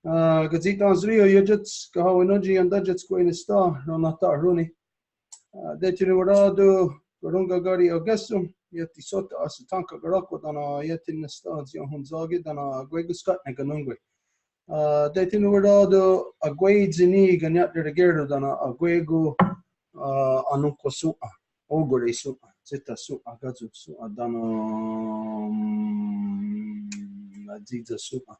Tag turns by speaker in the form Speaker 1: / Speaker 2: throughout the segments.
Speaker 1: Gazitan Zrio, Yajits, Kahawinoji, and Dudgets Queen Star, Ronata Runi. Detinurado, Gorunga Gari Augustum, Yeti Sota Asatanka Garako, Dana Yetin Stars, Yohunzagi, Dana Gueguscat, Neganungwe. Detinurado, Aguay Zini, Ganyat de Gerdo, Dana Aguego, Anuko Su'a, Ogore Su'a, Zeta Su'a, Gazu Su'a, Dana Ziza Su'a.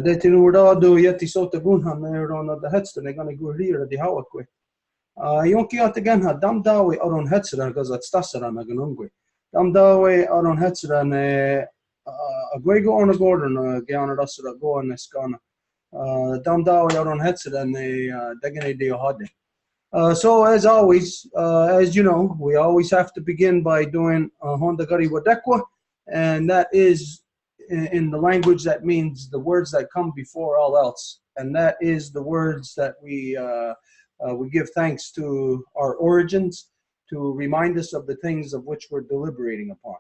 Speaker 1: Detinurado, Yeti Sota Gunha, Nerona, the Headstone, they're going to go here at the Hawakwe. Yonki again had Dam Dawe out on Hetzeran because it's Tassaran Aganungwe. Dam Dawe out on Hetzeran, a Guego on a Gordon, Giana Rassera go on Escana. Dam Dawe out on Hetzeran, Degane de Hade. So, as always, as you know, we always have to begin by doing Honda Gari Wadekwa, and that is in the language that means the words that come before all else, and that is the words that we give thanks to our origins, to remind us of the things of which we're deliberating upon.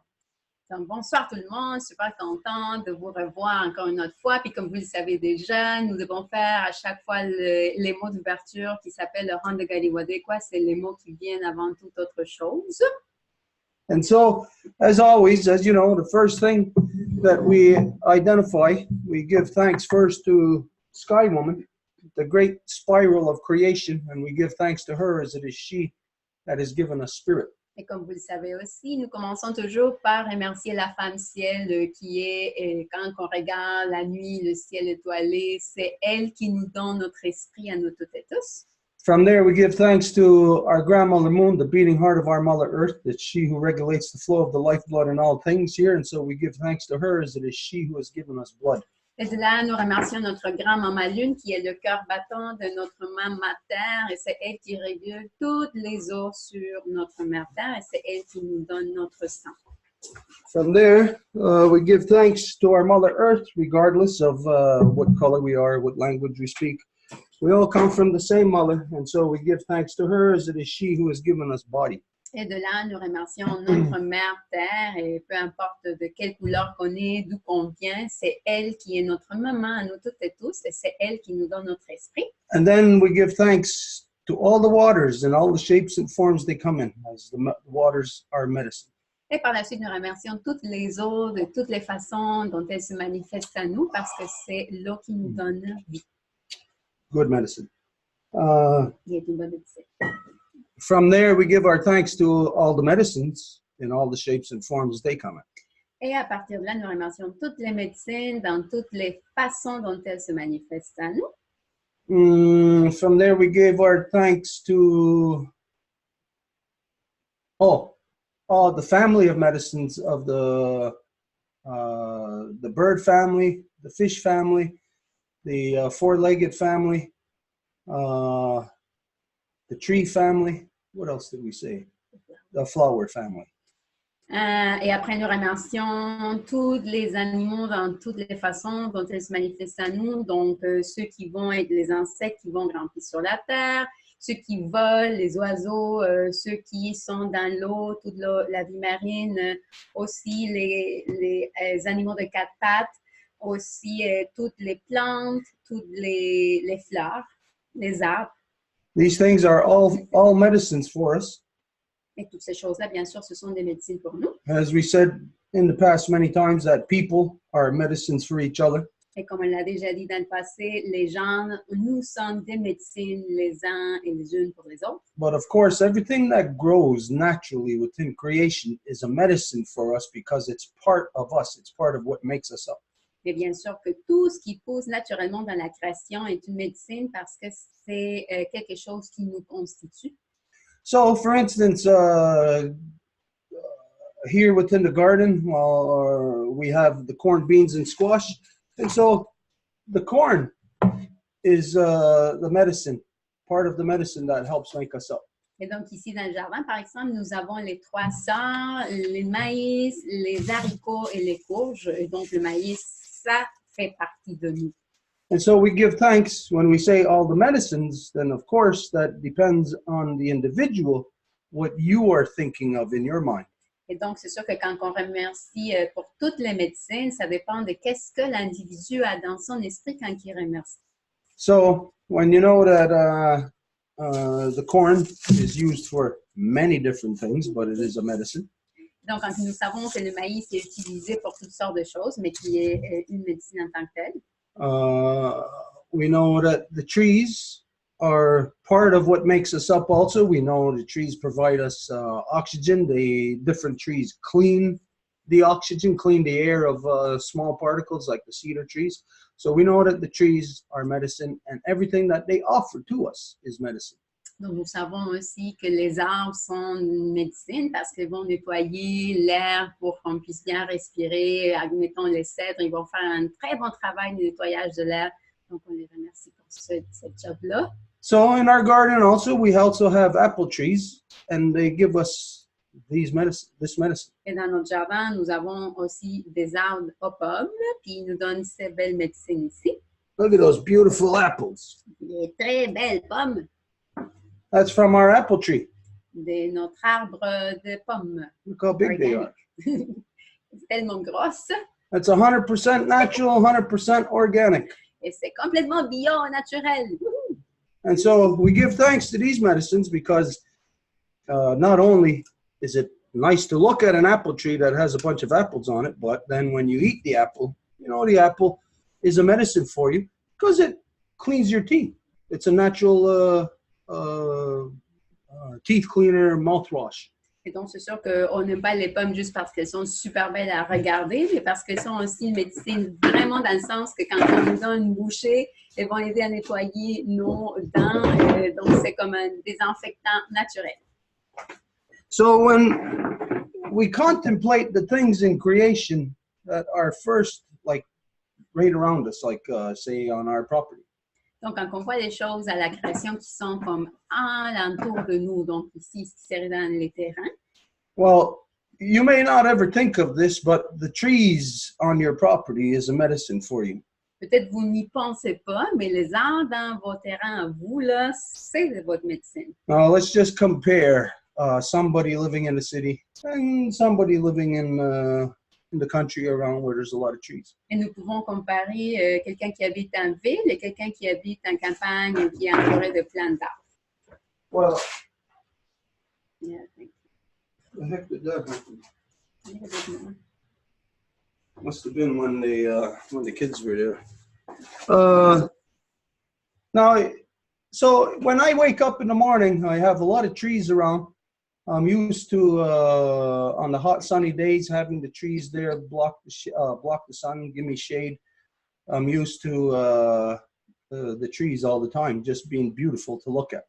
Speaker 2: Donc, bonsoir tout le monde, super content de vous revoir encore une autre fois. Puis comme vous le savez déjà, nous devons faire à chaque fois les mots d'ouverture qui s'appellent le Honda Gari Wadekwa. C'est les mots qui viennent avant toute autre chose.
Speaker 1: And so, as always, as you know, the first thing that we identify, we give thanks first to Sky Woman, the great spiral of creation, and we give thanks to her as it is she that has given us spirit.
Speaker 2: Et comme vous le savez aussi, nous commençons toujours par remercier la femme ciel qui est, quand on regarde la nuit, le ciel étoilé, c'est elle qui nous donne notre esprit à nous toutes et tous.
Speaker 1: From there, we give thanks to our grandmother Moon, the beating heart of our Mother Earth. It's she who regulates the flow of the lifeblood in all things here, and so we give thanks to her as it is she who has given us blood.
Speaker 2: Et de là, nous remercions notre grand-maman Lune qui est le cœur battant de notre maman Terre, et c'est elle qui régule toutes les eaux sur notre mère Terre, et c'est elle qui nous donne notre sang.
Speaker 1: From there, we give thanks to our Mother Earth, regardless of what color we are, what language we speak. We all come from the same mother, and so we give thanks to her as it is she who has given us body.
Speaker 2: Et de là, nous remercions notre mère Terre, et peu importe de quelle couleur qu'on est, d'où qu'on vient, c'est elle qui est notre maman à nous toutes et tous, et c'est elle qui nous donne notre esprit.
Speaker 1: And then we give thanks to all the waters and all the shapes and forms they come in, as the waters are medicine.
Speaker 2: Et par la suite, nous remercions toutes les eaux, de toutes les façons dont elles se manifestent à nous, parce que c'est l'eau qui nous donne vie.
Speaker 1: Good medicine.
Speaker 2: Il est une bonne médecine.
Speaker 1: From there, we give our thanks to all the medicines in all the shapes and forms they come in.
Speaker 2: Et à partir de là, nous remercions toutes les médecines dans toutes les façons dont elles se manifestent à nous.
Speaker 1: From there, we give our thanks to the family of medicines of the bird family, the fish family, the four-legged family, the tree family. What else did we say? The flower family.
Speaker 2: Et après, nous remercions tous les animaux dans toutes les façons dont ils se manifestent à nous. Donc, ceux qui vont être les insectes qui vont grimper sur la terre, ceux qui volent, les oiseaux, ceux qui sont dans l'eau, toute la vie marine, aussi les animaux de quatre pattes, aussi toutes les plantes, toutes les fleurs, les arbres.
Speaker 1: These things are all medicines for us.
Speaker 2: Et toutes ces choses-là, bien sûr, ce sont des médecines pour nous.
Speaker 1: As we said in the past many times, that people are medicines for each other.
Speaker 2: Et comme on l'a déjà dit dans le passé, les gens, nous sommes des médecines les uns et les unes pour les autres.
Speaker 1: But of course, everything that grows naturally within creation is a medicine for us because it's part of us. It's part of what makes us up.
Speaker 2: Mais bien sûr que tout ce qui pousse naturellement dans la création est une médecine parce que c'est quelque chose qui nous constitue.
Speaker 1: So, for instance, here within the garden, we have the corn, beans, and squash. And so the corn is the medicine, part of the medicine that helps make us up.
Speaker 2: Et donc ici dans le jardin, par exemple, nous avons les trois sœurs, les maïs, les haricots et les courges. Et donc le maïs, ça fait partie de nous.
Speaker 1: And so we give thanks when we say all the medicines, then of course that depends on the individual, what you are thinking of in your mind.
Speaker 2: Et donc, c'est sûr que quand on remercie pour toutes les médecines, ça dépend de qu'est-ce que l'individu a dans son esprit quand il remercie.
Speaker 1: So when you know that the corn is used for many different things, but it is a medicine.
Speaker 2: Donc, quand nous savons que le maïs est utilisé pour toutes sortes de choses, mais qui est une médecine en tant que telle.
Speaker 1: We know that the trees are part of what makes us up also. We know the trees provide us oxygen. Different trees clean the oxygen, clean the air of small particles like the cedar trees. So we know that the trees are medicine, and everything that they offer to us is medicine.
Speaker 2: Donc, nous savons aussi que les arbres sont une médecine parce qu'ils vont nettoyer l'air pour qu'on puisse bien respirer. Admettons les cèdres, ils vont faire un très bon travail de nettoyage de l'air. Donc, on les remercie pour ce job-là.
Speaker 1: So in our garden also, we also have apple trees, and they give us this medicine.
Speaker 2: Et dans notre jardin, nous avons aussi des arbres aux pommes, puis ils nous donnent ces belles médecines ici.
Speaker 1: Look at those beautiful apples.
Speaker 2: Des très belles pommes.
Speaker 1: That's from our apple tree.
Speaker 2: De notre arbre de pommes.
Speaker 1: Look how big they are.
Speaker 2: C'est tellement grosse.
Speaker 1: That's 100% natural, 100% organic.
Speaker 2: Et c'est complètement bio, naturel.
Speaker 1: And so we give thanks to these medicines because not only is it nice to look at an apple tree that has a bunch of apples on it, but then when you eat the apple, you know, the apple is a medicine for you because it cleans your teeth. It's a natural teeth cleaner, mouthwash.
Speaker 2: Et donc, c'est sûr qu'on n'aime pas les pommes juste parce qu'elles sont super belles à regarder, mais parce qu'elles sont aussi une médecine vraiment dans le sens que quand on nous donne une bouchée, elles vont aider à nettoyer nos dents. Donc, c'est comme un désinfectant naturel.
Speaker 1: So when we contemplate the things in creation that are first, like right around us, like say on our property.
Speaker 2: Donc, quand on voit les choses à la création qui sont comme alentour de nous, donc ici, c'est dans les terrains.
Speaker 1: Well, you may not ever think of this, but the trees on your property is a medicine for you.
Speaker 2: Peut-être vous n'y pensez pas, mais les arbres dans vos terrains à vous, là, c'est votre médecine.
Speaker 1: Now, let's just compare somebody living in the city and somebody living in the country around where there's a lot of trees.
Speaker 2: Et nous pouvons comparer quelqu'un qui habite en ville et quelqu'un qui habite en campagne qui est entouré de plein d'arbres.
Speaker 1: Well,
Speaker 2: Yeah,
Speaker 1: the heck did that happen? Must have been when the kids were there. Now, so when I wake up in the morning, I have a lot of trees around. I'm used to on the hot sunny days having the trees there block the sun, give me shade. I'm used to the trees all the time, just being beautiful to look at.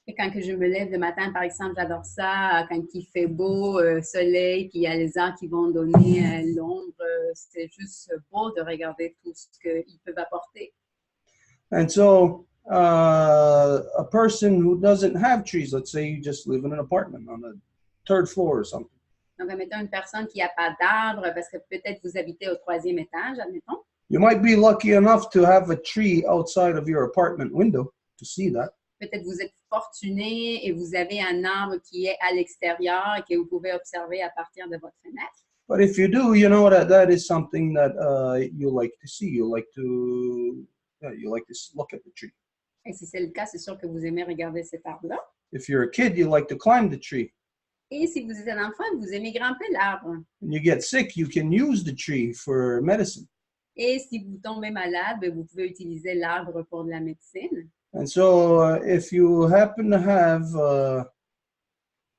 Speaker 2: Et quand que je me lève le matin, par exemple, j'adore ça, quand il fait beau, soleil, puis il y a les arbres qui vont donner l'ombre. C'est juste beau de regarder tout ce qu'ils peuvent apporter.
Speaker 1: And so a person who doesn't have trees, let's say you just live in an apartment on the third floor or something.
Speaker 2: Donc, admettons une personne qui n'a pas d'arbre, parce que peut-être vous habitez au 3e étage, admettons.
Speaker 1: You might be lucky enough to have a tree outside of your apartment window to see that.
Speaker 2: Peut-être vous êtes fortuné et vous avez un arbre qui est à l'extérieur et que vous pouvez observer à partir de votre fenêtre.
Speaker 1: But if you do, you know that is something that you like to see. You like to look at the tree.
Speaker 2: Et si c'est le cas, c'est sûr que vous aimez regarder cet arbre-là.
Speaker 1: If you're a kid, you like to climb the tree.
Speaker 2: Et si vous êtes un enfant, vous aimez grimper l'arbre.
Speaker 1: When you get sick, you can use the tree for medicine.
Speaker 2: Et si vous tombez malade, vous pouvez utiliser l'arbre pour de la médecine.
Speaker 1: And so if you happen to have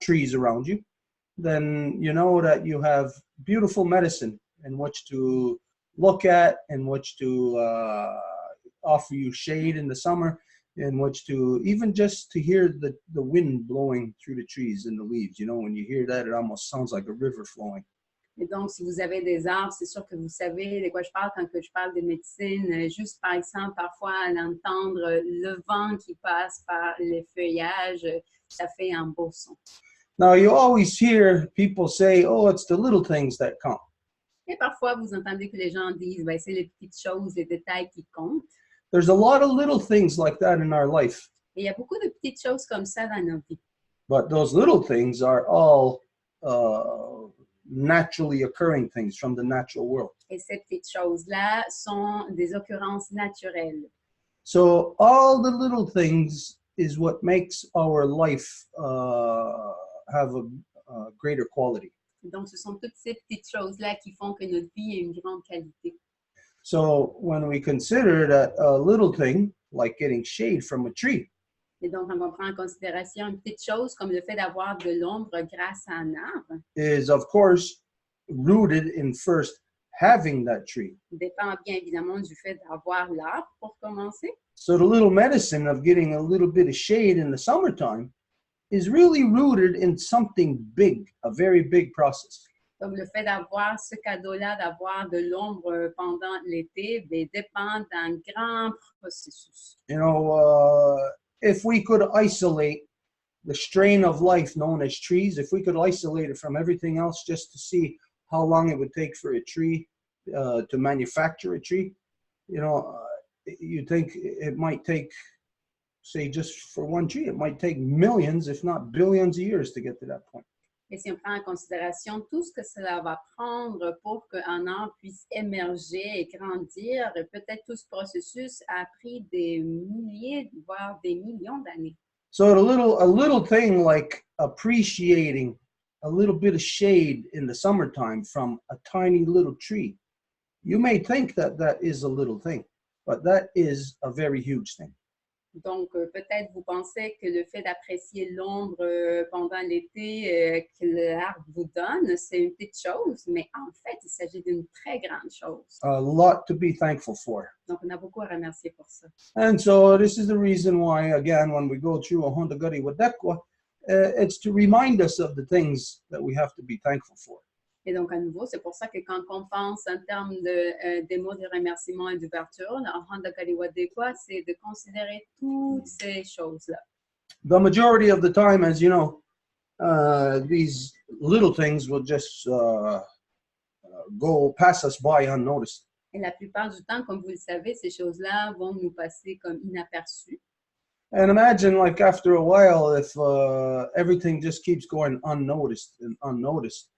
Speaker 1: trees around you, then you know that you have beautiful medicine in which to look at, in which to offer you shade in the summer, in which to even just to hear the wind blowing through the trees and the leaves. You know, when you hear that, it almost sounds like a river flowing.
Speaker 2: Et donc, si vous avez des arbres, c'est sûr que vous savez de quoi je parle quand je parle de médecine. Juste, par exemple, parfois, à l'entendre le vent qui passe par les feuillages, ça fait un beau son.
Speaker 1: Now, you always hear people say, oh, it's the little things that count.
Speaker 2: Et parfois, vous entendez que les gens disent, ben, c'est les petites choses, les détails qui comptent.
Speaker 1: There's a lot of little things like that in our life.
Speaker 2: Et il y a beaucoup de petites choses comme ça dans nos vies.
Speaker 1: But those little things are all naturally occurring things from the natural world.
Speaker 2: Et ces petites choses-là sont des occurrences naturelles.
Speaker 1: So all the little things is what makes our life have a greater quality.
Speaker 2: Donc, ce sont toutes ces petites choses-là qui font que notre vie ait une grande qualité.
Speaker 1: So when we consider that a little thing, like getting shade from a tree,
Speaker 2: Et donc, on prend en considération une petite chose comme le fait d'avoir de l'ombre grâce à un arbre,
Speaker 1: is of course rooted in first having that tree.
Speaker 2: dépend bien évidemment du fait d'avoir l'arbre pour commencer.
Speaker 1: So the little medicine of getting a little bit of shade in the summertime is really rooted in something big, a very big process.
Speaker 2: Donc, le fait d'avoir ce cadeau-là, d'avoir de l'ombre pendant l'été, bien, dépend d'un grand processus.
Speaker 1: You know, if we could isolate the strain of life known as trees, if we could isolate it from everything else just to see how long it would take for a tree to manufacture a tree, you know, you think it might take, say, just for one tree, it might take millions, if not billions of years to get to that point.
Speaker 2: Et si on prend en considération tout ce que cela va prendre pour qu'un arbre puisse émerger et grandir, peut-être tout ce processus a pris des milliers, voire des millions d'années.
Speaker 1: So a little thing like appreciating a little bit of shade in the summertime from a tiny little tree, you may think that that is a little thing, but that is a very huge thing.
Speaker 2: Donc, peut-être vous pensez que le fait d'apprécier l'ombre pendant l'été que l'arbre vous donne, c'est une petite chose, mais en fait, il s'agit d'une très grande chose.
Speaker 1: A lot to be thankful for.
Speaker 2: Donc, on a beaucoup à remercier pour ça.
Speaker 1: And so this is the reason why, again, when we go through a Honda Gadi Wadekwa, it's to remind us of the things that we have to be thankful for.
Speaker 2: Et donc, à nouveau, c'est pour ça que quand on pense en termes des mots de remerciement et d'ouverture, en Honda Gadi Wadekwa, c'est de considérer toutes ces choses-là.
Speaker 1: The majority of the time, as you know, these little things will just go pass us by unnoticed.
Speaker 2: Et la plupart du temps, comme vous le savez, ces choses-là vont nous passer comme inaperçues.
Speaker 1: And imagine, like, after a while, if everything just keeps going unnoticed and unnoticed.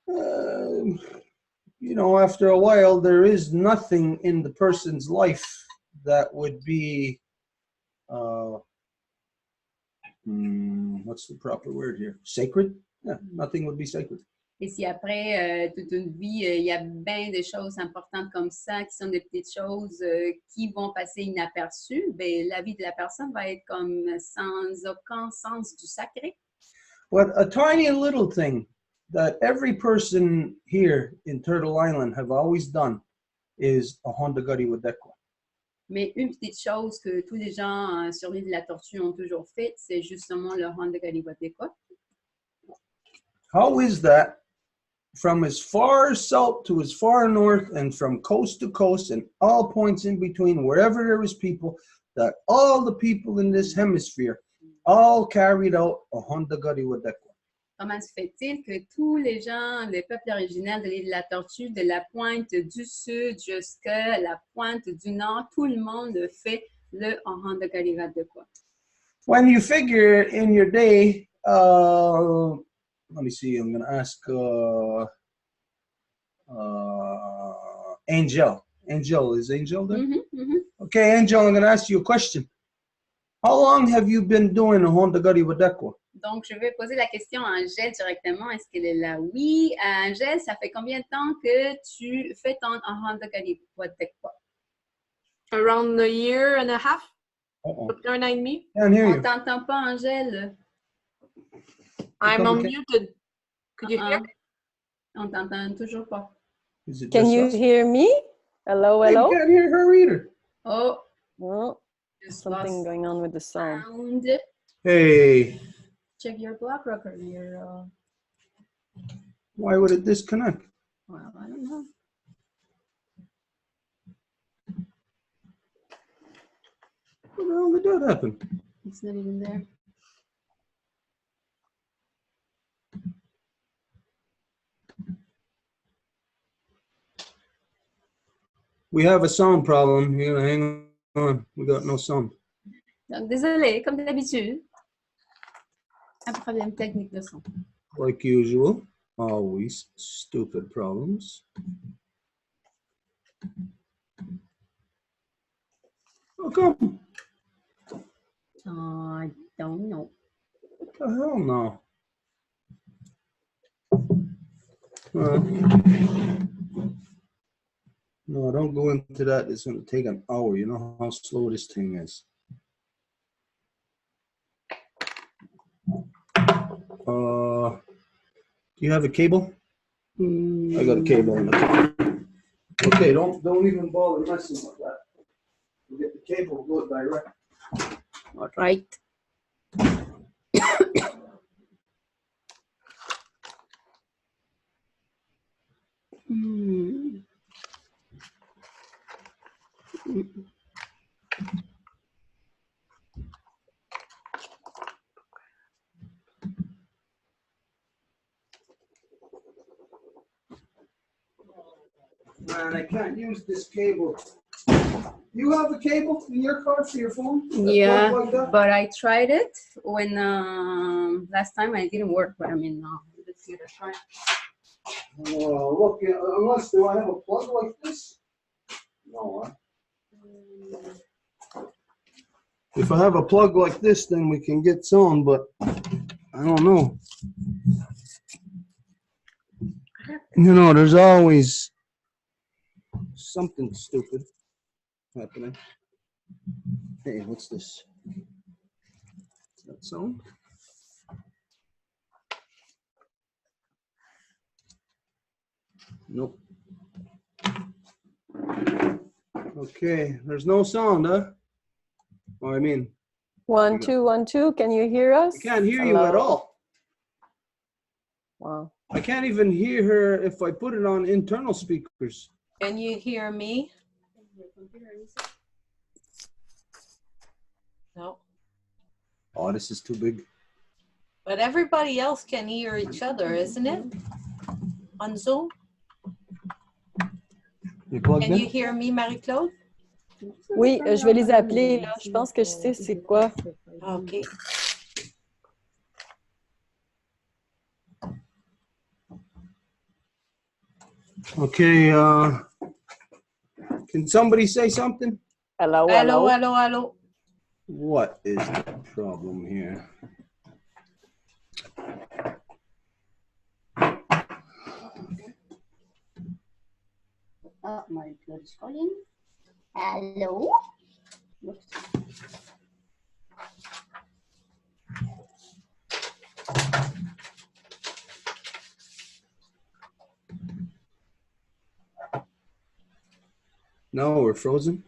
Speaker 1: You know, after a while, there is nothing in the person's life that would be, what's the proper word here? Sacred? Yeah, nothing would be sacred.
Speaker 2: Et si après toute une vie, il y a bien des choses importantes comme ça, qui sont des petites choses qui vont passer inaperçues, bien, la vie de la personne va être comme sans aucun sens du sacré.
Speaker 1: But a tiny little thing that every person here in Turtle Island have always done is a Honda Gadi Wadekwa.
Speaker 2: Mais une petite chose que tous les gens sur l'île de la Tortue ont toujours fait, c'est justement le Honda Gadi Wadekwa.
Speaker 1: How is that from as far south to as far north and from coast to coast and all points in between, wherever there is people, that all the people in this hemisphere all carried out a Honda Gadi Wadekwa?
Speaker 2: Comment se fait-il que tous les gens, les peuples originaires de l'île de la Tortue, de la pointe du sud jusqu'à la pointe du nord, tout le monde fait le Honda Gadi Wadekwa?
Speaker 1: When you figure in your day, let me see, I'm going to ask Angel. Angel, is Angel there? Okay, Angel, I'm going to ask you a question. How long have you been doing a Honda Gadi Wadekwa?
Speaker 2: Donc, je vais poser la question à Angèle directement. Est-ce qu'elle est là? Oui. Angèle, ça fait combien de temps que tu fais ton Honda Gadi Wadekwa?
Speaker 3: Around a year and a half. Un an et demi.
Speaker 1: Can't hear
Speaker 2: On
Speaker 1: you.
Speaker 2: ne t'entend pas, Angèle.
Speaker 3: I'm
Speaker 1: Come
Speaker 3: unmuted. Could you hear?
Speaker 2: On t'entend toujours pas.
Speaker 1: Is it
Speaker 4: Can
Speaker 1: just
Speaker 4: you
Speaker 1: us?
Speaker 4: hear me? Hello,
Speaker 1: I
Speaker 4: hello?
Speaker 1: can't hear her either.
Speaker 2: Oh,
Speaker 4: Oh,
Speaker 2: just
Speaker 4: something
Speaker 2: lost
Speaker 4: going on with the sound.
Speaker 2: sound.
Speaker 1: Hey,
Speaker 2: Check your block record here.
Speaker 1: why would it disconnect?
Speaker 2: Well, I don't know.
Speaker 1: What the hell did that happen?
Speaker 2: It's not even there.
Speaker 1: We have a sound problem. You gotta hang on. We got no sound.
Speaker 2: Donc, désolé, comme d'habitude. Un problème technique de son.
Speaker 1: Like usual. Always stupid problems. How come?
Speaker 2: I don't know.
Speaker 1: What the hell no? No, don't go into that. It's going to take an hour. You know how slow this thing is. Do you have a cable? I got a cable in the car. Okay, don't even bother messing with that. We'll get the cable, go direct.
Speaker 2: All right.
Speaker 1: Man, I can't use this cable. You have a cable in your car for your phone?
Speaker 2: Yeah,
Speaker 1: Like that?
Speaker 2: but I tried it when last time and it didn't work. But I mean, let's give it a try.
Speaker 1: Well, look, unless do I have a plug like this? No, If I have a plug like this, then we can get some, but I don't know. You know, there's always something stupid happening. Hey, what's this? Is that sound? Nope. Okay, there's no sound, huh? Oh, I mean,
Speaker 4: 1, 2, 1, 2. Can you hear us?
Speaker 1: I can't hear you at all.
Speaker 4: Wow.
Speaker 1: I can't even hear her if I put it on internal speakers.
Speaker 5: Can you hear me? No.
Speaker 1: Oh, this is too big.
Speaker 5: But everybody else can hear each other, isn't it? On Zoom?
Speaker 1: You plugged
Speaker 5: Can
Speaker 1: in?
Speaker 5: you hear me, Marie-Claude?
Speaker 4: Oui, je vais les appeler, là. Je pense que je sais c'est quoi.
Speaker 5: Okay.
Speaker 1: Okay, can somebody say something?
Speaker 4: Hello,
Speaker 5: Hello,
Speaker 4: hello.
Speaker 5: hello, hello.
Speaker 1: What is the problem here?
Speaker 2: Oh, Marie-Claude is calling. Hello. Oops.
Speaker 1: No, we're frozen.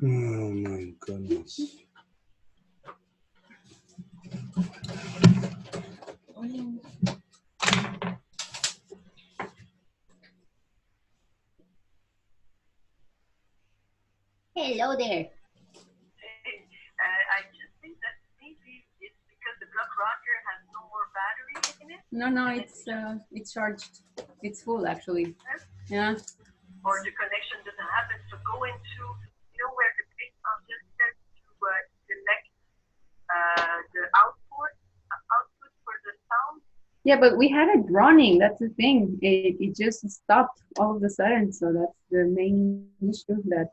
Speaker 1: Oh my goodness.
Speaker 2: Hello there.
Speaker 6: I just think that maybe it's because the block rocker has no more battery in it.
Speaker 2: No, it's charged. It's full actually. Yeah.
Speaker 6: Or the connection doesn't happen. So go into, you know, where the big just says to select the output for the sound.
Speaker 2: Yeah, but we had it running. That's the thing. It just stopped all of a sudden. So that's the main issue that.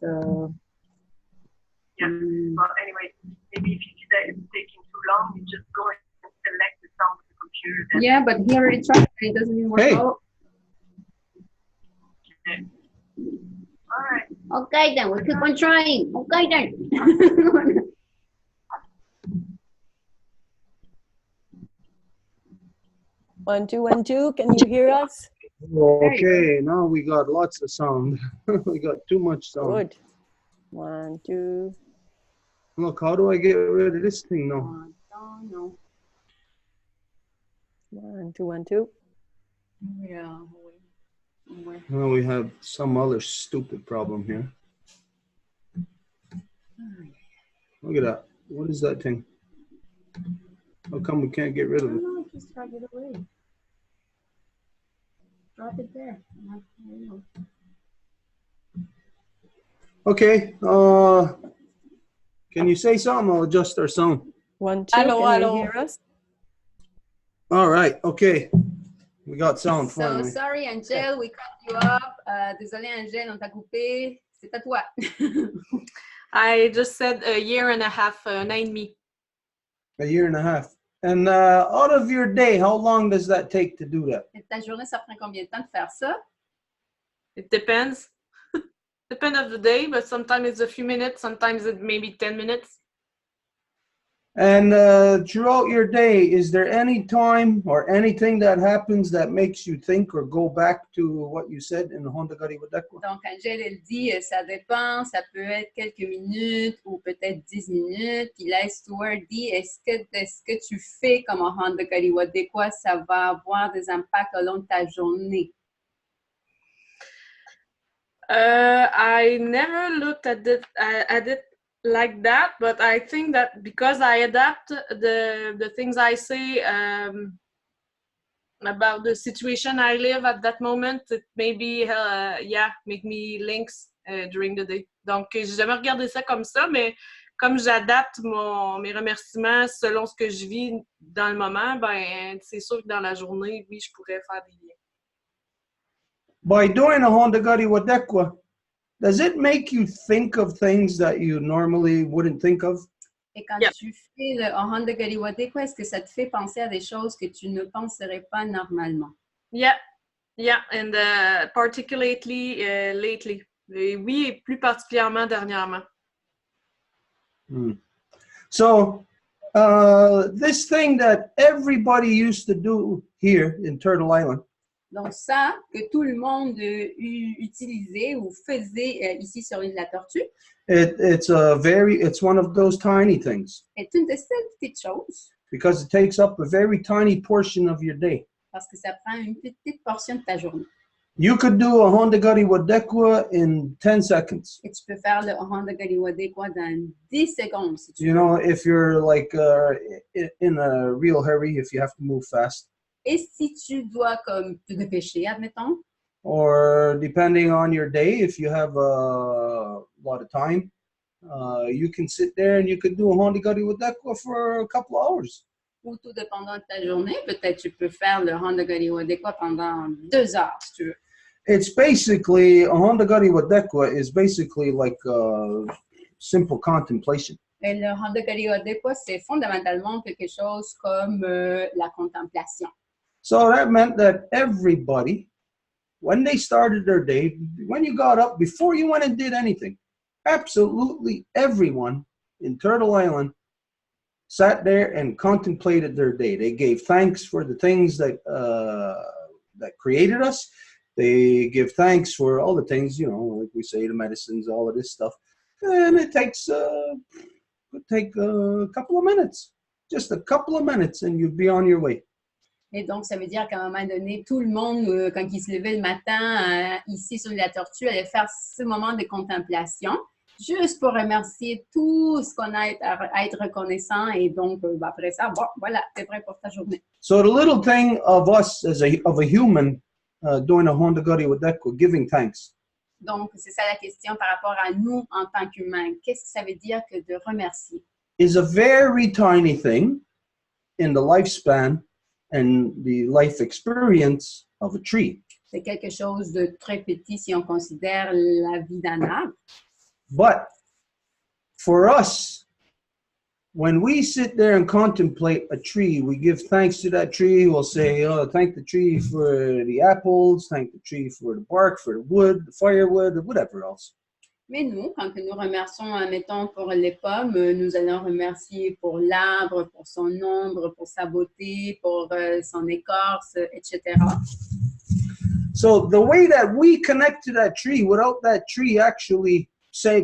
Speaker 6: Yeah. Well, anyway, maybe if you see that it's taking too long, you just go and select the sound of the computer. Then.
Speaker 2: Yeah, but he already tried it. It doesn't even work
Speaker 1: Hey.
Speaker 2: out.
Speaker 6: Okay. All right.
Speaker 2: Okay, then we keep on trying. Okay, then.
Speaker 4: 1, 2, 1, 2. Can you hear us?
Speaker 1: Okay, now we got lots of sound. We got too much sound.
Speaker 4: Good. 1, 2.
Speaker 1: Look, how do I get rid of this thing now?
Speaker 2: Oh, no.
Speaker 4: 1, 2, 1, 2.
Speaker 2: Yeah.
Speaker 1: Now we have some other stupid problem here. Look at that. What is that thing? How come we can't get rid of it?
Speaker 2: No, just drop it away. Drop it there.
Speaker 1: Okay, can you say something? I'll adjust our sound.
Speaker 4: 1, 2.
Speaker 5: Hello,
Speaker 4: Can
Speaker 5: hello.
Speaker 4: you hear us?
Speaker 1: All right, okay. We got sound
Speaker 2: So,
Speaker 1: finally.
Speaker 2: sorry, Angel, we cut you off. Désolé, Angel, on t'a coupé. C'est à toi.
Speaker 3: I just said a year and a half, un an et demi.
Speaker 1: A year and a half. And out of your day, how long does that take to do that?
Speaker 2: Et ta journée, ça prend combien de temps de faire ça?
Speaker 3: It depends. Depends of the day, but sometimes it's a few minutes, sometimes it maybe 10 minutes.
Speaker 1: And throughout your day, is there any time or anything that happens that makes you think or go back to what you said in the Honda Gari Wadekwa?
Speaker 2: Donc, Angèle, elle dit, ça dépend, ça peut être quelques minutes ou peut-être 10 minutes. Puis là, Stuart dit, est-ce que tu fais comme un Honda Gari quoi, ça va avoir des impacts au long de ta journée?
Speaker 3: I never looked at it like that, but I think that because I adapt the things I say about the situation I live at that moment, it maybe make me links during the day. Donc j'ai jamais regardé ça comme ça, mais comme j'adapte mes remerciements selon ce que je vis dans le moment, ben c'est sûr que dans la journée, oui, je pourrais faire des liens.
Speaker 1: By doing a Honda Gari Wadekwa, does it make you think of things that you normally wouldn't think of?
Speaker 2: Et quand tu fais le Honda Gari quoi, est-ce que ça te fait penser à des choses que tu ne penserais pas normalement?
Speaker 3: Yeah, and particularly lately. Oui, et plus particulièrement dernièrement.
Speaker 1: So, this thing that everybody used to do here in Turtle Island.
Speaker 2: Donc ça, que tout le monde utilisait ou faisait ici sur l'île de la Tortue.
Speaker 1: It's one of those tiny things.
Speaker 2: Est une de ces petites choses.
Speaker 1: Because it takes up a very tiny portion of your day.
Speaker 2: Parce que ça prend une petite portion de ta journée.
Speaker 1: You could do a Honda Gari Wadekwa in 10 seconds.
Speaker 2: Et tu peux faire le Honda Gari Wadekwa dans 10 secondes si tu veux.
Speaker 1: You know, if you're like in a real hurry, if you have to move fast.
Speaker 2: Et si tu dois comme te dépêcher, admettons.
Speaker 1: Or depending on your day, if you have a lot of time, you can sit there and you could do a Honda Gari Wadekwa for a couple of hours.
Speaker 2: Ou tout dépendant de ta journée, peut-être tu peux faire le Honda Gari Wadekwa pendant 2 heures si tu veux.
Speaker 1: It's basically, a Honda Gari Wadekwa is basically like simple contemplation.
Speaker 2: Et le Honda Gari Wadekwa, c'est fondamentalement quelque chose comme la contemplation.
Speaker 1: So that meant that everybody, when they started their day, when you got up, before you went and did anything, absolutely everyone in Turtle Island sat there and contemplated their day. They gave thanks for the things that created us. They give thanks for all the things, you know, like we say, the medicines, all of this stuff. And it takes could take a couple of minutes, just a couple of minutes, and you'd be on your way.
Speaker 2: Et donc, ça veut dire qu'à un moment donné, tout le monde, quand il se levait le matin, ici sur la Tortue, allait faire ce moment de contemplation, juste pour remercier tout ce qu'on a à être reconnaissant. Et donc, après ça, bon, voilà, c'est prêt pour ta journée.
Speaker 1: So the little thing of us as of a human doing a Honda Gari Wadekwa, giving thanks.
Speaker 2: Donc, c'est ça la question par rapport à nous en tant qu'humains. Qu'est-ce que ça veut dire que de remercier?
Speaker 1: Is a very tiny thing in the lifespan and the life experience of a tree.
Speaker 2: C'est quelque chose de très petit si on considère la vie d'un arbre.
Speaker 1: But for us, when we sit there and contemplate a tree, we give thanks to that tree. We'll say, oh, thank the tree for the apples, thank the tree for the bark, for the wood, the firewood, or whatever else.
Speaker 2: Mais nous, quand nous remercions, mettons, pour les pommes, nous allons remercier pour l'arbre, pour son ombre, pour sa beauté, pour son écorce, etc.
Speaker 1: So the way that we connect to that tree without that tree actually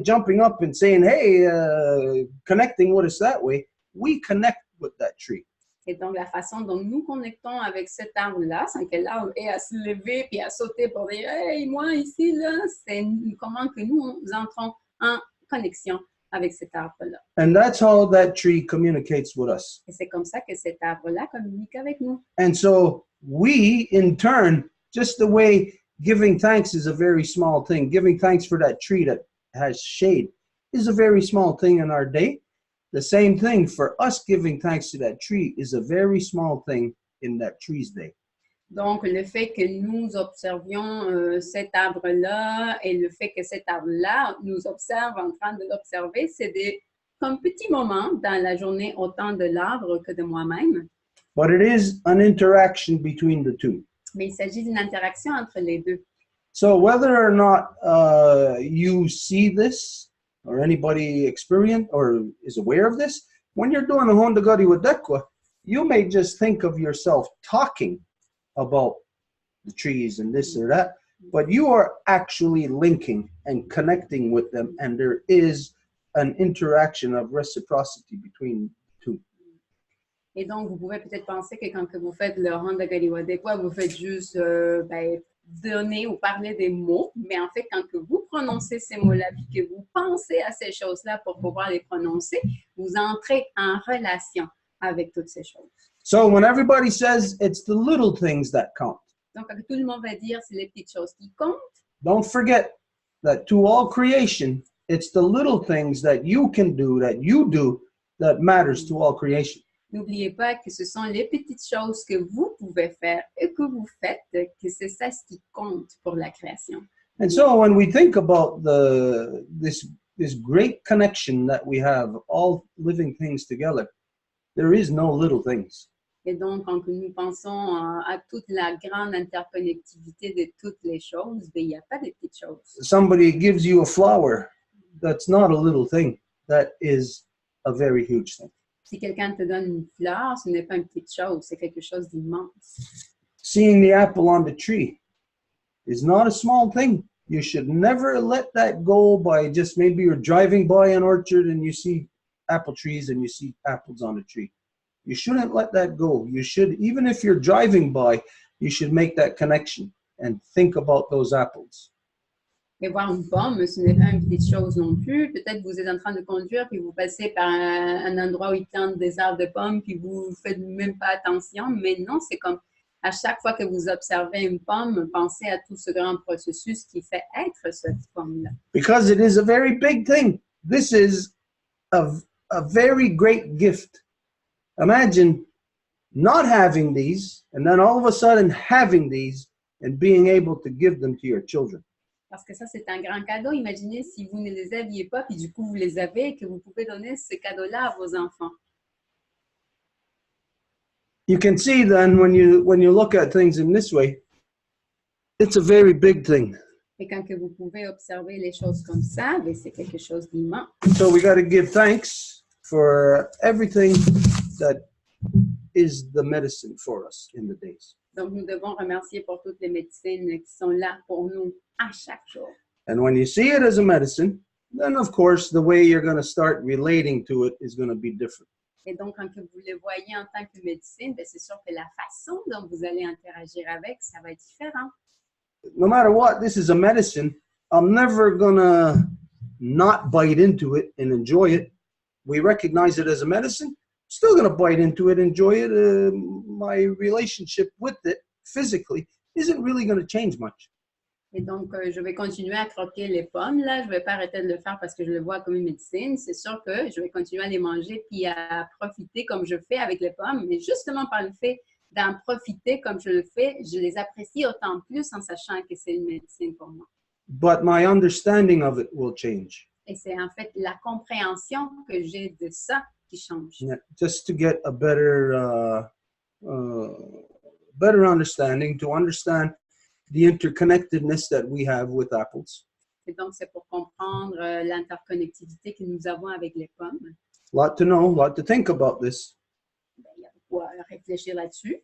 Speaker 1: jumping up and saying, hey, connecting with us that way, we connect with that tree.
Speaker 2: Et donc, la façon dont nous connectons avec cet arbre-là, sans que l'arbre ait à se lever puis à sauter pour dire « Hey, moi, ici, là », c'est comment que nous entrons en connexion avec cet arbre-là.
Speaker 1: And that's how that tree communicates with us.
Speaker 2: Et c'est comme ça que cet arbre-là communique avec nous.
Speaker 1: And so we, in turn, just the way giving thanks is a very small thing, giving thanks for that tree that has shade is a very small thing in our day. The same thing for us giving thanks to that tree is a very small thing in that tree's day.
Speaker 2: Donc, le fait que nous observions cet arbre-là et le fait que cet arbre-là nous observe en train de l'observer, c'est comme petits moments dans la journée autant de l'arbre que de moi-même.
Speaker 1: But it is an interaction between the two.
Speaker 2: Mais il s'agit d'une interaction entre les deux.
Speaker 1: So whether or not you see this or anybody experience or is aware of this, when you're doing a Honda Gadi Wadekwa, you may just think of yourself talking about the trees and this or that, but you are actually linking and connecting with them, and there is an interaction of reciprocity between the two.
Speaker 2: Et donc, vous pouvez peut-être penser que quand que vous faites le Honda Gadi Wadekwa, vous faites juste donner ou parler des mots, mais en fait, quand que vous prononcez ces mots-là, puis que vous pensez à ces choses-là pour pouvoir les prononcer, vous entrez en relation avec toutes ces choses.
Speaker 1: So when everybody says it's the little things that count,
Speaker 2: Donc, quand tout le monde va dire c'est les petites choses qui comptent,
Speaker 1: don't forget that to all creation, it's the little things that you can do, that matters to all creation.
Speaker 2: n'oubliez pas que ce sont les petites choses que vous pouvez faire et que vous faites, que c'est ça ce qui compte pour la création.
Speaker 1: And so when we think about this great connection that we have, all living things together, there is no little things.
Speaker 2: Et donc, quand nous pensons à toute la grande interconnectivité de toutes les choses, il n'y a pas de petites choses.
Speaker 1: Somebody gives you a flower, that's not a little thing. That is a very huge thing.
Speaker 2: Si quelqu'un te donne une fleur, ce n'est pas une petite chose, c'est quelque chose d'immense.
Speaker 1: Seeing the apple on the tree is not a small thing. You should never let that go by just maybe you're driving by an orchard and you see apple trees and you see apples on the tree. You shouldn't let that go. You should, even if you're driving by, you should make that connection and think about those apples.
Speaker 2: Et voir une pomme, ce n'est pas une petite chose non plus. Peut-être que vous êtes en train de conduire, puis vous passez par un endroit où ils plantent des arbres de pommes, puis vous ne faites même pas attention. Mais non, c'est comme à chaque fois que vous observez une pomme, pensez à tout ce grand processus qui fait être cette pomme-là.
Speaker 1: Because it is a very big thing. This is a very great gift. Imagine not having these, and then all of a sudden having these and being able to give them to your children.
Speaker 2: Parce que ça, c'est un grand cadeau. Imaginez si vous ne les aviez pas, puis du coup, vous les avez et que vous pouvez donner ce cadeau-là à vos enfants.
Speaker 1: You can see then when you look at things in this way, it's a very big thing.
Speaker 2: Et quand que vous pouvez observer les choses comme ça, bien, c'est quelque chose d'immense.
Speaker 1: So we got to give thanks for everything that is the medicine for us in the days.
Speaker 2: Donc, nous devons remercier pour toutes les médecines qui sont là pour nous à chaque jour.
Speaker 1: And when you see it as a medicine, then of course the way you're going to start relating to it is going to be different.
Speaker 2: Et donc, quand que vous les voyez en tant que médecine, bien, c'est sûr que la façon dont vous allez interagir avec, ça va être différent.
Speaker 1: No matter what, this is a medicine. I'm never going to not bite into it and enjoy it. We recognize it as a medicine. Still going to bite into it, enjoy it. My relationship with it physically isn't really going to change much.
Speaker 2: Et donc, je vais continuer à croquer les pommes, là. Je ne vais pas arrêter de le faire parce que je le vois comme une médecine. C'est sûr que je vais continuer à les manger puis à profiter comme je fais avec les pommes. Mais justement, par le fait d'en profiter comme je le fais, je les apprécie autant plus en sachant que c'est une médecine pour moi.
Speaker 1: But my understanding of it will change.
Speaker 2: Et c'est en fait la compréhension que j'ai de ça qui change.
Speaker 1: Yeah, just to get a better understanding, to understand the interconnectedness that we have with apples.
Speaker 2: Et donc, c'est pour comprendre l'interconnectivité que nous avons avec les pommes.
Speaker 1: A lot to know, a lot to think about this.
Speaker 2: Ben, il y a beaucoup à réfléchir là-dessus.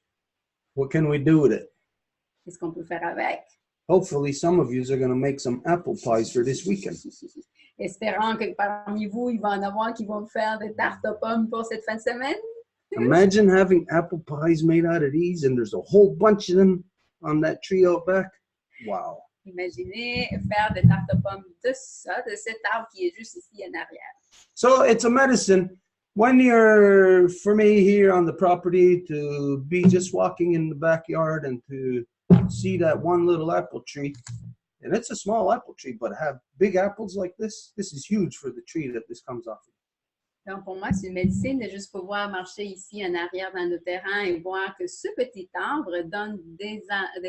Speaker 1: What can we do with it?
Speaker 2: Qu'est-ce qu'on peut faire avec?
Speaker 1: Hopefully, some of you are going to make some apple pies for this weekend.
Speaker 2: Espérons que parmi vous, il va en avoir qui vont faire des tartes aux pommes pour cette fin de semaine.
Speaker 1: Imagine having apple pies made out of these, and there's a whole bunch of them on that tree out back. Wow.
Speaker 2: Imaginez faire des tartes aux pommes de ça, de cet arbre qui est juste ici en arrière.
Speaker 1: So it's a medicine. When you're, for me here on the property, to be just walking in the backyard and to see that one little apple tree, and it's a small apple tree, but have big apples like this is huge for the tree that this comes off of.
Speaker 2: Donc, pour moi, c'est une médecine de juste pouvoir marcher ici en arrière dans le terrain et voir que ce petit arbre donne des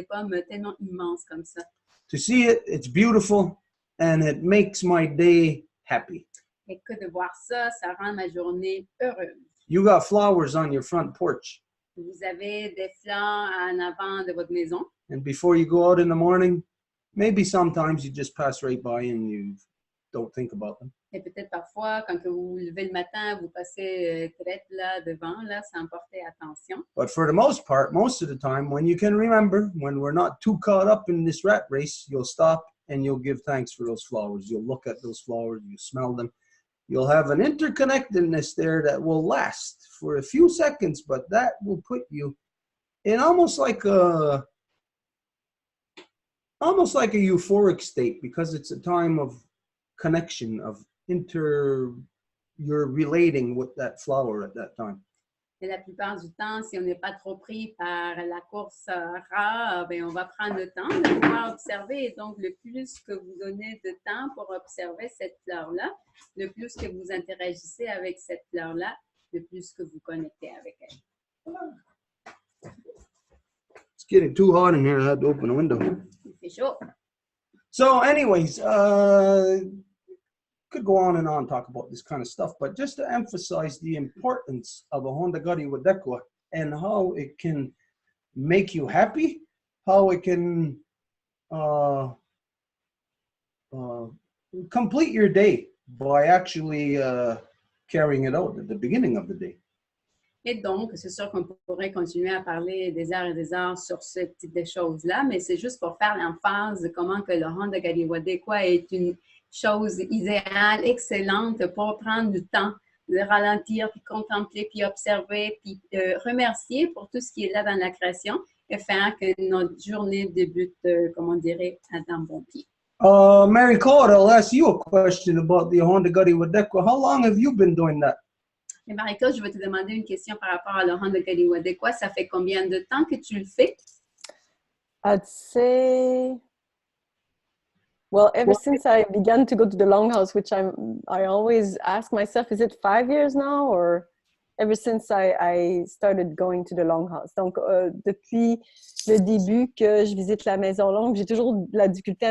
Speaker 2: pommes tellement immenses comme ça.
Speaker 1: To see it, it's beautiful, and it makes my day happy.
Speaker 2: Et que de voir ça, ça rend ma journée heureuse.
Speaker 1: You got flowers on your front porch,
Speaker 2: Vous avez des fleurs en avant de votre maison.
Speaker 1: and before you go out in the morning, maybe sometimes you just pass right by and you don't think about them.
Speaker 2: Et peut-être parfois, quand que vous vous levez le matin, vous passez direct là devant, là, sans porter attention.
Speaker 1: But for the most part, most of the time, when you can remember, when we're not too caught up in this rat race, you'll stop and you'll give thanks for those flowers. You'll look at those flowers, you smell them. You'll have an interconnectedness there that will last for a few seconds, but that will put you in almost like a euphoric state, because it's a time of connection, of you're relating with that flower at that time.
Speaker 2: Et la plupart du temps, si on n'est pas trop pris par la course rare, ben on va prendre le temps de pouvoir observer. Et donc, le plus que vous donnez de temps pour observer cette fleur-là, le plus que vous interagissez avec cette fleur-là, le plus que vous connectez avec elle.
Speaker 1: It's getting too hot in here. I had to open a window.
Speaker 2: Il fait chaud.
Speaker 1: So anyways, could go on and on talk about this kind of stuff, but just to emphasize the importance of a Honda Gari Wadekwa and how it can make you happy, how it can complete your day by actually carrying it out at the beginning of the day.
Speaker 2: Et donc, c'est sûr qu'on pourrait continuer à parler des heures et des heures sur ce type de choses-là, mais c'est juste pour faire l'emphase de comment que le Honda Gari Wadekwa est une chose idéale, excellente pour prendre du temps de ralentir, puis contempler, puis observer, puis remercier pour tout ce qui est là dans la création et faire que notre journée débute, comme on dirait, d'un bon pied.
Speaker 1: Mary Claude, I'll ask you a question about the Honda Gari Wadekwa. How long have you been doing that?
Speaker 2: Et Marie-Claude, je vais te demander une question par rapport à le Honda Gari Wadekwa. Ça fait combien de temps que tu le fais?
Speaker 4: I'd say, well, ever since I began to go to the Longhouse, which I always ask myself, is it 5 years now, or ever since I started going to the Longhouse? Donc, depuis le début que je visite la Maison Longue, j'ai toujours de la difficulté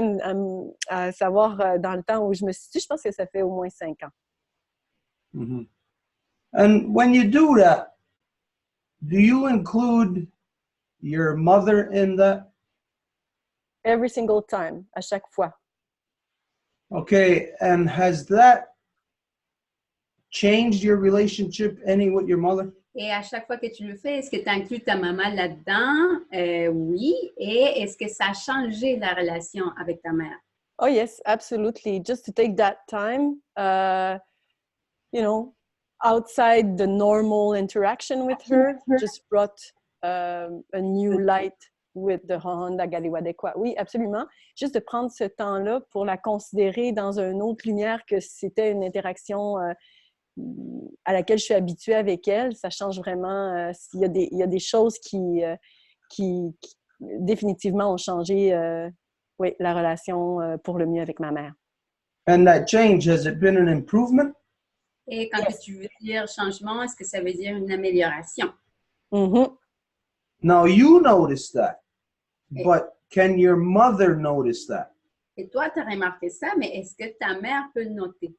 Speaker 4: à savoir dans le temps où je me situe. Je pense que ça fait au moins 5 ans.
Speaker 1: Mm-hmm. And when you do that, do you include your mother in that?
Speaker 4: Every single time, à chaque fois.
Speaker 1: Okay, and has that changed your relationship any with your mother?
Speaker 2: Et à chaque fois que tu le fais, est-ce que tu inclus ta maman là-dedans? Oui. Et est-ce que ça a changé la relation avec ta mère?
Speaker 4: Oh yes, absolutely. Just to take that time, you know, outside the normal interaction with her, just brought a new light with the Honda Gari Wadekwa. Oui, absolument. Juste de prendre ce temps-là pour la considérer dans une autre lumière que c'était une interaction à laquelle je suis habituée avec elle, ça change vraiment. Il y a des choses qui définitivement ont changé oui, la relation pour le mieux avec ma mère.
Speaker 1: And that change, has it been an improvement?
Speaker 2: Et quand tu veux dire changement, est-ce que ça veut dire une amélioration?
Speaker 4: Mm-hmm.
Speaker 1: Now you notice that, but can your mother notice that?
Speaker 2: Et toi, tu as remarqué ça, mais est-ce que ta mère peut le noter?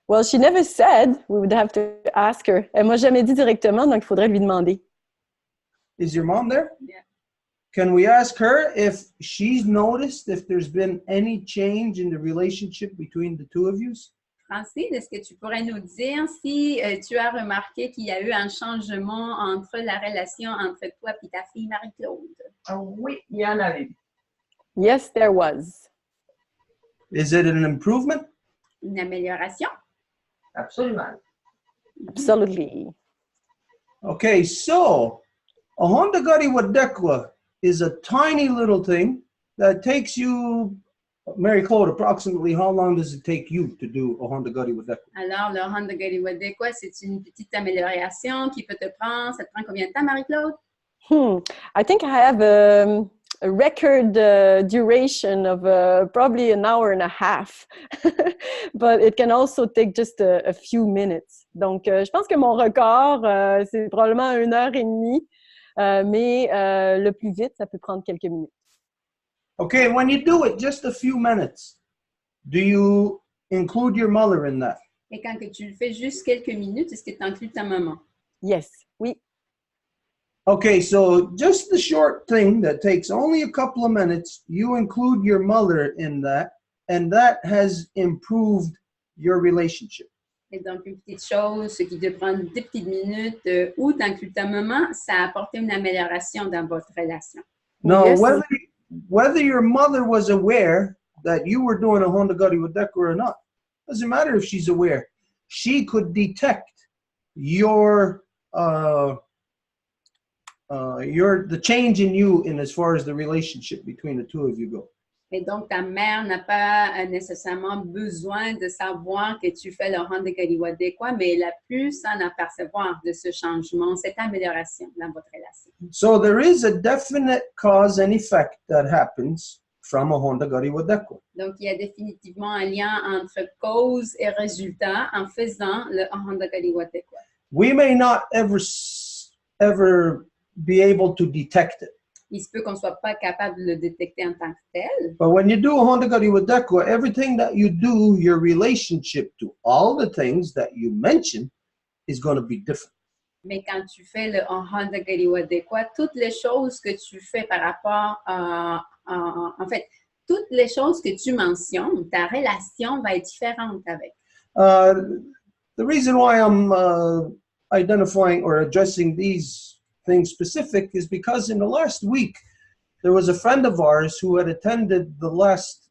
Speaker 4: Well, she never said. We would have to ask her. Elle m'a jamais dit directement, donc il faudrait lui demander.
Speaker 1: Is your mom there?
Speaker 2: Yeah.
Speaker 1: Can we ask her if she's noticed if there's been any change in the relationship between the two of you?
Speaker 2: Francine, est-ce que tu pourrais nous dire si tu as remarqué qu'il y a eu un changement entre la relation entre toi et ta fille Marie-Claude?
Speaker 7: Oui, il y en avait.
Speaker 4: Yes, there was.
Speaker 1: Is it an improvement?
Speaker 2: Une amélioration?
Speaker 7: Absolument.
Speaker 4: Absolutely.
Speaker 1: Okay, so a Honda Gari Wadekwa is a tiny little thing that takes you, Mary Claude, approximately how long does it take you to do a Honda Gari Wadekwa?
Speaker 2: Alors, le Honda Gari Wadekwa, c'est une petite amélioration qui peut te prendre. Ça te prend combien de temps, Marie-Claude?
Speaker 4: I think I have record duration of probably an hour and a half, but it can also take just a few minutes. Donc, je pense que mon record, c'est probablement 1h30, mais le plus vite, ça peut prendre quelques minutes.
Speaker 1: Okay, when you do it just a few minutes, do you include your mother in that?
Speaker 2: Et quand que tu le fais juste quelques minutes, est-ce que tu inclus ta maman?
Speaker 4: Yes, oui.
Speaker 1: Okay, so just the short thing that takes only a couple of minutes, you include your mother in that, and that has improved your relationship.
Speaker 2: Et donc, une petite chose, ce qui te prend 2 petites minutes, où tu inclus ta maman, ça a apporté une amélioration dans votre relation.
Speaker 1: Now,
Speaker 4: Yes.
Speaker 1: whether your mother was aware that you were doing a Honda Gadi Wadeka or not, doesn't matter if she's aware. She could detect the change in you in as far as the relationship between the two of you go.
Speaker 2: Et donc, ta mère n'a pas nécessairement besoin de savoir que tu fais le Honda Gadi Wadeka, mais elle a pu s'en apercevoir de ce changement, cette amélioration dans votre relation.
Speaker 1: So there is a definite cause and effect that happens from a Honda Gadi Wadeka.
Speaker 2: Donc, il y a définitivement un lien entre cause et résultat en faisant le Honda Gadi Wadeka.
Speaker 1: We may not ever be able to detect it.
Speaker 2: Il se peut qu'on ne soit pas capable de le détecter en tant que tel.
Speaker 1: But when you do a Honda Gadi Wadeka, everything that you do, your relationship to all the things that you mention is going to be different.
Speaker 2: Mais quand tu fais le Honda Gadi Wadeka, toutes les choses que tu fais par rapport en fait, toutes les choses que tu mentionnes, ta relation va être différente avec.
Speaker 1: The reason why I'm identifying or addressing these things specific is because in the last week, there was a friend of ours who had attended the last,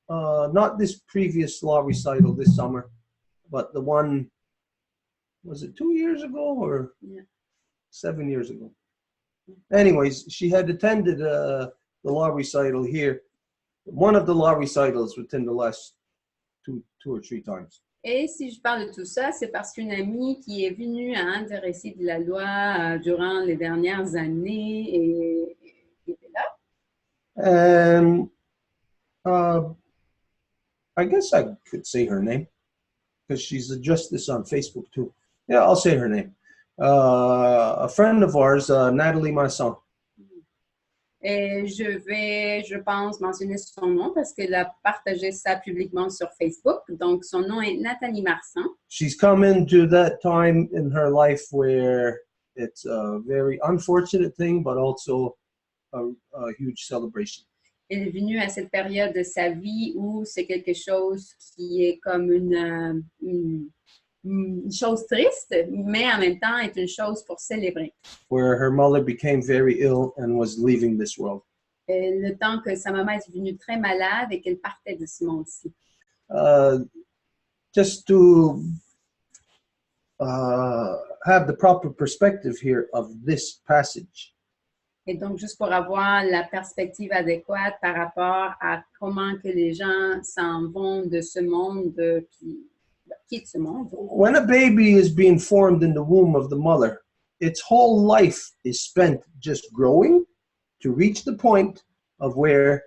Speaker 1: not this previous law recital this summer, but the one, was it 2 years ago or 7 years ago? Anyways, she had attended the law recital here, one of the law recitals within the last two or three times.
Speaker 2: Et si je parle de tout ça, c'est parce qu'une amie qui est venue à un des récits de la loi durant les dernières années et était là.
Speaker 1: And I guess I could say her name because she's addressed this on Facebook too. Yeah, I'll say her name. A friend of ours, Natalie Masson.
Speaker 2: Et je pense, mentionner son nom parce qu'elle a partagé ça publiquement sur Facebook. Donc, son nom est Nathalie Marsan.
Speaker 1: She's come into that time in her life where it's a very unfortunate thing, but also a huge celebration.
Speaker 2: Elle est venue à cette période de sa vie où c'est quelque chose qui est comme une chose triste, mais en même temps est une chose pour célébrer.
Speaker 1: Where her mother became very ill and was leaving this world.
Speaker 2: Et le temps que sa maman est devenue très malade et qu'elle partait de ce monde-ci.
Speaker 1: Just to have the proper perspective here of this passage.
Speaker 2: Et donc, juste pour avoir la perspective adéquate par rapport à comment que les gens s'en vont de ce monde, qui quitte ce monde.
Speaker 1: When a baby is being formed in the womb of the mother, its whole life is spent just growing to reach the point of where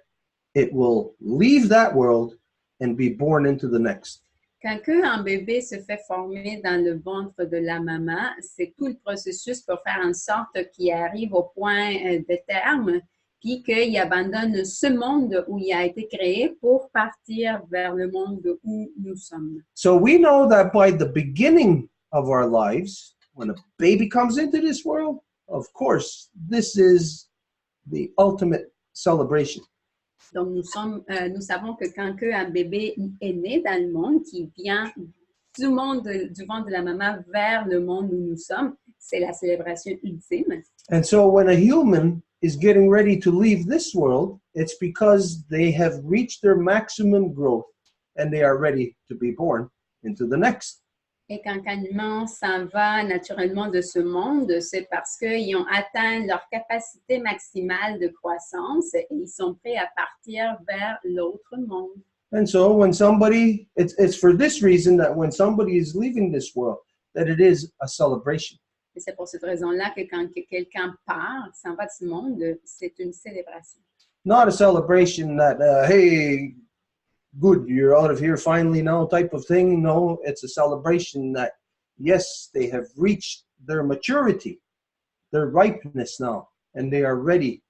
Speaker 1: it will leave that world and be born into the next.
Speaker 2: Quand un bébé se fait former dans le ventre de la maman, c'est tout le processus pour faire en sorte qu'il arrive au point de terme, puis qu'il abandonne ce monde où il a été créé pour partir vers le monde où nous sommes.
Speaker 1: So we know that by the beginning of our lives, when a baby comes into this world, of course, this is the ultimate celebration.
Speaker 2: Donc, nous savons que quand un bébé est né dans le monde, qui vient du ventre de la maman vers le monde où nous sommes, c'est la célébration ultime.
Speaker 1: And so when a human is getting ready to leave this world, it's because they have reached their maximum growth and they are ready to be born into the next.
Speaker 2: Et quand un humain s'en va naturellement de ce monde, c'est parce qu'ils ont atteint leur capacité maximale de croissance et ils sont prêts à partir vers l'autre monde.
Speaker 1: And so when somebody, it's for this reason that when somebody is leaving this world, that it is a celebration.
Speaker 2: Et c'est pour cette raison-là que quand quelqu'un part, s'en va de ce monde, c'est une célébration.
Speaker 1: Not a celebration that, hey, good, you're out of here finally now type of thing. No, it's a celebration that, yes, they have reached their maturity, their ripeness now, and they are ready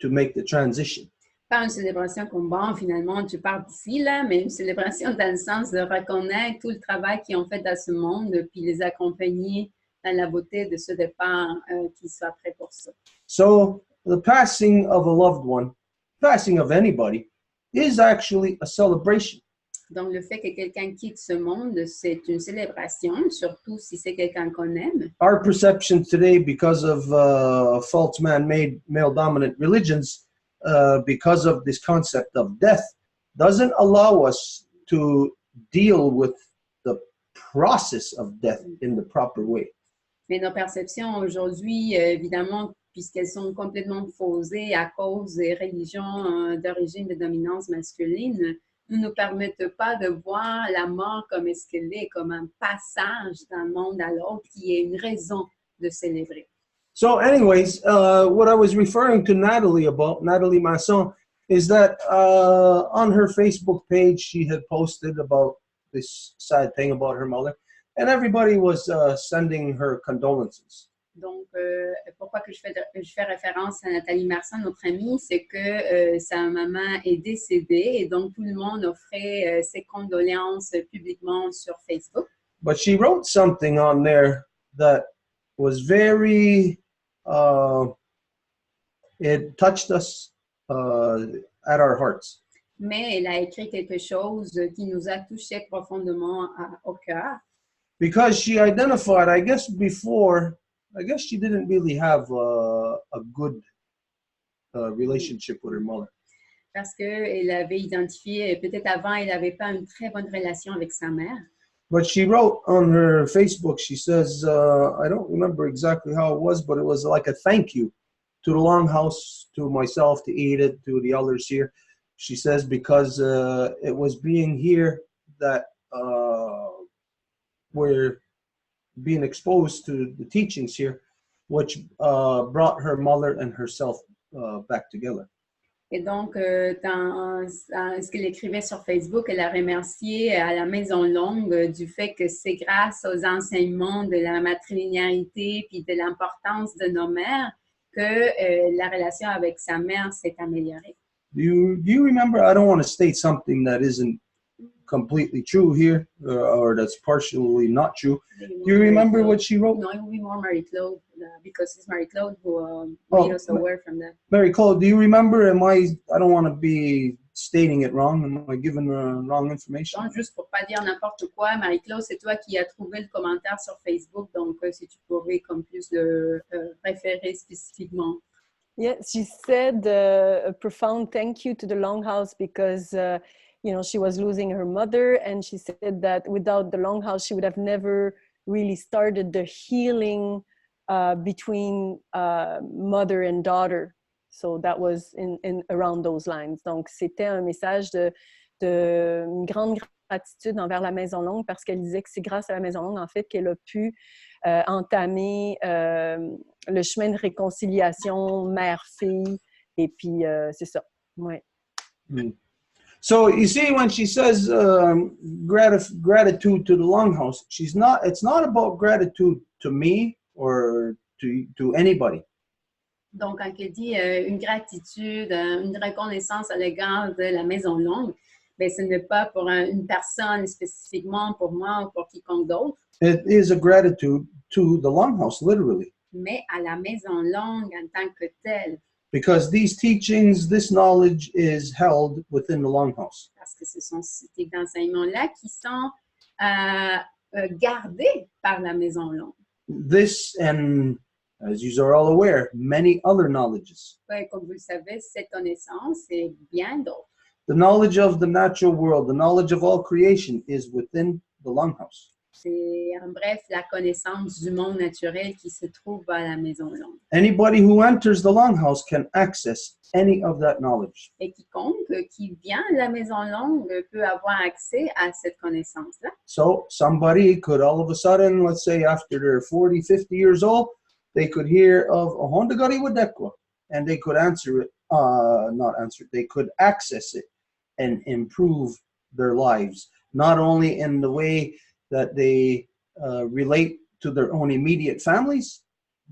Speaker 1: to make the transition.
Speaker 2: Pas une célébration comme bon, finalement, tu pars d'ici, là, mais une célébration dans le sens de reconnaître tout le travail qu'ils ont fait dans ce monde, puis les accompagner dans la beauté de ce départ, qu'ils soient prêts pour ça.
Speaker 1: So the passing of a loved one, passing of anybody, is actually a celebration.
Speaker 2: Donc, le fait que quelqu'un quitte ce monde, c'est une célébration, surtout si c'est quelqu'un qu'on aime.
Speaker 1: Our perception today, because of false man-made male-dominant religions, because of this concept of death, doesn't allow us to deal with the process of death in the proper way.
Speaker 2: Mais nos perceptions aujourd'hui, évidemment, puisqu'elles sont complètement faussées à cause des religions d'origine de dominance masculine, ne nous permettent pas de voir la mort comme est-ce qu'elle est, comme un passage d'un monde à l'autre qui est une raison de célébrer.
Speaker 1: So anyways, what I was referring to Natalie about, Natalie Masson, is that on her Facebook page, she had posted about this sad thing about her mother, and everybody was sending her condolences.
Speaker 2: Donc, pourquoi que je fais référence à Nathalie Marsan, notre amie, c'est que sa maman est décédée et donc tout le monde offrait ses condoléances publiquement sur Facebook.
Speaker 1: But she wrote something on there that was very, it touched us at our hearts.
Speaker 2: Mais elle a écrit quelque chose qui nous a touchés profondément au cœur.
Speaker 1: Because she identified, I guess before, I guess she didn't really have a good relationship with her mother.
Speaker 2: Parce qu'elle avait identifié, peut-être avant, elle n'avait pas une très bonne relation avec sa mère.
Speaker 1: But she wrote on her Facebook, she says, I don't remember exactly how it was, but it was like a thank you to the Longhouse, to myself, to Edith, to the others here. She says, because it was being here that we're being exposed to the teachings here, which brought her mother and herself back together.
Speaker 2: Et donc, dans ce qu'elle écrivait sur Facebook, elle a remercié à la Maison Longue du fait que c'est grâce aux enseignements de la matrilinéarité puis de l'importance de nos mères que la relation avec sa mère s'est améliorée.
Speaker 1: Do you remember? I don't want to state something that isn't completely true here, or that's partially not true. Do you remember what she wrote?
Speaker 2: No, it will be more Marie-Claude, because it's Marie-Claude who made us aware from that.
Speaker 1: Marie-Claude, do you remember? I don't want to be stating it wrong. Am I giving the wrong information?
Speaker 2: Donc, juste pour pas dire n'importe quoi, Marie-Claude, c'est toi qui as trouvé le commentaire sur Facebook, donc si tu pourrais comme plus le référer spécifiquement.
Speaker 4: Yes, she said a profound thank you to the Longhouse because you know, she was losing her mother, and she said that without the Longhouse, she would have never really started the healing between mother and daughter. So that was in around those lines. Donc, c'était un message de une grande gratitude envers la Maison Longue parce qu'elle disait que c'est grâce à la Maison Longue, en fait, qu'elle a pu entamer le chemin de réconciliation mère-fille. Et puis, c'est ça. Ouais.
Speaker 1: Mm. So you see, when she says gratitude to the Longhouse, it's not about gratitude to me or to anybody.
Speaker 2: Donc, quand elle dit une gratitude, une reconnaissance à l'égard de la Maison Longue, ben, ce n'est pas pour une personne spécifiquement, pour moi ou pour quiconque d'autre.
Speaker 1: It is a gratitude to the Longhouse, literally.
Speaker 2: Mais à la Maison Longue en tant que telle.
Speaker 1: Because these teachings, this knowledge is held within the Longhouse.
Speaker 2: Parce que ce sont ces enseignements-là qui sont gardés par la Maison Longue.
Speaker 1: This, and as you are all aware, many other knowledges.
Speaker 2: Ouais, comme vous le savez, cette connaissance et bien d'autres.
Speaker 1: The knowledge of the natural world, the knowledge of all creation is within the Longhouse.
Speaker 2: C'est en bref la connaissance du monde naturel qui se trouve à la maison longue.
Speaker 1: Anybody who enters the longhouse can access any of that knowledge.
Speaker 2: Et quiconque qui vient à la maison longue peut avoir accès à cette connaissance-là.
Speaker 1: So somebody could all of a sudden, let's say after they're 40, 50 years old, they could hear of a Hondagari Wadekwa, and they could they could access it and improve their lives, not only in the way that they relate to their own immediate families,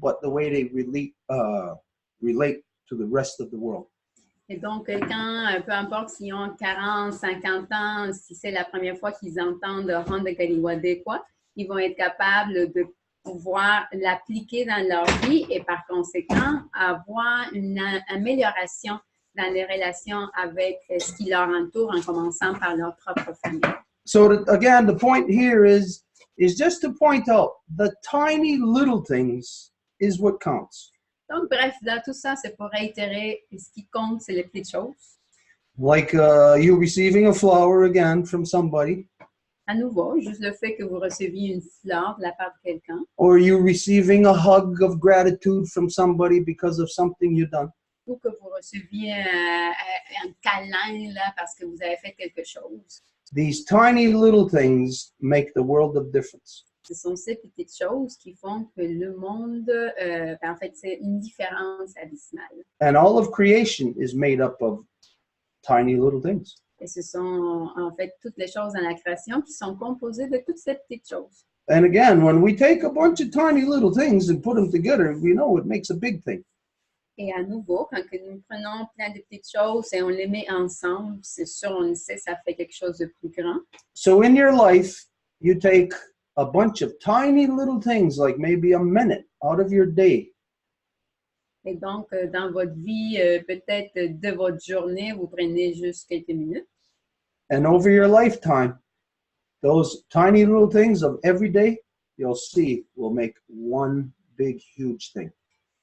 Speaker 1: but the way they relate to the rest of the world.
Speaker 2: Et donc, quand, peu importe s'ils ont 40, 50 ans, si c'est la première fois qu'ils entendent Hondagari Wadekwa, ils vont être capables de pouvoir l'appliquer dans leur vie et par conséquent avoir une amélioration dans les relations avec ce qui leur entoure en commençant par leur propre famille.
Speaker 1: So again, the point here is just to point out the tiny little things is what counts.
Speaker 2: Donc, bref, là, tout ça, c'est pour réitérer, ce qui compte, c'est les petites choses.
Speaker 1: Like you receiving a flower again from somebody,
Speaker 2: À nouveau, juste le fait que vous receviez une fleur de la part de quelqu'un,
Speaker 1: or you receiving a hug of gratitude from somebody because of something you've done.
Speaker 2: ou que vous receviez un câlin là, parce que vous avez fait quelque chose.
Speaker 1: These tiny little things make the world of difference.
Speaker 2: Ce sont ces petites choses qui font que le monde, en fait, c'est une différence abyssale.
Speaker 1: And all of creation is made up of tiny little things.
Speaker 2: Et ce sont en fait toutes les choses dans la création qui sont composées de toutes ces petites choses.
Speaker 1: And again, when we take a bunch of tiny little things and put them together, we know it makes a big thing.
Speaker 2: Et à nouveau, quand que nous prenons plein de petites choses et on les met ensemble, c'est sûr, on le sait, ça fait quelque chose de plus grand.
Speaker 1: So in your life, you take a bunch of tiny little things, like maybe a minute out of your day.
Speaker 2: Et donc, dans votre vie, peut-être de votre journée, vous prenez juste quelques minutes.
Speaker 1: And over your lifetime, those tiny little things of every day, you'll see will make one big, huge thing.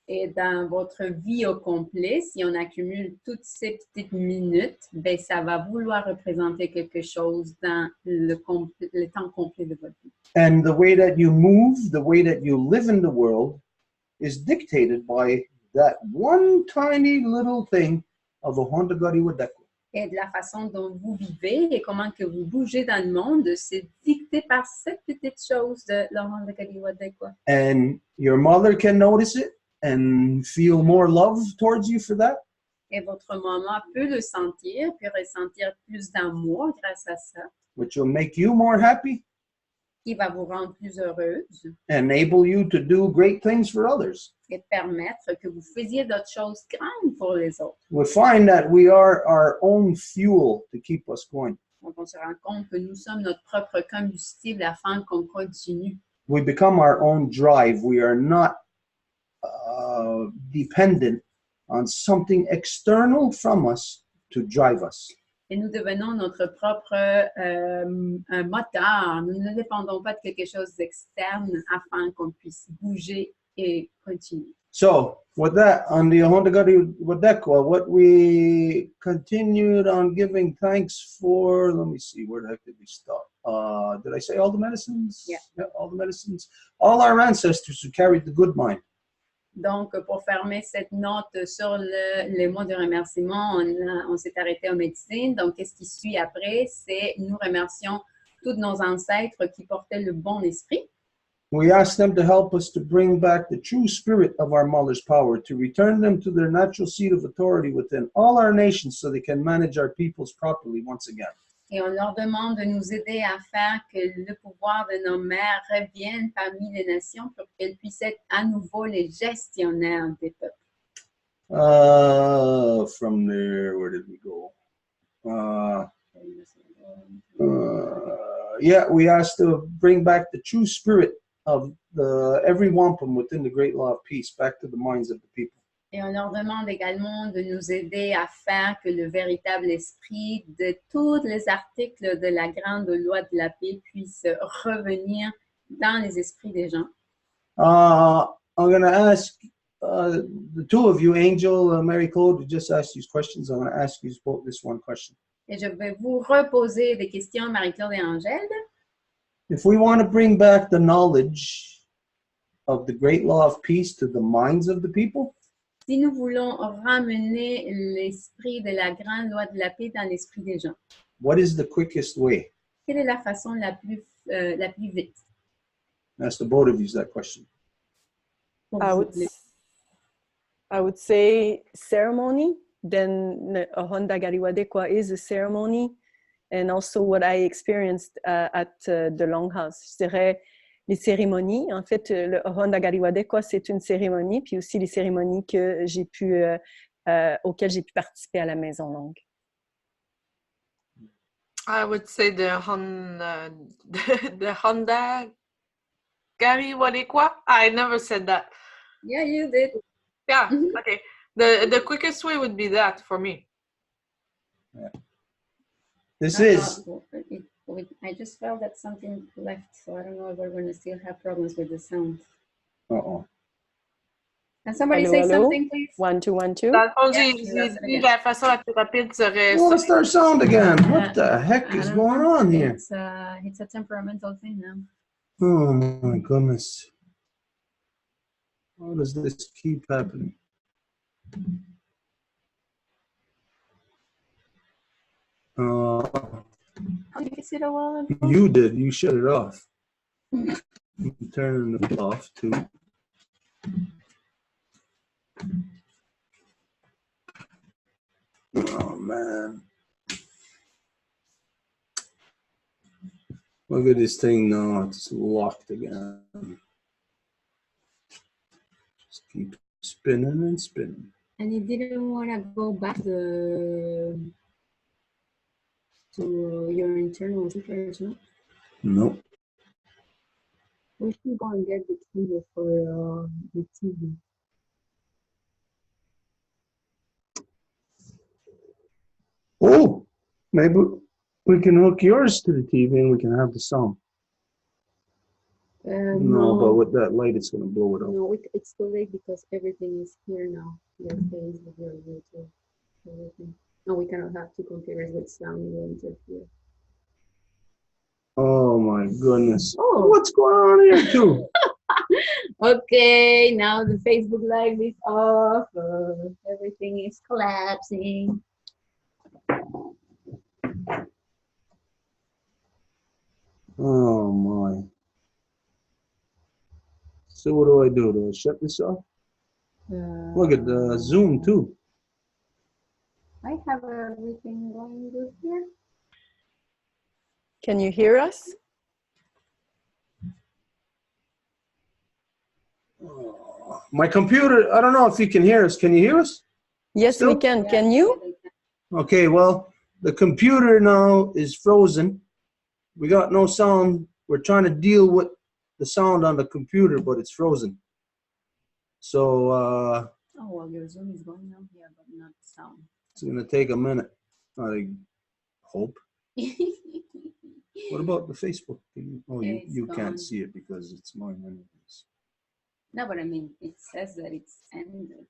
Speaker 2: Et dans votre vie au complet, si on accumule toutes ces petites minutes, ben, ça va vouloir représenter quelque chose dans le temps complet de votre vie.
Speaker 1: And the way that you move, the way that you live in the world is dictated by that one tiny little thing of a Hondagari Wadekwa.
Speaker 2: Et de la façon dont vous vivez et comment que vous bougez dans le monde, c'est dicté par cette petite chose de Hondagari Wadekwa.
Speaker 1: And your mother can notice it and feel more love towards you for that.
Speaker 2: Et votre maman peut le sentir, puis ressentir plus d'amour grâce à ça,
Speaker 1: Which will make you more happy,
Speaker 2: qui va vous rendre plus heureuse
Speaker 1: enable you to do great things for others.
Speaker 2: et permettre que vous faisiez d'autres choses grandes pour les autres.
Speaker 1: We find that we are our own fuel to keep us going.
Speaker 2: Donc, on se rend compte que nous sommes notre propre combustible afin qu'on continue.
Speaker 1: We become our own drive. We are not dependent on something external from us to drive us.
Speaker 2: Et nous devenons notre propre un moteur. Nous ne dépendons pas de quelque chose d'externe afin qu'on puisse bouger et continuer.
Speaker 1: So, with that, on the Hondagari Wadekwa, what we continued on giving thanks for, let me see, where the heck did we stop? Did I say all the medicines?
Speaker 2: Yeah.
Speaker 1: All the medicines. All our ancestors who carried the good mind.
Speaker 2: Donc, pour fermer cette note sur les mots de remerciement, on s'est arrêté aux médecines. Donc, qu'est-ce qui suit après? C'est nous remercions tous nos ancêtres qui portaient le bon esprit.
Speaker 1: We ask them to help us to bring back the true spirit of our mother's power, to return them to their natural seat of authority within all our nations so they can manage our peoples properly once again.
Speaker 2: Et on leur demande de nous aider à faire que le pouvoir de nos mères revienne parmi les nations pour qu'elles puissent être à nouveau les gestionnaires des peuples.
Speaker 1: From there, where did we go? Yeah, we asked to bring back the true spirit of every wampum within the great law of peace back to the minds of the people.
Speaker 2: Et on leur demande également de nous aider à faire que le véritable esprit de tous les articles de la grande loi de la paix puisse revenir dans les esprits des gens.
Speaker 1: I'm going to ask the two of you, Angel, Mary Claude, who just asked these questions. I'm going to ask you both this one question.
Speaker 2: Et je vais vous reposer des questions, Marie-Claude et Angèle.
Speaker 1: If we want to bring back the knowledge of the great law of peace to the minds of the people,
Speaker 2: Si nous voulons ramener l'esprit de la grande loi de la paix dans l'esprit des gens,
Speaker 1: what is the quickest way?
Speaker 2: quelle est la façon la plus vite?
Speaker 1: Ask the both of you that question.
Speaker 2: Pour
Speaker 4: I
Speaker 2: vous
Speaker 4: would,
Speaker 2: aider?
Speaker 4: I would say ceremony. Then Honda Gariwadekwa is a ceremony. And also what I experienced at the Longhouse. Je dirais les cérémonies. En fait, le Honda Gariwadekwa, c'est une cérémonie. Puis aussi les cérémonies que j'ai pu, auxquelles j'ai pu participer à la Maison Longue.
Speaker 3: I would say the Honda Gary Wadekwa. I never said that.
Speaker 2: Yeah, you did.
Speaker 3: Yeah, okay. The quickest way would be that for me.
Speaker 1: This is
Speaker 2: I just felt that something left, so I don't know if we're going to still have problems with the sound.
Speaker 1: uh-oh.
Speaker 2: Can somebody
Speaker 4: Hello,
Speaker 2: say
Speaker 4: hello?
Speaker 2: something, please?
Speaker 4: 1, 2, 1, 2.
Speaker 3: Dans le fond,
Speaker 2: Yeah,
Speaker 3: j'ai
Speaker 2: that's it
Speaker 3: dit
Speaker 2: again.
Speaker 3: la façon la plus rapide serait
Speaker 1: Lost our sound again. What the
Speaker 2: I
Speaker 1: heck is
Speaker 2: don't
Speaker 1: going
Speaker 2: know.
Speaker 1: on here?
Speaker 2: It's a temperamental thing now.
Speaker 1: Oh my goodness. How does this keep happening?
Speaker 2: How did you fix it a while ago?
Speaker 1: You did. You shut it off. You turn it off too. Oh man. Look at this thing now. It's locked again. Just keep spinning and spinning.
Speaker 2: And you didn't want to go back to your internal speakers, no?
Speaker 1: Nope.
Speaker 2: We should go and get the cable for the TV.
Speaker 1: Oh, maybe we can hook yours to the TV and we can have the sound. No, but with that light, it's going to blow it up.
Speaker 2: No, it's too late because everything is here now. Your Facebook, your YouTube, everything. No, we cannot have two computers with sound will interfere.
Speaker 1: Oh my goodness.
Speaker 2: Oh.
Speaker 1: What's going on here too?
Speaker 2: Okay, now the Facebook Live is off. Everything is collapsing.
Speaker 1: Oh my. So what do I do? Do I shut this off? Look at the Zoom too.
Speaker 2: I have everything going good here.
Speaker 4: Can you hear us?
Speaker 1: Oh, my computer, I don't know if you can hear us. Can you hear us?
Speaker 4: Yes,
Speaker 1: Still?
Speaker 4: we can. Can you?
Speaker 1: Okay, well, the computer now is frozen. We got no sound. We're trying to deal with the sound on the computer, but it's frozen. So
Speaker 2: Oh, well, your Zoom is going on here, but not sound.
Speaker 1: it's going to take a minute, I hope. What about the Facebook? Oh,
Speaker 2: It's
Speaker 1: you
Speaker 2: gone.
Speaker 1: can't see it because it's mine anyways.
Speaker 2: No, but I mean, it says that it's ended.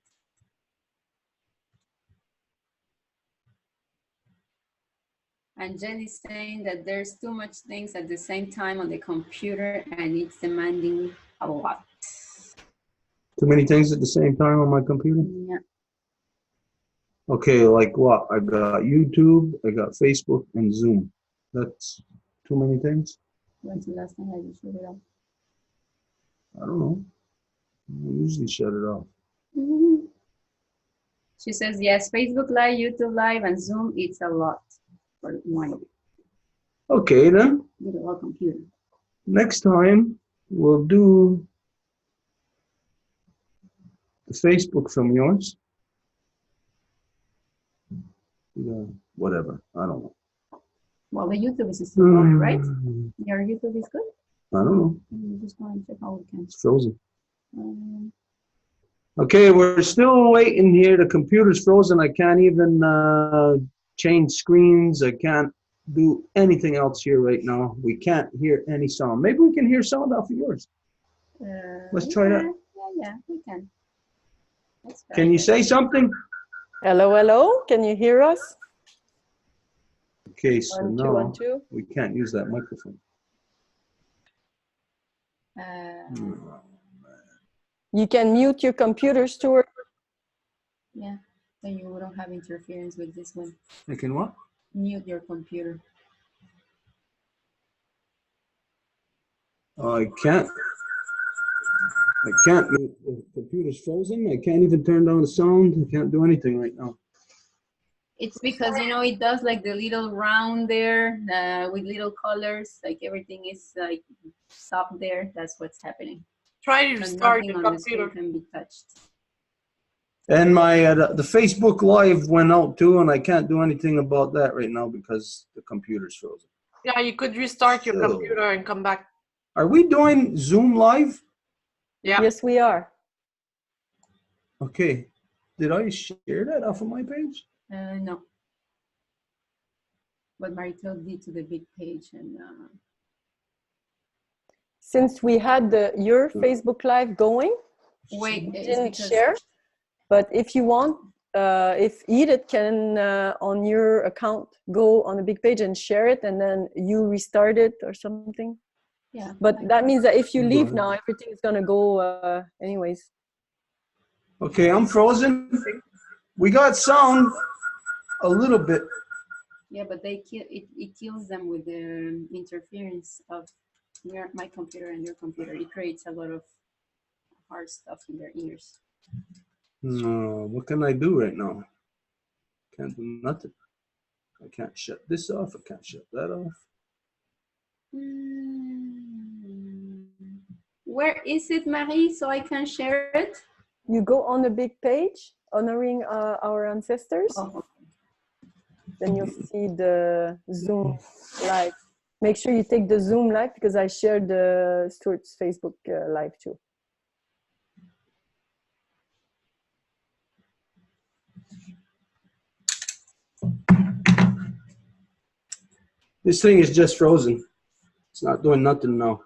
Speaker 2: And Jen is saying that there's too much things at the same time on the computer and it's demanding a lot.
Speaker 1: Too many things at the same time on my computer?
Speaker 2: Yeah.
Speaker 1: Okay, like what? I got YouTube, I got Facebook, and Zoom. That's too many things?
Speaker 2: When's the last time I just shut it off?
Speaker 1: I don't know. I usually shut it off.
Speaker 2: Mm-hmm. She says, yes, Facebook Live, YouTube Live, and Zoom, it's a lot for one.
Speaker 1: Okay, then.
Speaker 2: With a whole computer.
Speaker 1: Next time, we'll do the Facebook from yours. Yeah, whatever. I don't know.
Speaker 2: Well, the YouTube is still going, right? Your YouTube is good?
Speaker 1: I don't know.
Speaker 2: Just go and check how we can.
Speaker 1: It's frozen. Okay, we're still waiting here. The computer's frozen. I can't even change screens. I can't do anything else here right now. We can't hear any sound. Maybe we can hear sound off of yours. Let's try that.
Speaker 2: Yeah, we can. Let's try
Speaker 1: Can you
Speaker 2: that.
Speaker 1: say something?
Speaker 4: Hello, hello. Can you hear us?
Speaker 1: Okay, so
Speaker 4: 1, 2,
Speaker 1: now
Speaker 4: 1, 2.
Speaker 1: we can't use that microphone.
Speaker 4: You can mute your computer, Stuart.
Speaker 2: Yeah, then you don't have interference with this one.
Speaker 1: I can what?
Speaker 2: Mute your computer.
Speaker 1: I can't. I can't. The computer's frozen. I can't even turn down the sound. I can't do anything right now.
Speaker 2: It's because, you know, it does like the little round there with little colors, like everything is like soft there. That's what's happening.
Speaker 3: Try to
Speaker 2: So
Speaker 3: restart
Speaker 2: nothing
Speaker 3: the
Speaker 2: on the screen
Speaker 3: computer.
Speaker 2: can be touched.
Speaker 1: And my the Facebook Live went out too, and I can't do anything about that right now because the computer's frozen.
Speaker 3: Yeah, you could restart your
Speaker 1: So-
Speaker 3: computer and come back.
Speaker 1: Are we doing Zoom Live?
Speaker 3: Yeah.
Speaker 4: Yes, we are.
Speaker 1: Okay. Did I share that off of my page?
Speaker 2: No. But Marie-Claude did to the big page and
Speaker 4: Since we had your Facebook Live going,
Speaker 2: wait,
Speaker 4: we
Speaker 2: it's
Speaker 4: didn't
Speaker 2: because
Speaker 4: share. But if you want, if Edith can, on your account, go on the big page and share it, and then you restart it or something.
Speaker 2: yeah.
Speaker 4: But that means that if you
Speaker 1: Go
Speaker 4: leave
Speaker 1: ahead.
Speaker 4: now, everything is going to go anyways.
Speaker 1: Okay, I'm frozen. We got sound a little bit.
Speaker 2: Yeah, but they kill it kills them with the interference of my computer and your computer. It creates a lot of hard stuff in their ears.
Speaker 1: No, what can I do right now? Can't do nothing. I can't shut this off. I can't shut that off.
Speaker 2: Where is it, Marie, so I can share it?
Speaker 4: You go on the big page, honoring our ancestors,
Speaker 2: Oh,
Speaker 4: then you'll see the Zoom Live. Make sure you take the Zoom Live because I shared Stuart's Facebook Live too.
Speaker 1: This thing is just frozen. It's not doing nothing now.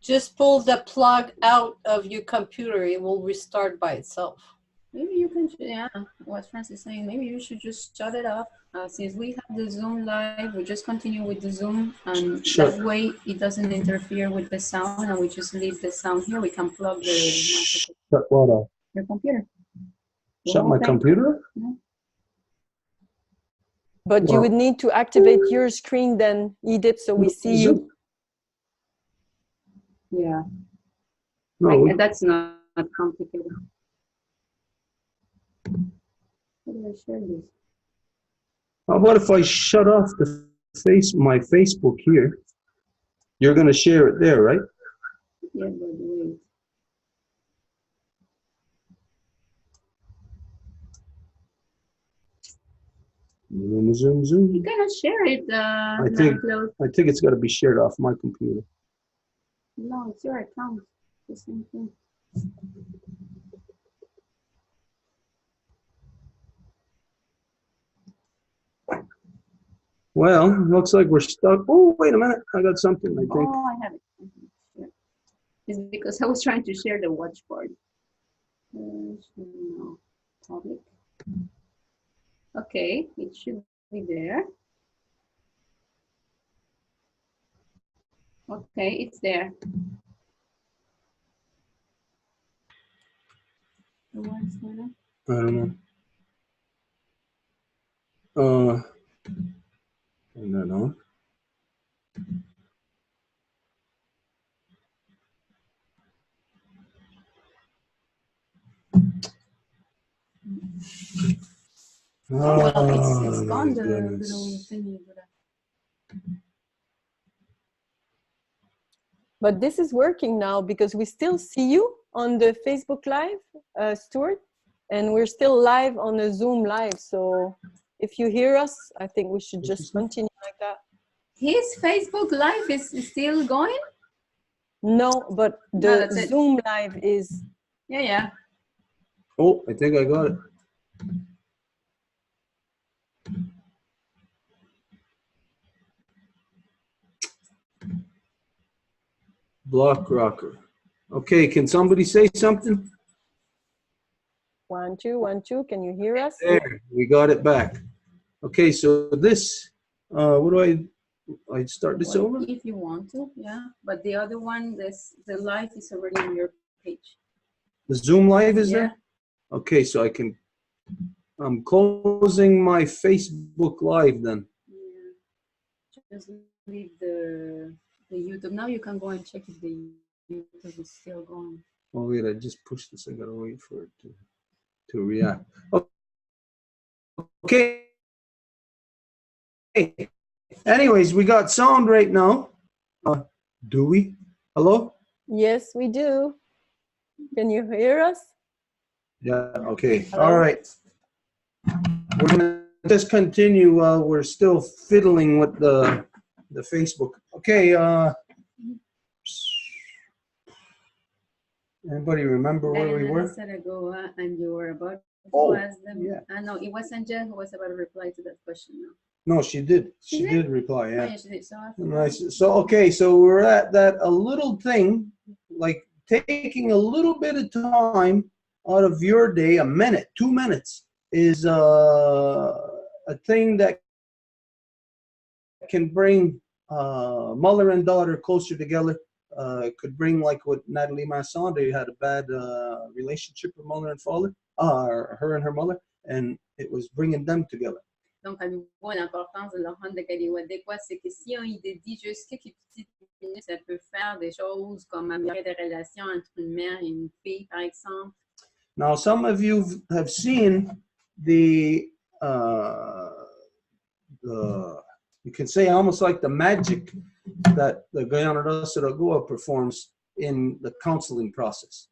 Speaker 5: Just pull the plug out of your computer. It will restart by itself.
Speaker 2: maybe you can, yeah, what Francis is saying, maybe you should just shut it off. Since we have the Zoom Live, we just continue with the Zoom, and
Speaker 1: Sure.
Speaker 2: that way it doesn't interfere with the sound, and we just leave the sound here. We can plug the
Speaker 1: Shut what off?
Speaker 2: your computer.
Speaker 1: Shut my
Speaker 2: Okay.
Speaker 1: computer?
Speaker 4: But you
Speaker 1: Well-
Speaker 4: would need to activate your screen then, Edith, so we see you.
Speaker 2: Yeah,
Speaker 1: No,
Speaker 2: that's not complicated. How do I share this?
Speaker 1: how about if I shut off my Facebook here? You're gonna share it there, right?
Speaker 2: Yeah, but wait.
Speaker 1: Zoom.
Speaker 2: You cannot share it,
Speaker 1: I think it's got to be shared off my computer.
Speaker 2: No, it's your account. The same thing.
Speaker 1: Well, looks like we're stuck. Oh, wait a minute. I got something, I think.
Speaker 2: Oh, I have it. Yeah. It's because I was trying to share the watch party. No, public. Okay, it should be there. Okay, it's there. What's going on?
Speaker 1: I don't know. I don't know.
Speaker 2: Oh, well, it's
Speaker 1: my
Speaker 2: gone, the
Speaker 1: goodness.
Speaker 2: little thingy.
Speaker 4: But this is working now because we still see you on the Facebook Live, Stuart, and we're still live on the Zoom Live. So if you hear us, I think we should just continue like that.
Speaker 2: His Facebook Live is still going?
Speaker 4: No, but
Speaker 2: No,
Speaker 4: the
Speaker 2: that's it.
Speaker 4: Zoom Live is.
Speaker 2: Yeah.
Speaker 1: Oh, I think I got it. Block rocker. Okay, can somebody say something?
Speaker 4: 1, 2, 1, 2. Can you hear us?
Speaker 1: There, we got it back. Okay, so this, what do I start this
Speaker 2: Well,
Speaker 1: over?
Speaker 2: if you want to, yeah. But the other one, the live is already on your page.
Speaker 1: The Zoom live is
Speaker 2: Yeah.
Speaker 1: there? Okay, so I'm closing my Facebook live then.
Speaker 2: Yeah. Just leave the YouTube. Now you can go and check if the YouTube is still going.
Speaker 1: Oh wait, I just pushed this. I gotta wait for it to react. Okay. Anyways, we got sound right now. Do we? Hello?
Speaker 4: Yes, we do. Can you hear us?
Speaker 1: Yeah, okay.
Speaker 4: Hello?
Speaker 1: All right. We're gonna just continue while we're still fiddling with the Facebook. Okay, anybody remember where we were?
Speaker 2: Said ago, and you were about
Speaker 1: Oh,
Speaker 2: to ask them.
Speaker 1: yeah.
Speaker 2: No, it was Angel who was about to reply to that question now.
Speaker 1: No, she did.
Speaker 2: She
Speaker 1: She
Speaker 2: did?
Speaker 1: did reply,
Speaker 2: Oh,
Speaker 1: yeah.
Speaker 2: yeah, she did. So,
Speaker 1: Nice. So, okay, so we're at that a little thing, like taking a little bit of time out of your day, a minute, 2 minutes, is a thing that can bring mother and daughter closer together. Could bring, like what Natalie Masson, they had a bad relationship with mother and father, her and her mother, and it was bringing them together.
Speaker 2: Donc, à nouveau, l'importance de l'enfant de Kaliwa, quoi, c'est que si on dédie juste quelques petites minutes, ça peut faire des choses comme améliorer des relations entre une mère et une fille, par exemple.
Speaker 1: Now, some of you have seen the you can say almost like the magic that the Guyana Saragoa performs in the counseling process.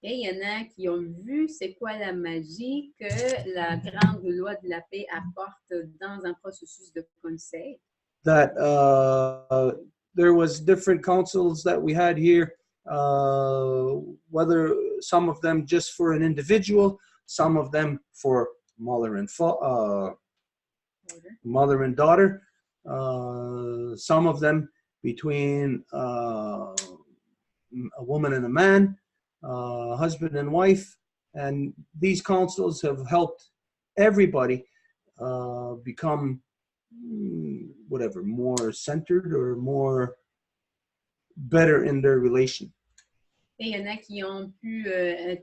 Speaker 2: Et il y en a qui ont vu c'est quoi la magie que la grande loi de la paix apporte dans un processus de conseil.
Speaker 1: That there was different councils that we had here, whether some of them just for an individual, some of them for mother and daughter, some of them between a woman and a man, husband and wife, and these councils have helped everybody become whatever, more centered or more better in their relation.
Speaker 2: Et il y en a qui ont pu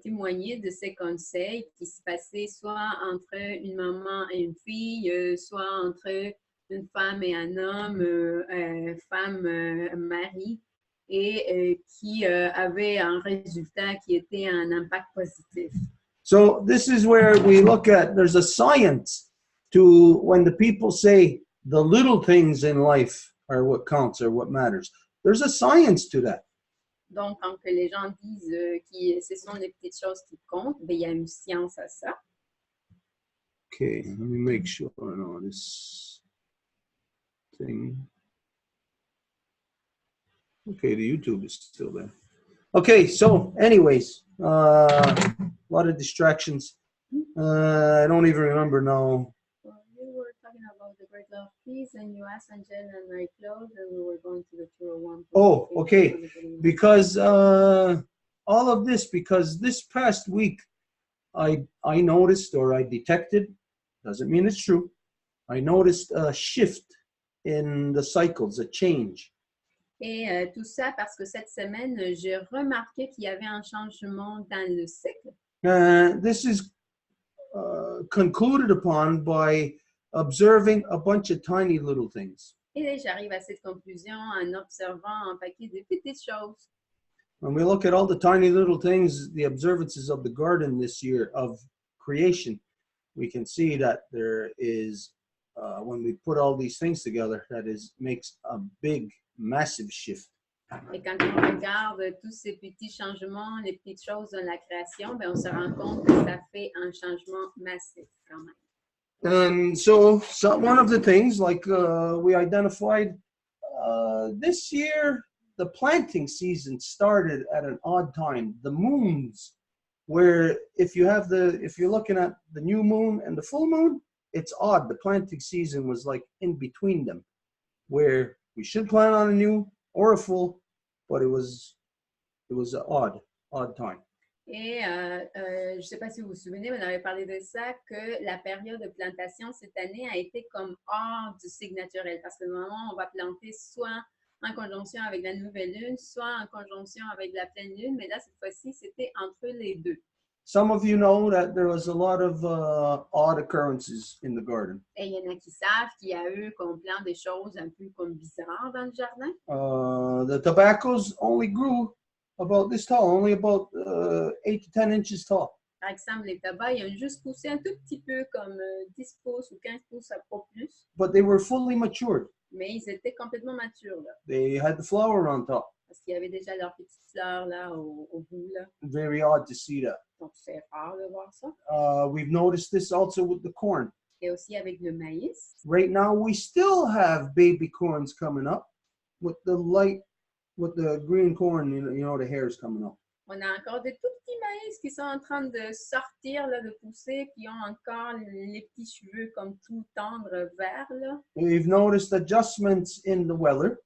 Speaker 2: témoigner de ces conseils qui se passaient soit entre une maman et une fille, soit entre une femme et un homme, femme, mari, et qui avaient un résultat qui était un impact positif.
Speaker 1: So this is where we look at, there's a science to when the people say the little things in life are what counts or what matters. There's a science to that.
Speaker 2: Donc, quand que les gens disent que ce sont les petites choses qui comptent, ben, il y a une science à ça.
Speaker 1: Okay, let me make sure I know this thing. Okay, the YouTube is still there. Okay, so anyways, a lot of distractions. I don't even remember now.
Speaker 2: Well, we were talking about the Great Love Peace, and you asked Angel and I closed, and we were going to the Row Wampum.
Speaker 1: Oh, okay. Because all of this, because this past week, I noticed, or I detected, doesn't mean it's true, I noticed a shift in the cycles, a change.
Speaker 2: Et tout ça parce que cette semaine, j'ai remarqué qu'il y avait un changement dans le cycle.
Speaker 1: This is concluded upon by observing a bunch of tiny little things.
Speaker 2: Et j'arrive à cette conclusion en observant un paquet de petites choses.
Speaker 1: When we look at all the tiny little things, the observances of the garden this year of creation, we can see that there is, when we put all these things together, that makes a big, massive shift.
Speaker 2: Et quand on regarde tous ces petits changements, les petites choses dans la création, ben on se rend compte que ça fait un changement massif quand même.
Speaker 1: And so one of the things, like we identified, this year, the planting season started at an odd time. The moons, where if you're looking at the new moon and the full moon, it's odd. The planting season was like in between them, where we should plant on a new or a full, but it was an odd time.
Speaker 2: Et je ne sais pas si vous vous souvenez, on avait parlé de ça, que la période de plantation cette année a été comme hors du cycle naturel. Parce que normalement, on va planter soit en conjonction avec la nouvelle lune, soit en conjonction avec la pleine lune. Mais là, cette fois-ci, c'était entre les deux.
Speaker 1: Some of you know that there was a lot of odd occurrences in the garden.
Speaker 2: Et il y en a qui savent qu'il y a eu comme plein de choses un peu comme bizarres dans le jardin.
Speaker 1: The tobaccos only grew about this tall, only about 8 to 10 inches tall.
Speaker 2: Par exemple, les tabacs, ils ont juste poussé un tout petit peu comme 10 pouces ou 15 pouces, pas plus.
Speaker 1: But they were fully matured.
Speaker 2: Mais ils étaient complètement matures, là.
Speaker 1: They had the flower on top.
Speaker 2: Parce qu'il y avait déjà leurs petites fleurs, là, au bout, là.
Speaker 1: Very odd to see that.
Speaker 2: Donc, c'est rare de voir ça.
Speaker 1: We've noticed this also with the corn.
Speaker 2: Et aussi avec le maïs.
Speaker 1: Right now, we still have baby corns coming up with the green corn, you know, the hairs coming up.
Speaker 2: On a encore des tout petits maïs qui sont en train de sortir, là, de pousser, qui ont encore les petits cheveux comme tout tendres verts, là.
Speaker 1: We've noticed adjustments in the weather.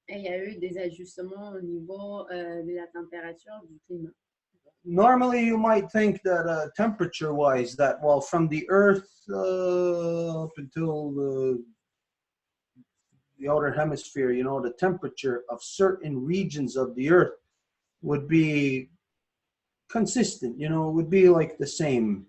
Speaker 2: Et il y a eu des ajustements au niveau de la température du climat.
Speaker 1: Normally, you might think that temperature-wise, that, well, from the Earth up until the outer hemisphere, you know, the temperature of certain regions of the Earth would be consistent, you know, it would be like the same,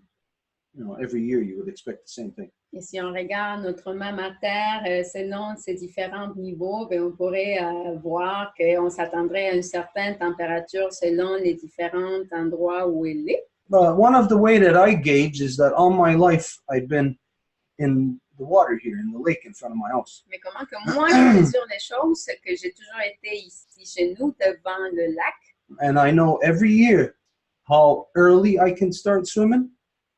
Speaker 1: you know, every year you would expect the same thing.
Speaker 2: Et si on regarde notre mame Terre selon ses différents niveaux, bien, on pourrait voir qu'on s'attendrait à une certaine température selon les différents endroits où elle est.
Speaker 1: But one of the way that I gauge is that all my life I've been in the water here, in the lake in front of my house.
Speaker 2: Mais comment que moi je mesure les choses, c'est que j'ai toujours été ici chez nous devant le lac.
Speaker 1: And I know every year how early I can start swimming,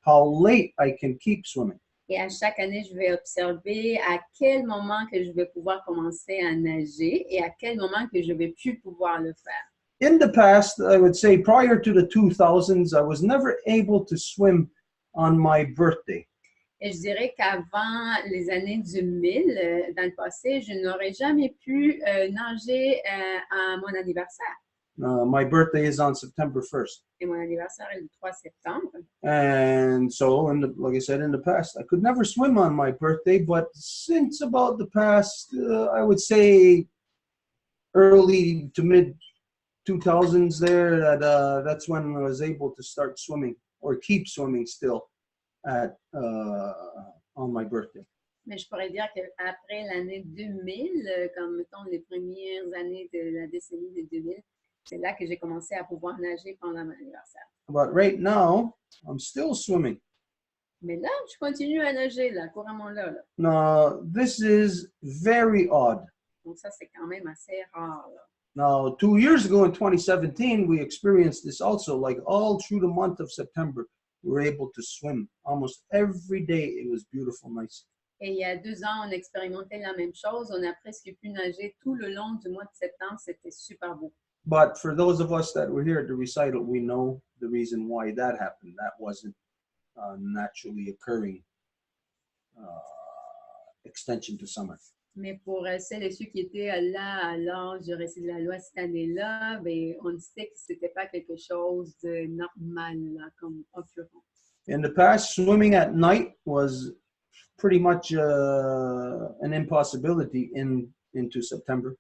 Speaker 1: how late I can keep swimming.
Speaker 2: Et à chaque année, je vais observer à quel moment que je vais pouvoir commencer à nager et à quel moment que je vais plus pouvoir le faire.
Speaker 1: In the past, I would say prior to the 2000s, I was never able to swim on my birthday.
Speaker 2: Et je dirais qu'avant les années 2000, dans le passé, je n'aurais jamais pu nager à mon anniversaire.
Speaker 1: My birthday is on September 1st.
Speaker 2: Et mon anniversaire est le 3 septembre.
Speaker 1: And so, like I said, in the past, I could never swim on my birthday, but since about the past, I would say early to mid 2000s there, that's when I was able to start swimming or keep swimming still on my birthday.
Speaker 2: Mais je pourrais dire qu'après l'année 2000, comme mettons les premières années de la décennie de 2000, c'est là que j'ai commencé à pouvoir nager pendant mon anniversaire.
Speaker 1: But right now, I'm still swimming.
Speaker 2: Mais là, je continue à nager, là, couramment là.
Speaker 1: Now, this is very odd.
Speaker 2: Donc ça, c'est quand même assez rare, là.
Speaker 1: Now, 2 years ago in 2017, we experienced this also, like all through the month of September, we were able to swim. Almost every day, it was beautiful, nice.
Speaker 2: Et il y a 2 ans, on expérimentait la même chose. On a presque pu nager tout le long du mois de septembre. C'était super beau.
Speaker 1: But for those of us that were here at the recital, we know the reason why that happened. That wasn't naturally occurring extension to summer.
Speaker 2: Mais pour celles et ceux qui étaient là lors du récit de la loi cette année-là, ben, on sait que ce n'était pas quelque chose de normal là, comme occurrence.
Speaker 1: In the past, swimming at night was pretty much an impossibility into September.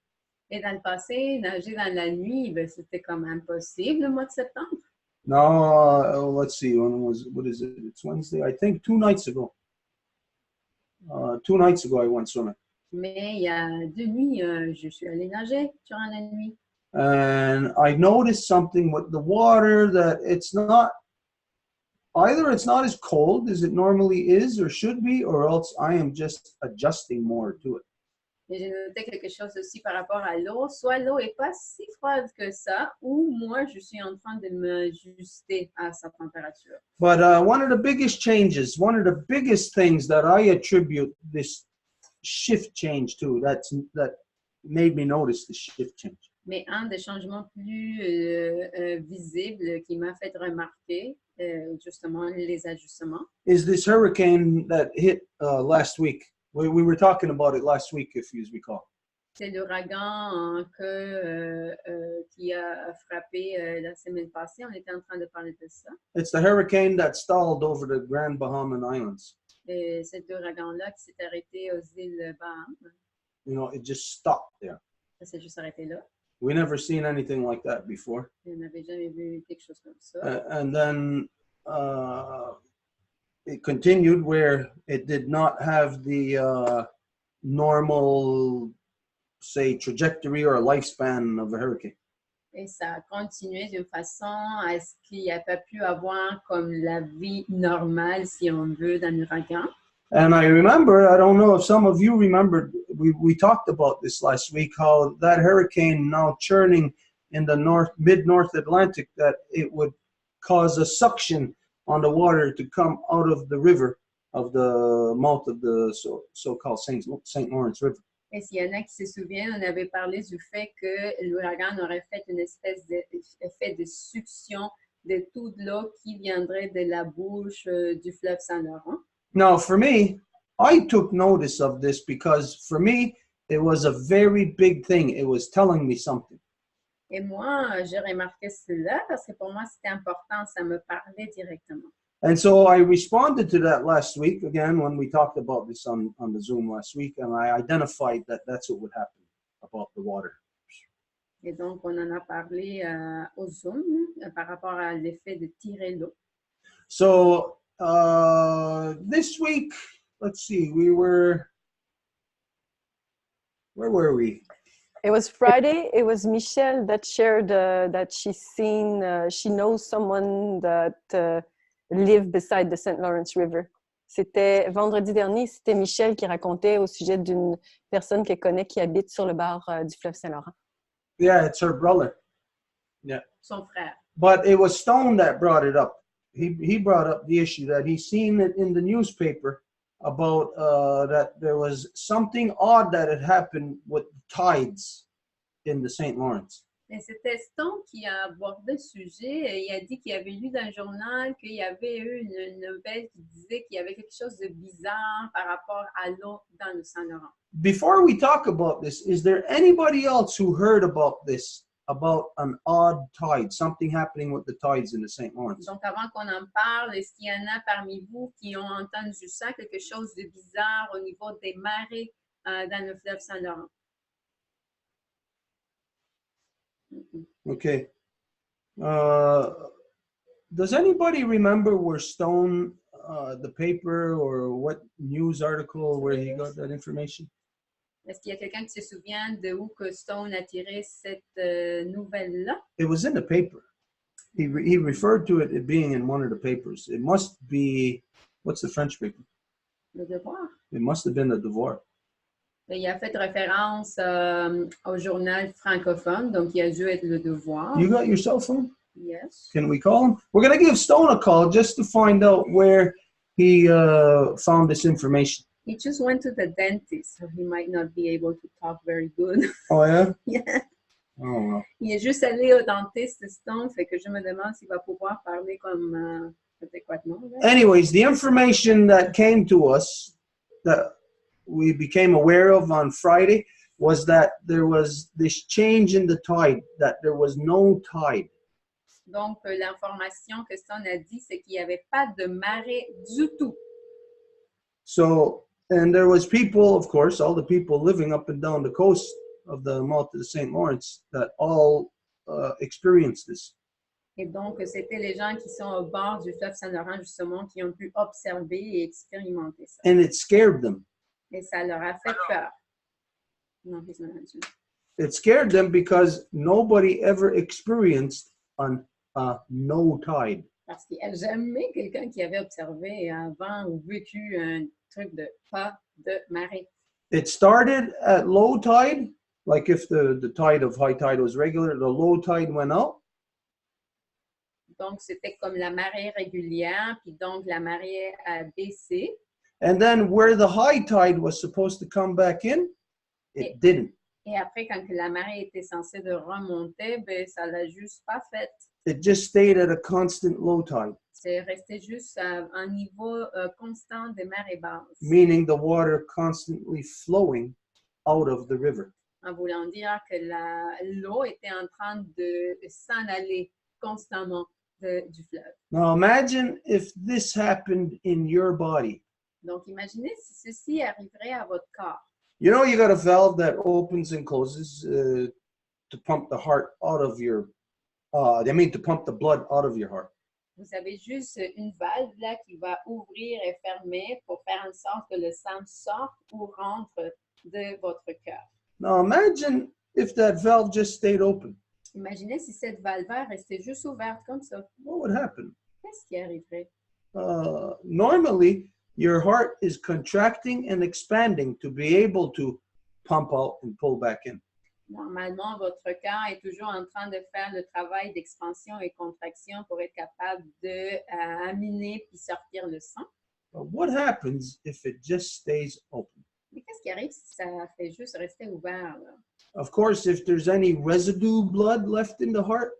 Speaker 2: Et dans le passé, nager dans la nuit, ben, c'était comme impossible le mois de septembre.
Speaker 1: Now, let's see, what is it? It's Wednesday. I think 2 nights ago. 2 nights ago, I went swimming.
Speaker 2: Mais il y a 2 nuits, je suis allée nager durant la nuit.
Speaker 1: And I noticed something with the water that it's not as cold as it normally is or should be, or else I am just adjusting more to it.
Speaker 2: Et j'ai noté quelque chose aussi par rapport à l'eau. Soit l'eau n'est pas si froide que ça, ou moi, je suis en train de m'ajuster à sa température.
Speaker 1: But one of the biggest changes, one of the biggest things that I attribute this shift change to, that made me notice the shift change.
Speaker 2: Mais un des changements plus visibles qui m'a fait remarquer, justement, les ajustements,
Speaker 1: is this hurricane that hit last week. We were talking about it last week, if you recall.
Speaker 2: C'est l'ouragan qui a frappé la semaine passée. On était en train de parler de ça.
Speaker 1: It's the hurricane that stalled over the Grand Bahama Islands.
Speaker 2: Et cet ouragan-là qui s'est arrêté aux îles Bahamas.
Speaker 1: You know, it just stopped there.
Speaker 2: Ça s'est juste arrêté là.
Speaker 1: We never seen anything like that before.
Speaker 2: On n'avait jamais vu quelque chose comme ça.
Speaker 1: And then it continued where it did not have the normal, say, trajectory or lifespan of a hurricane.
Speaker 2: Et ça a continué d'une façon à ce qu'il n'y a pas pu avoir comme la vie normale, si on veut, d'un ouragan.
Speaker 1: And I remember, I don't know if some of you remembered, we talked about this last week, how that hurricane now churning in the mid-North Atlantic, that it would cause a suction on the water to come out of the river, of the mouth of the so-called St. Lawrence River.
Speaker 2: Et s'il y en a qui se souviennent, on avait parlé du fait que l'ouragan aurait fait une espèce d'effet de succion de toute l'eau qui viendrait de la bouche du fleuve Saint-Laurent.
Speaker 1: Now, for me, I took notice of this because for me, it was a very big thing. It was telling me something.
Speaker 2: Et moi, j'ai remarqué cela parce que pour moi, c'était important, ça me parlait directement.
Speaker 1: And so I responded to that last week, again, when we talked about this on the Zoom last week, and I identified that that's what would happen about the water.
Speaker 2: Et donc, on en a parlé au Zoom par rapport à l'effet de tirer l'eau.
Speaker 1: So this week, let's see, where were we?
Speaker 4: It was Friday. It was Michelle that shared that she knows someone that live beside the St. Lawrence River. C'était vendredi dernier, c'était Michelle qui racontait au sujet d'une personne qu'elle connaît qui habite sur le bord du fleuve Saint-Laurent.
Speaker 1: Yeah, it's her brother. Yeah.
Speaker 2: Son frère.
Speaker 1: But it was Stone that brought it up. He brought up the issue that he seen it in the newspaper about that there was something odd that had happened with tides in the St. Lawrence.
Speaker 2: Et c'était Stone qui a abordé le sujet. Il a dit qu'il avait lu dans le journal qu'il y avait eu une nouvelle qui disait qu'il y avait quelque chose de bizarre par rapport à l'eau dans le Saint-Laurent.
Speaker 1: Before we talk about this, is there anybody else who heard about this, about an odd tide, something happening with the tides in the St. Lawrence?
Speaker 2: Donc, avant qu'on en parle, est-ce qu'il y en a parmi vous qui ont entendu ça, quelque chose de bizarre au niveau des marées dans le fleuve Saint-Laurent?
Speaker 1: Okay. Does anybody remember where Stone, the paper or what news article where he got that information?
Speaker 2: Est-ce qu'il y a quelqu'un qui se souvient de où que Stone a tiré cette nouvelle-là?
Speaker 1: It was in the paper. He referred to it being in one of the papers. It must be, what's the French paper?
Speaker 2: Le Devoir.
Speaker 1: It must have been the Devoir.
Speaker 2: Il a fait référence au journal francophone, donc il a dû être Le Devoir.
Speaker 1: You got your cell phone?
Speaker 2: Yes.
Speaker 1: Can we call him? We're going to give Stone a call just to find out where he found this information.
Speaker 2: He just went to the dentist, so he might not be able to talk very good.
Speaker 1: Oh, yeah?
Speaker 2: Yeah.
Speaker 1: Oh, well.
Speaker 2: Il est juste allé au dentiste, Stone, fait que je me demande s'il va pouvoir parler comme adéquatement.
Speaker 1: Anyways, the information that came to us that we became aware of on Friday was that there was this change in the tide, that there was no tide.
Speaker 2: Donc, l'information que Stone a dit, c'est qu'il n'y avait pas de marée du tout.
Speaker 1: So, and there was people, of course, all the people living up and down the coast of the mouth of the St. Lawrence that all experienced this.
Speaker 2: Et donc, c'était les gens qui sont au bord du fleuve Saint-Laurent, justement, qui ont pu observer et expérimenter ça.
Speaker 1: And it scared them.
Speaker 2: Et ça leur a fait peur. Non, he's not answering.
Speaker 1: It scared them because nobody ever experienced no tide.
Speaker 2: Parce qu'il n'y a jamais quelqu'un qui avait observé avant ou vécu un truc de pas de marée.
Speaker 1: It started at low tide, like if the tide of high tide was regular, the low tide went out.
Speaker 2: Donc, c'était comme la marée régulière, puis donc la marée a baissé.
Speaker 1: And then where the high tide was supposed to come back in, it didn't.
Speaker 2: Et après, quand la marée était censée de remonter, ben, ça l'a juste pas fait.
Speaker 1: It just stayed at a constant low tide.
Speaker 2: C'est resté juste à un niveau constant de marée basse.
Speaker 1: Meaning the water constantly flowing out of the river.
Speaker 2: en voulant dire que l'eau était en train de s'en aller constamment du fleuve.
Speaker 1: Now imagine if this happened in your body.
Speaker 2: Donc, imaginez si ceci arriverait à votre corps.
Speaker 1: You know, you got a valve that opens and closes to pump the heart out of your, to pump the blood out of your heart.
Speaker 2: Vous avez juste une valve là qui va ouvrir et fermer pour faire en sorte que le sang sorte ou rentre de votre cœur.
Speaker 1: Now imagine if that valve just stayed open.
Speaker 2: Imaginez si cette valve restait juste ouverte comme ça.
Speaker 1: What would happen?
Speaker 2: Qu'est-ce qui arriverait?
Speaker 1: Normally, your heart is contracting and expanding to be able to pump out and pull back in.
Speaker 2: Normalement, votre cœur est toujours en train de faire le travail d'expansion et contraction pour être capable de amener puis sortir le sang.
Speaker 1: But what happens if it just stays open?
Speaker 2: Mais qu'est-ce qui arrive si ça fait juste rester ouvert, là?
Speaker 1: Of course, if there's any residue blood left in the heart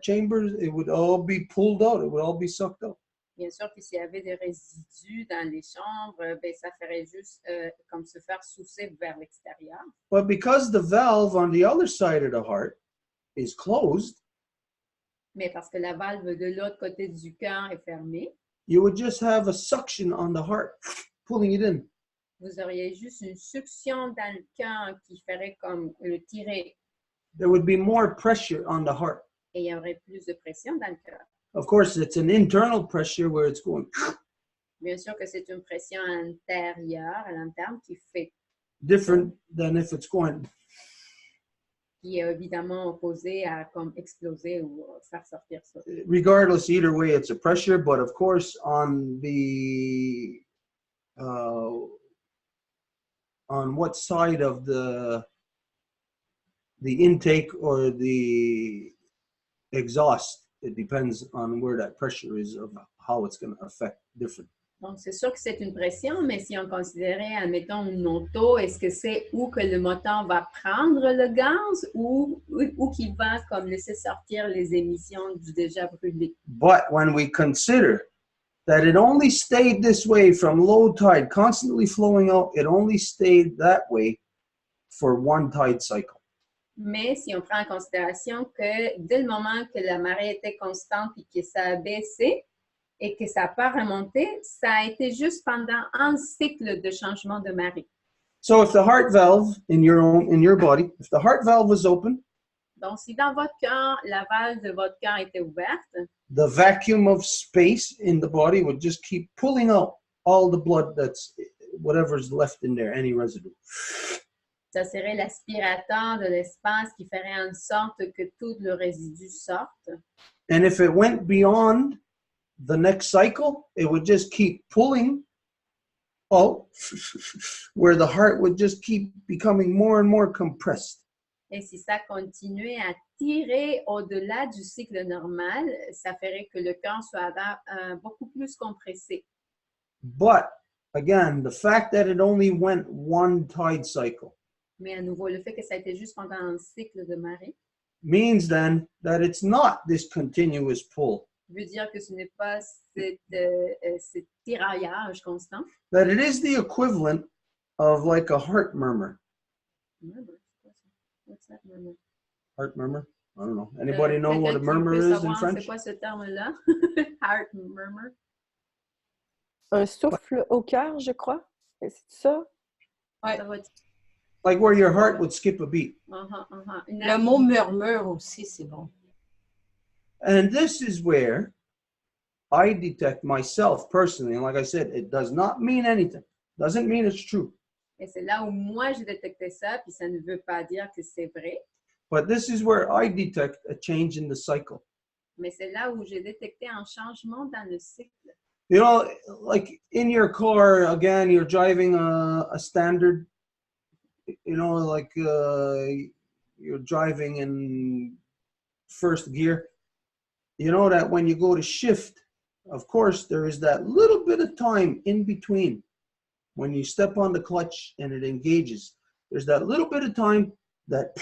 Speaker 1: chambers, it would all be pulled out. It would all be sucked out.
Speaker 2: Bien sûr que s'il y avait des résidus dans les chambres, ben, ça ferait juste comme se faire souffler vers l'extérieur.
Speaker 1: But because the valve on the other side of the heart is closed,
Speaker 2: Mais parce que la valve de l'autre côté du cœur est fermée,
Speaker 1: you would just have a suction on the heart, pulling it in.
Speaker 2: vous auriez juste une succion dans le cœur qui ferait comme le tirer.
Speaker 1: There would be more pressure on the heart.
Speaker 2: Et il y aurait plus de pression dans le cœur.
Speaker 1: Of course, it's an internal pressure where it's going
Speaker 2: Bien sûr que c'est une pression intérieure, à l'interne, qui
Speaker 1: different than if it's going.
Speaker 2: qui est évidemment opposée à comme exploser ou faire sortir ça.
Speaker 1: Regardless, either way, it's a pressure. But of course, on what side of the intake or the exhaust, it depends on where that pressure is of how it's going to affect different.
Speaker 2: Donc, c'est sûr que c'est une pression, mais si on considérait, admettons, une auto, est-ce que c'est où que le moteur va prendre le gaz ou qu'il va comme laisser sortir les émissions du déjà brûlé?
Speaker 1: But when we consider that it only stayed this way from low tide, constantly flowing out, it only stayed that way for one tide cycle.
Speaker 2: Mais si on prend en considération que dès le moment que la marée était constante et que ça a baissé et que ça n'a pas remonté, ça a été juste pendant un cycle de changement de marée.
Speaker 1: So if the heart valve in your body, if the heart valve was open,
Speaker 2: Donc, si dans votre cœur, la valve de votre cœur était ouverte,
Speaker 1: the vacuum of space in the body would just keep pulling out all the blood that's whatever's left in there, any residue.
Speaker 2: ça serait l'aspirateur de l'espace qui ferait en sorte que tout le résidu sorte.
Speaker 1: And if it went beyond the next cycle, it would just keep pulling out, where the heart would just keep becoming more and more compressed.
Speaker 2: Et si ça continuait à tirer au-delà du cycle normal, ça ferait que le cœur soit beaucoup plus compressé.
Speaker 1: But again, the fact that it only went one tide cycle
Speaker 2: Mais à nouveau, le fait que ça a été juste pendant un cycle de marée
Speaker 1: means then that it's not this continuous pull,
Speaker 2: veut dire que ce n'est pas cet tiraillage constant.
Speaker 1: that it is the equivalent of like a heart murmur.
Speaker 2: Murmur, what's that murmur?
Speaker 1: Heart murmur? I don't know. Anybody know what a
Speaker 2: Quelqu'un qui
Speaker 1: murmur
Speaker 2: peut
Speaker 1: is in
Speaker 2: savoir
Speaker 1: French?
Speaker 2: C'est quoi ce terme-là? Heart murmur.
Speaker 4: Un souffle au cœur, je crois. C'est ça?
Speaker 5: Ouais.
Speaker 2: Ça va être-
Speaker 1: Like where your heart would skip a beat.
Speaker 2: Une
Speaker 5: Le mot murmure aussi, c'est bon.
Speaker 1: And this is where I detect myself personally. And like I said, it does not mean anything. Doesn't mean it's true.
Speaker 2: Et c'est là où moi j'ai détecté ça, puis ça ne veut pas dire que c'est vrai,
Speaker 1: But this is where I detect a change in the cycle.
Speaker 2: mais c'est là où j'ai détecté un changement dans le cycle.
Speaker 1: You know, like in your car, again, you're driving a standard, you know, like you're driving in first gear. You know that when you go to shift, of course, there is that little bit of time in between when you step on the clutch and it engages. There's that little bit of time that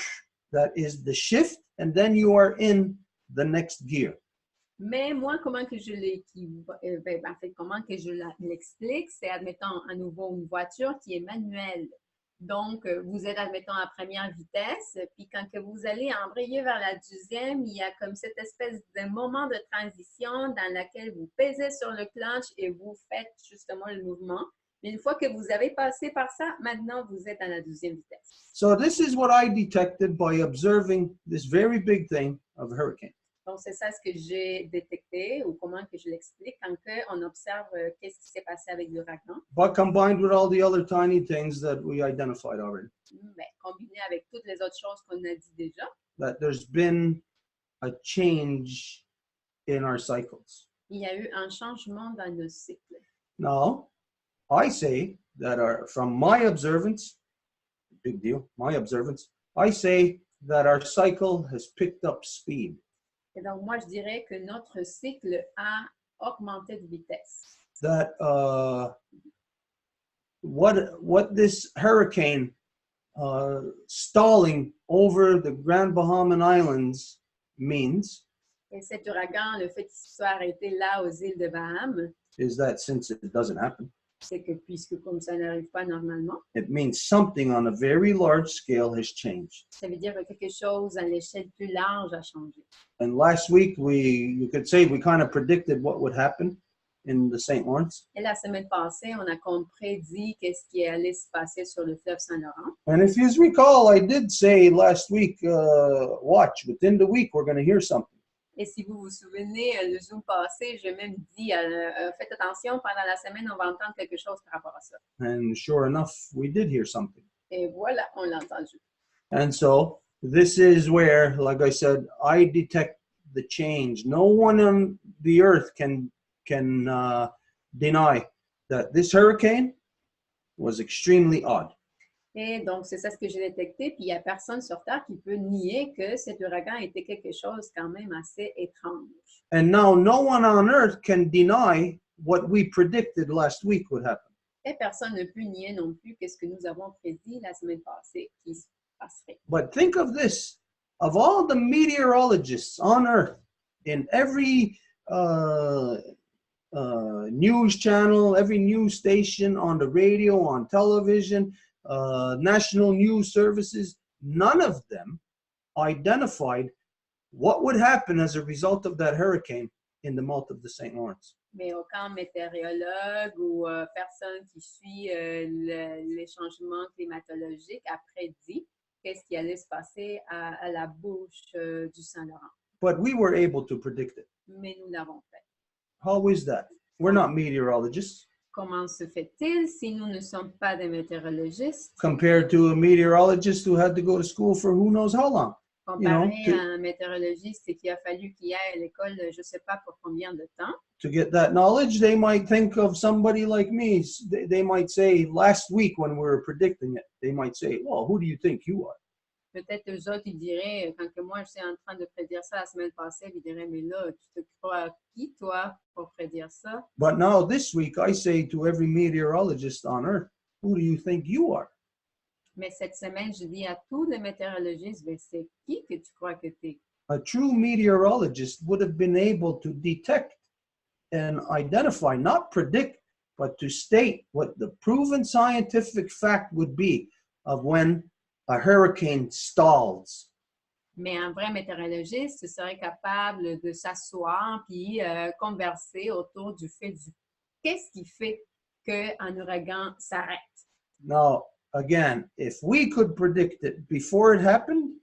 Speaker 1: is the shift, and then you are in the next gear.
Speaker 2: Mais moi, comment que je l'explique, c'est admettons à nouveau une voiture qui est manuelle. Donc, vous êtes, admettons, à première vitesse, puis quand que vous allez embrayer vers la deuxième, il y a comme cette espèce de moment de transition dans laquelle vous pesez sur le clutch et vous faites justement le mouvement. Mais une fois que vous avez passé par ça, maintenant, vous êtes à la deuxième vitesse.
Speaker 1: So this is what I detected by observing this very big thing of a hurricane.
Speaker 2: Donc, c'est ça ce que j'ai détecté ou comment que je l'explique quand on observe qu'est-ce qui s'est passé avec l'ouragan.
Speaker 1: But combined with all the other tiny things that we identified already,
Speaker 2: Mais combiné avec toutes les autres choses qu'on a dit déjà,
Speaker 1: that there's been a change in our cycles.
Speaker 2: il y a eu un changement dans nos cycles.
Speaker 1: Now, I say that from my observance, big deal, my observance, I say that our cycle has picked up speed.
Speaker 2: Et donc, moi, je dirais que notre cycle a augmenté de vitesse.
Speaker 1: That what this hurricane stalling over the Grand Bahamian Islands means
Speaker 2: Et cet ouragan, le fait qu'il soit arrêté là aux îles de Bahamas,
Speaker 1: is that since it doesn't happen,
Speaker 2: c'est que puisque comme ça n'arrive pas normalement,
Speaker 1: it means something on a very large scale has changed.
Speaker 2: ça veut dire que quelque chose à l'échelle plus large a changé.
Speaker 1: And last week, you could say we kind of predicted what would happen in the St. Lawrence.
Speaker 2: Et la semaine passée, on a comme prédit qu'est-ce qui allait se passer sur le fleuve Saint-Laurent.
Speaker 1: And if you recall, I did say last week, watch, within the week, we're going to hear something.
Speaker 2: Et si vous vous souvenez, le Zoom passé, j'ai même dit, faites attention, pendant la semaine, on va entendre quelque chose par rapport à ça.
Speaker 1: And sure enough, we did hear something.
Speaker 2: Et voilà, on l'a entendu.
Speaker 1: And so this is where, like I said, I detect the change. No one on the earth can deny that this hurricane was extremely odd.
Speaker 2: Et donc, c'est ça ce que j'ai détecté. Puis, il n'y a personne sur Terre qui peut nier que cet ouragan était quelque chose quand même assez étrange.
Speaker 1: And now no one on earth can deny what we predicted last week would happen.
Speaker 2: Et personne ne peut nier non plus que ce que nous avons prédit la semaine passée qui se passerait.
Speaker 1: But think of this. Of all the meteorologists on earth, in every news channel, every news station, on the radio, on television, national news services, none of them identified what would happen as a result of that hurricane in the mouth of the St. Lawrence.
Speaker 2: Mais aucun météorologue ou personne qui suit les changements climatologiques a prédit qu'est-ce qui allait se passer à la bouche du Saint-Laurent.
Speaker 1: But we were able to predict it.
Speaker 2: Mais nous l'avons fait.
Speaker 1: How is that? We're not meteorologists.
Speaker 2: Comment se fait-il si nous ne sommes pas des météorologistes?
Speaker 1: Compared to a meteorologist who had to go to school for who knows how long.
Speaker 2: Comparé à un météorologiste qui a fallu qu'il aille à l'école, je ne sais pas pour combien de temps.
Speaker 1: To get that knowledge, they might think of somebody like me. They might say, last week when we were predicting it, they might say, well, who do you think you are?
Speaker 2: Peut-être eux autres, ils diraient, quand que moi, je suis en train de prédire ça la semaine passée, ils diraient, mais là, tu te crois qui, toi, pour prédire ça?
Speaker 1: But now this week, I say to every meteorologist on earth, who do you think you are?
Speaker 2: Mais cette semaine, je dis à tous les météorologistes, ben, c'est qui que tu crois que tu es?
Speaker 1: A true meteorologist would have been able to detect and identify, not predict, but to state what the proven scientific fact would be of when a hurricane stalls.
Speaker 2: Mais un vrai météorologiste serait capable de s'asseoir puis converser autour du fait du qu'est-ce qui fait qu'un ouragan s'arrête.
Speaker 1: Now, again, if we could predict it before it happened,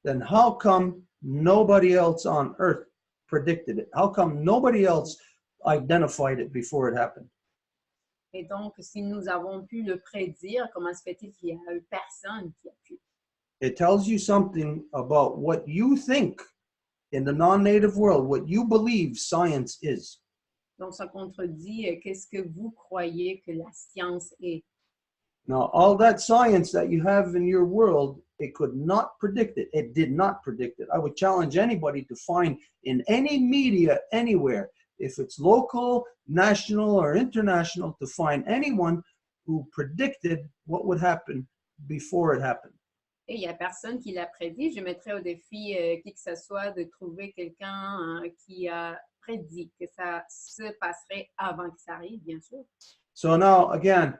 Speaker 1: then how come nobody else on earth predicted it? How come nobody else identified it before it happened?
Speaker 2: Et donc, si nous avons pu le prédire, comment se fait-il qu'il n'y a eu personne qui a pu?
Speaker 1: It tells you something about what you think in the non-native world, what you believe science is.
Speaker 2: Donc, ça contredit qu'est-ce que vous croyez que la science est.
Speaker 1: Now, all that science that you have in your world, it could not predict it. It did not predict it. I would challenge anybody to find in any media anywhere, if it's local, national, or international, to find anyone who predicted what would happen before it happened.
Speaker 2: Et il n'y a personne qui l'a prédit. Je mettrais au défi qui que ce soit de trouver quelqu'un qui a prédit que ça se passerait avant que ça arrive, bien sûr.
Speaker 1: So now, again,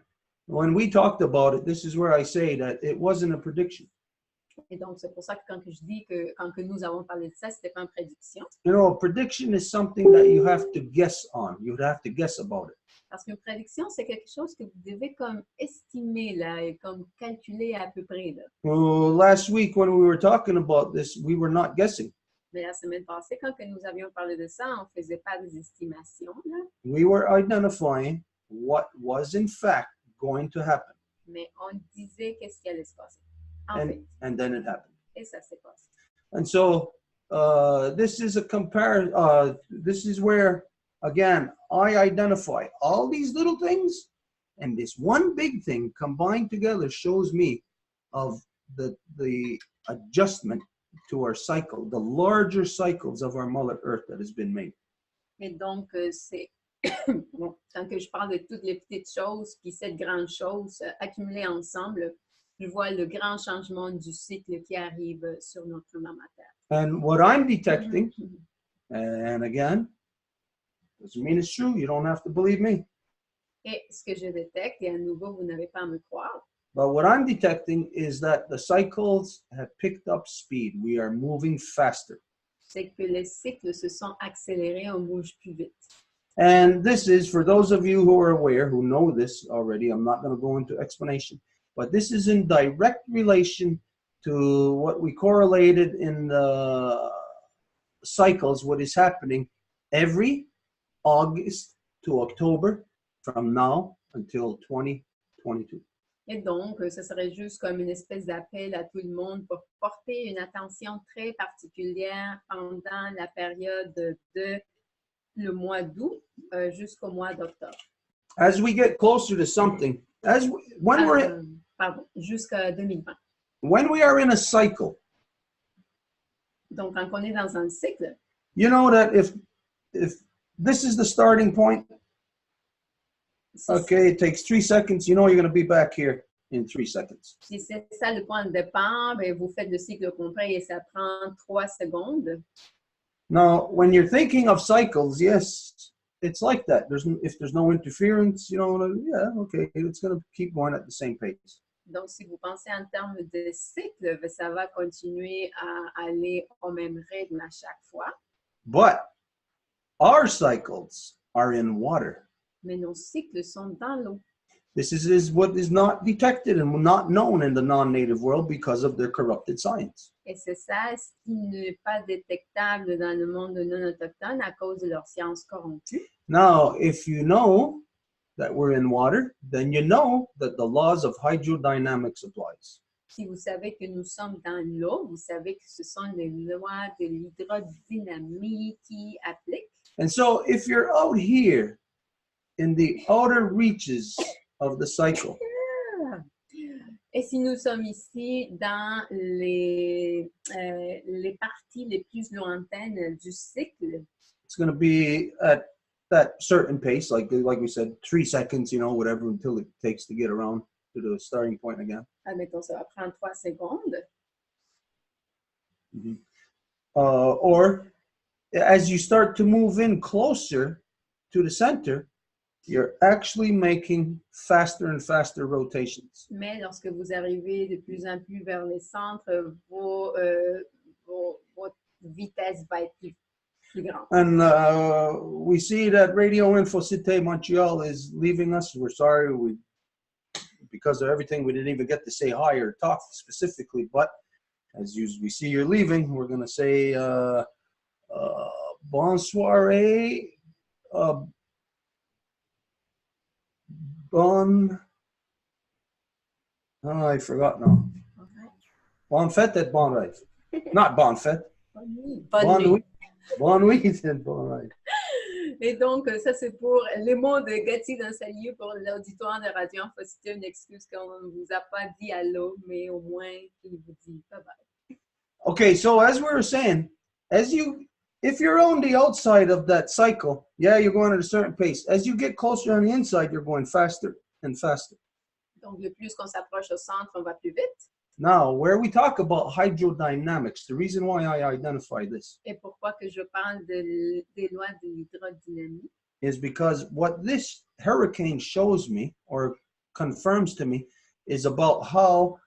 Speaker 1: When we talked about it, this is where I say that it wasn't a prediction.
Speaker 2: Et donc, c'est pour ça que quand que je dis que quand que nous avons parlé de ça, c'était pas une prédiction.
Speaker 1: You know, a prediction is something that you have to guess on. You would have to guess about it.
Speaker 2: Parce qu'une prédiction, c'est quelque chose que vous devez comme estimer, là, et comme calculer à peu près, là.
Speaker 1: Well, last week when we were talking about this, we were not guessing.
Speaker 2: Mais la semaine passée, quand que nous avions parlé de ça, on ne faisait pas des estimations, là,
Speaker 1: We were identifying what was in fact going to happen.
Speaker 2: mais on disait qu'est-ce qui allait se passer. En
Speaker 1: And,
Speaker 2: fait,
Speaker 1: and then it happened.
Speaker 2: et ça s'est passé.
Speaker 1: And so this is a this is where, again, I identify all these little things, and this one big thing combined together shows me of the adjustment to our cycle, the larger cycles of our Mother Earth that has been made.
Speaker 2: Et donc, c'est bon, quand que je parle de toutes les petites choses, puis cette grande chose accumulées ensemble, je vois le grand changement du cycle qui arrive sur notre maman Terre.
Speaker 1: And what I'm detecting, and again, doesn't mean it's true, you don't have to believe me,
Speaker 2: Et ce que je détecte, et à nouveau, vous n'avez pas à me croire,
Speaker 1: but what I'm detecting is that the cycles have picked up speed. We are moving faster.
Speaker 2: c'est que les cycles se sont accélérés, on bouge plus vite.
Speaker 1: And this is, for those of you who are aware, who know this already, I'm not going to go into explanation, but this is in direct relation to what we correlated in the cycles, what is happening every August to October from now until 2022.
Speaker 2: Et donc, ce serait juste comme une espèce d'appel à tout le monde pour porter une attention très particulière pendant la période de le mois d'août jusqu'au mois d'octobre.
Speaker 1: As we get closer to something,
Speaker 2: Pardon, jusqu'à 2020.
Speaker 1: when we are in a cycle,
Speaker 2: Donc, quand on est dans un cycle,
Speaker 1: you know that if this is the starting point, okay, it takes 3 seconds, you know you're going to be back here in 3 seconds.
Speaker 2: si c'est ça le point de départ, ben, vous faites le cycle complet et ça prend 3 secondes.
Speaker 1: Now, when you're thinking of cycles, yes, it's like that. If there's no interference, you know, yeah, okay, it's going to keep going at the same pace.
Speaker 2: Donc, si vous pensez en termes de cycle, ben, ça va continuer à aller au même rythme à chaque fois.
Speaker 1: But our cycles are in water.
Speaker 2: Mais nos cycles sont dans l'eau.
Speaker 1: This is what is not detected and not known in the non-native world because of their corrupted science.
Speaker 2: Et c'est ça ce qui n'est pas détectable dans le monde non autochtone à cause de leur science corrompue.
Speaker 1: Now, if you know that we're in water, then you know that the laws of hydrodynamics applies.
Speaker 2: Si vous savez que nous sommes dans l'eau, vous savez que ce sont les lois de l'hydrodynamie qui appliquent.
Speaker 1: And so if you're out here in the outer reaches of the cycle,
Speaker 2: Et si nous sommes ici dans les parties les plus lointaines du cycle,
Speaker 1: it's going to be at that certain pace, like we said, 3 seconds, you know, whatever, until it takes to get around to the starting point again.
Speaker 2: admettons, ça va prendre 3 secondes.
Speaker 1: Mm-hmm. Or as you start to move in closer to the center, you're actually making faster and faster rotations.
Speaker 2: Mais lorsque vous arrivez de plus en plus vers les centres, votre vitesse va être plus grande.
Speaker 1: And we see that Radio Info Cité Montreal is leaving us. We're sorry, because of everything, we didn't even get to say hi or talk specifically. But as we see you're leaving, we're going to say bonsoir. I forgot now.
Speaker 2: Okay.
Speaker 1: Bon fête et bon rêve. Not bon fête.
Speaker 2: Bonne nuit.
Speaker 1: Bon nuit et bon rêve.
Speaker 2: Et donc, ça, c'est pour les mots de Gatti dans sa lieu pour l'auditoire de Radio Info Cité. Une excuse qu'on ne vous a pas dit allô, mais au moins, il vous dit bye-bye.
Speaker 1: Okay, so as we were saying, if you're on the outside of that cycle, yeah, you're going at a certain pace. As you get closer on the inside, you're going faster and faster.
Speaker 2: Donc, le plus qu'on s'approche au centre, on va plus vite.
Speaker 1: Now, where we talk about hydrodynamics, the reason why I identify this
Speaker 2: Et pourquoi que je parle des lois de l'hydrodynamie?
Speaker 1: is because what this hurricane shows me, or confirms to me is about how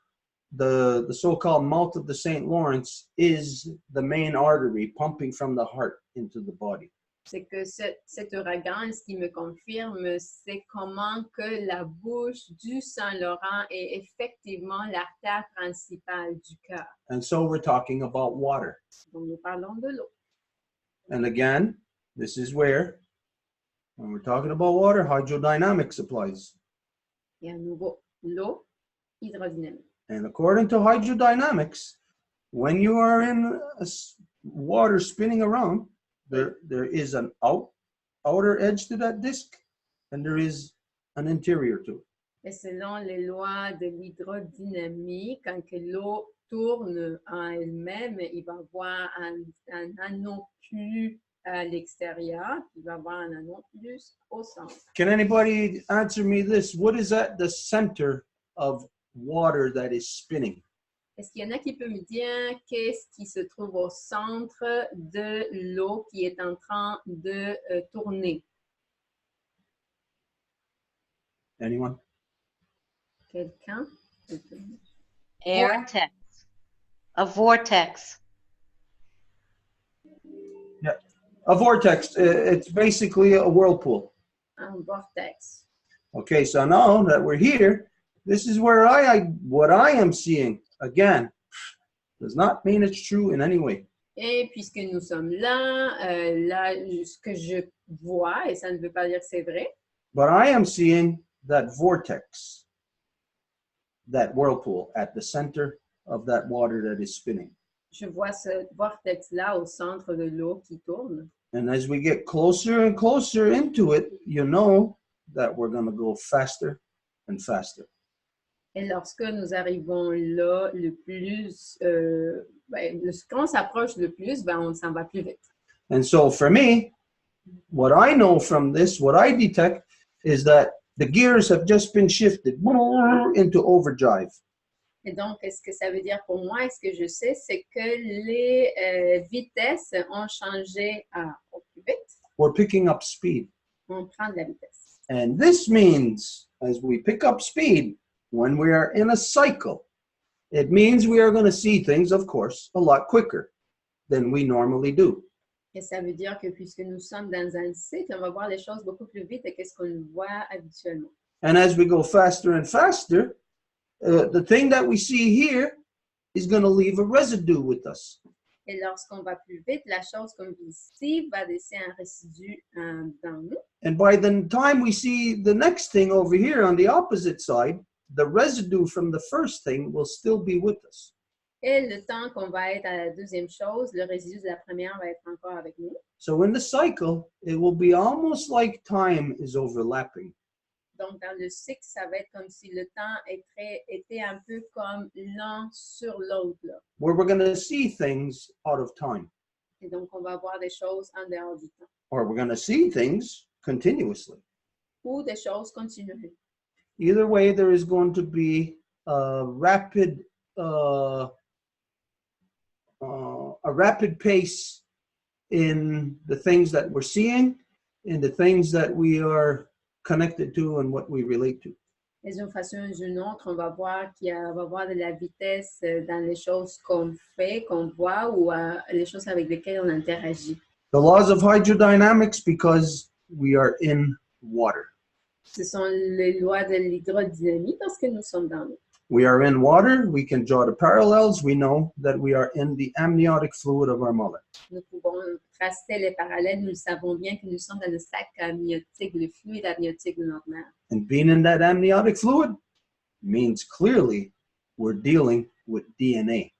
Speaker 1: the so-called mouth of the St. Lawrence is the main artery pumping from the heart into the body.
Speaker 2: C'est que cet ouragan, ce qui me confirme, c'est comment que la bouche du Saint-Laurent est effectivement l'artère principale du cœur.
Speaker 1: And so we're talking about water.
Speaker 2: Donc, nous parlons de l'eau.
Speaker 1: And again, this is where, when we're talking about water, hydrodynamics applies.
Speaker 2: Et à nouveau, l'eau hydrodynamique.
Speaker 1: And according to hydrodynamics, when you are in water spinning around, there is an outer edge to that disc, and there is an interior to it.
Speaker 2: Et selon les lois de l'hydrodynamique, quand que l'eau tourne en elle-même, il va y avoir un anneau plus à l'extérieur, il va y avoir un anneau plus au centre.
Speaker 1: Can anybody answer me this? What is at the center of water that is spinning?
Speaker 2: Est-ce qu'il y en a qui peut me dire qu'est-ce qui se trouve au centre de l'eau qui est en train de tourner?
Speaker 1: Anyone?
Speaker 2: Quelqu'un?
Speaker 5: Vortex. A vortex.
Speaker 1: Yeah. A vortex, it's basically a whirlpool.
Speaker 2: Un vortex.
Speaker 1: Okay, so now that we're here, this is where what I am seeing. Again, does not mean it's true in any way.
Speaker 2: Et puisque nous sommes là, là, ce que je vois, et ça ne veut pas dire que c'est vrai,
Speaker 1: But I am seeing that vortex, that whirlpool at the center of that water that is spinning.
Speaker 2: je vois ce vortex-là au centre de l'eau qui tourne.
Speaker 1: And as we get closer and closer into it, you know that we're going to go faster and faster.
Speaker 2: Et lorsque nous arrivons là, quand on s'approche le plus, on s'en va plus vite.
Speaker 1: And so for me, what I know from this, what I detect, is that the gears have just been shifted into overdrive.
Speaker 2: Et donc, ce que ça veut dire pour moi, et ce que je sais, c'est que les vitesses ont changé au plus vite.
Speaker 1: We're picking up speed.
Speaker 2: On prend de la vitesse.
Speaker 1: And this means, as we pick up speed, when we are in a cycle, it means we are going to see things, of course, a lot quicker than we normally do.
Speaker 2: Et ça veut dire que puisque nous sommes dans un cycle, on va voir les choses beaucoup plus vite que ce qu'on voit habituellement.
Speaker 1: And as we go faster and faster, the thing that we see here is going to leave a residue with us.
Speaker 2: Et lorsqu'on va plus vite, la chose qu'on vit ici va laisser un résidu dans nous.
Speaker 1: And by the time we see the next thing over here on the opposite side, the residue from the first thing will still be with us.
Speaker 2: Et le temps qu'on va être à la deuxième chose, le résidu de la première va être encore avec nous.
Speaker 1: So in the cycle, it will be almost like time is overlapping.
Speaker 2: Donc, dans le cycle, ça va être comme si le temps était un peu comme l'un sur l'autre.
Speaker 1: Where we're going to see things out of time.
Speaker 2: Et donc, on va voir des choses en dehors du temps.
Speaker 1: Or we're going to see things continuously.
Speaker 2: Ou des choses continuelles.
Speaker 1: Either way, there is going to be a rapid pace in the things that we're seeing, in the things that we are connected to and what we relate to.
Speaker 2: Et d'une façon ou d'une autre, on va voir qu'il va y avoir de la vitesse dans les choses qu'on fait, qu'on voit, ou les choses avec lesquelles on interagit.
Speaker 1: The laws of hydrodynamics, because we are in water.
Speaker 2: Ce sont les lois de l'hydrodynamique parce que nous sommes dans l'eau.
Speaker 1: We are in water. We can draw the parallels. We know that we are in the amniotic fluid of our mother.
Speaker 2: Nous pouvons tracer les parallèles. Nous savons bien que nous sommes dans le sac amniotique, le fluide amniotique de notre mère.
Speaker 1: And being in that amniotic fluid means clearly we're dealing with DNA.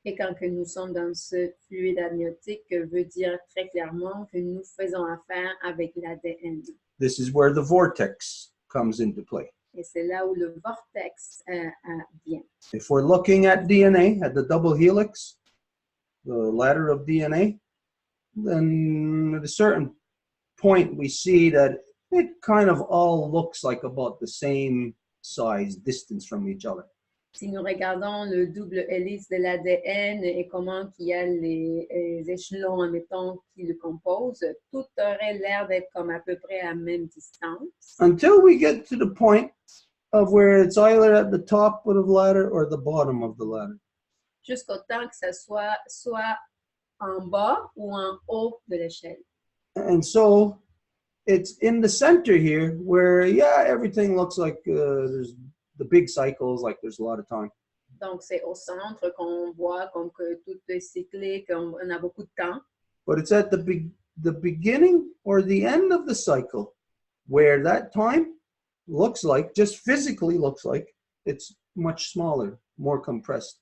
Speaker 2: Et quand que nous sommes dans ce fluide amniotique, veut dire très clairement que nous faisons affaire avec l'ADN.
Speaker 1: This is where the vortex comes into play.
Speaker 2: Et c'est là où le vortex vient.
Speaker 1: If we're looking at DNA, at the double helix, the ladder of DNA, then at a certain point we see that it kind of all looks like about the same size distance from each other.
Speaker 2: Si nous regardons le double hélice de l'ADN et comment il y a les échelons, admettons, qui le composent, tout aurait l'air d'être comme à peu près à la même distance.
Speaker 1: Until we get to the point of where it's either at the top of the ladder or the bottom of the ladder.
Speaker 2: jusqu'au temps que ça soit en bas ou en haut de l'échelle.
Speaker 1: And so it's in the center here where, yeah, everything looks like there's the big cycles, like there's a lot of time.
Speaker 2: Donc, c'est au centre qu'on voit comme que tout est cyclé, qu'on a beaucoup de temps.
Speaker 1: But it's at the beginning or the end of the cycle where that time looks like, just physically looks like, it's much smaller, more compressed.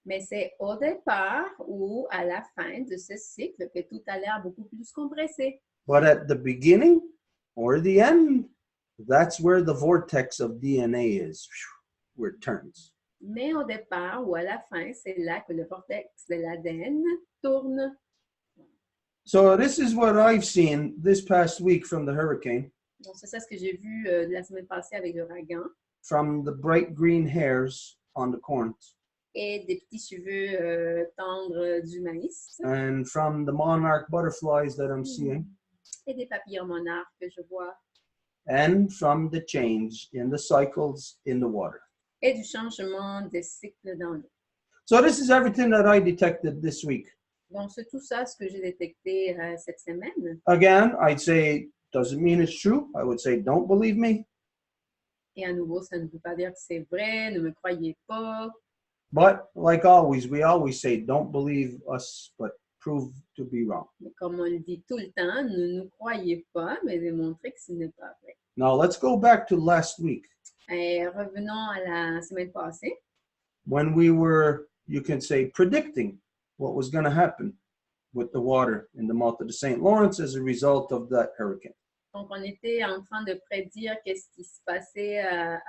Speaker 2: Mais c'est au départ ou à la fin de ce cycle que tout a l'air beaucoup plus compressé.
Speaker 1: But at the beginning or the end, that's where the vortex of DNA is, where it turns.
Speaker 2: Mais au départ ou à la fin, c'est là que le vortex de l'ADN tourne.
Speaker 1: So this is what I've seen this past week from the hurricane,
Speaker 2: Donc, c'est ça ce que j'ai vu la semaine passée avec l'ouragan.
Speaker 1: from the bright green hairs on the corns,
Speaker 2: Et des petits cheveux tendres du maïs.
Speaker 1: and from the monarch butterflies that I'm seeing,
Speaker 2: Et des papillons monarques que je vois.
Speaker 1: and from the change in the cycles in the water.
Speaker 2: Et du changement des cycles dans l'eau.
Speaker 1: So this is everything that I detected this week.
Speaker 2: Donc, c'est tout ça ce que j'ai détecté cette semaine.
Speaker 1: Again, I'd say, doesn't mean it's true. I would say, don't believe me.
Speaker 2: Et à nouveau, ça ne veut pas dire que c'est vrai, ne me croyez pas.
Speaker 1: But like always, we always say, don't believe us, but prove to be wrong.
Speaker 2: Mais comme on le dit tout le temps, ne nous croyez pas, mais démontrez que ce n'est pas vrai.
Speaker 1: Now let's go back to last week
Speaker 2: Et revenons à la semaine passée,
Speaker 1: when we were, you can say, predicting what was going to happen with the water in the mouth of the St. Lawrence as a result of that hurricane.
Speaker 2: donc on était en train de prédire qu'est-ce qui se passait à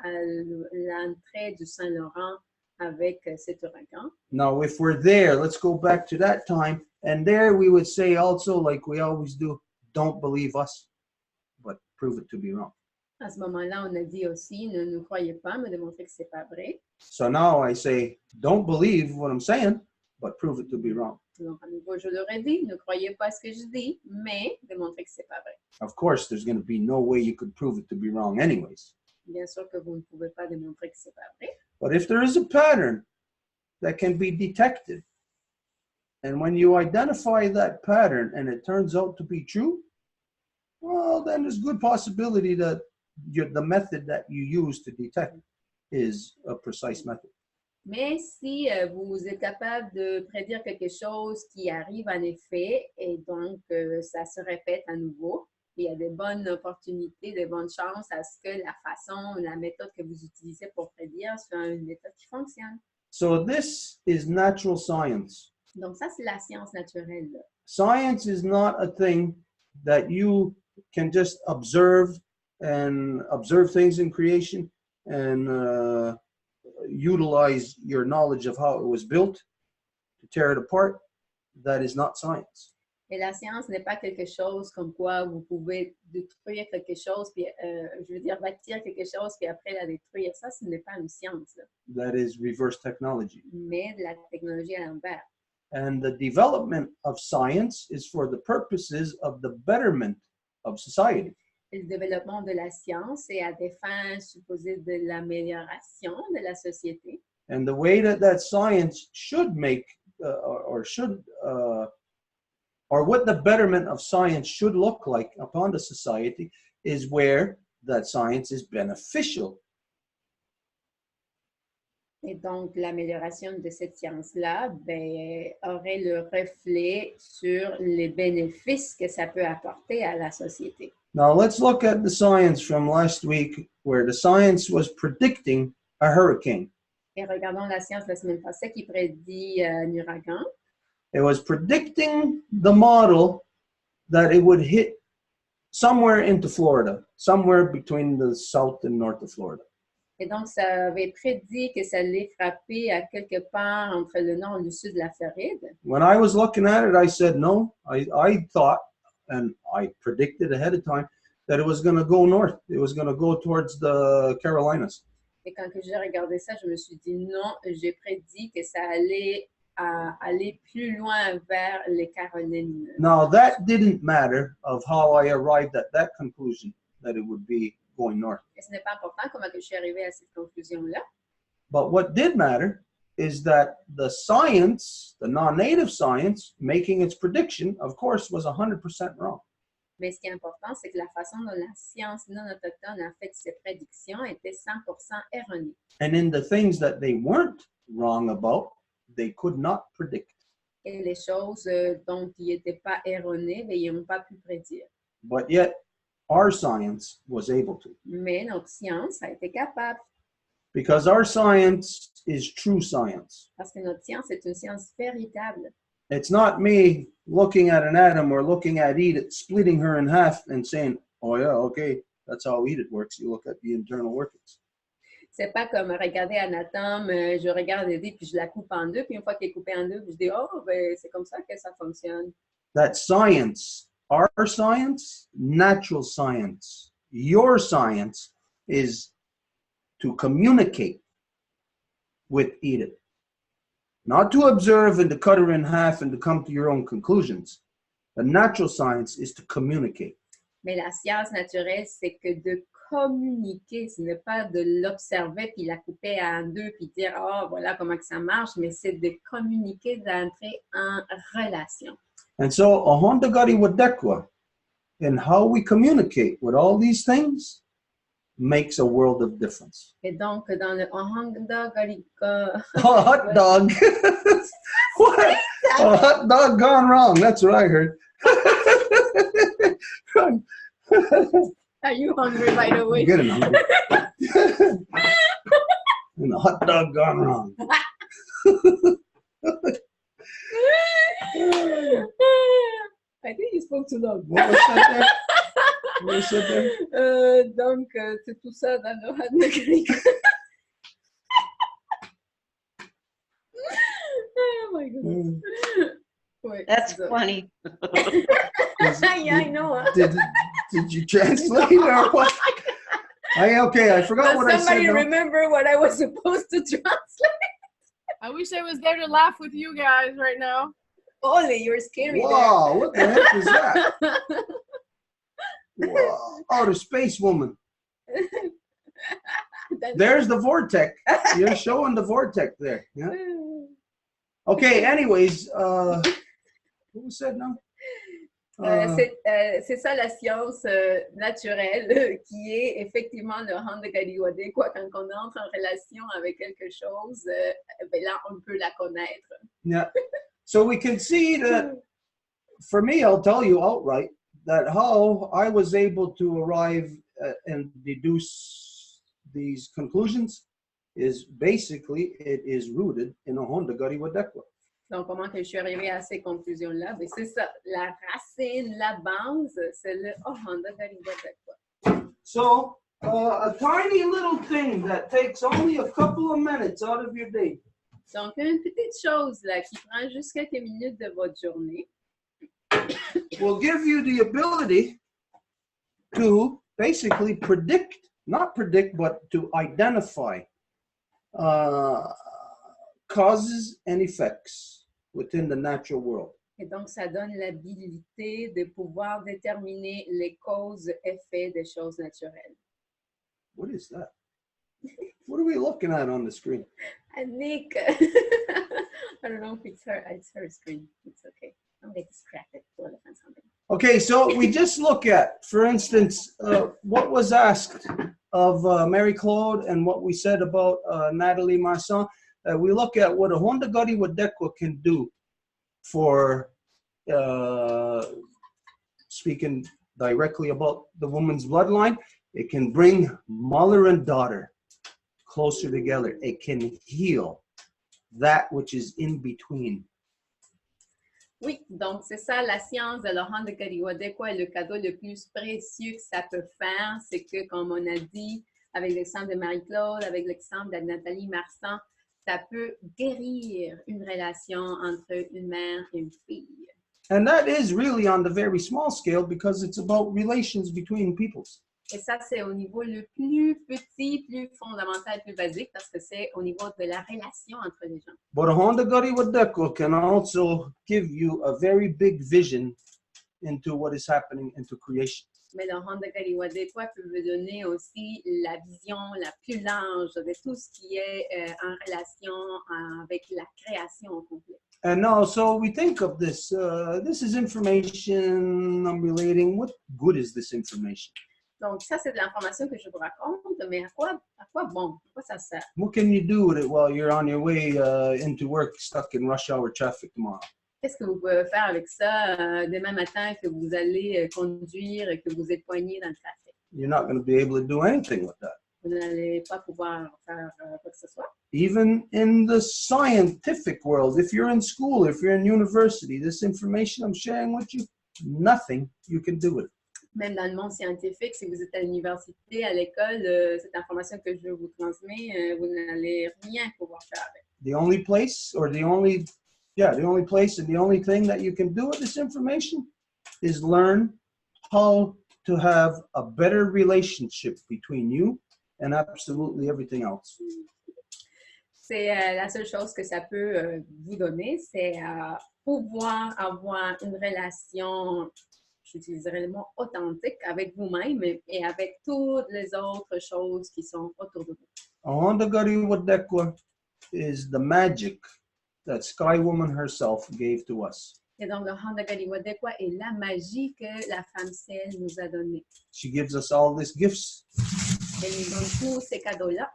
Speaker 2: l'entrée du Saint-Laurent avec cet ouragan.
Speaker 1: Now, if we're there, let's go back to that time. And there we would say also, like we always do, don't believe us, but prove it to be wrong.
Speaker 2: À ce moment-là, on a dit aussi, ne nous croyez pas, mais démontrez que ce n'est pas vrai.
Speaker 1: So now I say, don't believe what I'm saying, but prove it to be wrong.
Speaker 2: Donc, à nouveau, je leur ai dit, ne croyez pas ce que je dis, mais démontrez que ce n'est pas vrai.
Speaker 1: Of course, there's going to be no way you could prove it to be wrong anyways.
Speaker 2: Bien sûr que vous ne pouvez pas démontrer que ce n'est pas vrai.
Speaker 1: But if there is a pattern that can be detected, and when you identify that pattern and it turns out to be true, well, then there's good possibility that the method that you use to detect is a precise method.
Speaker 2: Mais si vous êtes capable de prédire quelque chose qui arrive en effet, et donc ça se répète à nouveau, il y a des bonnes opportunités, des bonnes chances à ce que la façon, la méthode que vous utilisez pour prédire soit une méthode qui fonctionne.
Speaker 1: So this is natural science.
Speaker 2: Donc ça, c'est la science naturelle.
Speaker 1: Science is not a thing that you can just observe things in creation and utilize your knowledge of how it was built to tear it apart. That is not science.
Speaker 2: Et la science n'est pas quelque chose comme quoi vous pouvez détruire quelque chose, puis, je veux dire, bâtir quelque chose, puis après la détruire. Ça, ce n'est pas une science. Là.
Speaker 1: That is reverse technology.
Speaker 2: Mais de la technologie à l'envers.
Speaker 1: And the development of science is for the purposes of the betterment of society.
Speaker 2: Le développement de la science est à des fins supposées de l'amélioration de la société.
Speaker 1: And the way that science should make, or what the betterment of science should look like upon the society is where that science is beneficial.
Speaker 2: Et donc, l'amélioration de cette science-là aurait le reflet sur les bénéfices que ça peut apporter à la société.
Speaker 1: Now, let's look at the science from last week where the science was predicting a hurricane.
Speaker 2: Et regardons la science de la semaine passée qui prédit un ouragan.
Speaker 1: It was predicting the model that it would hit somewhere into Florida, somewhere between the south and north of Florida.
Speaker 2: Et donc, ça avait prédit que ça allait frapper à quelque part entre le nord et le sud de la Floride.
Speaker 1: When I was looking at it, I said, no, I thought, and I predicted ahead of time, that it was going to go north. It was going to go towards the Carolinas.
Speaker 2: Et quand j'ai regardé ça, je me suis dit non, j'ai prédit que ça allait aller plus loin vers les Carolines.
Speaker 1: Now, that didn't matter of how I arrived at that conclusion, that it would be going north.
Speaker 2: Et ce n'est pas important comment que je suis arrivée à cette conclusion-là.
Speaker 1: But what did matter is that the science, the non-native science, making its prediction, of course, was 100% wrong.
Speaker 2: Mais ce qui est important, c'est que la façon dont la science non autochtone a fait ses prédictions était 100% erronée.
Speaker 1: And in the things that they weren't wrong about, they could not predict.
Speaker 2: Et les choses dont ils n'étaient pas erronés, mais ils n'ont pas pu prédire.
Speaker 1: But yet, our science was able to.
Speaker 2: Mais notre science a été capable,
Speaker 1: Because our science is true science.
Speaker 2: parce que notre science est une science véritable.
Speaker 1: It's not me looking at an atom or looking at Edith, splitting her in half and saying, oh yeah, okay, that's how Edith works. You look at the internal workings.
Speaker 2: C'est pas comme regarder un atome, je regarde Edith, puis je la coupe en deux, puis une fois qu'elle est coupée en deux, puis je dis, oh, ben, c'est comme ça que ça fonctionne.
Speaker 1: That science, our science, natural science, your science is to communicate with Edith. Not to observe and to cut her in half and to come to your own conclusions. The natural science is to communicate.
Speaker 2: Mais la science naturelle, c'est que de communiquer, ce n'est pas de l'observer puis la couper en deux puis dire « Oh, voilà comment que ça marche », mais c'est de communiquer, d'entrer en relation.
Speaker 1: And so, Ahondagari Wadekwa, and how we communicate with all these things, makes a world of difference.
Speaker 2: Et donc, dans le Ohangda Garika...
Speaker 1: Oh, hot dog. What? A hot dog gone wrong. That's what I heard.
Speaker 2: Are you hungry, by the way?
Speaker 1: Getting hungry. And the hot dog gone wrong.
Speaker 2: I think you spoke too long.
Speaker 1: What was that there? What was that there?
Speaker 2: Donc, c'est tout ça dans le Ohangda Garika. Oh my goodness. Wait,
Speaker 5: That's
Speaker 2: so-
Speaker 5: funny.
Speaker 2: Yeah, I know. Huh?
Speaker 1: Did you translate or what? Okay, I forgot
Speaker 2: Does
Speaker 1: what I said.
Speaker 2: somebody
Speaker 1: now.
Speaker 2: remember what I was supposed to translate?
Speaker 3: I wish I was there to laugh with you guys right now.
Speaker 2: Holy, you're scary.
Speaker 1: Wow, what the heck is that?
Speaker 2: There.
Speaker 1: Wow. Outer space woman.
Speaker 2: That's-
Speaker 1: There's the vortex. You're showing the vortex there. Yeah. Okay, anyways, what was that now?
Speaker 2: C'est ça la science naturelle qui est effectivement le Handa Galiwade. Quoi, quand on entre en relation avec quelque chose, ben là, on peut la connaître.
Speaker 1: Yeah. So we can see that, for me, I'll tell you outright, that how I was able to arrive and deduce these conclusions is basically, it is rooted in a Honda Gari Wadekwa.
Speaker 2: Donc, comment que je suis arrivée à ces conclusions-là? Ben, c'est ça. La racine, la base, c'est le Handa Galiwade.
Speaker 1: So, a tiny little thing that takes only a couple of minutes out of your day.
Speaker 2: Donc, une petite chose là, qui prend juste quelques minutes de votre journée.
Speaker 1: Will give you the ability to basically predict, not predict, but to identify causes and effects within the natural world.
Speaker 2: Et donc, ça donne l'habilité de pouvoir déterminer les causes-effets des choses naturelles.
Speaker 1: What is that? What are we looking at on the screen?
Speaker 2: Annick, I don't know if it's her screen. It's okay. I'm get distracted. We'll find something.
Speaker 1: Okay, so we just look at, for instance, what was asked of Mary Claude and what we said about Natalie Marsan. We look at what a Honda Gari Wadekwa can do for speaking directly about the woman's bloodline. It can bring mother and daughter closer together. It can heal that which is in between.
Speaker 2: Oui, donc c'est ça la science de Laurent de Gariwade. Quoi, le cadeau le plus précieux que ça peut faire, c'est que, comme on a dit, avec l'exemple de Marie-Claude, avec l'exemple de Nathalie Marsan, ça peut guérir une relation entre une mère et une fille.
Speaker 1: And that is really on the very small scale because it's about relations between peoples.
Speaker 2: Et ça, c'est au niveau le plus petit, plus fondamental, plus basique, parce que c'est au niveau de la relation entre les gens.
Speaker 1: But a Honda Gari Wadekwa can also give you a very big vision into what is happening into creation.
Speaker 2: Mais le Handagariwa des Voies peut vous donner aussi la vision la plus large de tout ce qui est en relation avec la création au complet.
Speaker 1: And now, so we think of this. This is information I'm relating. What good is this information?
Speaker 2: Donc, ça, c'est de l'information que je vous raconte, mais à quoi bon? À quoi ça sert?
Speaker 1: What can you do with it while you're on your way into work, stuck in rush hour traffic tomorrow?
Speaker 2: Qu'est-ce que vous pouvez faire avec ça demain matin que vous allez conduire et que vous êtes poigné dans le trafic?
Speaker 1: You're not going to be able to do anything with that.
Speaker 2: Vous n'allez pas pouvoir faire quoi que ce soit.
Speaker 1: Even in the scientific world, if you're in school, if you're in university, this information I'm sharing with you, nothing you can do with it.
Speaker 2: Même dans le monde scientifique, si vous êtes à l'université, à l'école, cette information que je vous transmets, vous n'allez rien pouvoir faire avec.
Speaker 1: The only place or the only place and the only thing that you can do with this information is learn how to have a better relationship between you and absolutely everything else.
Speaker 2: C'est la seule chose que ça peut vous donner, c'est pouvoir avoir une relation, j'utiliserai le mot authentique, avec vous-même et avec toutes les autres choses qui sont autour de vous.
Speaker 1: Handagariwa Dekwa is the magic that Sky Woman herself gave to us.
Speaker 2: Et donc, le Handagariwa des Voies est la magie que la femme ciel nous a donnée.
Speaker 1: She gives us all these gifts,
Speaker 2: Elle nous donne tous ces cadeaux-là,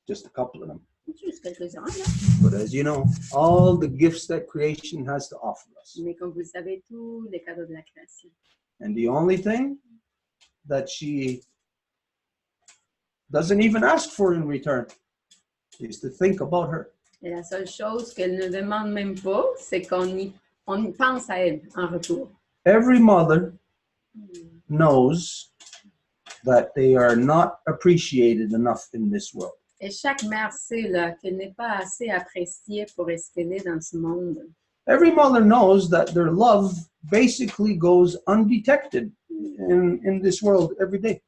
Speaker 1: just a couple of them.
Speaker 2: juste quelques-uns, là.
Speaker 1: But as you know, all the gifts that creation has to offer us.
Speaker 2: Mais comme vous le savez, tous les cadeaux de la création.
Speaker 1: And the only thing that she doesn't even ask for in return is to think about her.
Speaker 2: Et la seule chose qu'elle ne demande même pas, c'est qu'on y pense à elle en retour.
Speaker 1: Every mother knows that they are not appreciated enough in this world.
Speaker 2: Et chaque mère sait là, qu'elle n'est pas assez appréciée pour rester dans ce monde.
Speaker 1: Every mother knows that their love basically goes undetected in this world every day.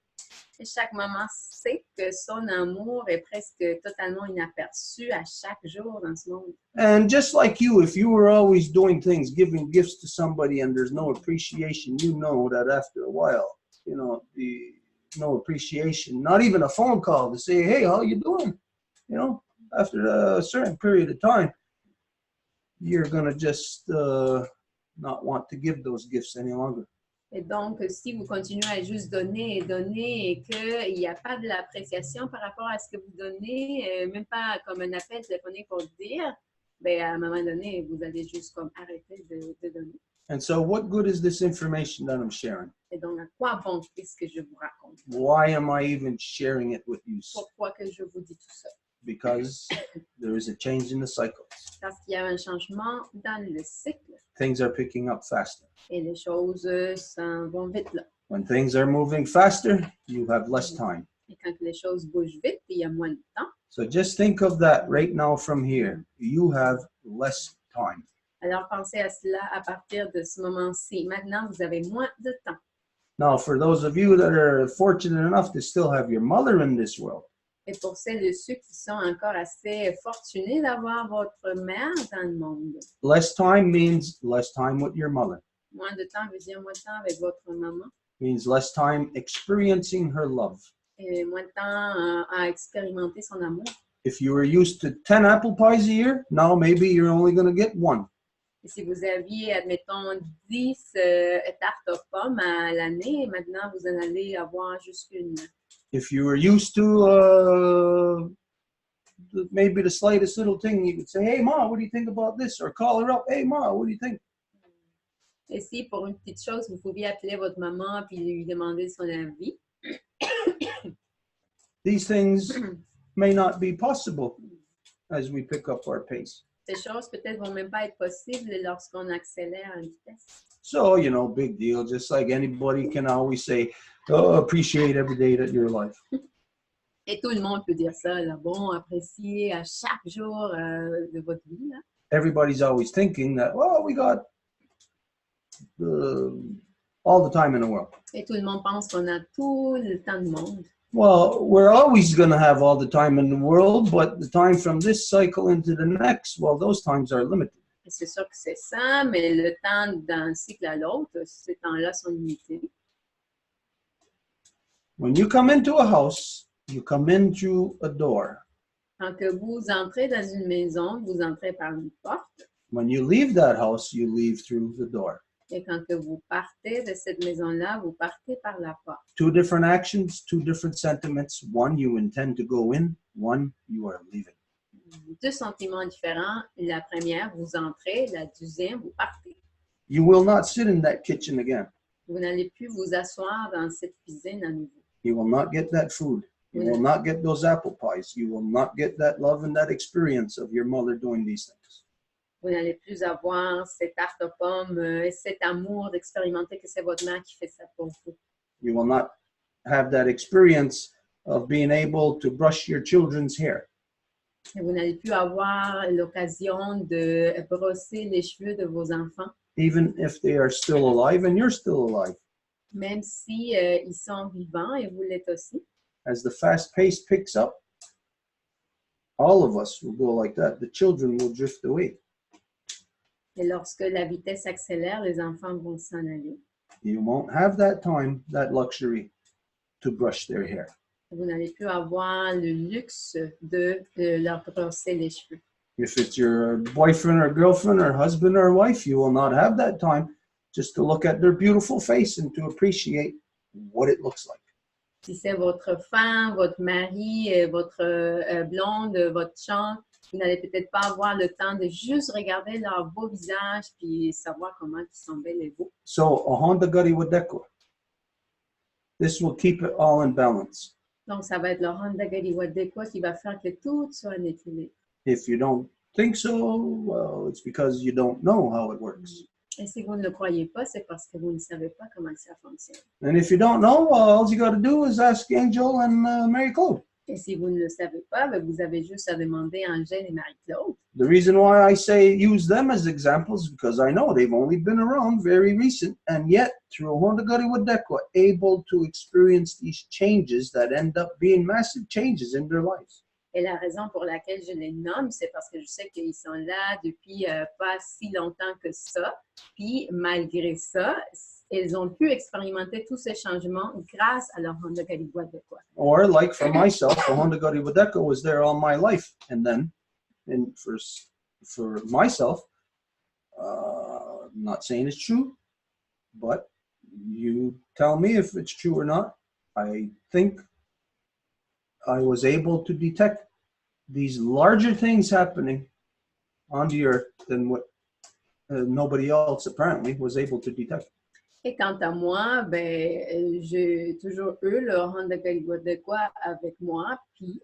Speaker 2: Et chaque maman sait que son amour est presque totalement inaperçu à chaque jour dans ce monde.
Speaker 1: And just like you, if you were always doing things, giving gifts to somebody and there's no appreciation, you know that after a while, you know, no appreciation, not even a phone call to say, hey, how you doing? You know, after a certain period of time, you're going to just not want to give those gifts any longer.
Speaker 2: Et donc, si vous continuez à juste donner et donner et qu'il n'y a pas de l'appréciation par rapport à ce que vous donnez, même pas comme un appel téléphonique pour le dire, ben, à un moment donné, vous allez juste comme arrêter de donner.
Speaker 1: And so what good is this information that I'm sharing?
Speaker 2: Et donc, à quoi bon est-ce que je vous raconte?
Speaker 1: Why am I even sharing it with you?
Speaker 2: Pourquoi que je vous dis tout ça?
Speaker 1: Because there is a change in the cycles.
Speaker 2: Parce qu'il y a un changement dans le cycle
Speaker 1: Things are picking up faster.
Speaker 2: et les choses s'en vont vite là.
Speaker 1: When things are moving faster, you have less time.
Speaker 2: Et quand les choses bougent vite, il y a moins de temps.
Speaker 1: So just think of that right now from here. You have less time.
Speaker 2: Alors, pensez à cela à partir de ce moment-ci. Maintenant, vous avez moins de temps.
Speaker 1: Now, for those of you that are fortunate enough to still have your mother in this world,
Speaker 2: Et pour celles et ceux qui sont encore assez fortunés d'avoir votre mère dans le monde,
Speaker 1: less time means less time with your mother.
Speaker 2: moins de temps veut dire moins de temps avec votre maman,
Speaker 1: Means less time experiencing her love.
Speaker 2: et moins de temps à expérimenter son amour.
Speaker 1: If you were used to 10 apple pies a year, now maybe you're only going to get one.
Speaker 2: Et si vous aviez, admettons, 10 tartes aux pommes à l'année, maintenant vous en allez avoir juste une.
Speaker 1: If you were used to maybe the slightest little thing, you could say, hey, Ma, what do you think about this? Or call her up, hey, Ma, what do you think?
Speaker 2: Et si pour une petite chose, vous pouviez appeler votre maman puis lui demander son avis,
Speaker 1: These things may not be possible as we pick up our pace.
Speaker 2: ces choses peut-être vont même pas être possibles lorsqu'on accélère à une vitesse.
Speaker 1: So, you know, big deal. Just like anybody can always say, oh, appreciate every day that you're alive.
Speaker 2: Et tout le monde peut dire ça, là. Bon, apprécier à chaque jour de votre vie, là.
Speaker 1: Everybody's always thinking that, well, we got all the time in the world.
Speaker 2: Et tout le monde pense qu'on a tout le temps du monde.
Speaker 1: Well, we're always going to have all the time in the world, but the time from this cycle into the next, well, those times are limited.
Speaker 2: Et c'est sûr que c'est ça, mais le temps d'un cycle à l'autre, ces temps-là sont limités.
Speaker 1: When you come into a house, you come in through a door.
Speaker 2: Quand que vous entrez dans une maison, vous entrez par une porte.
Speaker 1: When you leave that house, you leave through the door.
Speaker 2: Et quand que vous partez de cette maison-là, vous partez par la porte.
Speaker 1: Two different actions, two different sentiments. One, you intend to go in. One, you are leaving.
Speaker 2: Deux sentiments différents. La première, vous entrez. La deuxième, vous partez.
Speaker 1: You will not sit in that kitchen again.
Speaker 2: Vous n'allez plus vous asseoir dans cette cuisine à nouveau.
Speaker 1: You will not get that food. You will not get those apple pies. You will not get that love and that experience of your mother doing these things.
Speaker 2: Vous n'allez plus avoir cette tarte aux pommes et cet amour d'expérimenter que c'est votre mère qui fait ça pour vous.
Speaker 1: You will not have that experience of being able to brush your children's hair.
Speaker 2: Et vous n'allez plus avoir l'occasion de brosser les cheveux de vos enfants,
Speaker 1: Even if they are still alive and you're still alive.
Speaker 2: même si ils sont vivants et vous l'êtes aussi.
Speaker 1: As the fast pace picks up, all of us will go like that. The children will drift away.
Speaker 2: Et lorsque la vitesse accélère, les enfants vont s'en aller.
Speaker 1: You won't have that time, that luxury to brush their hair.
Speaker 2: Vous n'allez plus avoir le luxe de leur brosser les cheveux.
Speaker 1: If it's your boyfriend or girlfriend or husband or wife, you will not have that time just to look at their beautiful face and to appreciate what it looks like.
Speaker 2: Si c'est votre femme, votre mari, votre blonde, votre chum, vous n'allez peut-être pas avoir le temps de juste regarder leur beau visage puis savoir comment ils sont belles et beaux.
Speaker 1: So, ahonda gari wadeko. This will keep it all in balance.
Speaker 2: Donc, ça va être le Honda Gari Wadekwa qui va faire que tout soit en équilibre.
Speaker 1: If you don't think so, well, it's because you don't know how it works.
Speaker 2: Et si vous ne le croyez pas, c'est parce que vous ne savez pas comment ça fonctionne.
Speaker 1: And if you don't know, well, all you got to do is ask Angel and Mary Claude.
Speaker 2: Et si vous ne le savez pas, ben vous avez juste à demander à Angèle et Marie-Claude.
Speaker 1: The reason why I say use them as examples is because I know they've only been around very recent, and yet through Honda Gari Wadekwa, able to experience these changes that end up being massive changes in their lives.
Speaker 2: Et la raison pour laquelle je les nomme, c'est parce que je sais qu'ils sont là depuis pas si longtemps que ça. Puis, malgré ça, ils ont pu expérimenter tous ces changements grâce à leur Honda Gari Wadekwa.
Speaker 1: Or like for myself, the Honda Gari Wadekwa was there all my life. And then, for myself, I'm not saying it's true, but you tell me if it's true or not. I think I was able to detect these larger things happening on the earth than what nobody else apparently was able to detect.
Speaker 2: Et quant à moi, ben, j'ai toujours eu le Honda Gari Wadekwa avec moi, puis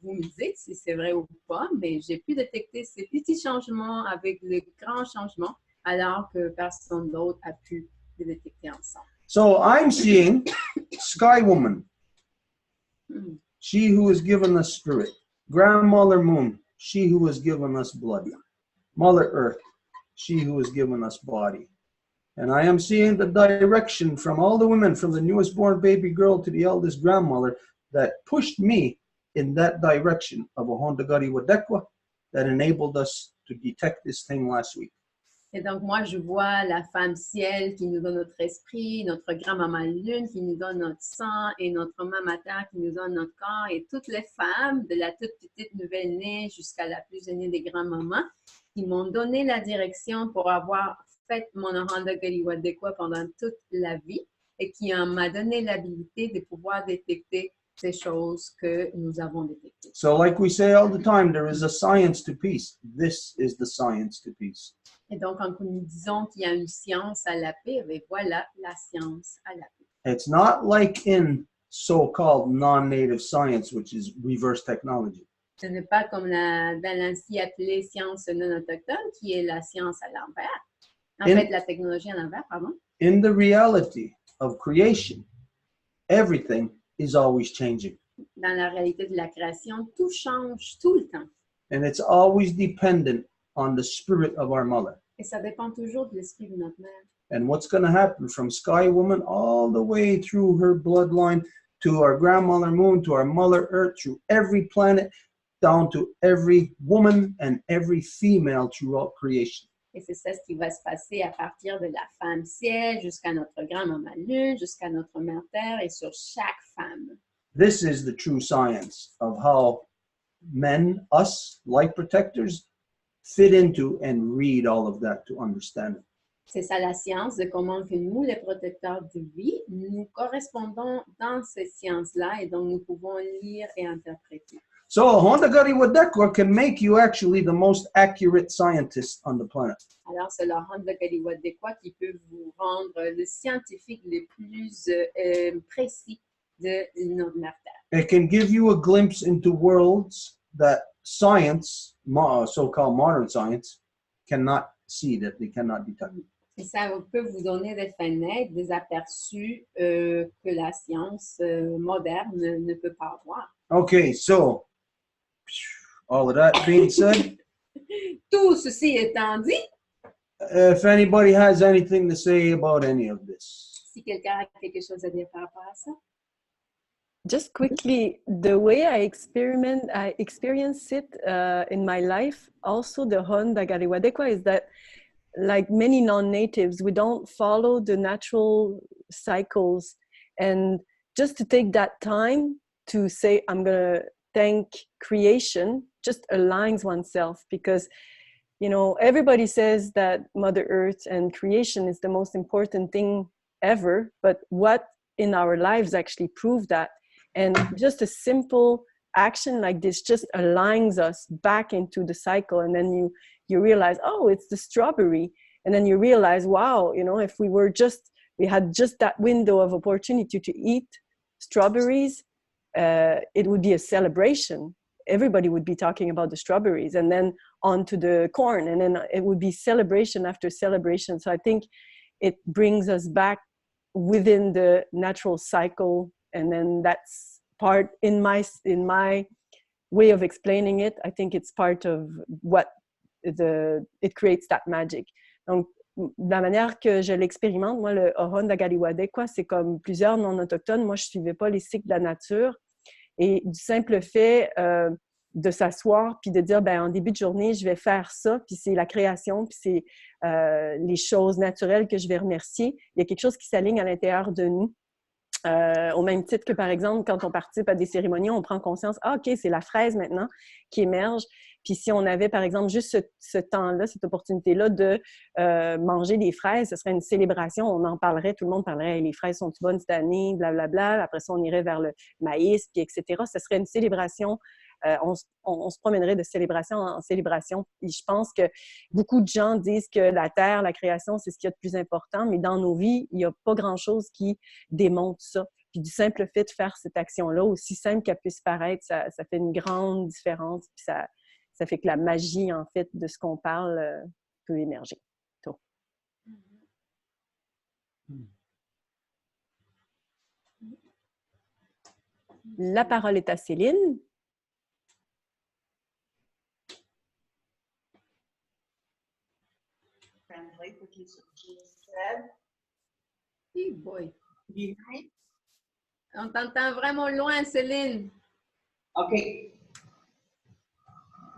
Speaker 2: vous me dites si c'est vrai ou pas, mais j'ai pu détecter ces petits changements avec le grand changement, alors que personne d'autre a pu les détecter ensemble.
Speaker 1: So I'm seeing Sky Woman. She who has given us spirit. Grandmother Moon, she who has given us blood. Mother Earth, she who has given us body. And I am seeing the direction from all the women, from the newest born baby girl to the eldest grandmother, that pushed me in that direction of a Honda Gari Wadekwa that enabled us to detect this thing last week.
Speaker 2: Et donc, moi, je vois la femme ciel qui nous donne notre esprit, notre grand-maman lune qui nous donne notre sang et notre maman terre qui nous donne notre corps et toutes les femmes, de la toute petite nouvelle née jusqu'à la plus aînée des grands-mamans, qui m'ont donné la direction pour avoir fait mon Honda Gari Wadekwa pendant toute la vie et qui m'a donné l'habilité de pouvoir détecter ces choses que nous avons détectées.
Speaker 1: So like we say all the time, there is a science to peace. This is the science to peace.
Speaker 2: Et donc, quand nous disons qu'il y a une science à la paix, bien voilà la science à la paix.
Speaker 1: It's not like in so-called non-native science, which is reverse technology.
Speaker 2: Ce n'est pas comme dans l'ainsi appelée science non autochtone, qui est la science à l'envers. En fait, la technologie à l'envers, pardon.
Speaker 1: In the reality of creation, everything is always changing.
Speaker 2: Dans la réalité de la création, tout change tout le temps.
Speaker 1: And it's always dependent on the spirit of our mother.
Speaker 2: Et ça dépend toujours de l'esprit de notre mère.
Speaker 1: And what's going to happen from Sky Woman all the way through her bloodline to our grandmother Moon, to our Mother Earth, through every planet, down to every woman and every female throughout creation.
Speaker 2: Et c'est ça ce qui va se passer à partir de la femme ciel jusqu'à notre grand-maman lune, jusqu'à notre mère terre et sur chaque femme.
Speaker 1: This is the true science of how men, us, light protectors, fit into and read all of that to understand it.
Speaker 2: C'est ça la science de comment que nous, les protecteurs de vie, nous correspondons dans ces sciences-là et donc nous pouvons lire et interpréter.
Speaker 1: So Honda Gari Wadekwa can make you actually the most accurate scientist on the planet.
Speaker 2: Alors, c'est la Honda Gari Wadekwa qui peut vous rendre le scientifique le plus précis de notre mère terre.
Speaker 1: It can give you a glimpse into worlds that science, so-called modern science, cannot see, that they cannot detect.
Speaker 2: Et ça peut vous donner des fenêtres, des aperçus que la science moderne ne peut pas voir.
Speaker 1: Okay, so all of that being said,
Speaker 2: Tout ceci étant dit,
Speaker 1: if anybody has anything to say about any of this.
Speaker 2: si quelqu'un a quelque chose à dire par rapport à ça.
Speaker 4: Just quickly, the way I experience it in my life, also the Honda Gari Wadekwa, is that like many non-natives, we don't follow the natural cycles. And just to take that time to say, I'm going to thank creation, just aligns oneself, because, you know, everybody says that Mother Earth and creation is the most important thing ever, but what in our lives actually prove that? And just a simple action like this just aligns us back into the cycle. And then you realize, oh, it's the strawberry. And then you realize, wow, you know, if we had just that window of opportunity to eat strawberries, it would be a celebration. Everybody would be talking about the strawberries, and then on to the corn, and then it would be celebration after celebration. So I think it brings us back within the natural cycle. And then that's part in my way of explaining it. I think it's part of what it creates that magic. Donc, la manière que je l'expérimente, moi, le Honda Gari Wadekwa, c'est comme plusieurs non-autochtones. Moi, je ne suivais pas les cycles de la nature. Et du simple fait de s'asseoir puis de dire, ben, en début de journée, je vais faire ça, puis c'est la création, puis c'est les choses naturelles que je vais remercier. Il y a quelque chose qui s'aligne à l'intérieur de nous. Au même titre que, par exemple, quand on participe à des cérémonies, on prend conscience, ah, OK, c'est la fraise maintenant qui émerge. Puis si on avait, par exemple, juste ce temps-là, cette opportunité-là de manger des fraises, ce serait une célébration, on en parlerait, tout le monde parlerait, hey, les fraises sont-tu bonnes cette année, blablabla. Après ça, on irait vers le maïs, puis etc. Ce serait une célébration. On se promènerait de célébration en célébration. Et je pense que beaucoup de gens disent que la terre, la création, c'est ce qu'il y a de plus important, mais dans nos vies, il n'y a pas grand-chose qui démontre ça. Puis du simple fait de faire cette action-là, aussi simple qu'elle puisse paraître, ça fait une grande différence. Puis ça fait que la magie, en fait, de ce qu'on parle peut émerger. Donc. La parole est à Céline.
Speaker 8: Translate what you said.
Speaker 2: Hey boy.
Speaker 8: You hear me?
Speaker 2: On t'entend vraiment loin, Céline.
Speaker 8: OK.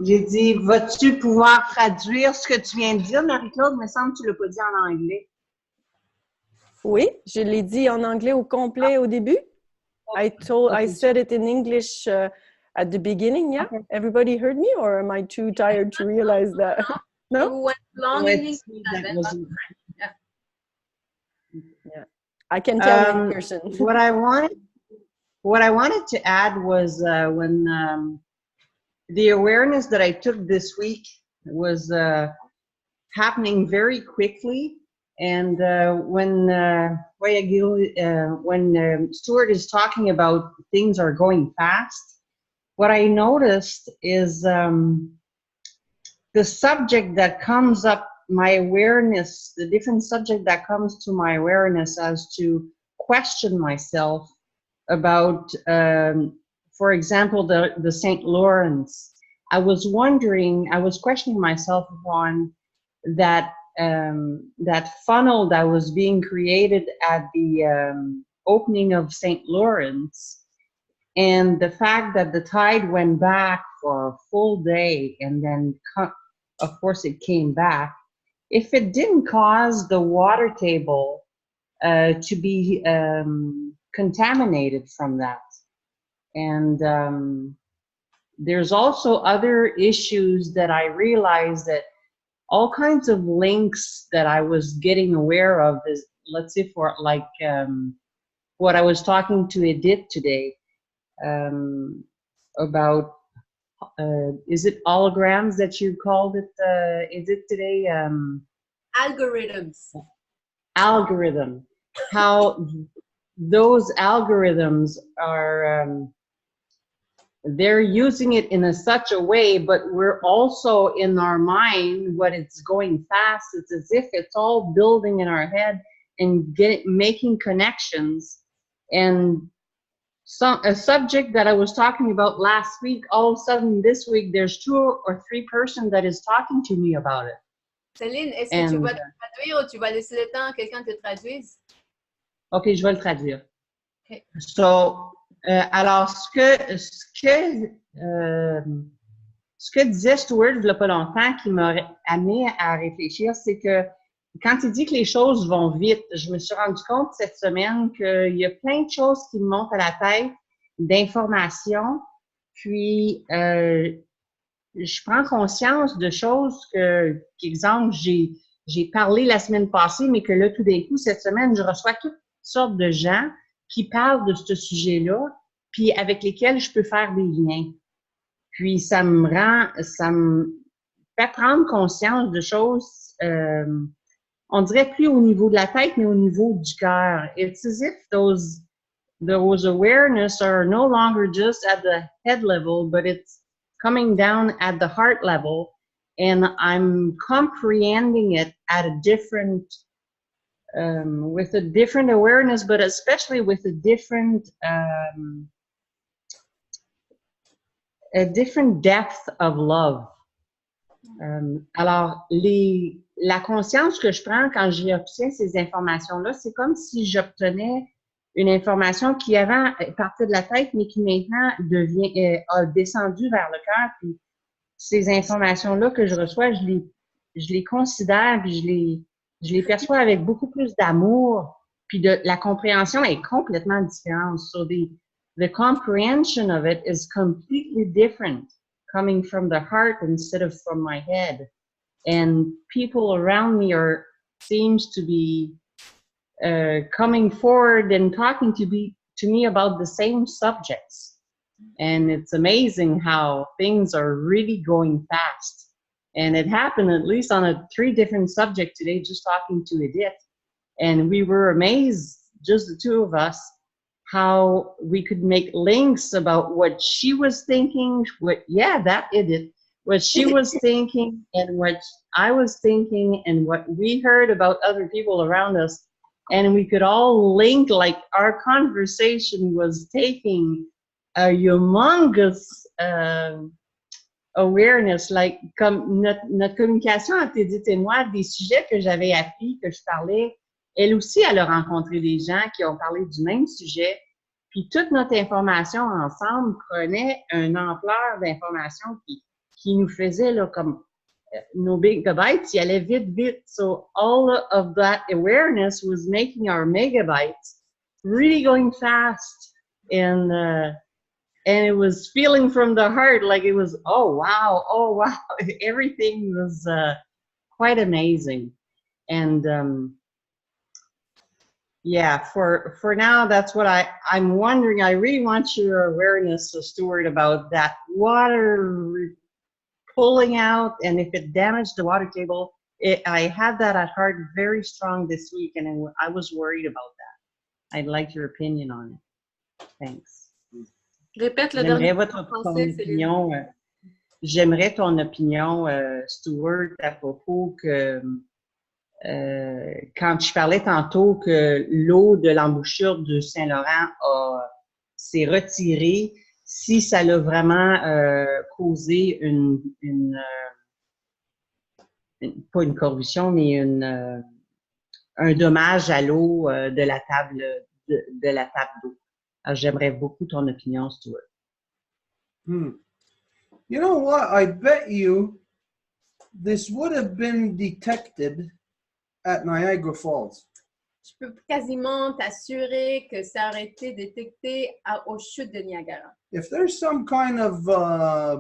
Speaker 8: J'ai dit, vas-tu pouvoir traduire ce que tu viens de dire, Marie-Claude? Il me semble que tu ne l'as pas dit en anglais.
Speaker 4: Oui, je l'ai dit en anglais au complet au début. I said it in English at the beginning, yeah? Okay. Everybody heard me, or am I too tired to realize that? No?
Speaker 2: You went long in English.
Speaker 4: Yeah. I can tell in person.
Speaker 8: What I wanted to add was when the awareness that I took this week was happening very quickly, and when Stuart is talking about things are going fast, what I noticed is the subject that comes up, my awareness, the different subject that comes to my awareness as to question myself about, for example, the St. Lawrence. I was questioning myself upon that funnel that was being created at the opening of St. Lawrence, and the fact that the tide went back for a full day, and then, of course, it came back. if it didn't cause the water table to be contaminated from that. And there's also other issues that I realized that all kinds of links that I was getting aware of is, let's say for like what I was talking to Edith today about, is it holograms that you called it, Edith, today?
Speaker 2: Algorithms.
Speaker 8: Algorithm. How those algorithms are, they're using it in such a way, but we're also in our mind, when it's going fast, it's as if it's all building in our head and making connections. And a subject that I was talking about last week, all of a sudden this week, there's 2 or 3 persons that is talking to me about it.
Speaker 2: Céline, est-ce que tu vas te traduire ou tu vas laisser le temps à quelqu'un te traduise?
Speaker 8: OK, je vais le traduire.
Speaker 2: Okay.
Speaker 8: So, alors, ce que disait Stuart il n'y a pas longtemps, qui m'a amené à réfléchir, c'est que quand il dit que les choses vont vite, je me suis rendu compte cette semaine qu'il y a plein de choses qui me montent à la tête, d'informations, puis je prends conscience de choses que, exemple, j'ai parlé la semaine passée, mais que là, tout d'un coup, cette semaine, je reçois toutes sortes de gens qui parlent de ce sujet-là, puis avec lesquels je peux faire des liens. Puis ça me fait prendre conscience de choses, on dirait plus au niveau de la tête, mais au niveau du cœur. It's as if those awareness are no longer just at the head level, but it's coming down at the heart level, and I'm comprehending it at a different, with a different awareness, but especially with a different depth of love. Alors, la conscience que je prends quand j'obtiens ces informations-là, c'est comme si j'obtenais une information qui avant partait de la tête, mais qui maintenant a descendu vers le cœur. Puis ces informations-là que je reçois, je les considère, puis je les perçois avec beaucoup plus d'amour. Puis la compréhension est complètement différente. So the comprehension of it is completely different, coming from the heart instead of from my head. And people around me seems to be coming forward and talking to me about the same subjects. And it's amazing how things are really going fast. And it happened at least on 3 different subjects today, just talking to Edith. And we were amazed, just the 2 of us, how we could make links about what she was thinking, what she was thinking, and what I was thinking, and what we heard about other people around us. And we could all link, like our conversation was taking a humongous awareness, like comme notre communication entre Edith et moi, des sujets que j'avais appris, que je parlais. Elle aussi, elle a rencontré des gens qui ont parlé du même sujet. Puis toute notre information ensemble prenait une ampleur d'information qui nous faisait là, comme nos gigabytes, y allait vite, vite. So all of that awareness was making our megabytes really going fast. And it was feeling from the heart, like it was, oh wow. Everything was quite amazing. And yeah, for now, that's what I'm wondering. I really want your awareness, Stuart, about that water pulling out, and if it damaged the water table. I had that at heart very strong this week, and I was worried about that. I'd like your opinion on it. Thanks.
Speaker 3: Répète le
Speaker 8: J'aimerais
Speaker 3: dernier
Speaker 8: ton opinion. J'aimerais ton opinion, Stuart, à propos que quand je parlais tantôt que l'eau de l'embouchure du Saint-Laurent s'est retirée, si ça l'a vraiment causé pas une corruption, mais un dommage à l'eau de la table d'eau. Alors, j'aimerais beaucoup ton opinion, Stuart.
Speaker 1: You know what? I bet you this would have been detected at Niagara Falls.
Speaker 2: Je peux quasiment t'assurer que ça aurait été détecté aux chutes de Niagara.
Speaker 1: If there's some kind of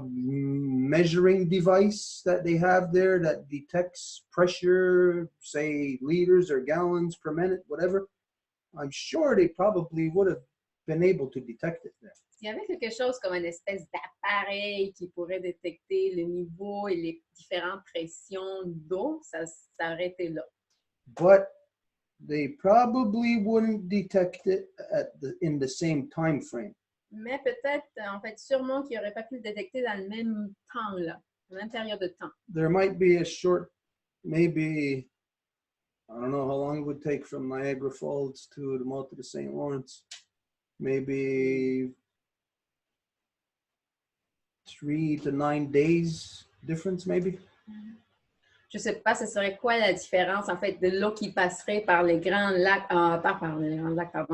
Speaker 1: measuring device that they have there that detects pressure, say liters or gallons per minute, whatever, I'm sure they probably would have been able to detect it there.
Speaker 2: S'il y avait quelque chose comme une espèce d'appareil qui pourrait détecter le niveau et les différentes pressions d'eau, ça aurait été là.
Speaker 1: But they probably wouldn't detect it in the same time frame.
Speaker 2: Mais peut-être, en fait, sûrement qu'il n'aurait pas pu le détecter dans le même temps, là, la même période de temps.
Speaker 1: There might be a short, maybe, I don't know how long it would take from Niagara Falls to the mouth of the St. Lawrence. Maybe 3 to 9 days difference, maybe.
Speaker 2: Je ne sais pas, ce serait quoi la différence, en fait, de l'eau qui passerait par les grands lacs,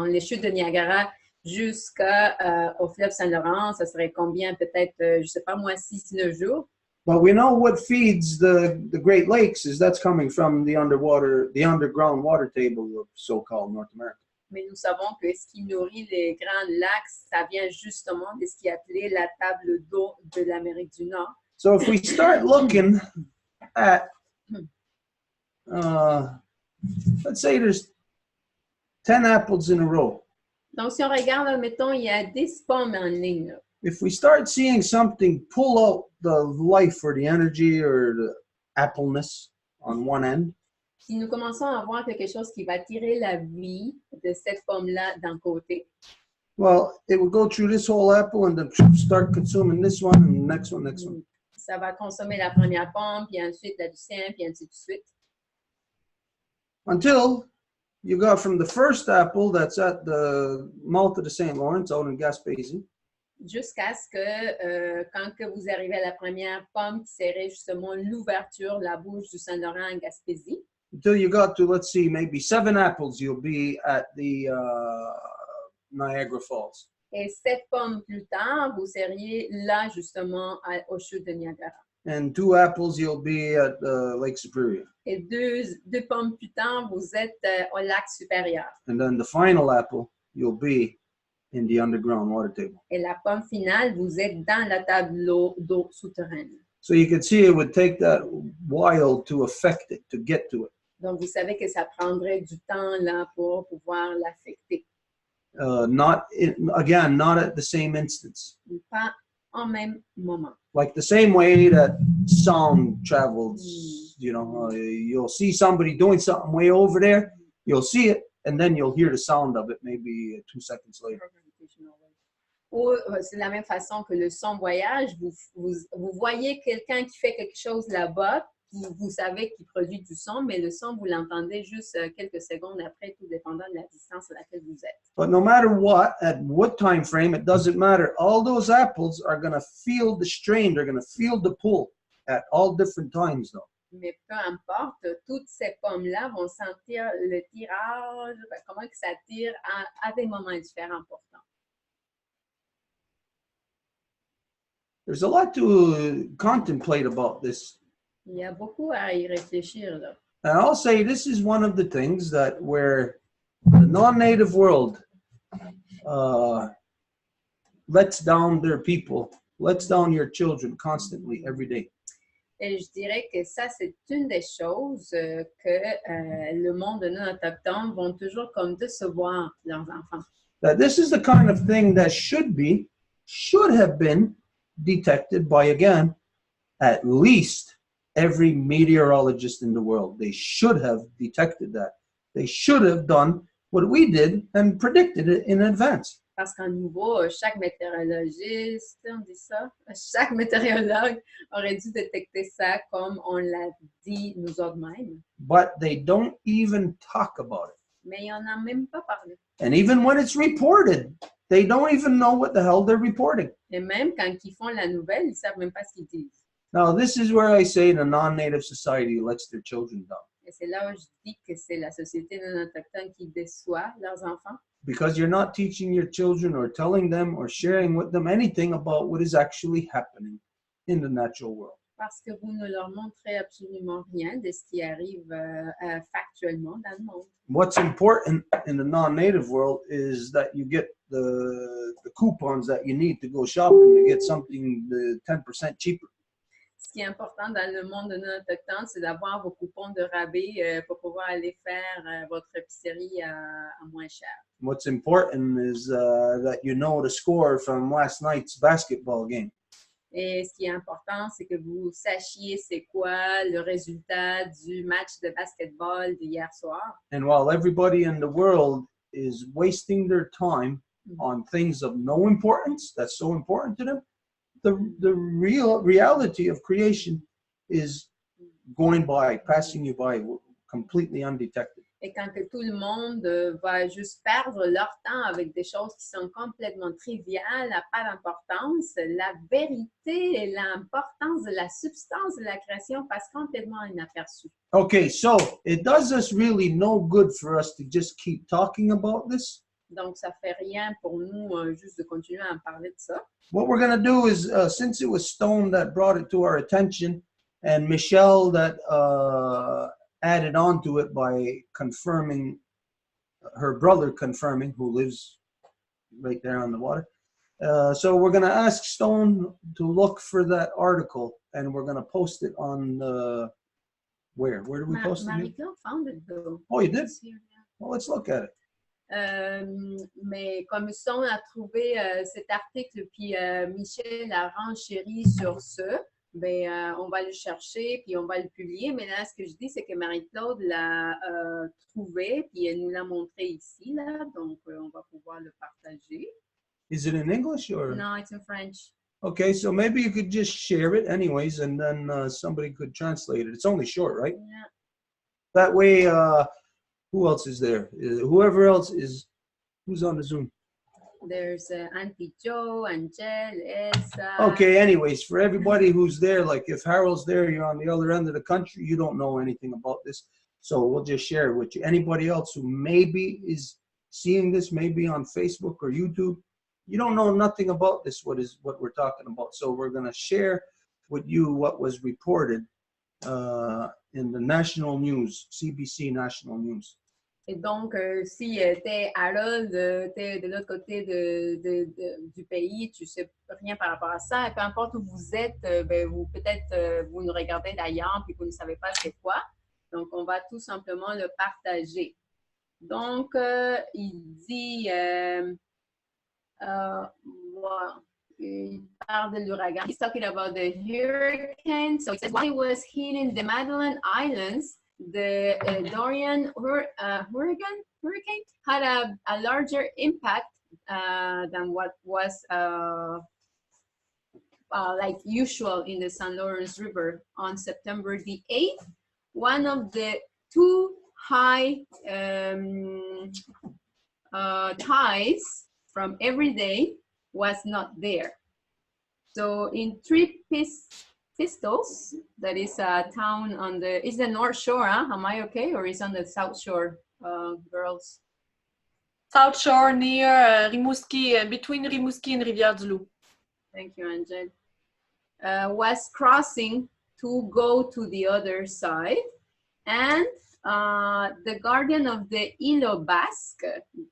Speaker 2: les chutes de Niagara jusqu'au fleuve Saint-Laurent. Ça serait combien, peut-être, je ne sais pas moi, 6-9 jours.
Speaker 1: But we know what feeds the Great Lakes is that's coming from the underground water table of so-called North America.
Speaker 2: Mais nous savons que ce qui nourrit les grands lacs, ça vient justement de ce qui est appelé la table d'eau de l'Amérique du Nord.
Speaker 1: So if we start looking at, let's say there's 10 apples in a row.
Speaker 2: Donc, si on regarde, mettons, il y a 10 pommes en ligne. Là.
Speaker 1: If we start seeing something pull out the life or the energy or the appleness on one end,
Speaker 2: Si nous commençons à voir quelque chose qui va tirer la vie de cette pomme-là d'un côté,
Speaker 1: well, it would go through this whole apple and then start consuming this one and the next one.
Speaker 2: ça va consommer la première pomme, puis ensuite la deuxième, puis ainsi de suite.
Speaker 1: Until you got from the first apple that's at the mouth of the St. Lawrence out in Gaspésie,
Speaker 2: Jusqu'à ce que, quand que vous arrivez à la première pomme qui serait justement l'ouverture, la bouche du Saint-Laurent en Gaspésie,
Speaker 1: until you got to, let's see, maybe 7 apples, you'll be at the Niagara Falls.
Speaker 2: et 7 pommes plus tard, vous seriez là justement aux chutes de Niagara.
Speaker 1: And 2 apples, you'll be at Lake Superior.
Speaker 2: Et deux pommes plus tard, vous êtes au lac supérieur.
Speaker 1: And then the final apple, you'll be in the underground water table.
Speaker 2: Et la pomme finale, vous êtes dans la table d'eau souterraine.
Speaker 1: So you can see it would take that while to affect it, to get to it.
Speaker 2: Donc, vous savez que ça prendrait du temps là pour pouvoir l'affecter.
Speaker 1: Not at the same instance.
Speaker 2: Pas en même moment.
Speaker 1: Like the same way that sound travels, you know, you'll see somebody doing something way over there, you'll see it, and then you'll hear the sound of it maybe 2 seconds later.
Speaker 2: Ou c'est de la même façon que le son voyage, vous voyez quelqu'un qui fait quelque chose là-bas, vous savez qu'il produit du son, mais le son, vous l'entendez juste quelques secondes après, tout dépendant de la distance à laquelle vous êtes.
Speaker 1: But no matter what, at what time frame, it doesn't matter. All those apples are going to feel the strain, they're going to feel the pull at all different times though.
Speaker 2: Mais peu importe, toutes ces pommes-là vont sentir le tirage, comment que ça tire à des moments différents pourtant.
Speaker 1: There's a lot to contemplate about this.
Speaker 2: Il y a beaucoup à y réfléchir là.
Speaker 1: And I'll say this is one of the things that where the non-native world lets down their people, lets down your children constantly every day.
Speaker 2: Et je dirais que ça, c'est une des choses que le monde non autochtone vont toujours comme décevoir leurs enfants.
Speaker 1: That this is the kind of thing that should have been detected by, again, at least every meteorologist in the world. They should have detected that. They should have done what we did and predicted it in advance.
Speaker 2: Parce qu'en nouveau, chaque météorologiste, on dit ça, chaque météorologue aurait dû détecter ça comme on l'a dit nous autres mêmes.
Speaker 1: But they don't even talk about it.
Speaker 2: Mais ils n'en ont même pas parlé.
Speaker 1: And even when it's reported, they don't even know what the hell they're reporting.
Speaker 2: Et même quand ils font la nouvelle, ils ne savent même pas ce qu'ils disent.
Speaker 1: Now, this is where I say the non-native society lets their children down.
Speaker 2: Et c'est là où je dis que c'est la société non autochtone qui déçoit leurs enfants.
Speaker 1: Because you're not teaching your children or telling them or sharing with them anything about what is actually happening in the natural world.
Speaker 2: Parce que vous ne leur montrez absolument rien de ce qui arrive factuellement dans le monde.
Speaker 1: What's important in the non-native world is that you get the coupons that you need to go shopping to get something 10% cheaper.
Speaker 2: Ce qui est important dans le monde non autochtone, c'est d'avoir vos coupons de rabais pour pouvoir aller faire votre épicerie à moins cher.
Speaker 1: What's important is that you know the score from last night's basketball game.
Speaker 2: Et ce qui est important, c'est que vous sachiez c'est quoi le résultat du match de basketball d'hier soir.
Speaker 1: And while everybody in the world is wasting their time on things of no importance, that's so important to them, the reality of creation is going by, passing you by, completely undetected.
Speaker 2: Et quand que tout le monde va juste perdre leur temps avec des choses qui sont complètement triviales, à pas d'importance, la vérité et l'importance de la substance de la création passe complètement inaperçue.
Speaker 1: Okay, so it does us really no good for us to just keep talking about this.
Speaker 2: Donc, ça fait rien pour nous juste de continuer à en parler de ça.
Speaker 1: What we're going to do is, since it was Stone that brought it to our attention, and Michelle that added on to it by confirming, her brother confirming, who lives right there on the water. So we're going to ask Stone to look for that article, and we're going to post it on where? Where do we post it?
Speaker 2: Marie-Claude found it though.
Speaker 1: Oh, you did? Well, let's look at it.
Speaker 2: Mais comme Stone a trouvé cet article, puis Michel a renchéri sur ce, ben, on va le chercher, puis on va le publier. Mais là, ce que je dis, c'est que Marie-Claude l'a trouvé, puis elle nous l'a montré ici, là. Donc, on va pouvoir le partager.
Speaker 1: Is it in English or?
Speaker 2: No, it's in French.
Speaker 1: Okay, so maybe you could just share it anyways, and then somebody could translate it. It's only short, right?
Speaker 2: Yeah.
Speaker 1: That way, who else is there? Whoever else is, who's on the Zoom?
Speaker 2: There's Auntie Joe, Angel, Elsa.
Speaker 1: Okay, anyways, for everybody who's there, like if Harold's there, you're on the other end of the country, you don't know anything about this. So we'll just share it with you. Anybody else who maybe is seeing this, maybe on Facebook or YouTube, you don't know nothing about this, what we're talking about. So we're going to share with you what was reported in the national news, CBC National News.
Speaker 2: Et donc, si t'es Harold, t'es de l'autre côté du pays, tu sais rien par rapport à ça, et peu importe où vous êtes, ben, vous peut-être vous nous regardez d'ailleurs, puis vous ne savez pas c'est quoi. Donc, on va tout simplement le partager. Donc, il dit, il parle de l'ouragan. He's talking about the hurricane. So it says, while he was hitting the Madeline Islands, the Dorian hurricane had a larger impact than what was like usual in the St. Lawrence River on September the 8th. One of the two high tides from every day was not there. So in Three Pistols, that is a town on is the North Shore, huh? Am I okay? Or is on the South Shore, girls?
Speaker 3: South Shore near Rimouski, between Rimouski and Rivière-du-Loup.
Speaker 2: Thank you, Angel. Was crossing to go to the other side. And the guardian of the Île Basque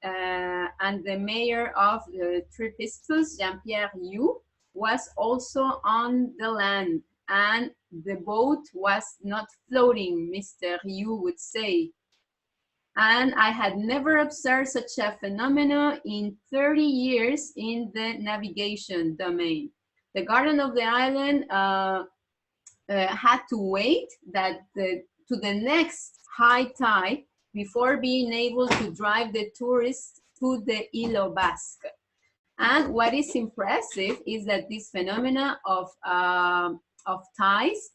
Speaker 2: and the mayor of the Three Pistols, Jean-Pierre Hugh, was also on the land. And the boat was not floating, Mr. Hugh would say. And I had never observed such a phenomenon in 30 years in the navigation domain. The guardian of the island had to wait to the next high tide before being able to drive the tourists to the Île Basque. And what is impressive is that this phenomena of tides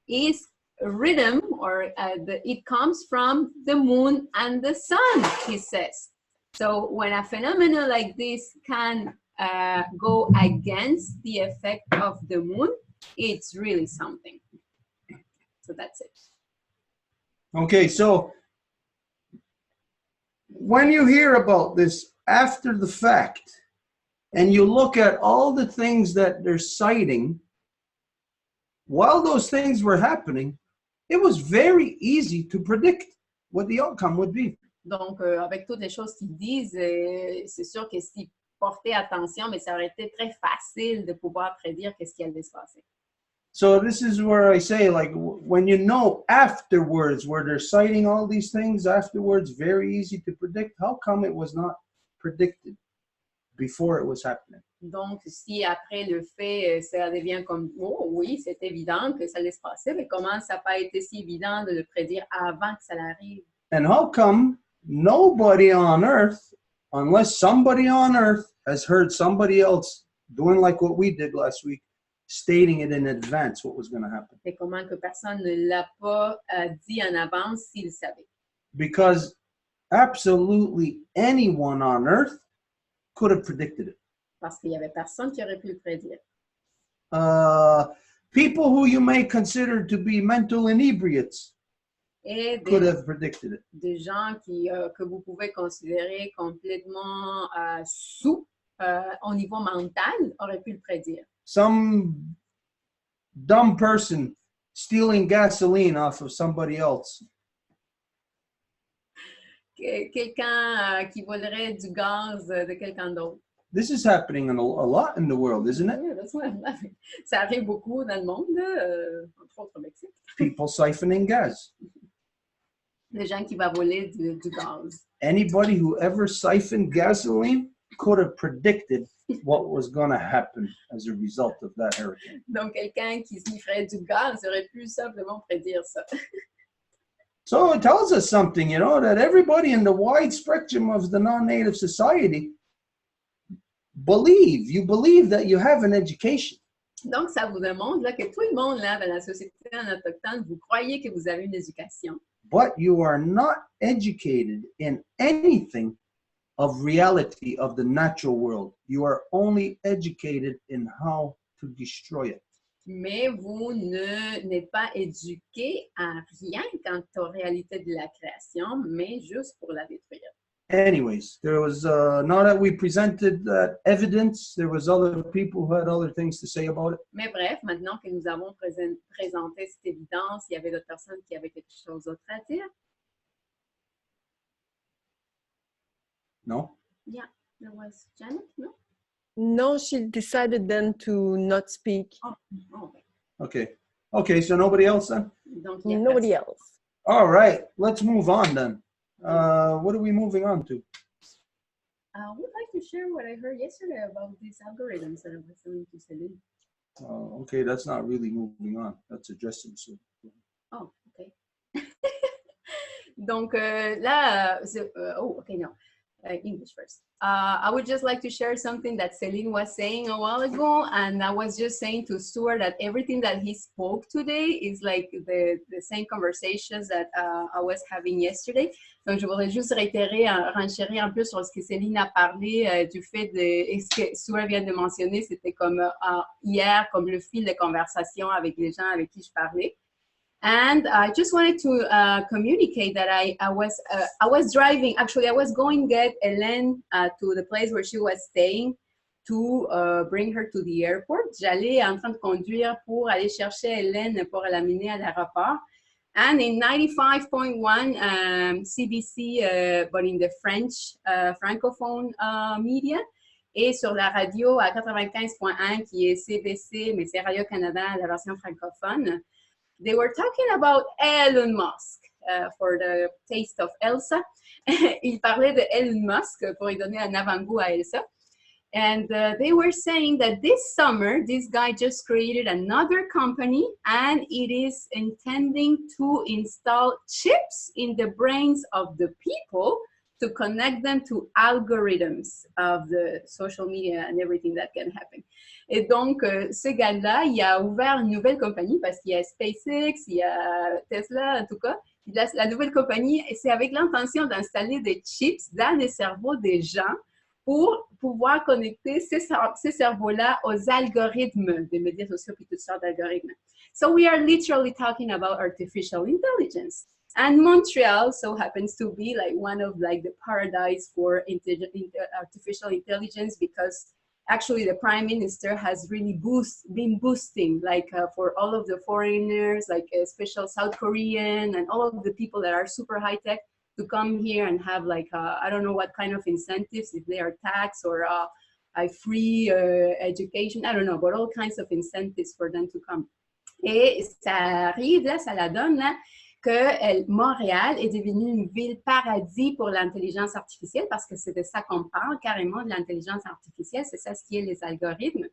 Speaker 2: is rhythm, or it comes from the moon and the sun, he says. So when a phenomenon like this can go against the effect of the moon, it's really something. So that's it.
Speaker 1: Okay, so when you hear about this after the fact, and you look at all the things that they're citing, while those things were happening, it was very easy to predict what the outcome would be.
Speaker 2: Donc, avec toutes les choses qu'ils disent, c'est sûr que s'ils portaient attention, mais ça aurait été très facile de pouvoir prédire qu'est-ce qui allait se passer.
Speaker 1: So this is where I say, like, when you know afterwards, where they're citing all these things afterwards, very easy to predict. How come it was not predicted before it was happening?
Speaker 2: Donc, si après le fait, ça devient comme, oh oui, c'est évident que ça allait se passer, mais comment ça n'a pas été si évident de le prédire avant que ça arrive?
Speaker 1: And how come nobody on earth, unless somebody on earth has heard somebody else doing like what we did last week, stating it in advance what was going to happen?
Speaker 2: Et comment que personne ne l'a pas dit en avance s'il savait?
Speaker 1: Because absolutely anyone on earth could have predicted it.
Speaker 2: Parce qu'il n'y avait personne qui aurait pu le prédire.
Speaker 1: People who you may consider to be mental inebriates
Speaker 2: Et
Speaker 1: could have predicted it.
Speaker 2: des gens que vous pouvez considérer complètement sous au niveau mental auraient pu le prédire.
Speaker 1: Some dumb person stealing gasoline off of somebody else.
Speaker 2: Quelqu'un qui volerait du gaz de quelqu'un d'autre.
Speaker 1: This is happening a lot in the world, isn't it?
Speaker 2: Oui, that's what I'm laughing. Ça arrive beaucoup dans le monde, entre autres au Mexique.
Speaker 1: People siphoning gas.
Speaker 2: Les gens qui vont voler du gaz.
Speaker 1: Anybody who ever siphoned gasoline could have predicted what was going to happen as a result of that hurricane.
Speaker 2: Donc, quelqu'un qui snifferait du gaz aurait pu simplement prédire ça.
Speaker 1: So it tells us something, you know, that everybody in the wide spectrum of the non-native society you believe that you have an education.
Speaker 2: Donc, ça vous démontre là, que tout le monde là, dans la société en autochtone, vous croyez que vous avez une éducation.
Speaker 1: But you are not educated in anything of reality of the natural world. You are only educated in how to destroy it.
Speaker 2: Mais vous n'êtes pas éduqué à rien quant aux réalités de la création, mais juste pour la détruire.
Speaker 1: Anyways, there was, now that we presented that evidence, there was other people who had other things to say about it.
Speaker 2: Mais bref, maintenant que nous avons présenté cette évidence, il y avait d'autres personnes qui avaient quelque chose d'autre à dire.
Speaker 1: No?
Speaker 2: Yeah, there was Janet, no?
Speaker 4: No, she decided then to not speak.
Speaker 2: Oh,
Speaker 1: Okay. Okay, so nobody else then?
Speaker 2: donc, il y a
Speaker 4: Nobody
Speaker 2: personne.
Speaker 4: else.
Speaker 1: All right, let's move on then. What are we moving on to?
Speaker 2: I would like to share what I heard yesterday about these algorithms that I was listening to Celine.
Speaker 1: Okay, that's not really moving on. That's addressing. So.
Speaker 2: Oh, okay. Donc là, okay, no. English first. I would just like to share something that Celine was saying a while ago, and I was just saying to Stuart that everything that he spoke today is like the same conversations that I was having yesterday. Donc, je voudrais juste renchérir un peu sur ce que Céline a parlé du fait de, et ce que Stuart vient de mentionner, c'était comme hier, comme le fil de conversation avec les gens avec qui je parlais. And I just wanted to communicate that I was driving. Actually, I was going to get Hélène to the place where she was staying to bring her to the airport. J'allais en train de conduire pour aller chercher Hélène pour l'amener à l'aéroport. And in 95.1 CBC, but in the French francophone media, et sur la radio à 95.1 qui est CBC, mais c'est Radio-Canada, la version francophone. They were talking about Elon Musk for the taste of Elsa. Ils parlaient de Elon Musk pour y donner un avant-goût à Elsa. And they were saying that this summer, this guy just created another company and it is intending to install chips in the brains of the people to connect them to algorithms of the social media and everything that can happen. Et donc, ce gars-là, il a ouvert une nouvelle compagnie parce qu'il y a SpaceX, il y a Tesla, en tout cas. La nouvelle compagnie, c'est avec l'intention d'installer des chips dans les cerveaux des gens pour pouvoir connecter ces cerveaux-là aux algorithmes des médias sociaux et toutes sortes d'algorithmes. So we are literally talking about artificial intelligence. And Montreal so happens to be like one of like the paradise for artificial intelligence because actually the prime minister has really been boosting, like for all of the foreigners, like special South Korean and all of the people that are super high tech to come here and have like, I don't know what kind of incentives, if they are tax or a free education, I don't know, but all kinds of incentives for them to come. Et ça arrive, là, ça la donne, là, que Montréal est devenue une ville paradis pour l'intelligence artificielle, parce que c'est de ça qu'on parle carrément, de l'intelligence artificielle, c'est ça ce qui est les algorithmes.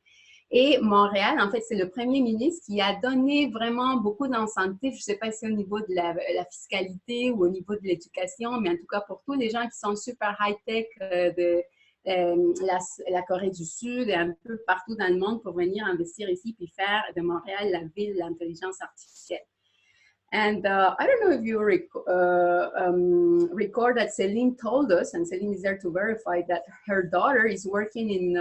Speaker 2: Et Montréal, en fait, c'est le premier ministre qui a donné vraiment beaucoup d'incentives, je ne sais pas si au niveau de la fiscalité ou au niveau de l'éducation, mais en tout cas pour tous les gens qui sont super high-tech de la Corée du Sud et un peu partout dans le monde pour venir investir ici puis faire de Montréal la ville de l'intelligence artificielle. And I don't know if you record that Céline told us, and Céline is there to verify, that her daughter is working in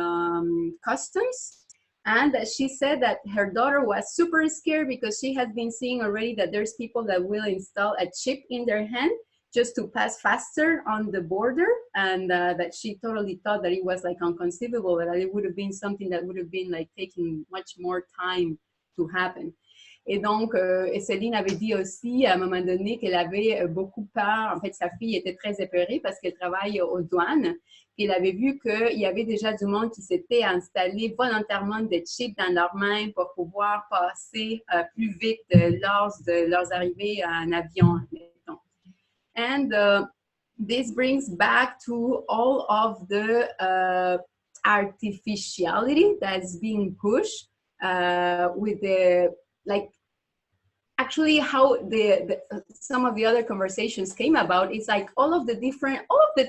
Speaker 2: customs. And she said that her daughter was super scared because she had been seeing already that there's people that will install a chip in their hand just to pass faster on the border, and that she totally thought that it was like inconceivable, that it would have been something that would have been like taking much more time to happen. Et donc, Céline avait dit aussi à un moment donné qu'elle avait beaucoup peur. En fait, sa fille était très épeurée parce qu'elle travaille aux douanes. Puis elle avait vu qu'il y avait déjà du monde qui s'était installé volontairement des chips dans leurs mains pour pouvoir passer plus vite lors de leurs arrivées en avion. And this brings back to all of the artificiality that's being pushed with the, like, actually how some of the other conversations came about. It's like all of the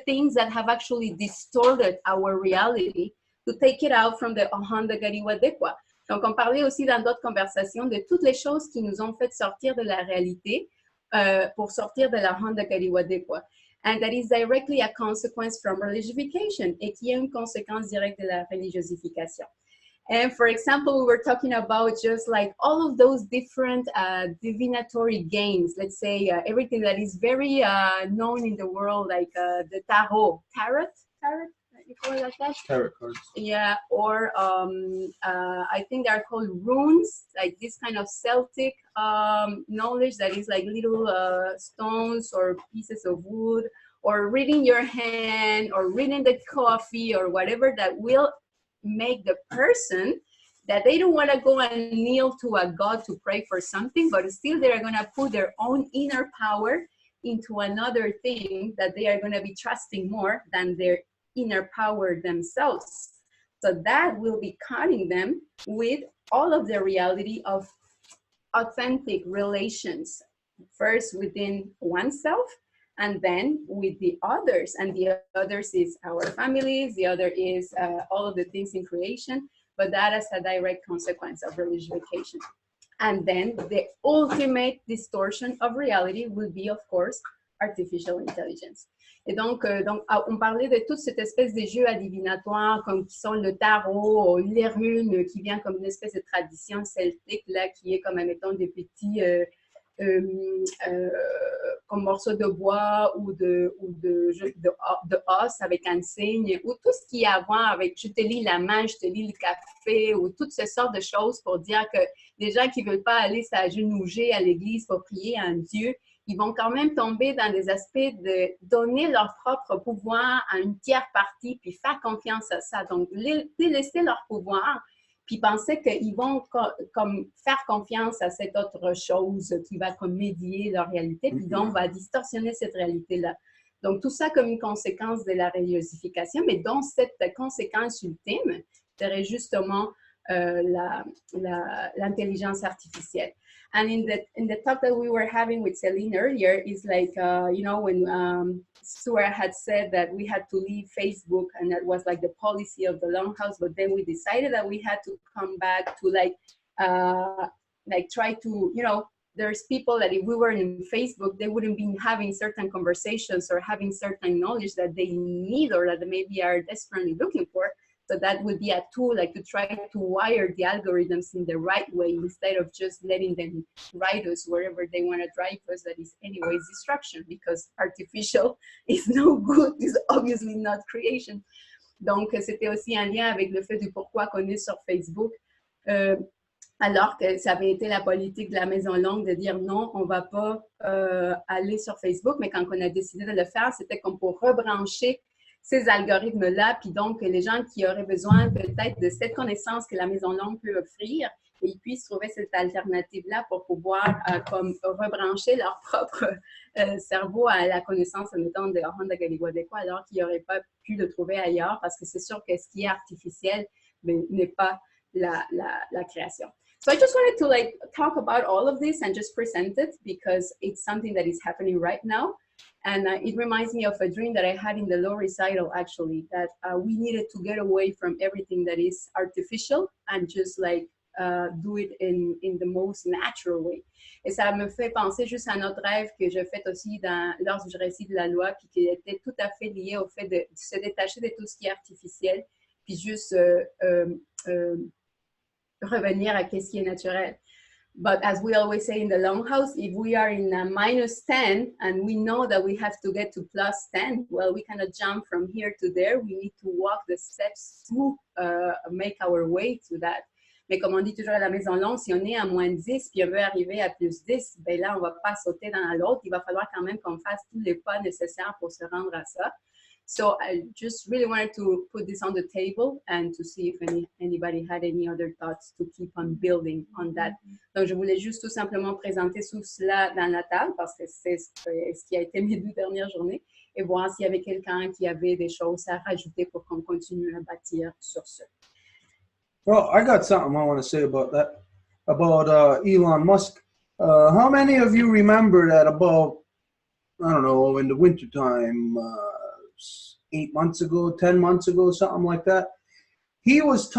Speaker 2: things that have actually distorted our reality to take it out from the Honda Gariwadekwa. Donc, on parlait aussi dans d'autres conversations de toutes les choses qui nous ont fait sortir de la réalité pour sortir de la Honda Gariwadekwa. And that is directly a consequence from religification, et qui est une conséquence directe de la religiosification. And for example, we were talking about just like all of those different divinatory games. Let's say everything that is very known in the world, like the tarot, you call it like that?
Speaker 1: Tarot cards.
Speaker 2: Yeah, or I think they're called runes, like this kind of Celtic knowledge that is like little stones or pieces of wood, or reading your hand, or reading the coffee, or whatever that will make the person that they don't want to go and kneel to a god to pray for something, but still they're going to put their own inner power into another thing that they are going to be trusting more than their inner power themselves. So that will be cutting them with all of the reality of authentic relations, first within oneself, and then with the others. And the others is our families, the other is all of the things in creation, but that is a direct consequence of religification. And then the ultimate distortion of reality will be, of course, artificial intelligence. Et donc, on parlait de toute cette espèce de jeux adivinatoires comme qui sont le tarot, les runes, qui vient comme une espèce de tradition celtique, là, qui est comme, admettons, des petits comme morceaux de bois ou de os avec un signe, ou tout ce qui est à voir avec je te lis la main, je te lis le café, ou toutes ces sortes de choses pour dire que les gens qui ne veulent pas aller s'agenouiller à l'église pour prier à un Dieu, ils vont quand même tomber dans des aspects de donner leur propre pouvoir à une tierce partie, puis faire confiance à ça. Donc, délaisser leur pouvoir, puis penser qu'ils vont comme faire confiance à cette autre chose qui va comme médier leur réalité, puis donc va distorsionner cette réalité-là. Donc, tout ça comme une conséquence de la religiosification, mais dont cette conséquence ultime serait justement l'intelligence artificielle. And in the talk that we were having with Céline earlier, is like, you know, when Stuart had said that we had to leave Facebook, and that was like the policy of the Longhouse, but then we decided that we had to come back to like try to, you know, there's people that if we were in Facebook, they wouldn't be having certain conversations or having certain knowledge that they need or that they maybe are desperately looking for. So that would be a tool, like to try to wire the algorithms in the right way instead of just letting them ride us wherever they want to drive us. That is anyways destruction, because artificial is no good, is obviously not creation. Donc, c'était aussi un lien avec le fait du pourquoi qu'on est sur Facebook, alors que ça avait été la politique de la Maison Longue de dire non, on ne va pas aller sur Facebook. Mais quand on a décidé de le faire, c'était comme pour rebrancher ces algorithmes-là, puis donc les gens qui auraient besoin peut-être de cette connaissance que la Maison Longue peut offrir, et ils puissent trouver cette alternative-là pour pouvoir comme rebrancher leur propre cerveau à la connaissance, mettons, de Honda Galiwadekwa, alors qu'ils n'auraient pas pu le trouver ailleurs, parce que c'est sûr que ce qui est artificiel n'est pas la création. So I just wanted to like talk about all of this and just present it because it's something that is happening right now. And it reminds me of a dream that I had in the low recital, actually, that we needed to get away from everything that is artificial and just like do it in the most natural way. Et ça me fait penser juste à notre rêve que j'ai fait aussi lors du récit de la loi, puis qui était tout à fait lié au fait de se détacher de tout ce qui est artificiel, puis juste revenir à ce qui est naturel. But as we always say in the Longhouse, if we are in a -10 and we know that we have to get to +10, well, we cannot jump from here to there. We need to walk the steps to make our way to that. Mais comme on dit toujours à la Maison Longue, si on est à -10 puis on veut arriver à +10, ben là, on ne va pas sauter dans l'autre. Il va falloir quand même qu'on fasse tous les pas nécessaires pour se rendre à ça. So I just really wanted to put this on the table and to see if anybody had any other thoughts to keep on building on that. Donc, je voulais juste tout simplement présenter tout cela dans la table parce que c'est ce qui a été mes 2 dernières journées et voir s'il y avait quelqu'un qui avait des choses à rajouter pour qu'on continue à bâtir sur ce.
Speaker 1: Well, I got something I want to say about that, about Elon Musk. How many of you remember that about, I don't know, in the wintertime, 8 months ago, 10 months ago, something like that, he was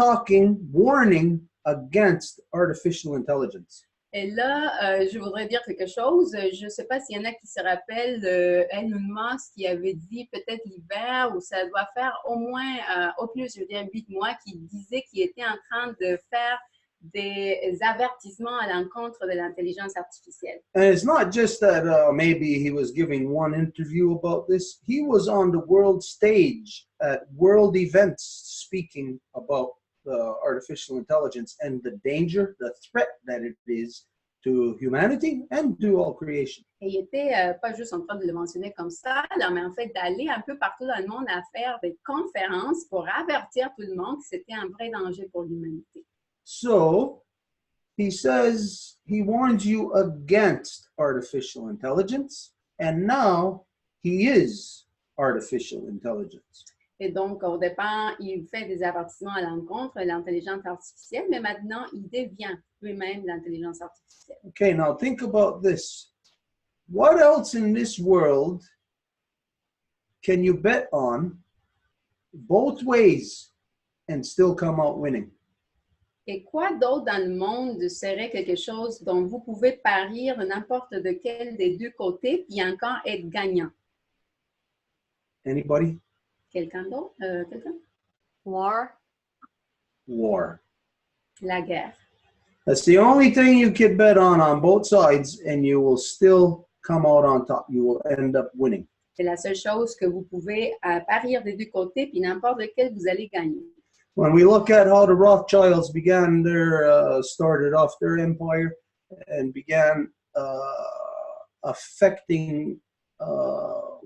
Speaker 1: warning against artificial intelligence.
Speaker 2: Et là, je voudrais dire quelque chose. Je ne sais pas s'il y en a qui se rappellent Elon Musk qui avait dit peut-être l'hiver ou ça doit faire au moins, au plus, je veux dire 8 mois, qui disait qu'il était en train de faire des avertissements à l'encontre de l'intelligence artificielle.
Speaker 1: And it's not just that maybe he was giving one interview about this. He was on the world stage at world events speaking about artificial intelligence and the danger, the threat that it is to humanity and to all creation.
Speaker 2: Et il était pas juste en train de le mentionner comme ça, là, mais en fait d'aller un peu partout dans le monde à faire des conférences pour avertir tout le monde que c'était un vrai danger pour l'humanité.
Speaker 1: So he says he warns you against artificial intelligence, and now he is artificial intelligence.
Speaker 2: Et donc, au départ, il fait des avertissements à l'encontre de l'intelligence artificielle, mais maintenant, il devient lui-même l'intelligence artificielle.
Speaker 1: Okay, now think about this. What else in this world can you bet on both ways and still come out winning?
Speaker 2: Et quoi d'autre dans le monde serait quelque chose dont vous pouvez parier de n'importe de quel des 2 côtés puis encore être gagnant?
Speaker 1: Anybody?
Speaker 2: Quelqu'un d'autre? Quelqu'un?
Speaker 5: War.
Speaker 1: War.
Speaker 2: La guerre.
Speaker 1: That's the only thing you can bet on both sides, and you will still come out on top. You will end up winning.
Speaker 2: C'est la seule chose que vous pouvez parier des 2 côtés puis n'importe lequel vous allez gagner.
Speaker 1: When we look at how the Rothschilds began started off their empire and began affecting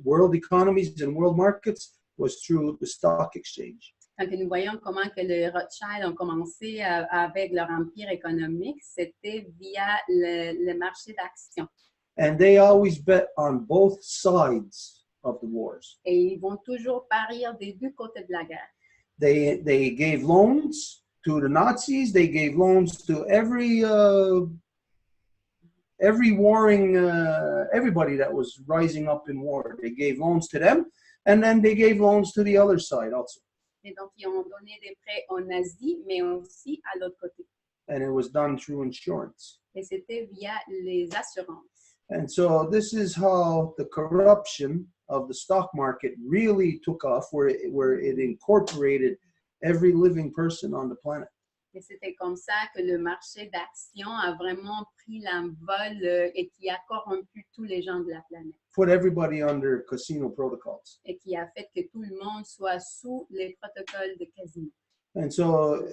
Speaker 1: world economies and world markets was through the stock exchange.
Speaker 2: Quand nous voyons comment que les Rothschild ont commencé avec leur empire économique, c'était via le marché d'actions.
Speaker 1: And they always bet on both sides of the wars.
Speaker 2: Et ils vont toujours parier des 2 côtés de la guerre.
Speaker 1: They gave loans to the Nazis. They gave loans to every warring, everybody that was rising up in war. They gave loans to them, and then they gave loans to the other side also.
Speaker 2: Et donc, ils ont donné des prêts aux nazis, mais aussi à l'autre côté.
Speaker 1: And it was done through insurance.
Speaker 2: Et c'était via les assurances.
Speaker 1: And so this is how the corruption of the stock market really took off, where it incorporated every living person on the planet.
Speaker 2: Et c'était comme ça que le marché d'action a vraiment pris l'envol et qui a corrompu tous les gens de la planète.
Speaker 1: Put everybody under casino protocols.
Speaker 2: Et qui a fait que tout le monde soit sous les protocoles de casino.
Speaker 1: And so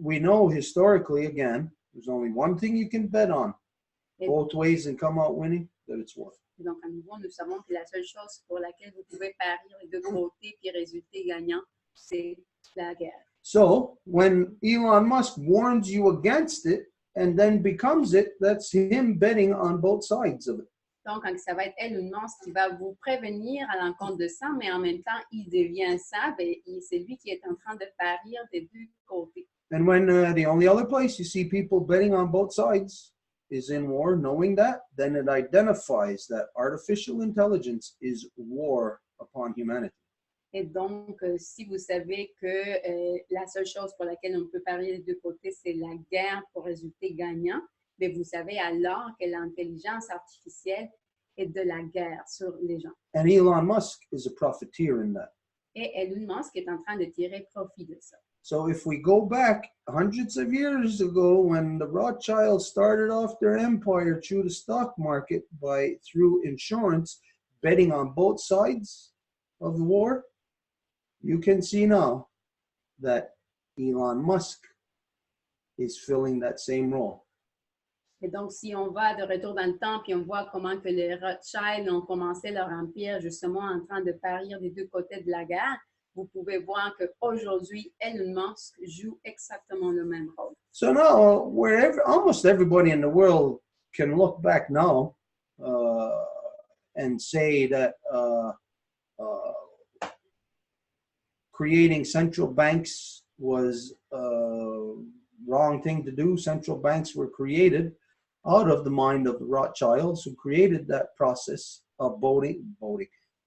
Speaker 1: we know historically, again, there's only one thing you can bet on,
Speaker 2: Et,
Speaker 1: both ways and come out winning, that it's war.
Speaker 2: donc, à nouveau, nous savons que la seule chose pour laquelle vous pouvez parier les deux côtés puis résulter gagnant, c'est la guerre.
Speaker 1: So when Elon Musk warns you against it and then becomes it, that's him betting on both sides of it.
Speaker 2: Donc, ça va être Elon Musk qui va vous prévenir à l'encontre de ça, mais en même temps, il devient ça, et c'est lui qui est en train de parier des deux côtés.
Speaker 1: And when the only other place you see people betting on both sides is in war, knowing that, then it identifies that artificial intelligence is war upon humanity.
Speaker 2: Et donc, si vous savez que la seule chose pour laquelle on peut parier des deux côtés, c'est la guerre pour résulter gagnant, mais vous savez alors que l'intelligence artificielle est de la guerre sur les gens.
Speaker 1: And Elon Musk is a profiteer in that.
Speaker 2: Et Elon Musk est en train de tirer profit de ça.
Speaker 1: So if we go back hundreds of years ago when the Rothschilds started off their empire through the stock market through insurance, betting on both sides of the war, you can see now that Elon Musk is filling that same role.
Speaker 2: Et donc, si on va de retour dans le temps, puis on voit comment que les Rothschild ont commencé leur empire justement en train de parier des deux côtés de la guerre, vous pouvez voir qu'aujourd'hui, Elon Musk joue exactement le même rôle.
Speaker 1: So now, almost everybody in the world can look back now and say that creating central banks was a wrong thing to do. Central banks were created out of the mind of the Rothschilds, who created that process of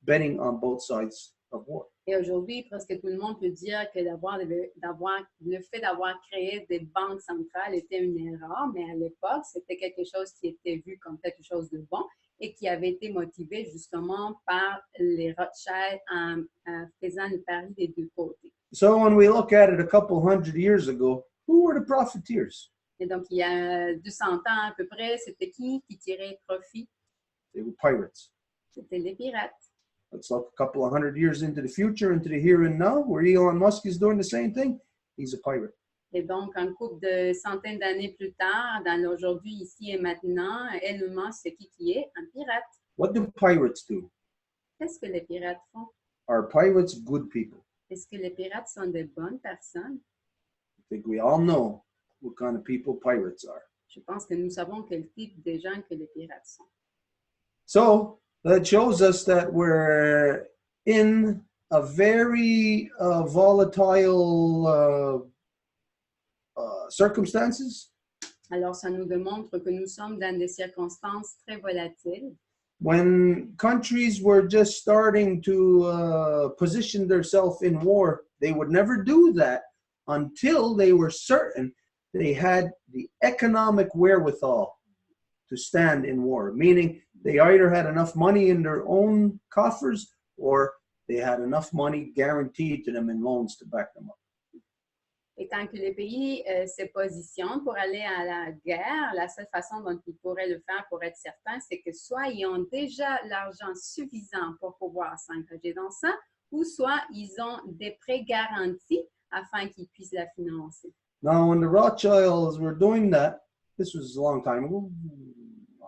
Speaker 1: betting on both sides of war.
Speaker 2: Et aujourd'hui, presque tout le monde peut dire que le fait d'avoir créé des banques centrales était une erreur, mais à l'époque, c'était quelque chose qui était vu comme quelque chose de bon et qui avait été motivé justement par les Rothschild en faisant le pari des deux côtés.
Speaker 1: So when we look at it a couple hundred years ago, who were the profiteers?
Speaker 2: Et donc, il y a 200 ans à peu près, c'était qui tirait profit?
Speaker 1: They were pirates.
Speaker 2: C'était les pirates.
Speaker 1: Let's look a couple of hundred years into the future, into the here and now, where Elon Musk is doing the same thing. He's a pirate.
Speaker 2: Et donc, un couple de centaines d'années plus tard, dans l'aujourd'hui, ici et maintenant, Elon Musk, c'est qui est? Un pirate.
Speaker 1: What do pirates do?
Speaker 2: Qu'est-ce que les pirates font?
Speaker 1: Are pirates good people?
Speaker 2: Est-ce que les pirates sont de bonnes personnes?
Speaker 1: I think we all know what kind of people pirates are.
Speaker 2: Je pense que nous savons quel type de gens que les pirates sont.
Speaker 1: So that shows us that we're in a very volatile circumstances.
Speaker 2: Alors, ça nous démontre que nous sommes dans des circonstances très volatiles.
Speaker 1: When countries were just starting to position themselves in war, they would never do that until they were certain they had the economic wherewithal to stand in war, meaning they either had enough money in their own coffers or they had enough money guaranteed to them in loans to back them up.
Speaker 2: Et quand que les pays se positionnent pour aller à la guerre, la seule façon dont ils pourraient le faire pour être certains, c'est que soit ils ont déjà l'argent suffisant pour pouvoir s'engager dans ça, ou soit ils ont des prêts garantis afin qu'ils puissent la financer.
Speaker 1: Now, when the Rothschilds were doing that, this was a long time ago,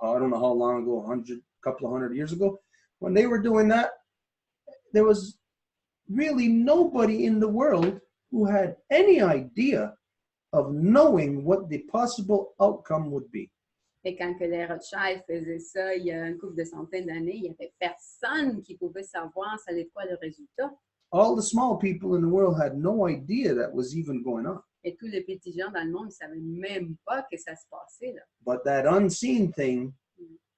Speaker 1: I don't know how long ago, couple of hundred years ago, when they were doing that, there was really nobody in the world who had any idea of knowing what the possible outcome would be.
Speaker 2: Et quand que les Rothschild faisaient ça, il y a un couple de centaines d'années, il n'y avait personne qui pouvait savoir ça allait quoi le résultat.
Speaker 1: All the small people in the world had no idea that was even going on.
Speaker 2: Et tous les petits gens dans le monde ne savaient même pas que ça se passait là.
Speaker 1: But that unseen thing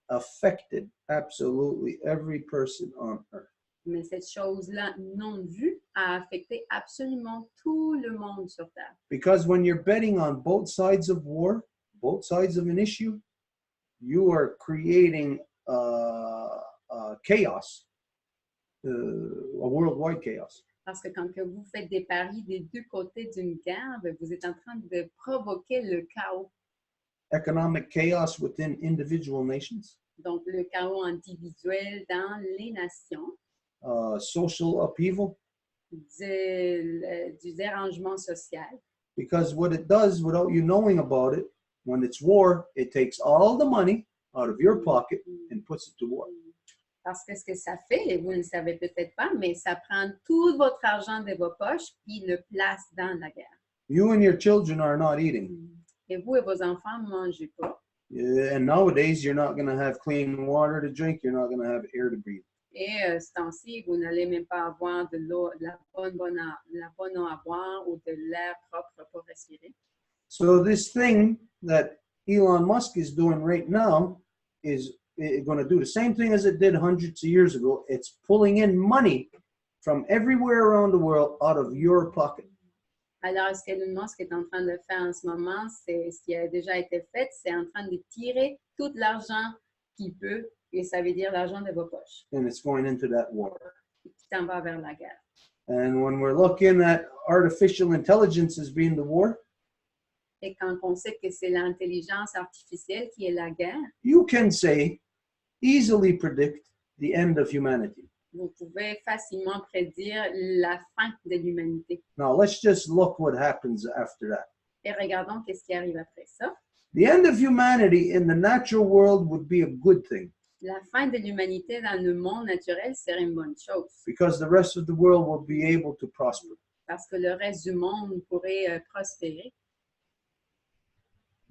Speaker 1: affected absolutely every person on earth.
Speaker 2: Mais cette chose-là non vue a affecté absolument tout le monde sur Terre.
Speaker 1: Because when you're betting on both sides of war, both sides of an issue, you are creating chaos, a worldwide chaos.
Speaker 2: Parce que quand que vous faites des paris des deux côtés d'une guerre, ben, vous êtes en train de provoquer le chaos.
Speaker 1: economic chaos within individual nations,
Speaker 2: Donc, le chaos individuel dans les nations,
Speaker 1: social upheaval,
Speaker 2: du dérangement social.
Speaker 1: because what it does without you knowing about it, when it's war, it takes all the money out of your pocket and puts it to war.
Speaker 2: Parce que ce que ça fait, et vous ne le savez peut-être pas, mais ça prend tout votre argent de vos poches puis le place dans la guerre.
Speaker 1: You and your children are not eating.
Speaker 2: Et vous et vos enfants ne mangez pas.
Speaker 1: And nowadays, you're not going to have clean water to drink. You're not going to have air to breathe.
Speaker 2: Et ce temps-ci, vous n'allez même pas avoir de l'eau, la bonne eau à boire ou de l'air propre pour respirer.
Speaker 1: So this thing that Elon Musk is doing right now is going to do the same thing as it did hundreds of years ago. It's pulling in money from everywhere around the world out of your pocket.
Speaker 2: Alors, ce qu'Elon Musk est en train de faire en ce moment, c'est ce qui a déjà été fait, c'est en train de tirer tout l'argent qu'il peut, et ça veut dire l'argent de vos poches,
Speaker 1: And it's going into that war.
Speaker 2: qui s'en va vers la guerre.
Speaker 1: And when we're looking at artificial intelligence as being the war,
Speaker 2: Et quand on sait que c'est l'intelligence artificielle qui est la guerre,
Speaker 1: you can easily predict the end of humanity.
Speaker 2: vous pouvez facilement prédire la fin de l'humanité.
Speaker 1: Now, let's just look what happens after that.
Speaker 2: Et regardons qu'est-ce qui arrive après ça.
Speaker 1: The end of humanity in the natural world would be a good thing
Speaker 2: La fin de l'humanité dans le monde naturel serait une bonne chose,
Speaker 1: because the rest of the world will be able to prosper.
Speaker 2: parce que le reste du monde pourrait prospérer.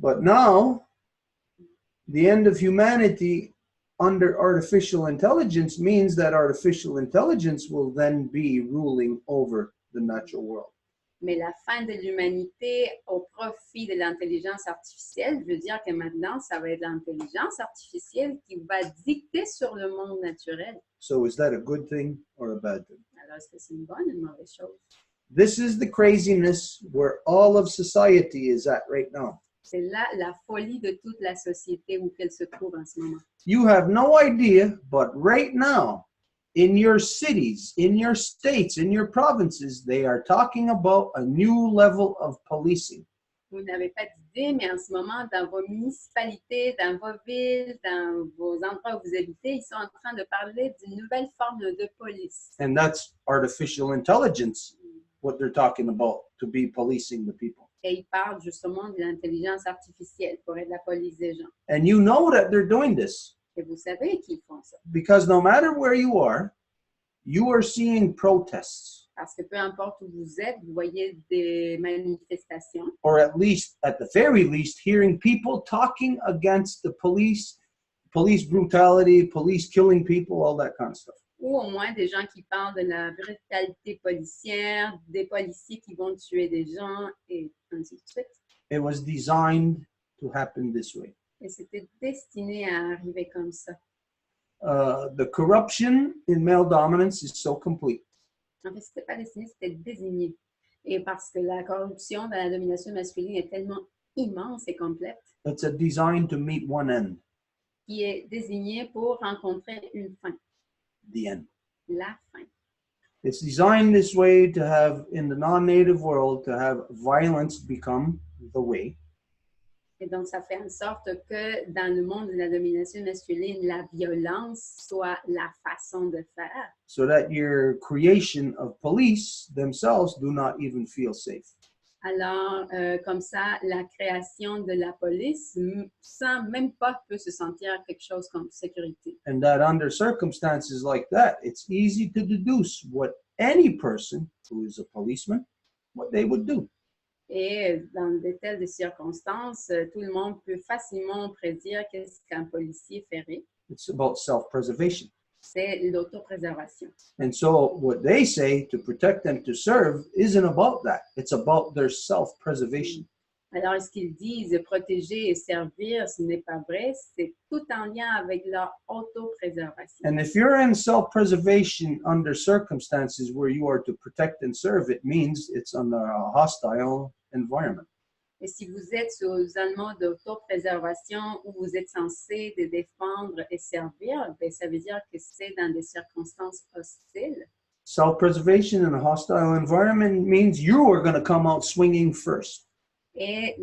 Speaker 1: But now, the end of humanity under artificial intelligence means that artificial intelligence will then be ruling over the natural world.
Speaker 2: Mais la fin de l'humanité au profit de l'intelligence artificielle veut dire que maintenant, ça va être l'intelligence artificielle qui va dicter sur le monde naturel.
Speaker 1: So is that a good thing or a bad thing?
Speaker 2: Alors, est-ce que c'est une bonne ou une mauvaise chose?
Speaker 1: This is the craziness where all of society is at right now.
Speaker 2: C'est là la folie de toute la société où elle se trouve en ce moment.
Speaker 1: You have no idea, but right now, in your cities, in your states, in your provinces, they are talking about a new level of policing.
Speaker 2: Vous n'avez pas d'idée, mais en ce moment, dans vos municipalités, dans vos villes, dans vos endroits où vous habitez, ils sont en train de parler d'une nouvelle forme de police.
Speaker 1: And that's artificial intelligence, what they're talking about, to be policing the people.
Speaker 2: Et ils parlent justement de l'intelligence artificielle pour être la police des gens.
Speaker 1: And you know that they're doing this
Speaker 2: Et vous savez qu'ils font ça.
Speaker 1: because no matter where you are seeing protests,
Speaker 2: Parce que peu importe où vous êtes, vous voyez des manifestations,
Speaker 1: or at the very least, hearing people talking against the police brutality, police killing people, all that kind of stuff.
Speaker 2: ou au moins des gens qui parlent de la brutalité policière, des policiers qui vont tuer des gens, et ainsi de suite.
Speaker 1: It was designed to happen this way.
Speaker 2: Et c'était destiné à arriver comme ça.
Speaker 1: The corruption in male dominance is so complete
Speaker 2: En fait, c'était pas destiné, c'était désigné. Et parce que la corruption dans la domination masculine est tellement immense et complète,
Speaker 1: it's designed to meet one end,
Speaker 2: qui est désigné pour rencontrer une fin,
Speaker 1: the end.
Speaker 2: la fin.
Speaker 1: It's designed this way to have, in the non-native world, to have violence become the way.
Speaker 2: Et donc, ça fait en sorte que dans le monde de la domination masculine, la violence soit la façon de faire.
Speaker 1: So that your creation of police themselves do not even feel safe.
Speaker 2: Alors, comme ça, la création de la police, sans même pas, peut se sentir quelque chose comme sécurité.
Speaker 1: And that under circumstances like that, it's easy to deduce what any person who is a policeman, what they would do.
Speaker 2: Et dans de telles circonstances, tout le monde peut facilement prédire qu'est-ce qu'un policier ferait.
Speaker 1: It's about self-preservation.
Speaker 2: C'est l'autopréservation.
Speaker 1: And so what they say to protect and to serve isn't about that. It's about their self-preservation.
Speaker 2: Alors, ce qu'ils disent, protéger et servir, ce n'est pas vrai. C'est tout en lien avec leur autopréservation.
Speaker 1: And if you're in self-preservation under circumstances where you are to protect and serve, it means it's under a hostile environment.
Speaker 2: Et si vous êtes sous un mode d'autopréservation où vous êtes censé de défendre et servir, bien, ça veut dire que c'est dans des circonstances hostiles.
Speaker 1: Self-preservation in a hostile environment means you are going to come out swinging first.
Speaker 2: Et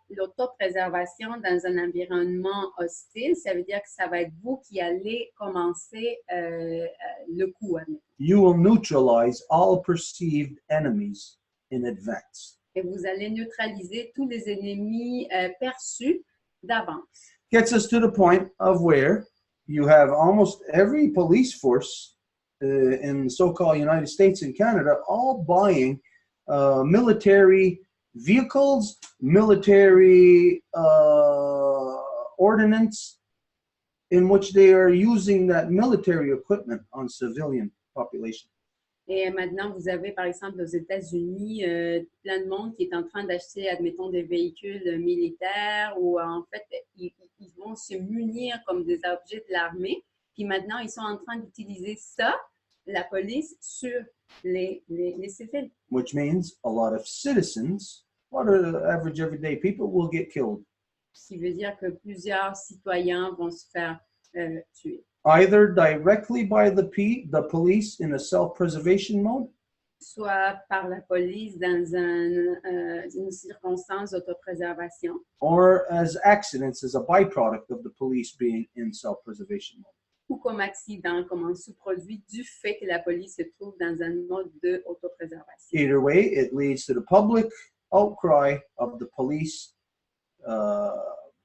Speaker 2: l'autopréservation dans un environnement hostile, ça veut dire que ça va être vous qui allez commencer le coup.
Speaker 1: You will neutralize all perceived enemies in advance.
Speaker 2: Et vous allez neutraliser tous les ennemis perçus d'avance.
Speaker 1: Gets us to the point of where you have almost every police force in the so-called United States and Canada all buying military vehicles, military ordnance, in which they are using that military equipment on civilian population.
Speaker 2: Et maintenant, vous avez, par exemple, aux États-Unis, plein de monde qui est en train d'acheter, admettons, des véhicules militaires où, en fait, ils vont se munir comme des objets de l'armée. Puis maintenant, ils sont en train d'utiliser ça, la police, sur les civils.
Speaker 1: Which means a lot of citizens, a lot of average everyday people will get killed.
Speaker 2: Ce qui veut dire que plusieurs citoyens vont se faire tuer.
Speaker 1: Either directly by the police in a self-preservation mode,
Speaker 2: Soit par la police dans une circonstance d'autopréservation,
Speaker 1: or as accidents as a byproduct of the police being in self-preservation mode.
Speaker 2: ou comme accident, comme un sous-produit du fait que la police se trouve dans un mode d'autopréservation.
Speaker 1: Either way, it leads to the public outcry of the police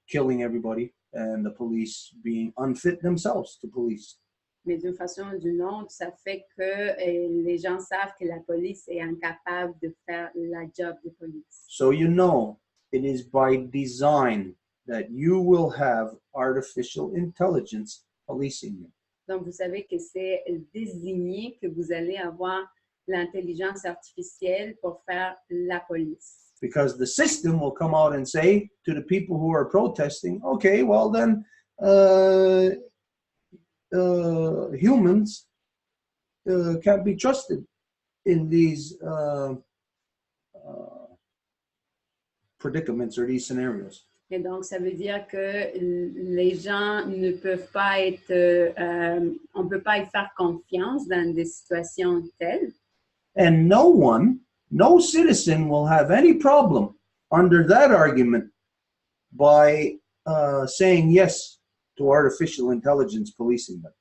Speaker 1: killing everybody and the police being unfit themselves to police.
Speaker 2: Mais d'une façon ou d'une autre, ça fait que les gens savent que la police est incapable de faire la job de police.
Speaker 1: So you know it is by design that you will have artificial intelligence policing you.
Speaker 2: Donc, vous savez que c'est désigné que vous allez avoir l'intelligence artificielle pour faire la police.
Speaker 1: Because the system will come out and say to the people who are protesting, okay, well then humans can't be trusted in these predicaments or these scenarios.
Speaker 2: Et donc, ça veut dire que les gens ne peuvent pas être, on ne peut pas y faire confiance dans des situations telles.
Speaker 1: And no citizen will have any problem under that argument by saying yes to artificial intelligence policing them.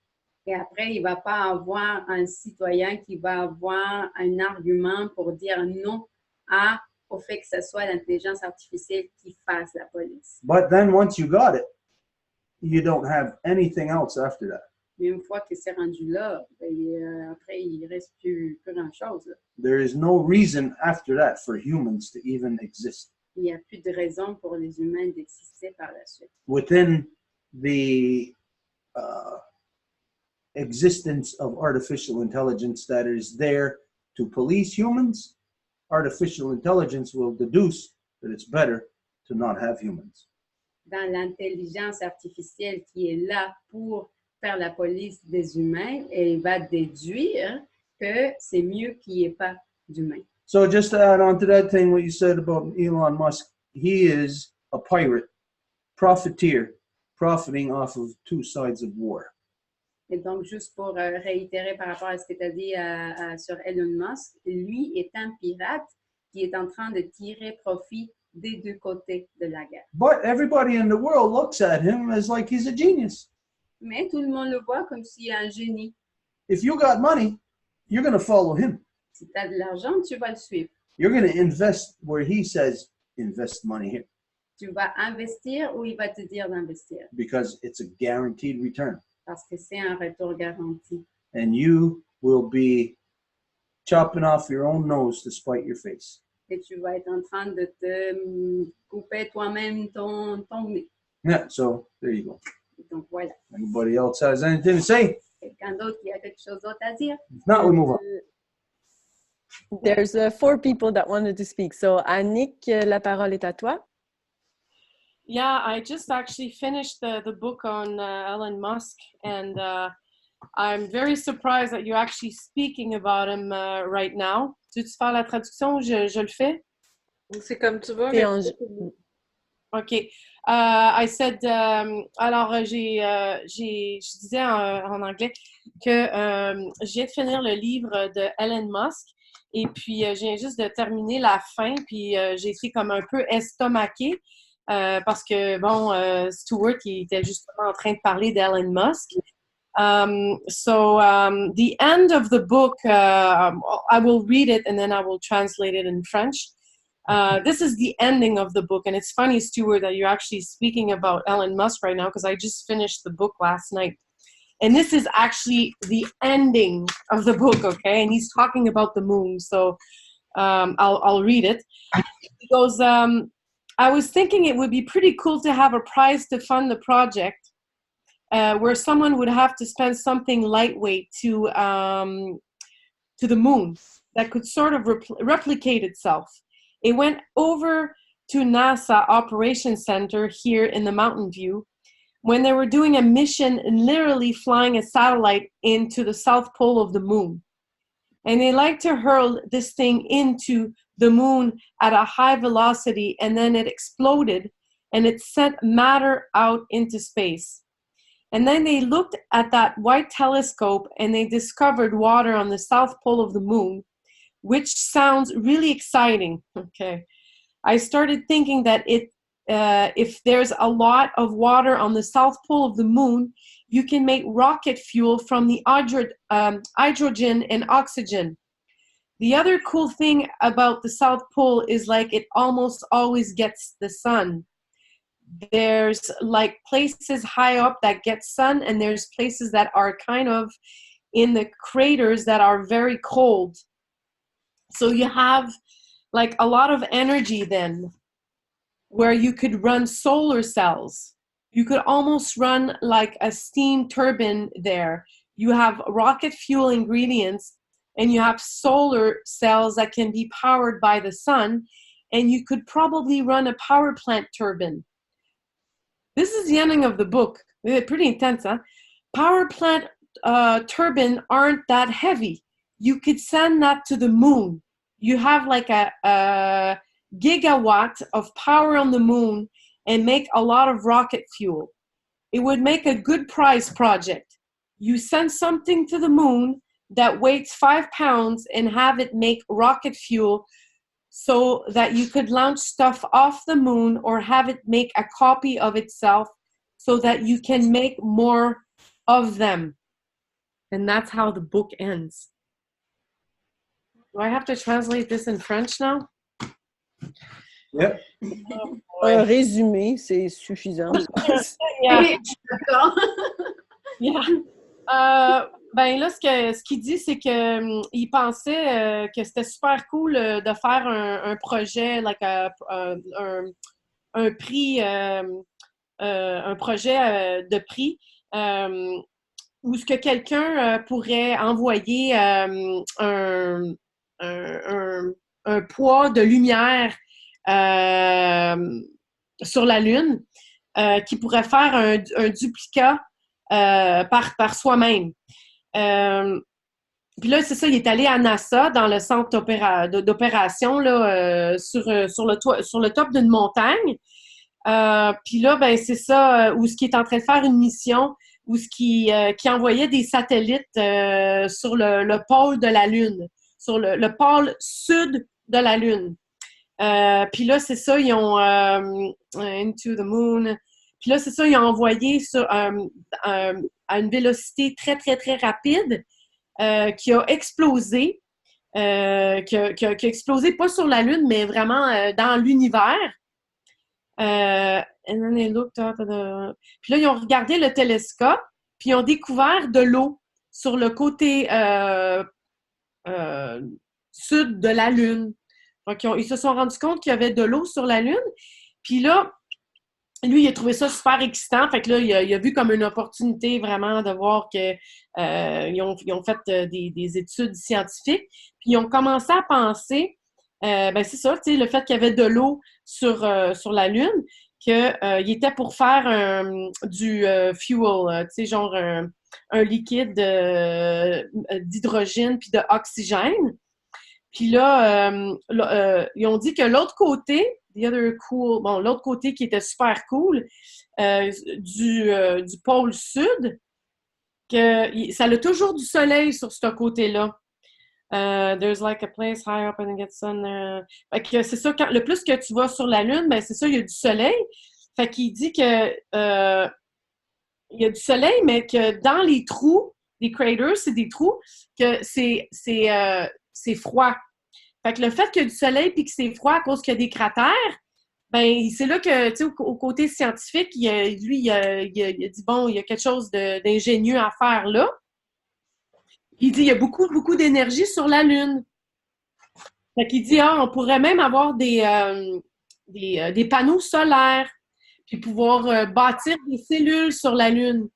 Speaker 2: Et après, il ne va pas avoir un citoyen qui va avoir un argument pour dire non au fait que ce soit l'intelligence artificielle qui fasse la police.
Speaker 1: But then once you got it, you don't have anything else after that.
Speaker 2: Mais une fois que c'est rendu là, après, il ne reste plus grand-chose.
Speaker 1: There is no reason after that for humans to even exist.
Speaker 2: Il n'y a plus de raison pour les humains d'exister par la suite.
Speaker 1: Within the existence of artificial intelligence that is there to police humans, artificial intelligence will deduce that it's better to not have humans.
Speaker 2: Dans l'intelligence artificielle qui est là pour faire la police des humains, elle va déduire que c'est mieux qu'il n'y ait pas d'humains.
Speaker 1: So just to add on to that thing, what you said about Elon Musk, he is a pirate, profiteer, profiting off of two sides of war.
Speaker 2: Et donc, juste pour réitérer par rapport à ce que tu as dit sur Elon Musk, lui est un pirate qui est en train de tirer profit des deux côtés de la guerre.
Speaker 1: But everybody in the world looks at him as like he's a genius.
Speaker 2: Mais tout le monde le voit comme s'il est un génie.
Speaker 1: If you got money, you're going to follow him.
Speaker 2: Si tu as de l'argent, tu vas le suivre.
Speaker 1: You're going to invest where he says, invest money here.
Speaker 2: Tu vas investir où il va te dire d'investir.
Speaker 1: Because it's a guaranteed return.
Speaker 2: Parce que c'est un retour garanti.
Speaker 1: And you will be chopping off your own nose to spite your face.
Speaker 2: Et tu vas être en train de te couper toi-même ton nez.
Speaker 1: Yeah, so there you go.
Speaker 2: Donc voilà.
Speaker 1: Anybody else has anything to say?
Speaker 2: Quelqu'un d'autre qui a quelque chose d'autre à dire?
Speaker 1: If not, we move on.
Speaker 4: There's 4 people that wanted to speak. So, Annick, la parole est à toi.
Speaker 3: Yeah, I just actually finished the book on Elon Musk, and I'm very surprised that you're actually speaking about him right now. Tu veux faire la traduction? Je le fais? C'est comme tu veux.
Speaker 4: Et
Speaker 3: OK. I said, alors je disais en anglais que je viens de finir le livre de Elon Musk et puis je viens juste de terminer la fin, puis j'ai été comme un peu estomaquée parce que, bon, Stuart, il était justement en train de parler d'Elon Musk. The end of the book, I will read it and then I will translate it in French. This is the ending of the book. And it's funny, Stuart, that you're actually speaking about Elon Musk right now because I just finished the book last night. And this is actually the ending of the book, okay? And he's talking about the moon. So I'll read it. He goes, I was thinking it would be pretty cool to have a prize to fund the project where someone would have to spend something lightweight to the moon that could sort of replicate itself. It went over to NASA Operations Center here in the Mountain View when they were doing a mission and literally flying a satellite into the south pole of the moon. And they like to hurl this thing into the moon at a high velocity, and then it exploded and it sent matter out into space. And then they looked at that white telescope and they discovered water on the south pole of the moon, which sounds really exciting. Okay. I started thinking that if there's a lot of water on the south pole of the moon, you can make rocket fuel from the hydrogen and oxygen. The other cool thing about the South Pole is like it almost always gets the sun. There's like places high up that get sun, and there's places that are kind of in the craters that are very cold. So you have like a lot of energy then where you could run solar cells. You could almost run like a steam turbine there. You have rocket fuel ingredients and you have solar cells that can be powered by the sun, and you could probably run a power plant turbine. This is the ending of the book. Pretty intense, huh? Power plant turbine aren't that heavy. You could send that to the moon. You have like a gigawatt of power on the moon and make a lot of rocket fuel. It would make a good prize project. You send something to the moon that weighs 5 pounds and have it make rocket fuel so that you could launch stuff off the moon or have it make a copy of itself so that you can make more of them. And that's how the book ends. Do I have to translate this in French now?
Speaker 1: Yep.
Speaker 4: Un résumé, c'est suffisant.
Speaker 3: Yeah. Yeah. Ben là, ce qu'il dit, c'est qu'il pensait que c'était super cool de faire un projet, like un prix, un projet de prix où ce que quelqu'un pourrait envoyer un poids de lumière sur la Lune qui pourrait faire un duplicat par soi-même. Puis là, c'est ça, il est allé à NASA, dans le centre d'opération, là, sur le top d'une montagne. Puis là, ben c'est ça, où ce qui est en train de faire une mission, où ce qui envoyait des satellites sur le pôle de la Lune, sur le pôle sud de la Lune. Puis là, c'est ça, ils ont into the moon. Puis là, c'est ça, ils ont envoyé à une vélocité très, très, très rapide qui a explosé. Qui a explosé pas sur la Lune, mais vraiment dans l'univers. And then they looked up Puis là, ils ont regardé le télescope, puis ils ont découvert de l'eau sur le côté sud de la Lune. Donc, ils se sont rendus compte qu'il y avait de l'eau sur la Lune. Puis là, lui, il a trouvé ça super excitant. Fait que là, il a vu comme une opportunité vraiment de voir qu'ils ont fait des études scientifiques. Puis ils ont commencé à penser, ben c'est ça, tu sais, le fait qu'il y avait de l'eau sur la Lune, qu'il était pour faire du fuel, tu sais, genre un liquide d'hydrogène puis d'oxygène.
Speaker 9: Puis là, ils ont dit que l'autre côté, l'autre côté qui était super cool, du pôle sud, que ça a toujours du soleil sur ce côté-là. There's like a place high up and it gets sun. Fait que c'est ça, le plus que tu vas sur la Lune, ben c'est ça, il y a du soleil. Fait qu'il dit que il y a du soleil, mais que dans les trous, les craters, c'est des trous, que c'est froid. Fait que le fait qu'il y a du soleil puis que c'est froid à cause qu'il y a des cratères, ben c'est là que, tu sais, au côté scientifique, il a dit, bon, il y a quelque chose d'ingénieux à faire là. Il dit, il y a beaucoup, beaucoup d'énergie sur la Lune. Fait qu'il dit, on pourrait même avoir des panneaux solaires, puis pouvoir bâtir des cellules sur la Lune.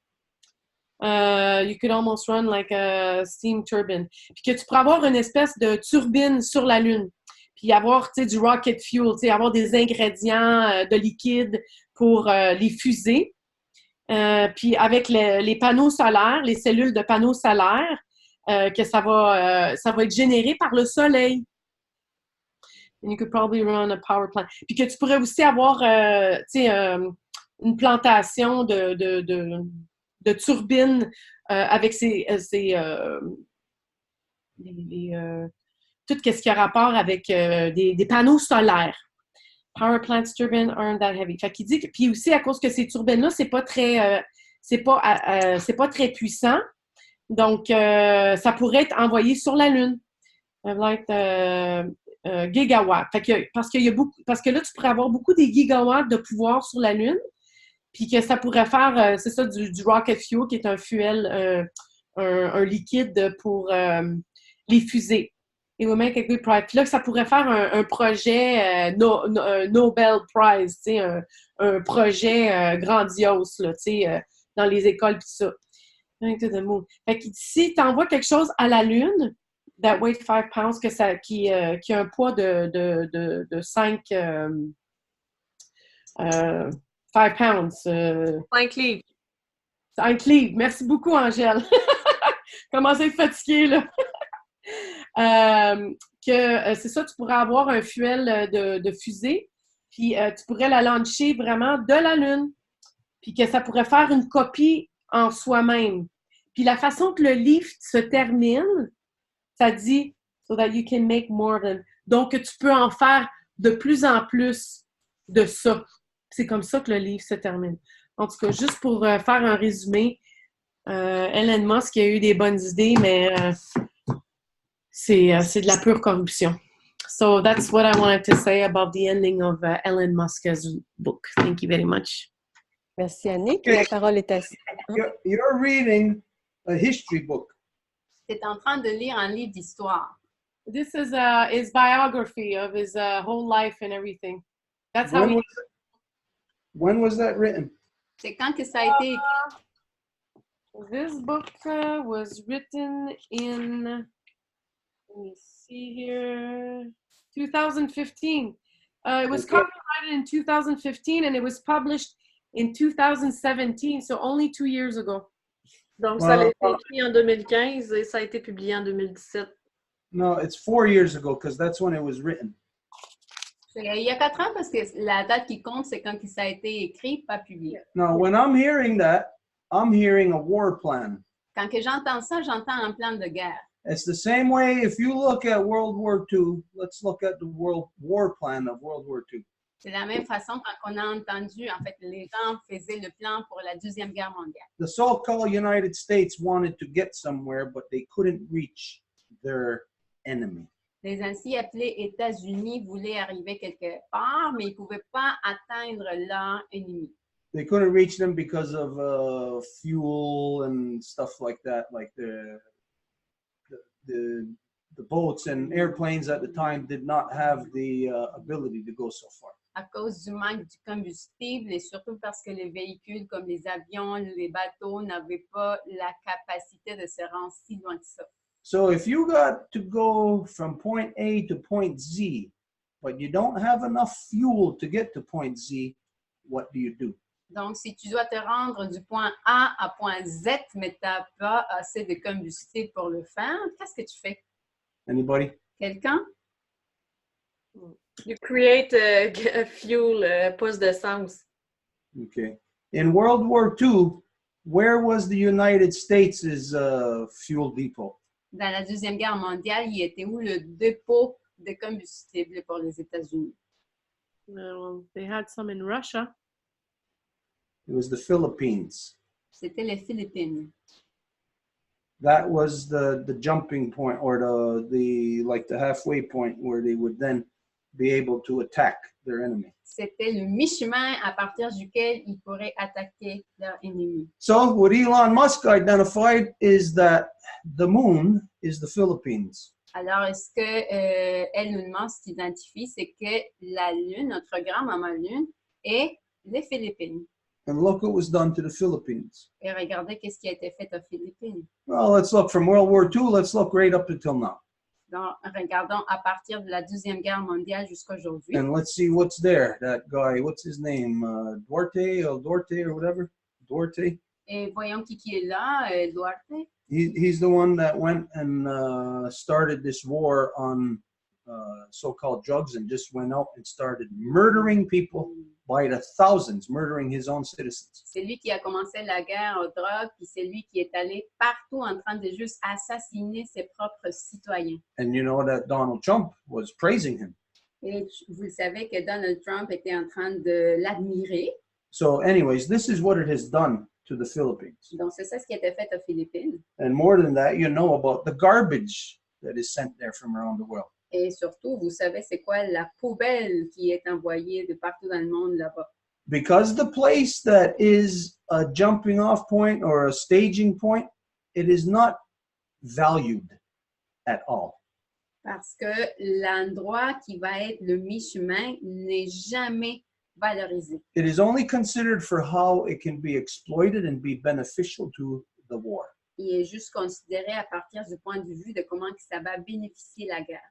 Speaker 9: You could almost run like a steam turbine. Puis que tu pourrais avoir une espèce de turbine sur la Lune. Puis avoir, tu sais, du rocket fuel, tu sais, avoir des ingrédients de liquide pour les fusées. Puis avec les panneaux solaires, les cellules de panneaux solaires, que ça va être généré par le soleil. And you could probably run a power plant. Puis que tu pourrais aussi avoir, tu sais, une plantation de turbines avec tout ce qui a rapport avec des panneaux solaires. Power plants, turbines aren't that heavy. Fait qu'il dit que, puis aussi à cause que ces turbines-là, c'est pas très puissant. Donc, ça pourrait être envoyé sur la Lune. Like gigawatts. Fait que, parce que là, tu pourrais avoir beaucoup des gigawatts de pouvoir sur la Lune, puis que ça pourrait faire, c'est ça, du rocket fuel, qui est un fuel, un liquide pour les fusées. It will make a good prize. Puis là, ça pourrait faire un projet Nobel Prize, tu sais, un projet grandiose, là, tu sais, dans les écoles, puis ça. Fait que si tu envoies quelque chose à la Lune, that weight 5 pounds, qui a un poids de 5 pounds.
Speaker 3: 5 livres.
Speaker 9: 5 livres. Merci beaucoup, Angèle. Commence à être fatiguée, là. C'est ça, tu pourrais avoir un fuel de fusée, puis tu pourrais la lancer vraiment de la Lune, puis que ça pourrait faire une copie en soi-même. Puis la façon que le livre se termine, ça dit « so that you can make more than ». Donc, tu peux en faire de plus en plus de ça. C'est comme ça que le livre se termine. En tout cas, juste pour faire un résumé, Elon Musk a eu des bonnes idées, mais c'est de la pure corruption. So that's what I wanted to say about the ending of Elon Musk's book. Thank you very much.
Speaker 4: Merci, Annick. La parole est à...
Speaker 1: You're reading a history book.
Speaker 2: C'est en train de lire un livre d'histoire.
Speaker 9: This is his biography of his whole life and everything. That's how
Speaker 1: When was that written?
Speaker 2: C'est quand que ça a été écrit?
Speaker 9: This book was written in, let me see here, 2015. It was copyrighted in 2015 and it was published in 2017, so only 2 years ago.
Speaker 3: Donc, ça a été écrit en 2015 et ça a été publié en 2017.
Speaker 1: No, it's 4 years ago because that's when it was written.
Speaker 2: Il y a 4 ans parce que la date qui compte, c'est quand ça a été écrit, pas publié.
Speaker 1: Now, when I'm hearing that, I'm hearing a war plan.
Speaker 2: Quand que j'entends ça, j'entends un plan de guerre.
Speaker 1: It's the same way if you look at World War II, let's look at the World War plan of World War II.
Speaker 2: C'est de la même façon quand on a entendu, en fait, les gens faisaient le plan pour la Deuxième Guerre mondiale.
Speaker 1: The so-called United States wanted to get somewhere, but they couldn't reach their enemy.
Speaker 2: Les ainsi appelés États-Unis voulaient arriver quelque part, mais ils ne pouvaient pas atteindre leur ennemi.
Speaker 1: They couldn't reach them because of fuel and stuff like that, like the boats and airplanes at the time did not have the ability to go so far.
Speaker 2: À cause du manque du combustible et surtout parce que les véhicules comme les avions, les bateaux n'avaient pas la capacité de se rendre si loin que ça.
Speaker 1: So if you got to go from point A to point Z, but you don't have enough fuel to get to point Z, what do you do?
Speaker 2: Donc, si tu dois te rendre du point A à point Z, mais tu n'as pas assez de combustible pour le faire, qu'est-ce que tu fais?
Speaker 1: Anybody?
Speaker 2: Quelqu'un?
Speaker 3: You create a fuel, poste d'essence.
Speaker 1: Okay. In World War II, where was the United States' fuel depot?
Speaker 2: Dans la Deuxième Guerre mondiale, il était où le dépôt de combustible pour les États-Unis?
Speaker 9: Well, they had some in Russia.
Speaker 1: It was the Philippines.
Speaker 2: C'était les Philippines.
Speaker 1: That was the jumping point, or the halfway point where they would then be able to attack their enemy.
Speaker 2: C'était le mi-chemin à partir duquel ils pourraient attaquer leur ennemi.
Speaker 1: So what Elon Musk identified is that the moon is the Philippines.
Speaker 2: Alors, ce que Elon Musk identifie, c'est que la Lune, notre grand maman Lune, est les Philippines.
Speaker 1: And look what was done to the Philippines.
Speaker 2: Et regardez qu'est-ce qui a été fait aux Philippines.
Speaker 1: Well, let's look from World War II, let's look right up until now.
Speaker 2: Donc, regardons à partir de la Deuxième Guerre mondiale jusqu'à aujourd'hui.
Speaker 1: And let's see what's there. That guy, what's his name? Duarte or whatever? Duarte.
Speaker 2: Et voyons qui est là, Duarte.
Speaker 1: He's the one that went and started this war on so-called drugs and just went out and started murdering people by the thousands, murdering his own citizens.
Speaker 2: C'est lui qui a commencé la guerre aux drogues, puis c'est lui qui est allé partout en train de juste assassiner ses propres citoyens.
Speaker 1: And you know that Donald Trump was praising him.
Speaker 2: Et vous le savez que Donald Trump était en train de l'admirer.
Speaker 1: So anyways, this is what it has done to the Philippines.
Speaker 2: Donc, c'est ça ce qui a été fait aux Philippines.
Speaker 1: And more than that, you know about the garbage that is sent there from around the world.
Speaker 2: Et surtout, vous savez c'est quoi la poubelle qui est envoyée de partout dans le monde là-bas.
Speaker 1: Because the place that is a jumping off point or a staging point, it is not valued at all.
Speaker 2: Parce que l'endroit qui va être le mi-chemin n'est jamais valorisé.
Speaker 1: It is only considered for how it can be exploited and be beneficial to the war.
Speaker 2: Il est juste considéré à partir du point de vue de comment que ça va bénéficier la guerre.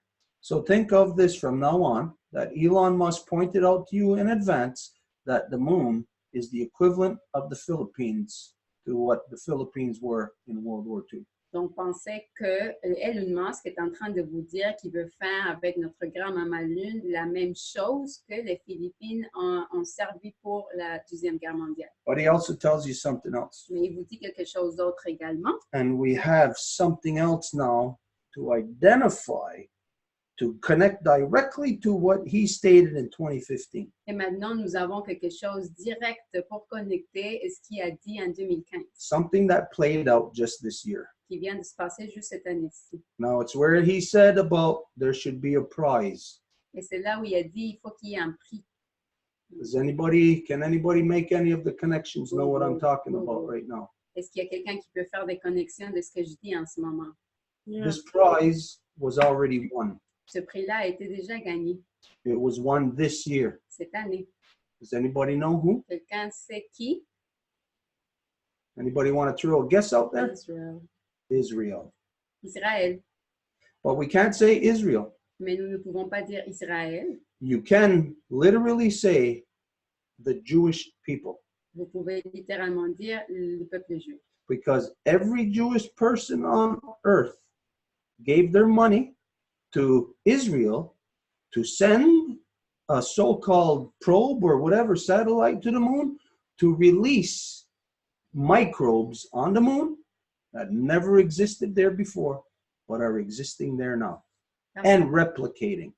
Speaker 1: So think of this from now on, that Elon Musk pointed out to you in advance that the moon is the equivalent of the Philippines to what the Philippines were in World War II.
Speaker 2: Donc, pensez que Elon Musk est en train de vous dire qu'il veut faire avec notre grand-maman Lune la même chose que les Philippines ont servi pour la Deuxième Guerre mondiale.
Speaker 1: But he also tells you something else.
Speaker 2: Mais il vous dit quelque chose d'autre également.
Speaker 1: And we have something else now to identify, to connect directly to what he stated in 2015.
Speaker 2: Et maintenant, nous avons quelque chose direct pour connecter ce qu'il a dit en 2015,
Speaker 1: Something that played out just this year.
Speaker 2: qui vient de se passer juste cette année-ci.
Speaker 1: Now, it's where he said about there should be a prize.
Speaker 2: Et c'est là où il a dit il faut qu'il y ait un prix.
Speaker 1: Can anybody make any of the connections know what I'm talking about right now?
Speaker 2: Est-ce qu'il y a quelqu'un qui peut faire des connexions de ce que je dis en ce moment?
Speaker 9: Yeah.
Speaker 1: This prize was already won.
Speaker 2: Ce prix-là a été déjà gagné
Speaker 1: It was won this year.
Speaker 2: cette année.
Speaker 1: Does anybody know who?
Speaker 2: Quelqu'un sait qui?
Speaker 1: Anybody want to throw a guess out there?
Speaker 2: Israël.
Speaker 1: Israel.
Speaker 2: Israël.
Speaker 1: But we can't say Israel.
Speaker 2: Mais nous ne pouvons pas dire Israël.
Speaker 1: You can literally say the Jewish people,
Speaker 2: Vous pouvez littéralement dire le peuple juif.
Speaker 1: because every Jewish person on earth gave their money to Israel to send a so-called probe or whatever satellite to the moon to release microbes on the moon that never existed there before, but are existing there now and replicating.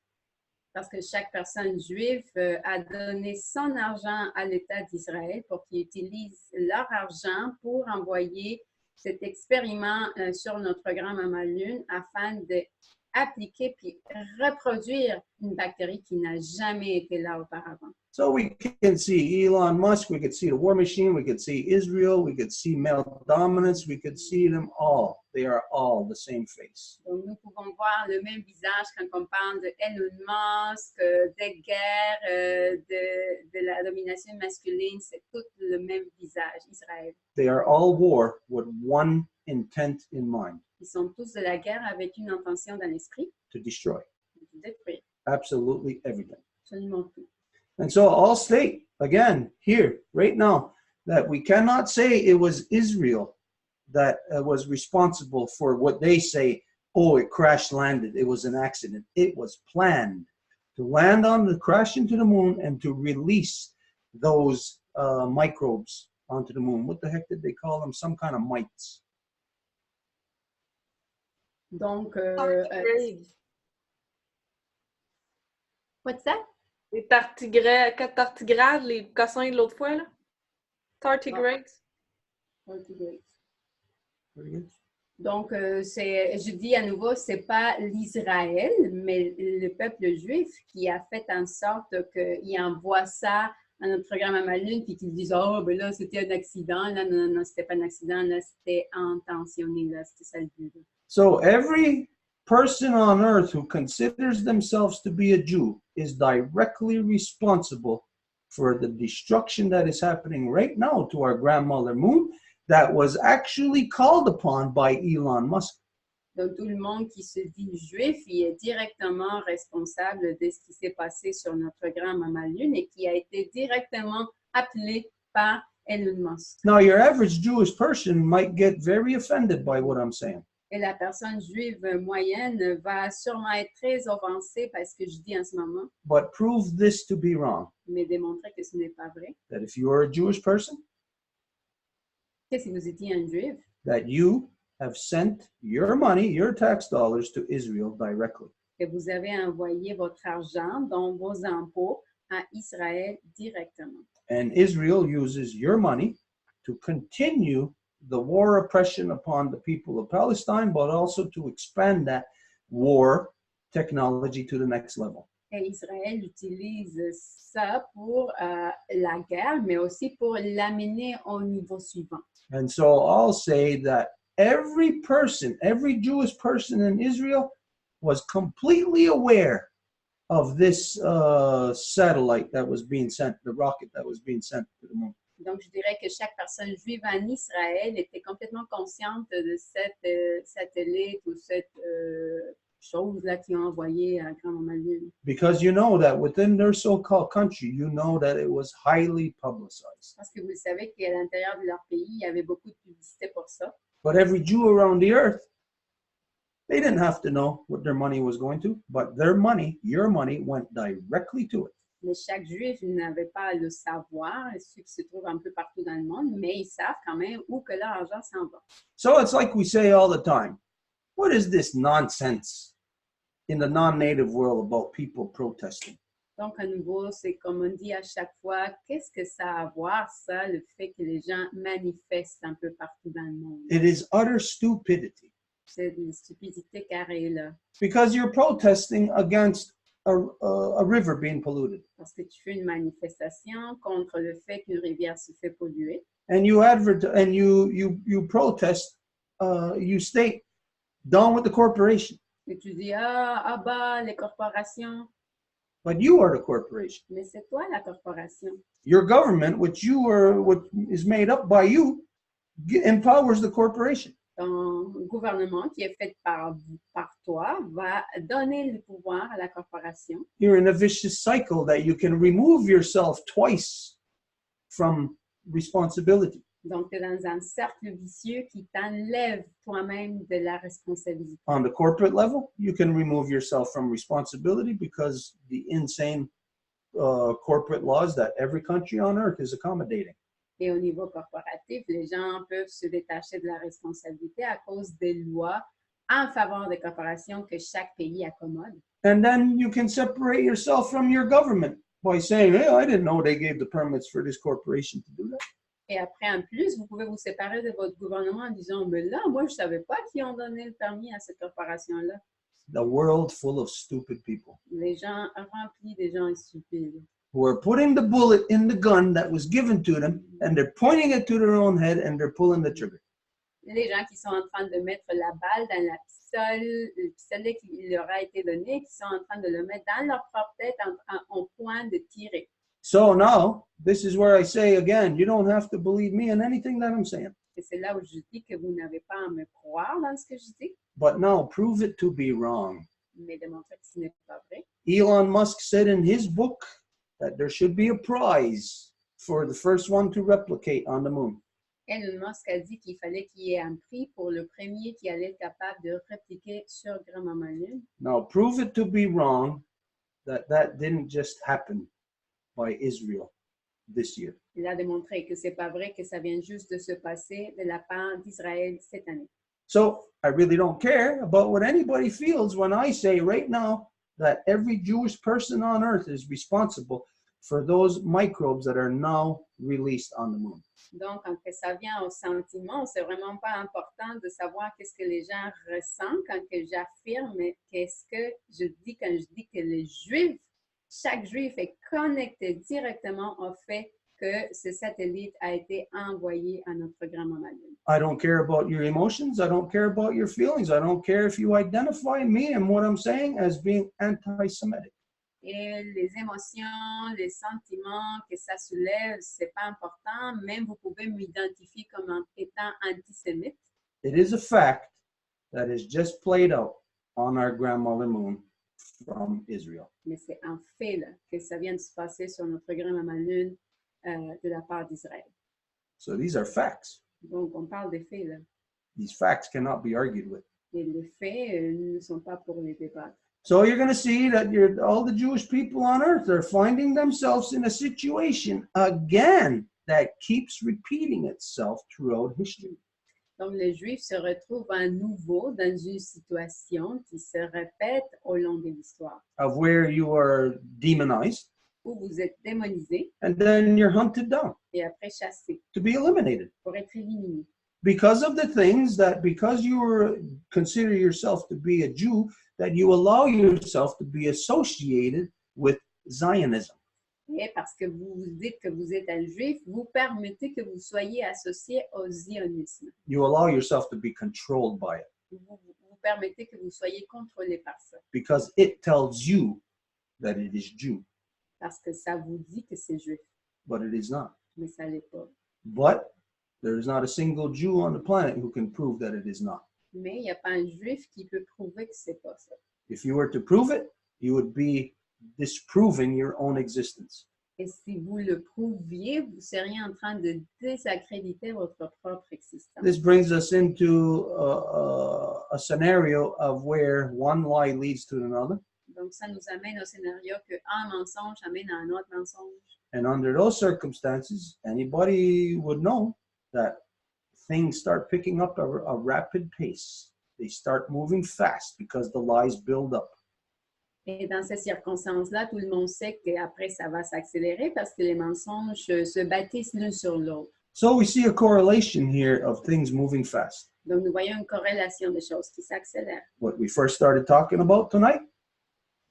Speaker 2: Parce que chaque personne juive a donné son argent à l'État d'Israël pour qu'ils utilisent leur argent pour envoyer cet expériment sur notre grand-maman Lune afin d'appliquer puis reproduire une bactérie qui n'a jamais été là auparavant.
Speaker 1: So we can see Elon Musk, we could see the war machine, we could see Israel, we could see male dominance, we could see them all. They are all the same face.
Speaker 2: Donc, nous pouvons voir le même visage quand on parle de Elon Musk, des guerres, de la domination masculine. C'est tout le même visage, Israël.
Speaker 1: They are all war with one intent in mind,
Speaker 2: Ils sont tous de la guerre avec une intention dans l'esprit,
Speaker 1: to destroy
Speaker 2: de détruire
Speaker 1: absolutely everything.
Speaker 2: absolument tout.
Speaker 1: And so I'll state again here, right now, that we cannot say it was Israel that was responsible for what they say oh, it crash landed. It was an accident. It was planned to land on the crash into the moon and to release those microbes onto the moon. What the heck did they call them? Some kind of mites.
Speaker 2: Donc,
Speaker 3: Tardigrades.
Speaker 2: what's that?
Speaker 3: Les tardigrades, les cossins de l'autre fois, là. Tardigrades.
Speaker 2: Donc, je dis à nouveau, c'est pas l'Israël, mais le peuple juif qui a fait en sorte qu'il envoie ça à notre programme à ma lune, puis qu'ils disent, oh, ben là, c'était un accident. Là, non, c'était pas un accident, là, c'était intentionné, là, c'était ça le but.
Speaker 1: So every person on earth who considers themselves to be a Jew is directly responsible for the destruction that is happening right now to our grandmother moon that was actually called upon by Elon Musk.
Speaker 2: Donc, tout le monde qui se dit juif, il est directement responsable de ce qui s'est passé sur notre programme à ma lune et qui a été directement appelé par Elon Musk.
Speaker 1: Now, your average Jewish person might get very offended by what I'm saying.
Speaker 2: Et la personne juive moyenne va sûrement être très offensée par ce que je dis en ce moment,
Speaker 1: But prove this to be wrong,
Speaker 2: mais démontrer que ce n'est pas vrai.
Speaker 1: that if you are a Jewish person,
Speaker 2: Que si vous étiez un juif,
Speaker 1: that you have sent your money, your tax dollars to Israel directly.
Speaker 2: que vous avez envoyé votre argent, dont vos impôts, à Israël directement.
Speaker 1: And Israel uses your money to continue the war oppression upon the people of Palestine, but also to expand that war technology to the next level.
Speaker 2: Et Israël utilise ça pour la guerre, mais aussi pour l'amener au niveau suivant.
Speaker 1: And so I'll say that every person, every Jewish person in Israel was completely aware of this satellite that was being sent, the rocket that was being sent to the moon.
Speaker 2: Donc, je dirais que chaque personne juive en Israël était complètement consciente de cette satellite ou cette chose-là qu'ils ont envoyée à Grand-Maman Lune.
Speaker 1: Because you know that within their so-called country, you know that it was highly publicized.
Speaker 2: Parce que vous le savez qu'à l'intérieur de leur pays, il y avait beaucoup de publicité pour ça.
Speaker 1: But every Jew around the earth, they didn't have to know what their money was going to, but their money, your money, went directly to it.
Speaker 2: Mais chaque juif n'avait pas à le savoir, ceux qui se trouvent un peu partout dans le monde, mais ils savent quand même où que leur argent s'en va.
Speaker 1: So it's like we say all the time, what is this nonsense in the non-native world about people protesting?
Speaker 2: Donc, à nouveau, c'est comme on dit à chaque fois, qu'est-ce que ça a à voir, ça, le fait que les gens manifestent un peu partout dans le monde?
Speaker 1: It is utter stupidity.
Speaker 2: C'est une stupidité carrée, là.
Speaker 1: Because you're protesting against a river being polluted.
Speaker 2: Parce que tu fais une manifestation contre le fait qu'une rivière se fait polluer.
Speaker 1: And you protest, you state, down with the corporation.
Speaker 2: Et tu dis, ah bah, les corporations.
Speaker 1: But you are the corporation.
Speaker 2: Mais c'est toi la corporation.
Speaker 1: Your government, which is made up by you, empowers the corporation.
Speaker 2: Ton gouvernement, qui est fait par toi, va donner le pouvoir à la corporation.
Speaker 1: You're in a vicious cycle that you can remove yourself twice from responsibility.
Speaker 2: Donc, tu es dans un cercle vicieux qui t'enlève toi-même de la responsabilité.
Speaker 1: On the corporate level, you can remove yourself from responsibility because the insane corporate laws that every country on earth is accommodating.
Speaker 2: Et au niveau corporatif, les gens peuvent se détacher de la responsabilité à cause des lois en faveur des corporations que chaque pays accommode.
Speaker 1: And then you can separate yourself from your government by saying, hey, I didn't know they gave the permits for this corporation to do that.
Speaker 2: Et après, en plus, vous pouvez vous séparer de votre gouvernement en disant, mais là, moi, je ne savais pas qui ont donné le permis à cette corporation-là.
Speaker 1: The world full of stupid people.
Speaker 2: Les gens remplis de gens stupides.
Speaker 1: Who are putting the bullet in the gun that was given to them, and they're pointing it to their own head, and they're pulling the trigger.
Speaker 2: Les gens qui sont en train de mettre la balle dans le pistolet qui leur a été donné, qui sont en train de le mettre dans leur propre tête en point de tirer.
Speaker 1: So now, this is where I say again, you don't have to believe me in anything that I'm saying.
Speaker 2: Et c'est là où je dis que vous n'avez pas à me croire dans ce que je dis,
Speaker 1: But now, prove it to be wrong.
Speaker 2: mais démontrer que ce n'est pas vrai.
Speaker 1: Elon Musk said in his book that there should be a prize for the first one to replicate on the moon.
Speaker 2: Elon Musk a dit qu'il fallait qu'il y ait un prix pour le premier qui allait être capable de répliquer sur Grand-Maman Lune.
Speaker 1: Now, prove it to be wrong that that didn't just happen by Israel this year.
Speaker 2: Il a démontré que c'est pas vrai, que ça vient juste de se passer de la part d'Israël cette année.
Speaker 1: So I really don't care about what anybody feels when I say right now that every Jewish person on earth is responsible for those microbes that are now released on the moon.
Speaker 2: Donc, quand ça vient au sentiment, c'est vraiment pas important de savoir qu'est-ce que les gens ressentent quand que j'affirme qu'est-ce que je dis quand je dis que les Juifs, chaque Juif est connecté directement au fait que ce satellite a été envoyé à notre grand-maman Lune.
Speaker 1: I don't care about your emotions. I don't care about your feelings. I don't care if you identify me and what I'm saying as being anti-Semitic.
Speaker 2: Et les émotions, les sentiments que ça soulève, c'est pas important. Même vous pouvez m'identifier comme étant antisémite.
Speaker 1: It is a fact that is just played out on our grandmother moon from Israel.
Speaker 2: Mais c'est un fait là, que ça vient de se passer sur notre grand-maman Lune de la part d'Israël.
Speaker 1: So these are facts.
Speaker 2: Donc, on parle des faits là.
Speaker 1: These facts cannot be argued with.
Speaker 2: Et les faits ne sont pas pour les débattre.
Speaker 1: So you're going to see that all the Jewish people on earth are finding themselves in a situation again that keeps repeating itself throughout history.
Speaker 2: Donc, les Juifs se retrouvent à nouveau dans une situation qui se répète au long de l'histoire,
Speaker 1: Of where you are demonized
Speaker 2: où vous êtes démonisés
Speaker 1: and then you're hunted down
Speaker 2: et après chassés
Speaker 1: to be eliminated.
Speaker 2: pour être éliminés.
Speaker 1: Because of the things that, because you consider yourself to be a Jew, that you allow yourself to be associated with Zionism.
Speaker 2: Et parce que vous vous dites que vous êtes un Juif, vous permettez que vous soyez associé au zionisme.
Speaker 1: You allow yourself to be controlled by it
Speaker 2: Vous permettez que vous soyez contrôlé par ça.
Speaker 1: because it tells you that it is Jew,
Speaker 2: Parce que ça vous dit que c'est Juif,
Speaker 1: but it is not.
Speaker 2: mais ça l'est pas.
Speaker 1: But there is not a single Jew on the planet who can prove that it is not.
Speaker 2: Mais il n'y a pas un Juif qui peut prouver que c'est pas ça.
Speaker 1: If you were to prove it, you would be disproving your own existence.
Speaker 2: Et si vous le prouviez, vous seriez en train de désaccréditer votre propre existence.
Speaker 1: This brings us into a scenario of where one lie leads to another.
Speaker 2: Donc, ça nous amène au scénario qu'un mensonge amène à un autre mensonge.
Speaker 1: And under those circumstances, anybody would know that things start picking up a rapid pace. They start moving fast because the lies build up.
Speaker 2: Et dans ces circonstances-là, tout le monde sait qu'après, ça va s'accélérer parce que les mensonges se bâtissent l'un sur l'autre.
Speaker 1: So we see a correlation here of things moving fast.
Speaker 2: Donc, nous voyons une corrélation des choses qui s'accélèrent.
Speaker 1: What we first started talking about tonight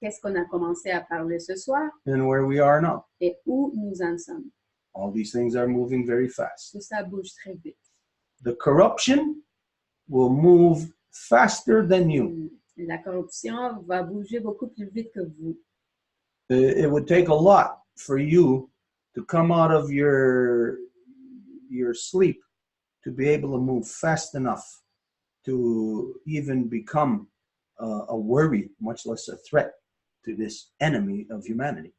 Speaker 2: Qu'est-ce qu'on a commencé à parler ce soir
Speaker 1: and where we are now.
Speaker 2: et où nous en sommes.
Speaker 1: All these things are moving very fast.
Speaker 2: Tout ça bouge très vite.
Speaker 1: The corruption will move faster than you.
Speaker 2: La corruption va bouger beaucoup plus vite que vous.
Speaker 1: It would take a lot for you to come out of your sleep to be able to move fast enough to even become a worry, much less a threat to this enemy of humanity.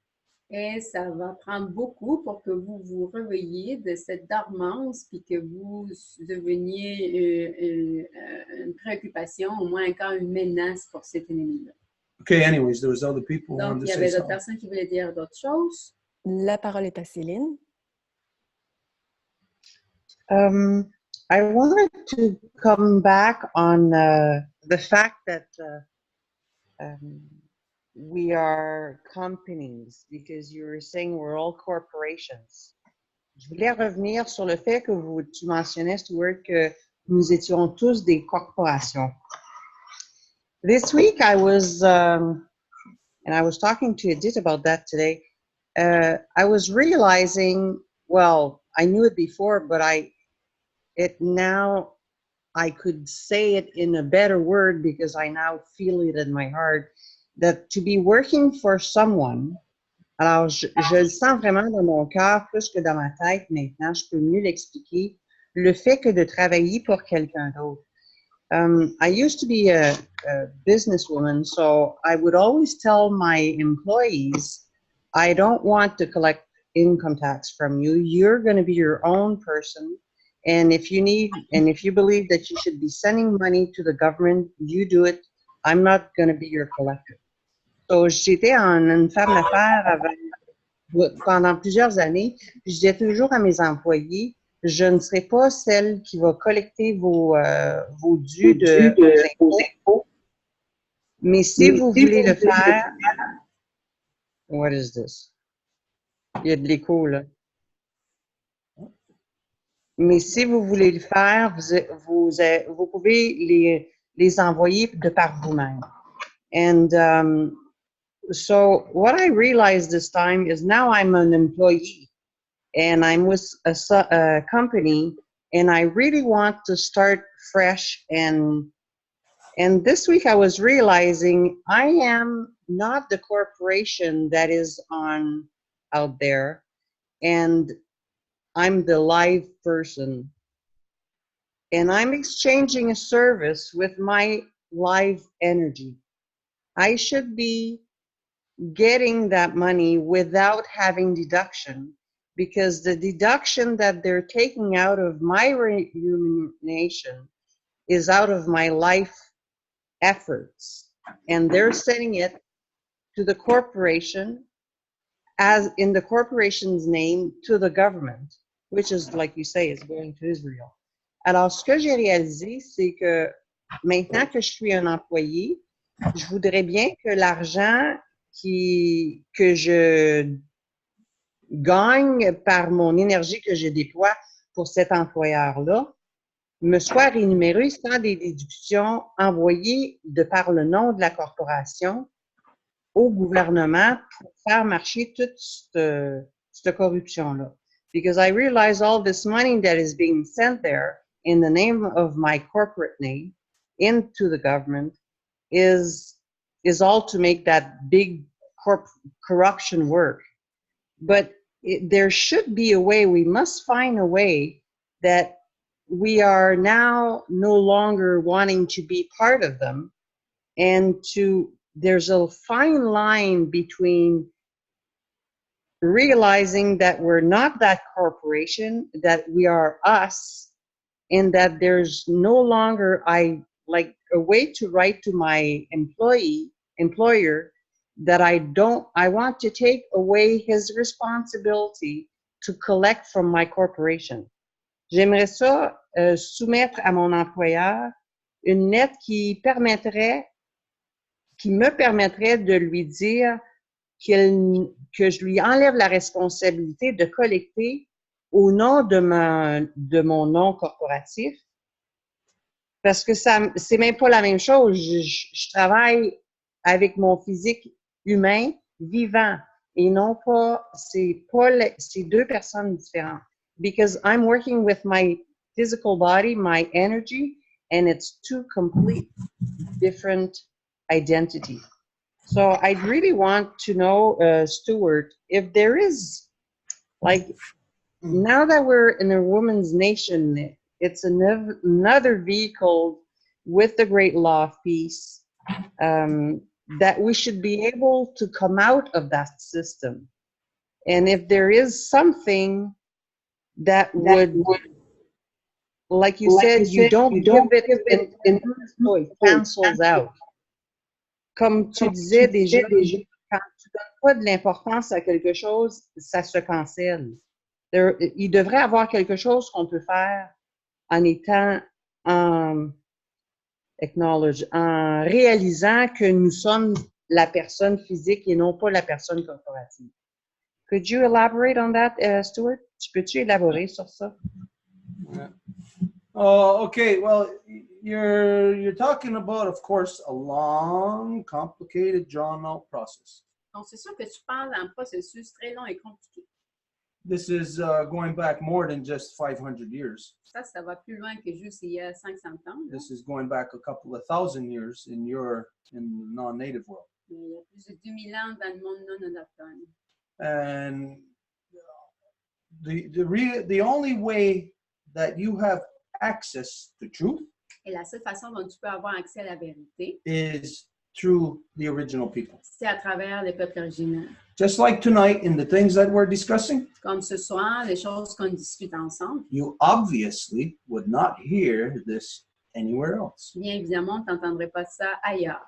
Speaker 2: Et ça va prendre beaucoup pour que vous vous réveilliez de cette dormance puis que vous deveniez une préoccupation, au moins encore une menace pour cet ennemi-là.
Speaker 1: Okay, anyways, there was other people who
Speaker 2: Donc,
Speaker 1: wanted
Speaker 2: il y
Speaker 1: to
Speaker 2: avait
Speaker 1: say
Speaker 2: d'autres
Speaker 1: something.
Speaker 2: personnes qui voulaient dire d'autres choses.
Speaker 4: La parole est à Céline.
Speaker 8: I wanted to come back on the fact that we are companies, because you were saying we're all corporations. Je voulais revenir sur le fait que tu mentionnais, Stuart, que nous étions tous des corporations. This week I was, and I was talking to Edith about that today, I was realizing, well, I knew it before, but now I could say it in a better word because I now feel it in my heart, that to be working for someone, alors je le sens vraiment dans mon cœur plus que dans ma tête maintenant, je peux mieux l'expliquer, le fait que de travailler pour quelqu'un d'autre. I used to be a businesswoman, so I would always tell my employees, I don't want to collect income tax from you. You're going to be your own person. And if you need, and if you believe that you should be sending money to the government, you do it. I'm not going to be your collector. So, j'étais en une femme d'affaires pendant plusieurs années. Puis je disais toujours à mes employés, je ne serai pas celle qui va collecter vos dus vos impôts. Mais si vous voulez le faire, what is this? Il y a de l'écho, là. Mais si vous voulez le faire, vous pouvez les envoyer de par vous-même. And so what I realized this time is now I'm an employee and I'm with a company and I really want to start fresh. And this week I was realizing I am not the corporation that is out there, and I'm the live person. And I'm exchanging a service with my live energy. I should be getting that money without having deduction, because the deduction that they're taking out of my remuneration is out of my life efforts. And they're sending it to the corporation, as in the corporation's name, to the government, which is, like you say, is going to Israel. Alors, ce que j'ai réalisé, c'est que maintenant que je suis un employé, je voudrais bien que l'argent que je gagne par mon énergie que je déploie pour cet employeur-là me soit rémunéré sans des déductions envoyées de par le nom de la corporation au gouvernement pour faire marcher toute cette corruption-là. Because I realize all this money that is being sent there in the name of my corporate name into the government is all to make that big corruption work. But there should be a way, we must find a way that we are now no longer wanting to be part of them, and there's a fine line between realizing that we're not that corporation, that we are us, and that there's no longer a way to write to my employer that I want to take away his responsibility to collect from my corporation. J'aimerais ça soumettre à mon employeur une lettre qui me permettrait de lui dire que je lui enlève la responsabilité de collecter au nom de mon nom corporatif, parce que c'est même pas la même chose. Je travaille avec mon physique humain vivant et non pas, c'est deux personnes différentes. Because I'm working with my physical body, my energy, and it's two complete different identities. So I'd really want to know, Stuart, if there is, like, now that we're in a woman's nation, it's another vehicle with the great law of peace, that we should be able to come out of that system. And if there is something that would, like you said, you don't give it so it cancels out. Comme tu disais déjà, quand tu donnes pas de l'importance à quelque chose, ça se cancelle. Il devrait avoir quelque chose qu'on peut faire en étant en réalisant que nous sommes la personne physique et non pas la personne corporative. Could you elaborate on that, Stuart? Peux-tu élaborer sur ça?
Speaker 1: Yeah. Okay, well, you're talking about, of course, a long, complicated, drawn-out process.
Speaker 2: Donc, c'est sûr que tu parles d'un processus très long et compliqué.
Speaker 1: This is going back more than just 500 years.
Speaker 2: Ça va plus loin que juste il y a 500 ans.
Speaker 1: This is going back a couple of thousand years in the non-native world.
Speaker 2: Il y a plus de 2000 ans dans le monde non autochtone.
Speaker 1: And the only way that you have access to truth
Speaker 2: Et la seule façon dont tu peux avoir accès à la vérité,
Speaker 1: is through the original people.
Speaker 2: c'est à travers les peuples originaires.
Speaker 1: just like tonight in the things that we're discussing,
Speaker 2: Comme ce soir, les choses qu'on discute ensemble,
Speaker 1: you obviously would not hear this anywhere else.
Speaker 2: bien évidemment, tu n'entendrais pas ça ailleurs.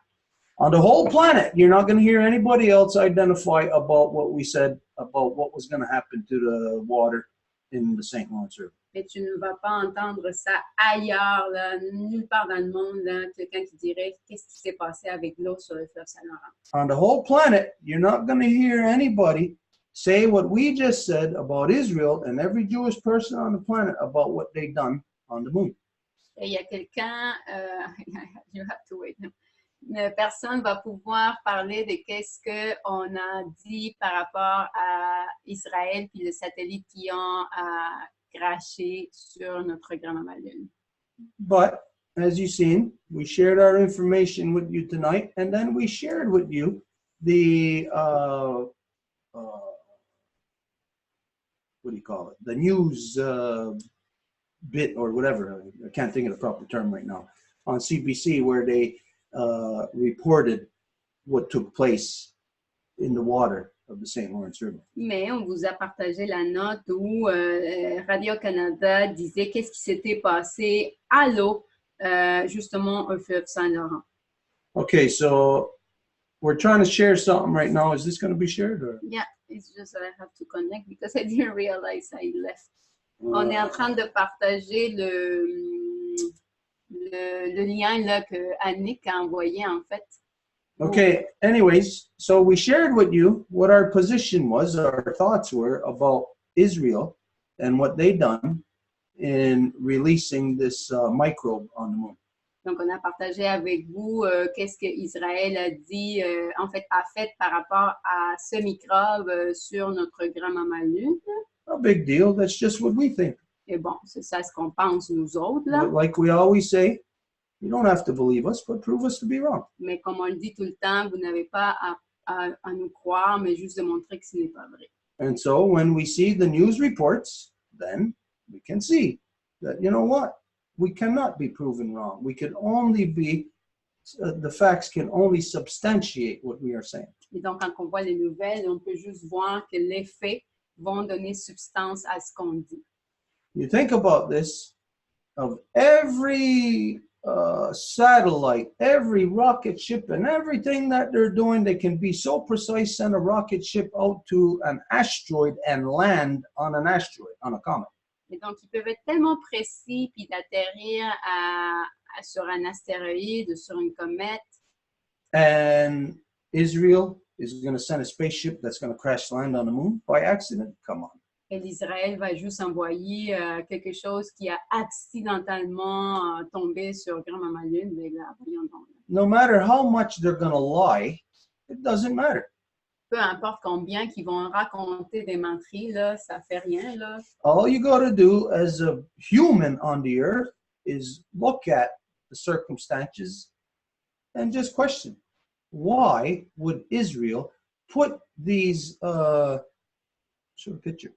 Speaker 1: On the whole planet, you're not going to hear anybody else identify about what we said about what was going to happen to the water in the St. Lawrence River.
Speaker 2: Mais tu ne vas pas entendre ça ailleurs, là, nulle part dans le monde, là, quelqu'un qui dirait qu'est-ce qui s'est passé avec l'eau sur le fleuve Saint-Laurent.
Speaker 1: On the whole planet, you're not going to hear anybody say what we just said about Israel and every Jewish person on the planet about what they've done on the moon.
Speaker 2: Et il y a quelqu'un, you have to wait. Personne va pouvoir parler de qu'est-ce qu'on a dit par rapport à Israël puis le satellite qui ont craché sur notre grand-maman Lune.
Speaker 1: But as you've seen, we shared our information with you tonight, and then we shared with you the what do you call it? The news bit or whatever. I can't think of the proper term right now on CBC, where they reported what took place in the water of the St. Lawrence River.
Speaker 2: Mais on vous a partagé la note où Radio-Canada disait qu'est-ce qui s'était passé à l'eau, justement au fleuve Saint-Laurent.
Speaker 1: Okay, so we're trying to share something right now. Is this going to be shared? Or?
Speaker 2: Yeah, it's just that I have to connect because I didn't realize I left. On est en train de partager le lien là, que Annick a envoyé en fait.
Speaker 1: Okay, anyways, so we shared with you what our position was, our thoughts were about Israel and what they done in releasing this microbe on the moon.
Speaker 2: Donc, on a partagé avec vous qu'est-ce que Israël a dit, en fait, a fait par rapport à ce microbe sur notre grand-maman Lune.
Speaker 1: No big deal, that's just what we think.
Speaker 2: Et bon, c'est ça ce qu'on pense nous autres, là.
Speaker 1: Like we always say, you don't have to believe us, but prove us to be wrong.
Speaker 2: Mais comme on le dit tout le temps, vous n'avez pas à nous croire, mais juste de montrer que ce n'est pas vrai.
Speaker 1: And so when we see the news reports, then we can see that, you know what? We cannot be proven wrong. We can only be, the facts can only substantiate what we are saying.
Speaker 2: Et donc, quand on voit les nouvelles, on peut juste voir que les faits vont donner substance à ce qu'on dit.
Speaker 1: You think about this, of every satellite, every rocket ship, and everything that they're doing, they can be so precise, send a rocket ship out to an asteroid and land on an asteroid, on a comet.
Speaker 2: Et donc, ils peuvent être tellement précis puis d'atterrir sur un astéroïde, sur une comète.
Speaker 1: And Israel is going to send a spaceship that's going to crash land on the moon by accident? Come on.
Speaker 2: Et l'Israël va juste envoyer quelque chose qui a accidentellement tombé sur grand-maman Lune. Mais là, voyons donc.
Speaker 1: No matter how much they're going to lie, it doesn't matter.
Speaker 2: Peu importe combien qu'ils vont raconter des menteries, là, ça fait rien, là.
Speaker 1: All you got to do as a human on the earth is look at the circumstances and just question, why would Israel put these, show a picture.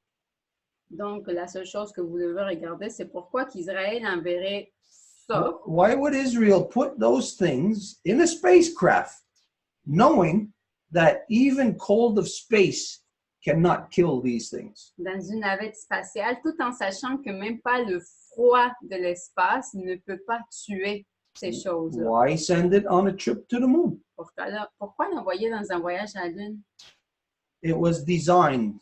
Speaker 2: Donc, la seule chose que vous devez regarder, c'est pourquoi qu'Israël enverrait ça.
Speaker 1: Why would Israel put those things in a spacecraft, knowing that even cold of space cannot kill these things?
Speaker 2: Dans une navette spatiale, tout en sachant que même pas le froid de l'espace ne peut pas tuer ces choses-là.
Speaker 1: Why send it on a trip to the moon?
Speaker 2: Pourquoi l'envoyer dans un voyage à la Lune?
Speaker 1: It was designed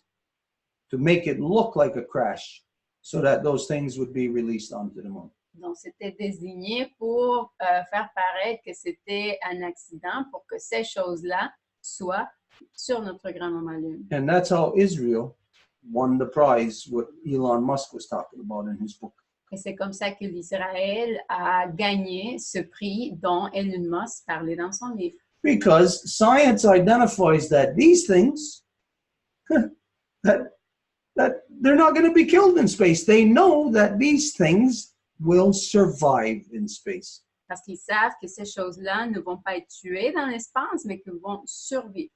Speaker 1: to make it look like a crash so that those things would be released onto the moon.
Speaker 2: Donc, c'était désigné pour faire paraître que c'était un accident pour que ces choses-là soient sur notre grand-maman Lune.
Speaker 1: And that's how Israel won the prize, what Elon Musk was talking about in his book.
Speaker 2: Et c'est comme ça que l'Israël a gagné ce prix dont Elon Musk parlait dans son livre.
Speaker 1: Because science identifies that these things, that they're not going to be killed in space. They know that these things will survive in space.
Speaker 2: Parce qu'ils savent que ces choses-là ne vont pas être tuées dans l'espace, mais qu'elles vont survivre.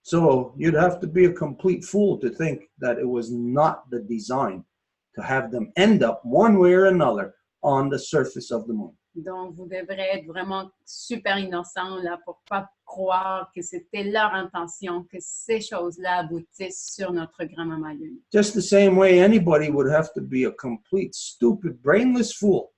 Speaker 1: So you'd have to be a complete fool to think that it was not the design to have them end up one way or another on the surface of the moon.
Speaker 2: Donc, vous devrez être vraiment super innocent là pour pas croire que c'était leur intention que ces choses-là aboutissent sur notre grand-maman Lune.
Speaker 1: Just the same way anybody would have to be a complete, stupid, brainless fool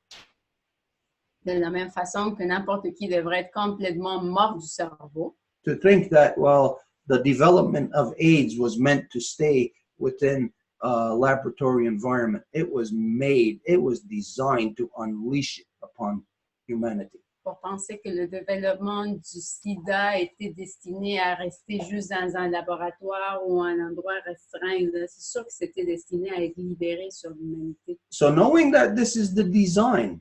Speaker 2: De la même façon que n'importe qui devrait être complètement mort du cerveau
Speaker 1: to think that, well, the development of AIDS was meant to stay within a laboratory environment. It was made, it was designed to unleash it upon humanity.
Speaker 2: pour penser que le développement du sida était destiné à rester juste dans un laboratoire ou un endroit restreint. C'est sûr que c'était destiné à être libéré sur l'humanité.
Speaker 1: So knowing that this is the design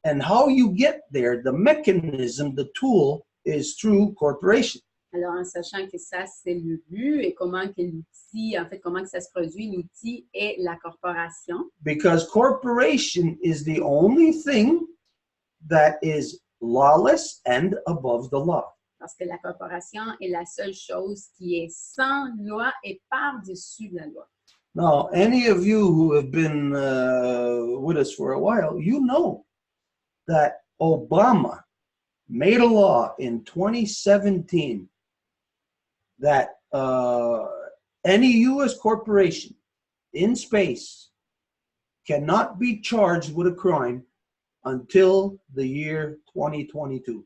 Speaker 1: and how you get there, the mechanism, the tool is through corporation.
Speaker 2: Alors, en sachant que ça, c'est le but et comment que l'outil, en fait, comment que ça se produit, l'outil est la corporation.
Speaker 1: Because corporation is the only thing that is lawless and above the law.
Speaker 2: Parce que la corporation est la seule chose qui est sans loi et par-dessus la loi.
Speaker 1: Now, any of you who have been with us for a while, you know that Obama made a law in 2017 that any U.S. corporation in space cannot be charged with a crime until the year 2022.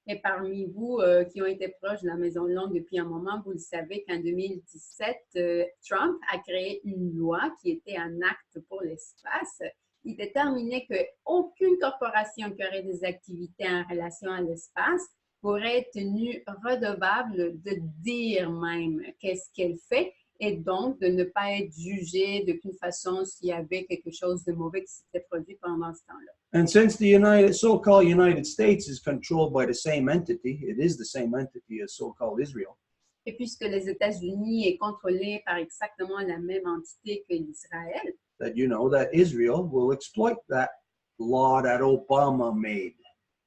Speaker 2: Et parmi vous qui ont été proches de la Maison-Blanche depuis un moment, vous le savez qu'en 2017, Trump a créé une loi qui était un acte pour l'espace. Il déterminait qu'aucune corporation qui aurait des activités en relation à l'espace pourrait être tenue redevable de dire même qu'est-ce qu'elle fait et donc de ne pas être jugée d'aucune façon s'il y avait quelque chose de mauvais qui s'était produit pendant ce temps-là.
Speaker 1: And since the so-called United States is controlled by the same entity, it is the same entity as so-called Israel.
Speaker 2: Et puisque les États-Unis est contrôlé par exactement la même entité que l'Israël,
Speaker 1: That you know that Israel will exploit that law that Obama made.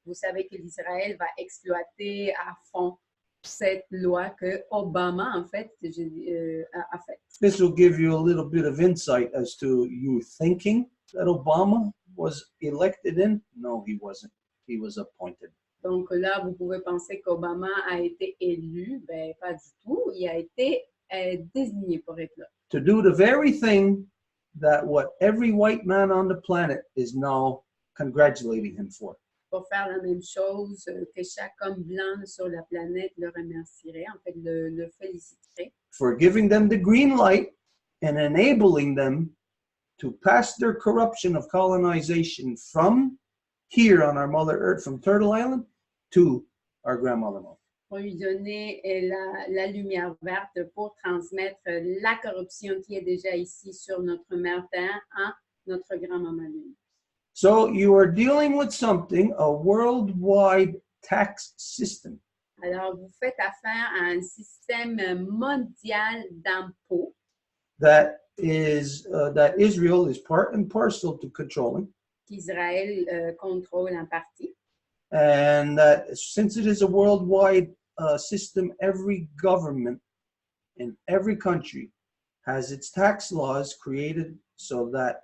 Speaker 2: vous savez que l'Israël va exploiter à fond cette loi que Obama, en fait, a faite.
Speaker 1: This will give you a little bit of insight as to you thinking that Obama was elected in. No, he wasn't. He was appointed.
Speaker 2: Donc là, vous pouvez penser qu'Obama a été élu. Ben, pas du tout. Il a été désigné pour être là.
Speaker 1: To do the very thing that what every white man on the planet is now congratulating him for.
Speaker 2: Pour faire la même chose que chaque homme blanc sur la planète le remercierait, en fait, le féliciterait.
Speaker 1: For giving them the green light and enabling them to pass their corruption of colonization from here on our Mother Earth, from Turtle Island, to our grandmother Moon.
Speaker 2: Pour lui donner la lumière verte pour transmettre la corruption qui est déjà ici sur notre mère Terre à notre grand-maman Lune.
Speaker 1: So you are dealing with something, a worldwide tax system.
Speaker 2: Alors, vous faites affaire à un système mondial d'impôts
Speaker 1: That Israel is part and parcel to controlling.
Speaker 2: qu'Israël contrôle en partie.
Speaker 1: And that since it is a worldwide system, every government in every country has its tax laws created so that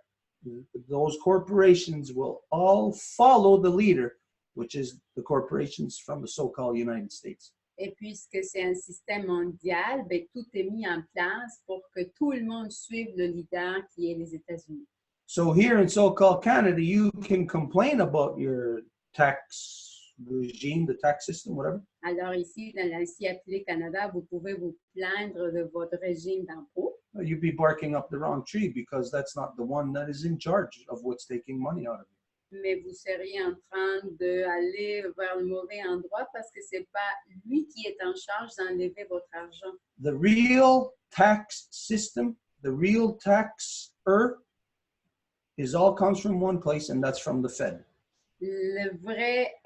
Speaker 1: those corporations will all follow the leader, which is the corporations from the so-called United States.
Speaker 2: Et puisque c'est un système mondial, ben, tout est mis en place pour que tout le monde suive le leader qui est les États-Unis.
Speaker 1: So here in so-called Canada, you can complain about your tax regime, the tax system, whatever.
Speaker 2: Alors ici, dans l'aici appelé Canada, vous pouvez vous plaindre de votre régime d'impôt.
Speaker 1: You'd be barking up the wrong tree because that's not the one that is in charge of what's taking money out of you.
Speaker 2: Mais vous seriez en train d'aller vers le mauvais endroit parce que c'est pas lui qui est en charge d'enlever votre argent.
Speaker 1: The real tax system, the real taxer, is all comes from one place, and that's from the Fed.
Speaker 2: Le vrai,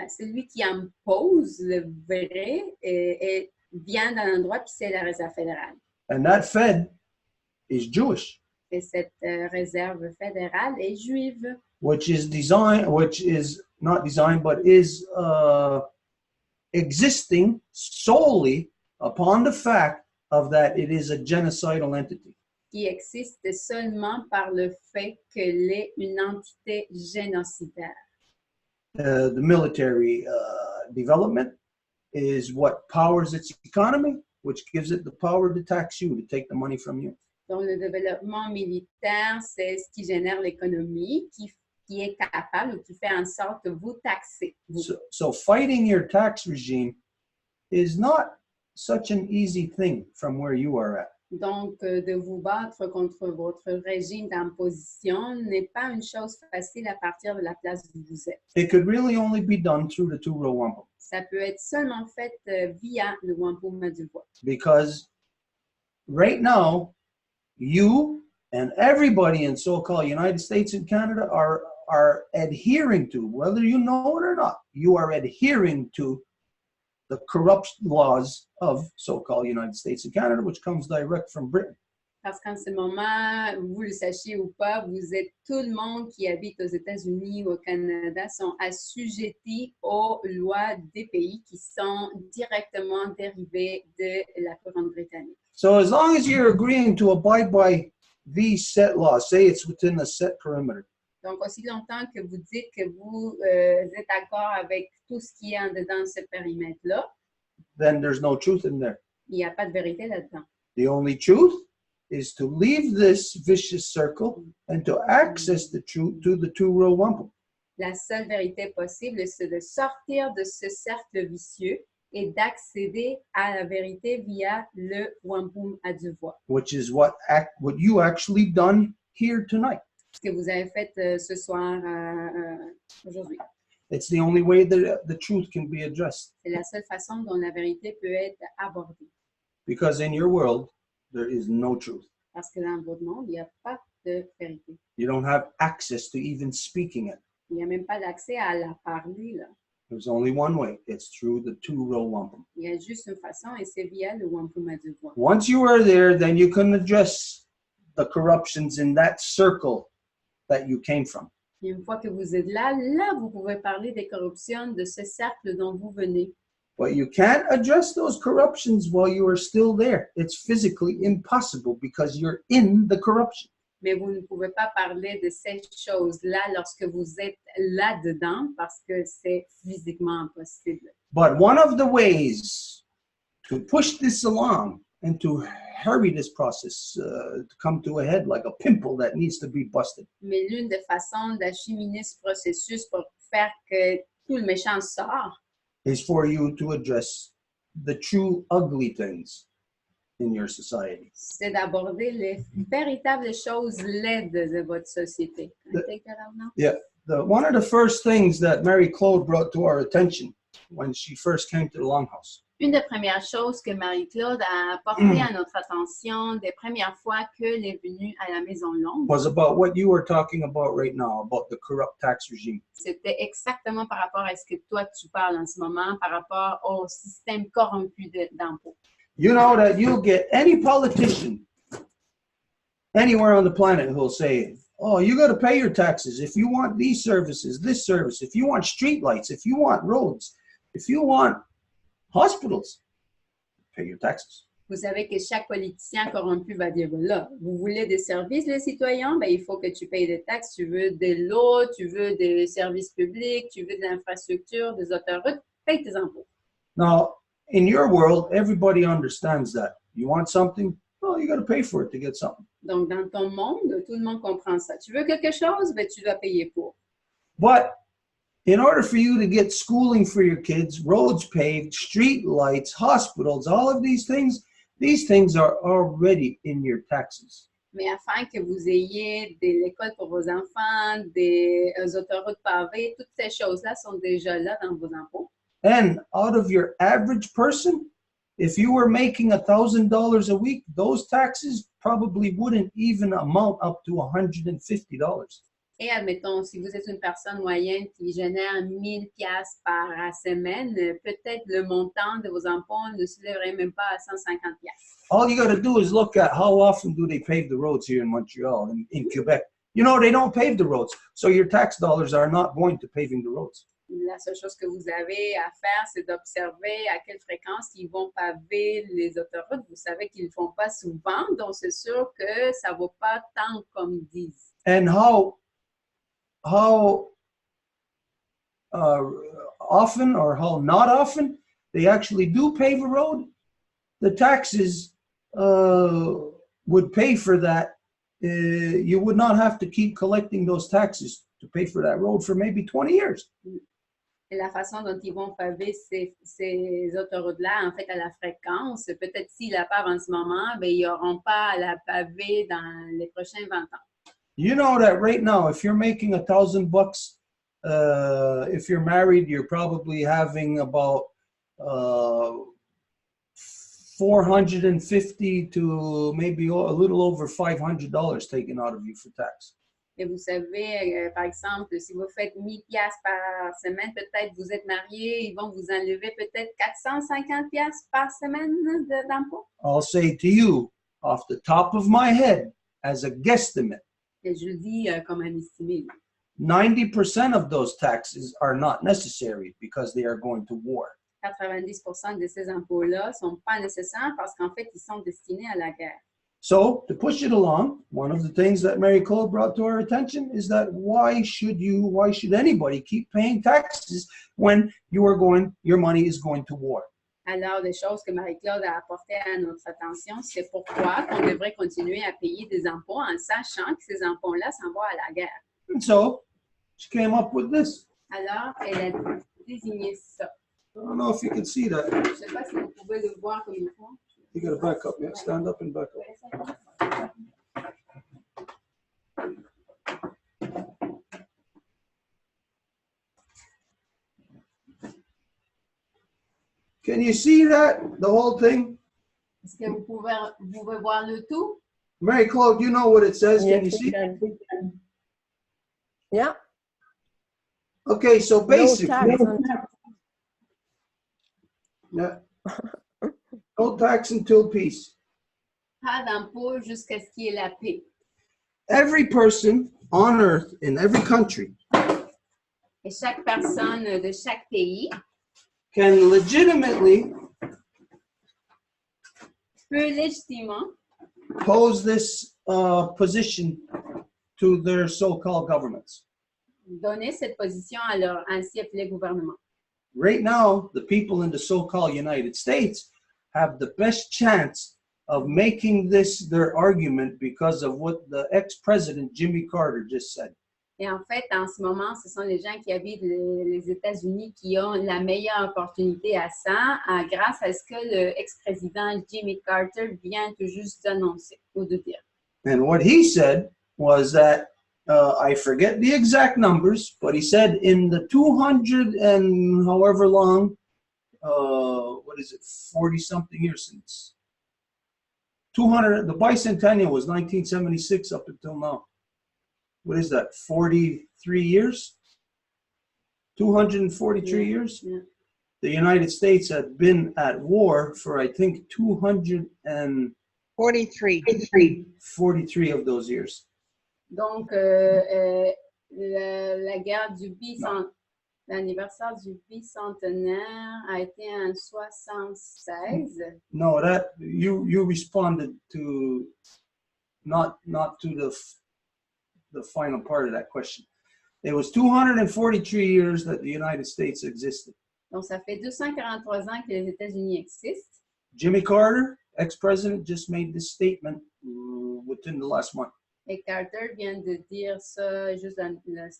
Speaker 2: celui qui impose le vrai vient d'un endroit puis c'est la Réserve fédérale.
Speaker 1: And that Fed is Jewish,
Speaker 2: Et cette Réserve fédérale est juive.
Speaker 1: which is not designed, but is existing solely upon the fact of that it is a genocidal entity.
Speaker 2: Qui existe seulement par le fait qu'elle est une entité génocidaire.
Speaker 1: The military development is what powers its economy, which gives it the power to tax you, to take the money from you.
Speaker 2: Donc, le développement militaire, c'est ce qui génère l'économie, qui est capable ou qui fait en sorte de vous taxer.
Speaker 1: So fighting your tax regime is not such an easy thing from where you are at.
Speaker 2: Donc, de vous battre contre votre régime d'imposition n'est pas une chose facile à partir de la place où vous êtes.
Speaker 1: It could really only be done through the Row Wampum.
Speaker 2: Ça peut être seulement fait via le Wampum à Deux Voies.
Speaker 1: Because right now, you and everybody in so-called United States and Canada are adhering to, whether you know it or not, you are adhering to the corrupt laws of so-called United States and Canada, which comes direct from Britain.
Speaker 2: Parce qu'en ce moment, vous le sachiez ou pas, vous êtes tout le monde qui habite aux États-Unis ou au Canada sont assujettis aux lois des pays qui sont directement dérivées de la couronne britannique.
Speaker 1: So as long as you're agreeing to abide by these set laws, say it's within a set perimeter,
Speaker 2: Donc, aussi longtemps que vous dites que vous êtes d'accord avec tout ce qui est en dedans de ce périmètre-là,
Speaker 1: then there's no truth in there.
Speaker 2: il n'y a pas de vérité là-dedans.
Speaker 1: The only truth is to leave this vicious circle and to access the truth to the Row Wampum.
Speaker 2: La seule vérité possible, c'est de sortir de ce cercle vicieux et d'accéder à la vérité via le Wampum à Deux Voies.
Speaker 1: Which is what you actually done here tonight.
Speaker 2: Ce que vous avez fait ce soir, aujourd'hui.
Speaker 1: It's the only way that the truth can be addressed.
Speaker 2: C'est la seule façon dont la vérité peut être abordée.
Speaker 1: Because in your world, there is no truth.
Speaker 2: Parce que dans votre monde, il n'y a pas de vérité.
Speaker 1: You don't have access to even speaking it.
Speaker 2: Il n'y a même pas d'accès à la parler, là.
Speaker 1: There's only one way. It's through the Row Wampum.
Speaker 2: Il y a juste une façon et c'est via le Wampum à Deux Voies.
Speaker 1: Once you are there, then you can address the corruptions in that circle that you came from.
Speaker 2: Et une fois que vous êtes là, vous pouvez parler des corruptions de ce cercle dont vous venez.
Speaker 1: But you can't address those corruptions while you are still there. It's physically impossible because you're in the corruption.
Speaker 2: Mais vous ne pouvez pas parler de ces choses-là lorsque vous êtes là-dedans parce que c'est physiquement impossible.
Speaker 1: But one of the ways to push this along and to hurry this process to come to a head like a pimple that needs to be busted
Speaker 2: Mais l'une des façons d'acheminer ce processus pour faire que tout le méchant sort,
Speaker 1: is for you to address the true ugly things in your society.
Speaker 2: c'est d'aborder les véritables choses laides de votre société. Can I take that out now?
Speaker 1: Yeah, one of the first things that Mary Claude brought to our attention when she first came to the Longhouse
Speaker 2: Une des premières choses que Marie-Claude a apporté à notre attention des premières fois qu'elle est venue à la Maison Longue,
Speaker 1: was about what you were talking about right now, about the corrupt tax regime.
Speaker 2: c'était exactement par rapport à ce que toi tu parles en ce moment, par rapport au système corrompu d'impôts.
Speaker 1: You know that you'll get any politician anywhere on the planet who'll say, oh, you got to pay your taxes if you want these services, this service, if you want street lights, if you want roads, if you want hospitals, pay your taxes.
Speaker 2: Vous savez que chaque politicien corrompu va dire, là, vous voulez des services, les citoyens, ben, il faut que tu payes des taxes, tu veux de l'eau, tu veux des services publics, tu veux de l'infrastructure, des autoroutes, paye tes impôts.
Speaker 1: Now, in your world, everybody understands that. You want something, well, you got to pay for it to get something.
Speaker 2: Donc, dans ton monde, tout le monde comprend ça. Tu veux quelque chose, ben, tu dois payer pour.
Speaker 1: But in order for you to get schooling for your kids, roads paved, street lights, hospitals, all of these things are already in your taxes.
Speaker 2: Mais afin que vous ayez de l'école pour vos enfants, des autoroutes pavées, toutes ces choses-là sont déjà là dans vos impôts.
Speaker 1: And out of your average person, if you were making $1,000 a week, those taxes probably wouldn't even amount up to $150.
Speaker 2: Et admettons, si vous êtes une personne moyenne qui génère 1 000 $ par semaine, peut-être le montant de vos impôts ne se lèverait même pas à 150 $.
Speaker 1: All you got to do is look at how often do they pave the roads here in Montreal, in Quebec. You know, they don't pave the roads, so your tax dollars are not going to paving the roads.
Speaker 2: La seule chose que vous avez à faire, c'est d'observer à quelle fréquence ils vont paver les autoroutes. Vous savez qu'ils ne le font pas souvent, donc c'est sûr que ça ne vaut pas tant comme ils disent.
Speaker 1: And how often or how not often they actually do pave a road, the taxes would pay for that. You would not have to keep collecting those taxes to pay for that road for maybe 20 years.
Speaker 2: Et la façon dont ils vont paver ces autoroutes-là, en fait, à la fréquence, peut-être s'ils la pavent en ce moment, ben, ils n'auront pas à la paver dans les prochains 20 ans.
Speaker 1: You know that right now, if you're making $1,000, if you're married, you're probably having about $450 to maybe a little over $500 taken out of you for tax.
Speaker 2: Et vous savez, par exemple, si vous faites 1000 piastres par semaine, peut-être vous êtes marié, ils vont vous enlever peut-être 450 piastres par semaine d'impôt.
Speaker 1: I'll say to you, off the top of my head, as a guesstimate,
Speaker 2: Et je le dis comme un estimé.
Speaker 1: 90% of those taxes are not necessary because they are going to war.
Speaker 2: 90% de ces impôts-là ne sont pas nécessaires parce qu'en fait, ils sont destinés à la guerre.
Speaker 1: So, to push it along, one of the things that Mary Claude brought to our attention is that why should anybody keep paying taxes when your money is going to war?
Speaker 2: Alors, des choses que Marie-Claude a apportées à notre attention, c'est pourquoi on devrait continuer à payer des impôts en sachant que ces impôts-là s'en vont à la guerre.
Speaker 1: And so, she came up with this.
Speaker 2: Alors, elle a désigné ça.
Speaker 1: I don't know if you can see that.
Speaker 2: Je ne sais pas si vous pouvez le voir comme il faut.
Speaker 1: You got to back up, yeah. Stand up and back up. Can you see that? The whole thing?
Speaker 2: Est-ce que vous pouvez voir le tout?
Speaker 1: Mary Claude, you know what it says.
Speaker 4: Yes,
Speaker 1: Can you see?
Speaker 4: we can. Yeah.
Speaker 1: Okay, so basically, yeah. No tax until peace.
Speaker 2: Pas d'impôt jusqu'à ce qu'il y ait la paix.
Speaker 1: Every person on earth, in every country,
Speaker 2: Et chaque personne de chaque pays
Speaker 1: can legitimately
Speaker 2: peut légitimement
Speaker 1: pose this position to their so-called governments.
Speaker 2: donner cette position à leur ainsi appelé gouvernement.
Speaker 1: Right now, the people in the so-called United States have the best chance of making this their argument because of what the ex-president Jimmy Carter just said.
Speaker 2: Et en fait, en ce moment, ce sont les gens qui habitent les États-Unis qui ont la meilleure opportunité à ça, grâce à ce que le ex-président Jimmy Carter vient tout juste d'annoncer ou de dire.
Speaker 1: And what he said was that, I forget the exact numbers, but he said in the 200 and however long, 40-something years since. 200, the bicentennial was 1976 up until now. What is that, 43 years? 243 years?
Speaker 2: Yeah.
Speaker 1: The United States had been at war for, I think, 243 of those years.
Speaker 2: Donc, la guerre du l'anniversaire du bicentenaire a été en 76.
Speaker 1: No, that you responded to not to the final part of that question. It was 243 years that the United States existed.
Speaker 2: Donc, ça fait 243 ans que les États-Unis existent.
Speaker 1: Jimmy Carter, ex-president, just made this statement within the last month.
Speaker 2: Et Carter vient de dire ça juste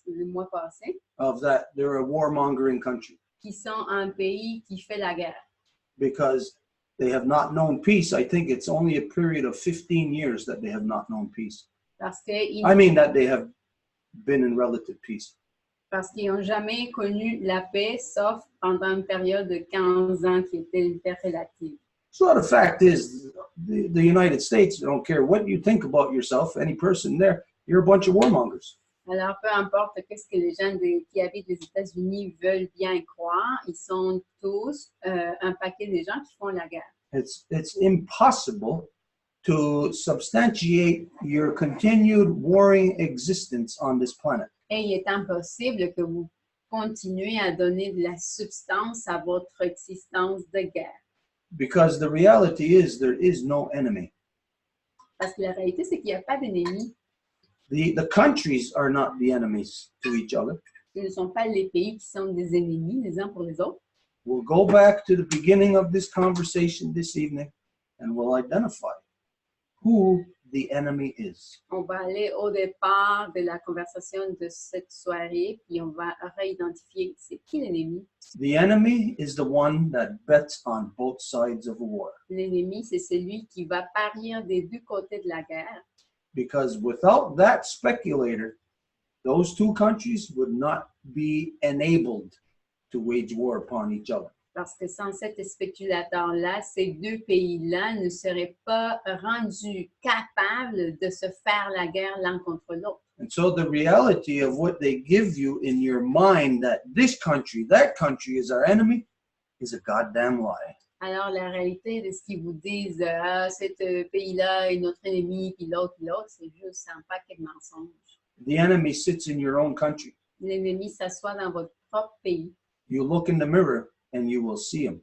Speaker 2: le mois passé.
Speaker 1: Of that, they're a warmongering country.
Speaker 2: Qui sont un pays qui fait la guerre.
Speaker 1: Because they have not known peace. I think it's only a period of 15 years that they have not known peace.
Speaker 2: Parce que
Speaker 1: I mean that they have been in relative peace.
Speaker 2: Parce qu'ils n'ont jamais connu la paix, sauf pendant une période de 15 ans qui était une paix relative.
Speaker 1: So the fact is, the United States, I don't care what you think about yourself, any person there, you're a bunch of warmongers.
Speaker 2: Alors, peu importe qu'est-ce que les gens qui habitent les États-Unis veulent bien croire, ils sont tous un paquet de gens qui font la guerre.
Speaker 1: It's impossible to substantiate your continued warring existence on this planet.
Speaker 2: Et il est impossible que vous continuez à donner de la substance à votre existence de guerre.
Speaker 1: Because the reality is there is no enemy.
Speaker 2: Parce que la réalité, c'est qu'il n'y a pas d'ennemis.
Speaker 1: The countries are not the enemies to each other.
Speaker 2: Ce ne sont pas les pays qui sont des ennemis les uns pour les autres.
Speaker 1: We'll go back to the beginning of this conversation this evening and we'll identify who the enemy is.
Speaker 2: On va aller au départ de la conversation de cette soirée, puis on va réidentifier c'est qui l'ennemi.
Speaker 1: The enemy is the one that bets on both sides of a war.
Speaker 2: L'ennemi, c'est celui qui va parier des deux côtés de la guerre.
Speaker 1: Because without that speculator, those two countries would not be enabled to wage war upon each other.
Speaker 2: Parce que sans cet spéculateur-là, ces deux pays-là ne seraient pas rendus capables de se faire la guerre l'un contre l'autre.
Speaker 1: And so the reality of what they give you in your mind that this country, that country is our enemy is a goddamn lie.
Speaker 2: Alors, la réalité de ce qu'ils vous disent, ah, cet pays-là est notre ennemi, puis l'autre, c'est juste un paquet de mensonges.
Speaker 1: The enemy sits in your own country.
Speaker 2: L'ennemi s'assoit dans votre propre pays.
Speaker 1: You look in the mirror and you will see him.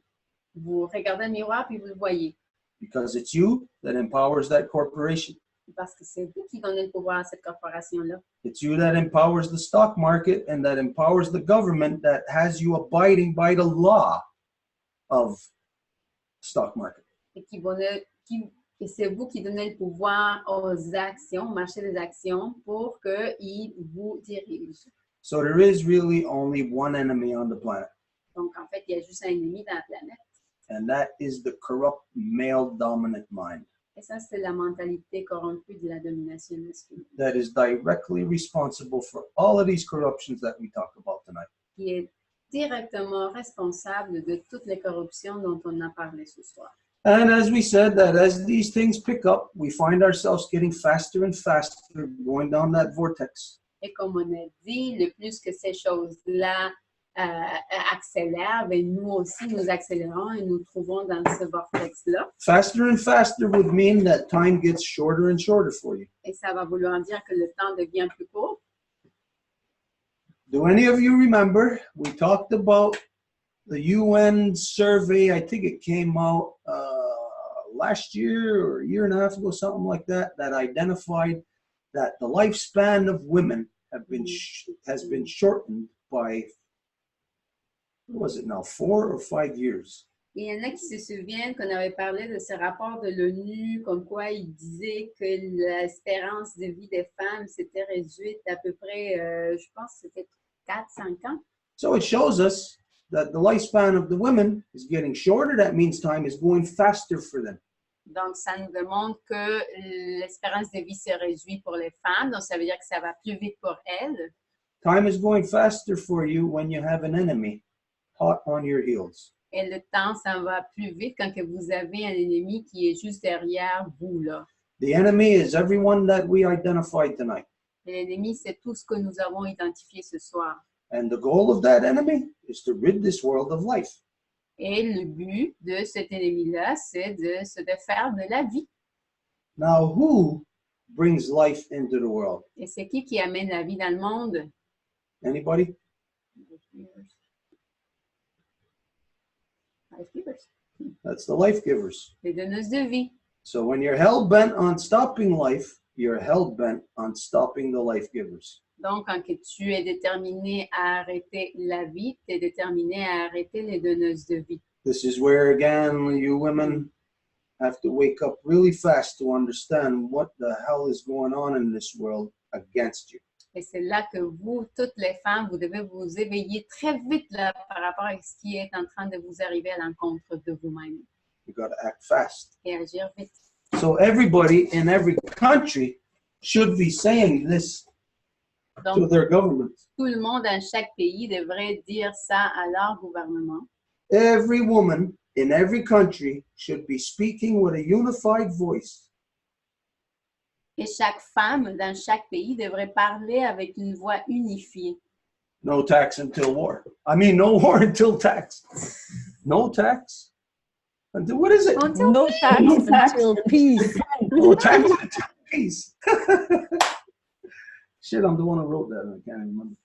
Speaker 2: Vous regardez le miroir, puis vous le voyez.
Speaker 1: Because it's you that empowers that corporation.
Speaker 2: Parce que c'est vous qui donnez le pouvoir à cette corporation-là.
Speaker 1: It's you that empowers the stock market and that empowers the government that has you abiding by the law of stock market.
Speaker 2: Et c'est vous qui donnez le pouvoir aux actions, au marché des actions, pour qu'ils vous dirigent.
Speaker 1: So there is really only one enemy on the planet.
Speaker 2: Donc, en fait, il y a juste un ennemi dans la planète.
Speaker 1: And that is the corrupt male dominant mind.
Speaker 2: Et ça, c'est la mentalité corrompue de la domination masculine.
Speaker 1: That is directly responsible for all of these corruptions that we talk about tonight.
Speaker 2: Qui est directement responsable de toutes les corruptions dont on a parlé ce soir.
Speaker 1: And as we said, that as these things pick up, we find ourselves getting faster and faster, going down that vortex.
Speaker 2: Et comme on a dit, le plus que ces choses-là accélèrent, ben nous aussi, nous accélérons et nous trouvons dans ce vortex-là.
Speaker 1: Faster and faster would mean that time gets shorter and shorter for you.
Speaker 2: Et ça va vouloir dire que le temps devient plus court.
Speaker 1: Do any of you remember, we talked about the UN survey, I think it came out last year or a year and a half ago, something like that, that identified that the lifespan of women has been shortened by, what was it now, 4 or 5 years?
Speaker 2: Il y en a qui se souviennent qu'on avait parlé de ce rapport de l'ONU, comme quoi il disait que l'espérance de vie des femmes s'était réduite à peu près, je pense que c'était 4-5 ans.
Speaker 1: So it shows us that the lifespan of the women is getting shorter. That means time is going faster for them.
Speaker 2: Donc, ça nous démontre que l'espérance de vie se réduit pour les femmes. Donc, ça veut dire que ça va plus vite pour elles.
Speaker 1: Time is going faster for you when you have an enemy hot on your heels.
Speaker 2: Et le temps, ça va plus vite quand que vous avez un ennemi qui est juste derrière vous, là.
Speaker 1: The enemy is everyone that we identified tonight.
Speaker 2: L'ennemi, c'est tout ce que nous avons identifié ce soir.
Speaker 1: And the goal of that enemy is to rid this world of life.
Speaker 2: Et le but de cet ennemi-là, c'est de se défaire de la vie.
Speaker 1: Now, who brings life into the world?
Speaker 2: Et c'est qui amène la vie dans le monde?
Speaker 1: Anybody?
Speaker 2: Life givers.
Speaker 1: That's the life givers.
Speaker 2: Les donneuses de vie.
Speaker 1: So when you're hell-bent on stopping life, you're hell-bent on stopping the life givers.
Speaker 2: Donc, quand que tu es déterminé à arrêter la vie, tu es déterminé à arrêter les donneuses de vie.
Speaker 1: This is where, again, you women have to wake up really fast to understand what the hell is going on in this world against you.
Speaker 2: Et c'est là que vous, toutes les femmes, vous devez vous éveiller très vite là, par rapport à ce qui est en train de vous arriver à l'encontre de vous-même.
Speaker 1: You got to act fast.
Speaker 2: Et agir vite.
Speaker 1: So everybody in every country should be saying this to
Speaker 2: Donc,
Speaker 1: their government.
Speaker 2: tout le monde dans chaque pays devrait dire ça à leur gouvernement.
Speaker 1: Every woman in every country should be speaking with a unified voice.
Speaker 2: Et chaque femme dans chaque pays devrait parler avec une voix unifiée.
Speaker 1: No tax until war. I mean, no war until tax. No tax until, what is it?
Speaker 4: No tax until peace.
Speaker 1: No tax until peace. Shit, I'm the one who wrote that. I can't even remember.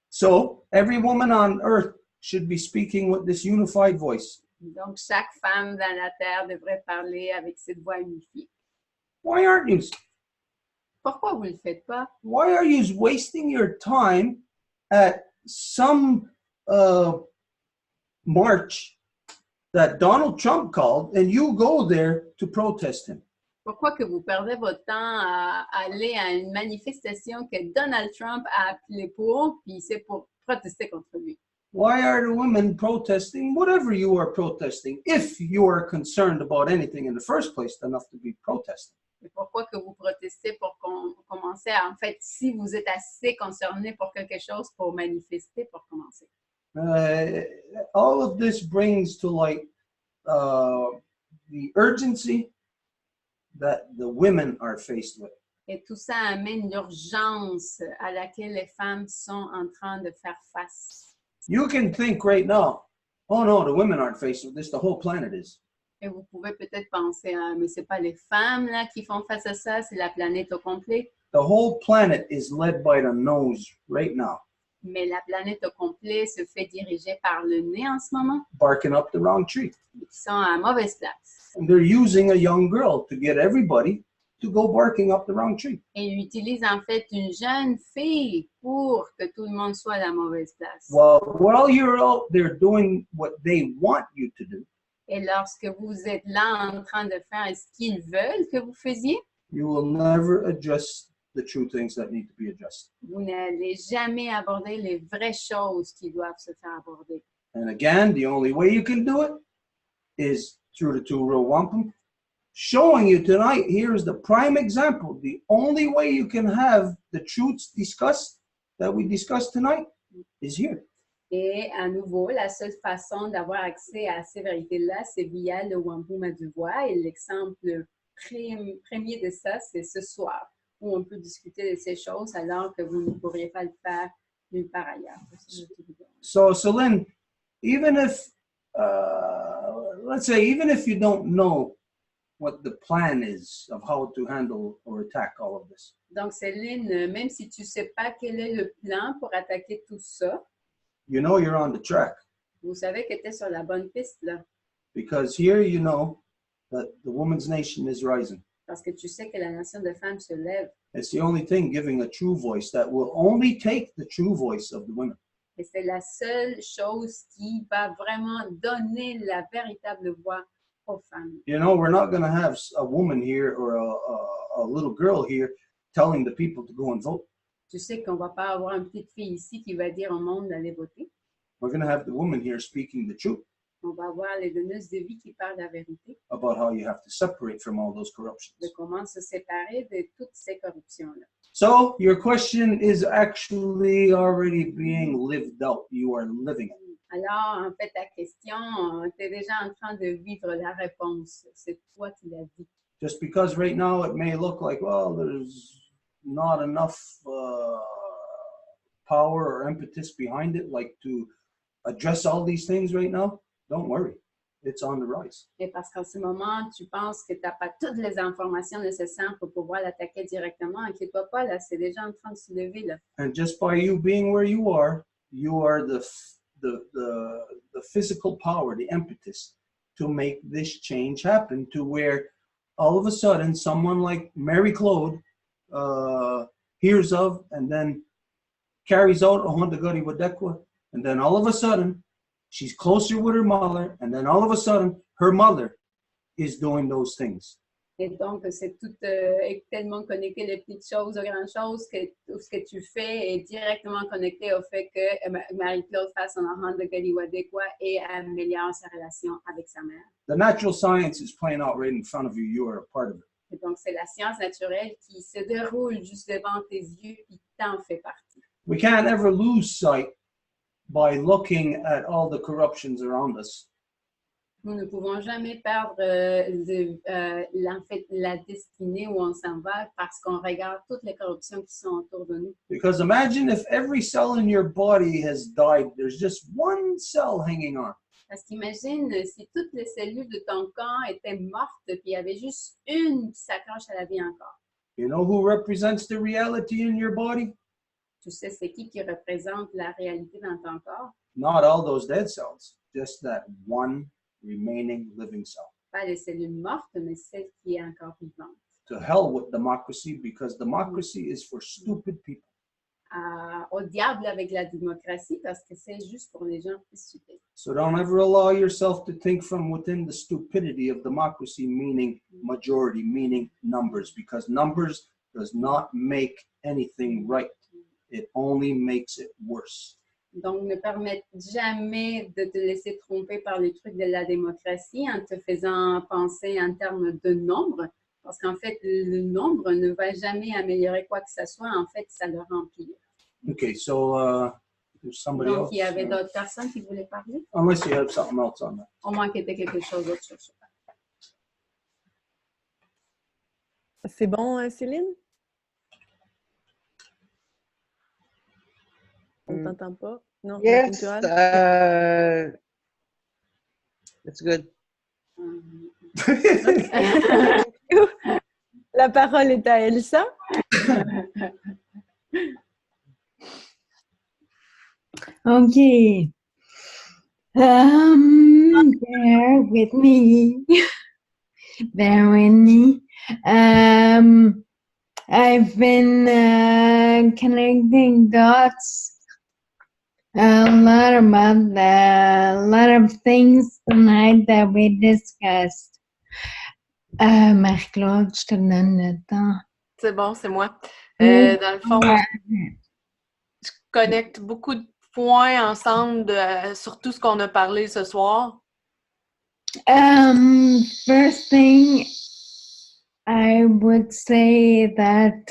Speaker 1: So, every woman on earth should be speaking with this unified voice.
Speaker 2: Donc, chaque femme dans la terre devrait parler avec cette voix unifiée.
Speaker 1: Why aren't you?
Speaker 2: Pourquoi vous ne le faites pas?
Speaker 1: Why are you wasting your time at some march that Donald Trump called, and you go there to protest him?
Speaker 2: Pourquoi que vous perdez votre temps à aller à une manifestation que Donald Trump a appelée pour, puis c'est pour protester contre lui?
Speaker 1: Why are the women protesting whatever you are protesting, if you are concerned about anything in the first place enough to be protesting?
Speaker 2: Et pourquoi que vous protestez pour commencer à, en fait, si vous êtes assez concerné pour quelque chose, pour manifester, pour commencer?
Speaker 1: All of this brings to light the urgency that the women are faced with.
Speaker 2: Et tout ça amène l'urgence à laquelle les femmes sont en train de faire face.
Speaker 1: You can think right now, oh no, the women aren't faced with this, the whole planet is.
Speaker 2: Et vous pouvez peut-être penser, ah, mais c'est pas les femmes là qui font face à ça, c'est la planète au complet.
Speaker 1: The whole planet is led by the nose right now,
Speaker 2: Mais la planète au complet se fait diriger par le nez en ce moment,
Speaker 1: barking up the wrong tree.
Speaker 2: qui sont à mauvaise place.
Speaker 1: And they're using a young girl to get everybody to go barking up the wrong tree.
Speaker 2: Et ils utilisent en fait une jeune fille pour que tout le monde soit à la mauvaise place.
Speaker 1: Well, while you're out there doing what they want you to do,
Speaker 2: Et lorsque vous êtes là en train de faire ce qu'ils veulent que vous faisiez,
Speaker 1: you will never address the true things that need to be addressed.
Speaker 2: vous n'allez jamais aborder les vraies choses qui doivent se faire aborder.
Speaker 1: And again, the only way you can do it is through the two Row Wampum. Showing you tonight, here is the prime example. The only way you can have the truths discussed that we discussed tonight is here.
Speaker 2: Et à nouveau, la seule façon d'avoir accès à ces vérités-là, c'est via le Wampum à Deux Voies. Et l'exemple premier de ça, c'est ce soir, où on peut discuter de ces choses alors que vous ne pourriez pas le faire nulle part ailleurs.
Speaker 1: So Lynn, even if, let's say, even if you don't know what the plan is of how to handle or attack all of this,
Speaker 2: Donc, Céline, même si tu ne sais pas quel est le plan pour attaquer tout ça,
Speaker 1: you know you're on the track.
Speaker 2: vous savez que tu es sur la bonne piste, là.
Speaker 1: Because here you know that the woman's nation is rising.
Speaker 2: Parce que tu sais que la nation de femmes se lève.
Speaker 1: It's the only thing giving a true voice that will only take the true voice of the women.
Speaker 2: Et c'est la seule chose qui va vraiment donner la véritable voix aux femmes.
Speaker 1: You know, we're not going to have a woman here or a little girl here telling the people to go and vote.
Speaker 2: Tu sais qu'on ne va pas avoir une petite fille ici qui va dire au monde d'aller voter.
Speaker 1: We're going to have the woman here speaking the truth
Speaker 2: On va avoir les donneuses de vie qui parlent la vérité
Speaker 1: about how you have to separate from all those corruptions.
Speaker 2: de comment se séparer de toutes ces corruptions-là.
Speaker 1: So your question is actually already being lived out. You are living it.
Speaker 2: Alors, en fait, ta question, tu es déjà en train de vivre la réponse. C'est toi qui l'as dit.
Speaker 1: Just because right now it may look like, well, there's not enough power or impetus behind it, like to address all these things right now, don't worry. It's on the rise.
Speaker 2: Et parce qu'en ce moment, tu penses que tu n'as pas toutes les informations nécessaires pour pouvoir l'attaquer directement, inquiète-toi pas, là, c'est déjà en train de se lever, là.
Speaker 1: And just by you being where you are the physical power, the impetus to make this change happen, to where all of a sudden someone like Mary Claude hears of and then carries out a Honda Gadi Wadekwa, and then all of a sudden she's closer with her mother, and then all of a sudden her mother is doing those things.
Speaker 2: Et donc, c'est tout tellement connecté les petites choses aux grandes choses que tout ce que tu fais est directement connecté au fait que Marie-Claude fasse son enfant de Galiwadekwa et améliore sa relation avec sa mère.
Speaker 1: The natural science is playing out right in front of you. You are a part of it.
Speaker 2: Et donc, c'est la science naturelle qui se déroule juste devant tes yeux puis t'en fais partie.
Speaker 1: We can't ever lose sight by looking at all the corruptions around us.
Speaker 2: Nous ne pouvons jamais perdre en fait, la destinée où on s'en va parce qu'on regarde toutes les corruptions qui sont autour de nous.
Speaker 1: Because imagine if every cell in your body has died, there's just one cell hanging on.
Speaker 2: Parce qu'imagine si toutes les cellules de ton corps étaient mortes puis il y avait juste une qui s'accroche à la vie encore.
Speaker 1: You know who represents the reality in your body?
Speaker 2: Tu sais c'est qui représente la réalité dans ton corps?
Speaker 1: Not all those dead cells, just that one remaining living cell.
Speaker 2: Pas les cellules mortes, mais celle qui est encore vivante.
Speaker 1: To hell with democracy, because democracy is for stupid people.
Speaker 2: au diable avec la démocratie parce que c'est juste pour les gens plus stupides.
Speaker 1: So don't ever allow yourself to think from within the stupidity of democracy, meaning majority, meaning numbers, because numbers does not make anything right. It only makes it worse.
Speaker 2: Donc, ne permette jamais de te laisser tromper par le truc de la démocratie en te faisant penser en termes de nombre, parce qu'en fait, le nombre ne va jamais améliorer quoi que ce soit. En fait, ça le remplit.
Speaker 1: Okay, so there's somebody
Speaker 2: Donc,
Speaker 1: else.
Speaker 2: il y avait d'autres personnes qui voulaient parler,
Speaker 1: Unless you have something else on that.
Speaker 2: au moins qu'il y ait quelque chose d'autre sur ça.
Speaker 4: C'est bon, Céline? On
Speaker 8: Mm.
Speaker 4: t'entend pas? Non, la
Speaker 8: Yes,
Speaker 4: peinturale?
Speaker 8: it's good.
Speaker 4: La parole est à Elsa.
Speaker 10: Okay. Bear with me. Bear with me. I've been connecting dots a lot about a lot of things tonight that we discussed. Marie-Claude, je te donne le temps.
Speaker 3: C'est bon, c'est moi.
Speaker 10: Oui.
Speaker 3: Dans le fond, je connecte beaucoup de points ensemble sur tout ce qu'on a parlé ce soir.
Speaker 10: First thing, I would say that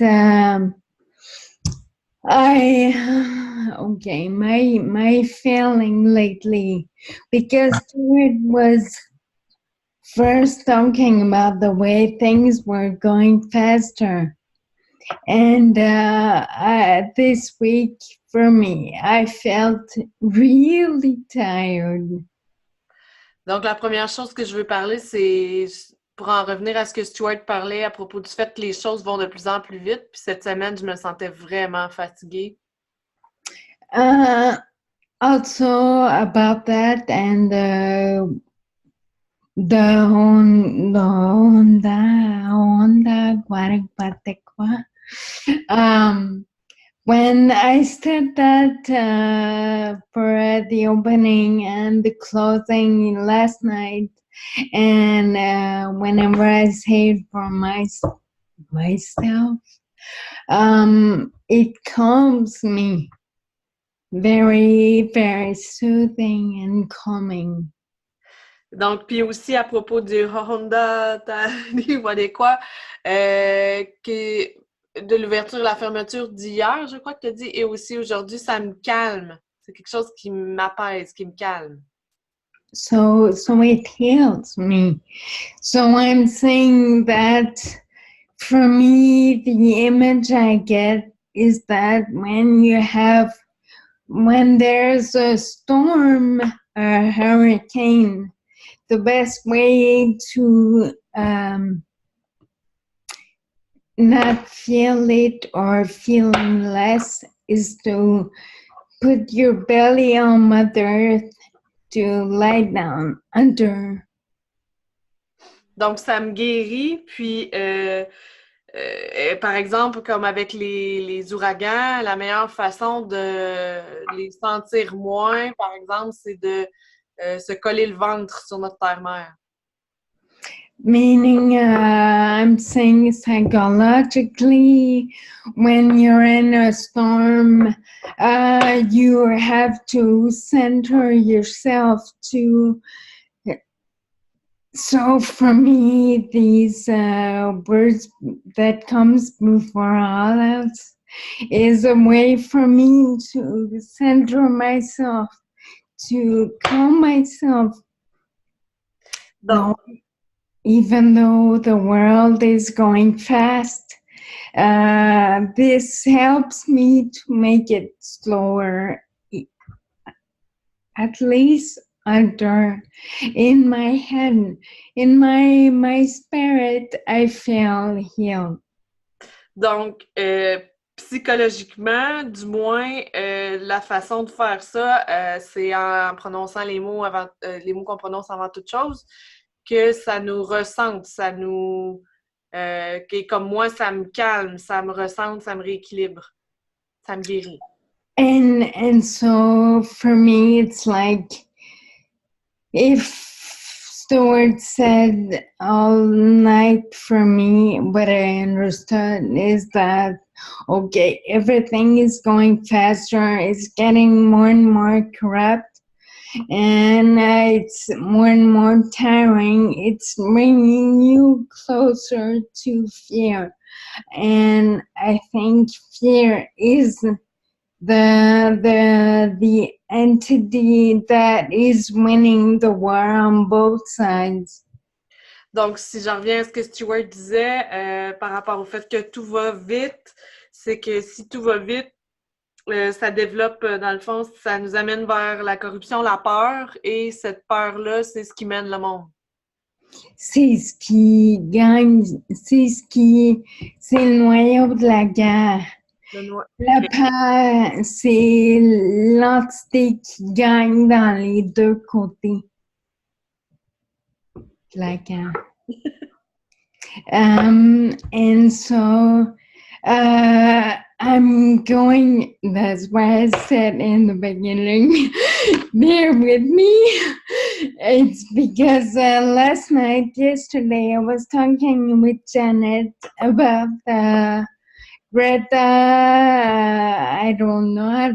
Speaker 10: my feeling lately, because Stuart was first talking about the way things were going faster. And this week, for me, I felt really tired.
Speaker 3: Donc, la première chose que je veux parler, c'est pour en revenir à ce que Stuart parlait à propos du fait que les choses vont de plus en plus vite. Puis cette semaine, je me sentais vraiment fatiguée.
Speaker 10: Also about that and the Honda Guaraguatequa. When I said that for the opening and the closing last night, and whenever I say it for myself, it calms me. Very, very soothing and calming.
Speaker 3: Donc, puis aussi à propos du Honda Guaraguatequa, de l'ouverture et la fermeture d'hier, je crois que tu as dit, et aussi aujourd'hui, ça me calme. C'est quelque chose qui m'apaise, qui me calme.
Speaker 10: So it heals me. So I'm saying that for me, the image I get is that when there's a storm or a hurricane, the best way to not feel it or feeling less is to put your belly on Mother Earth to lie down under.
Speaker 3: Donc, ça me guérit. Puis, par exemple, comme avec les ouragans, la meilleure façon de les sentir moins, par exemple, c'est de se coller le ventre sur notre terre-mère.
Speaker 10: Meaning, I'm saying psychologically, when you're in a storm, you have to center yourself to. So for me, these words that comes before all else is a way for me to center myself, to calm myself.
Speaker 3: Donc,
Speaker 10: Even though the world is going fast, this helps me to make it slower, at least under in my head, in my spirit, I feel healed.
Speaker 3: Donc, psychologiquement, du moins, la façon de faire ça, c'est en prononçant les mots qu'on prononce avant toute chose, que ça nous ressente, que comme moi, ça me calme, ça me ressente, ça me rééquilibre. Ça me guérit.
Speaker 10: And so for me, it's like if Stuart said all night for me, what I understood is that, okay, everything is going faster, it's getting more and more corrupt, and it's more and more tiring. It's bringing you closer to fear. And I think fear is the entity that is winning the war on both sides.
Speaker 3: Donc, si j'en reviens à ce que Stuart disait par rapport au fait que tout va vite, c'est que si tout va vite, ça développe, dans le fond, ça nous amène vers la corruption, la peur, et cette peur-là, c'est ce qui mène le monde.
Speaker 10: C'est ce qui gagne, c'est le noyau de la guerre. La peur, c'est l'entité qui gagne dans les deux côtés de la guerre. And so I'm going, that's why I said in the beginning, bear with me. It's because yesterday, I was talking with Janet about Greta, I don't know how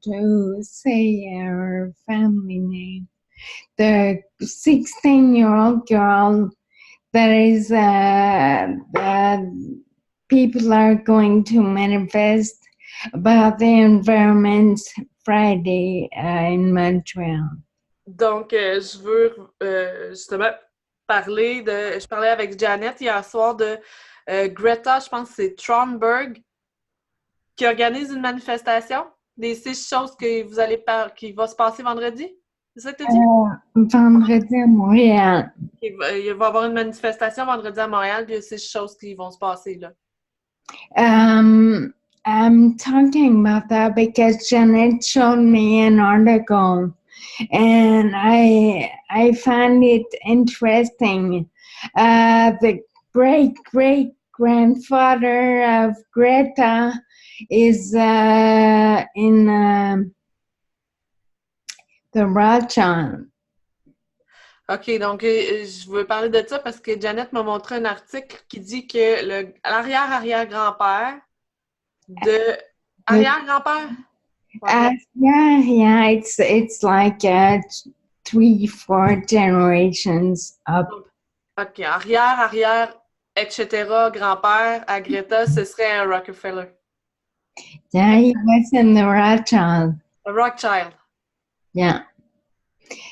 Speaker 10: to say her family name. The 16-year-old girl that is that people are going to manifest about the environment Friday in Montreal.
Speaker 3: Donc, je veux justement parler de... Je parlais avec Janet hier soir de Greta, je pense que c'est Thunberg, qui organise une manifestation des 6 choses que vous allez qui va se passer vendredi. C'est ça que tu as dit?
Speaker 10: Vendredi à Montréal.
Speaker 3: Il va y avoir une manifestation vendredi à Montréal, puis il y a 6 choses qui vont se passer là.
Speaker 10: I'm talking about that because Janet showed me an article and I find it interesting. The great-great-grandfather of Greta is in the Rothschild.
Speaker 3: OK, donc je veux parler de ça parce que Janet m'a montré un article qui dit que l'arrière-arrière-grand-père de... Arrière-grand-père?
Speaker 10: Yeah, it's like 3-4 generations up.
Speaker 3: OK, arrière, etc., grand-père à Greta, ce serait un Rockefeller.
Speaker 10: Yeah, he was in the Rothschild.
Speaker 3: A Rothschild.
Speaker 10: Yeah.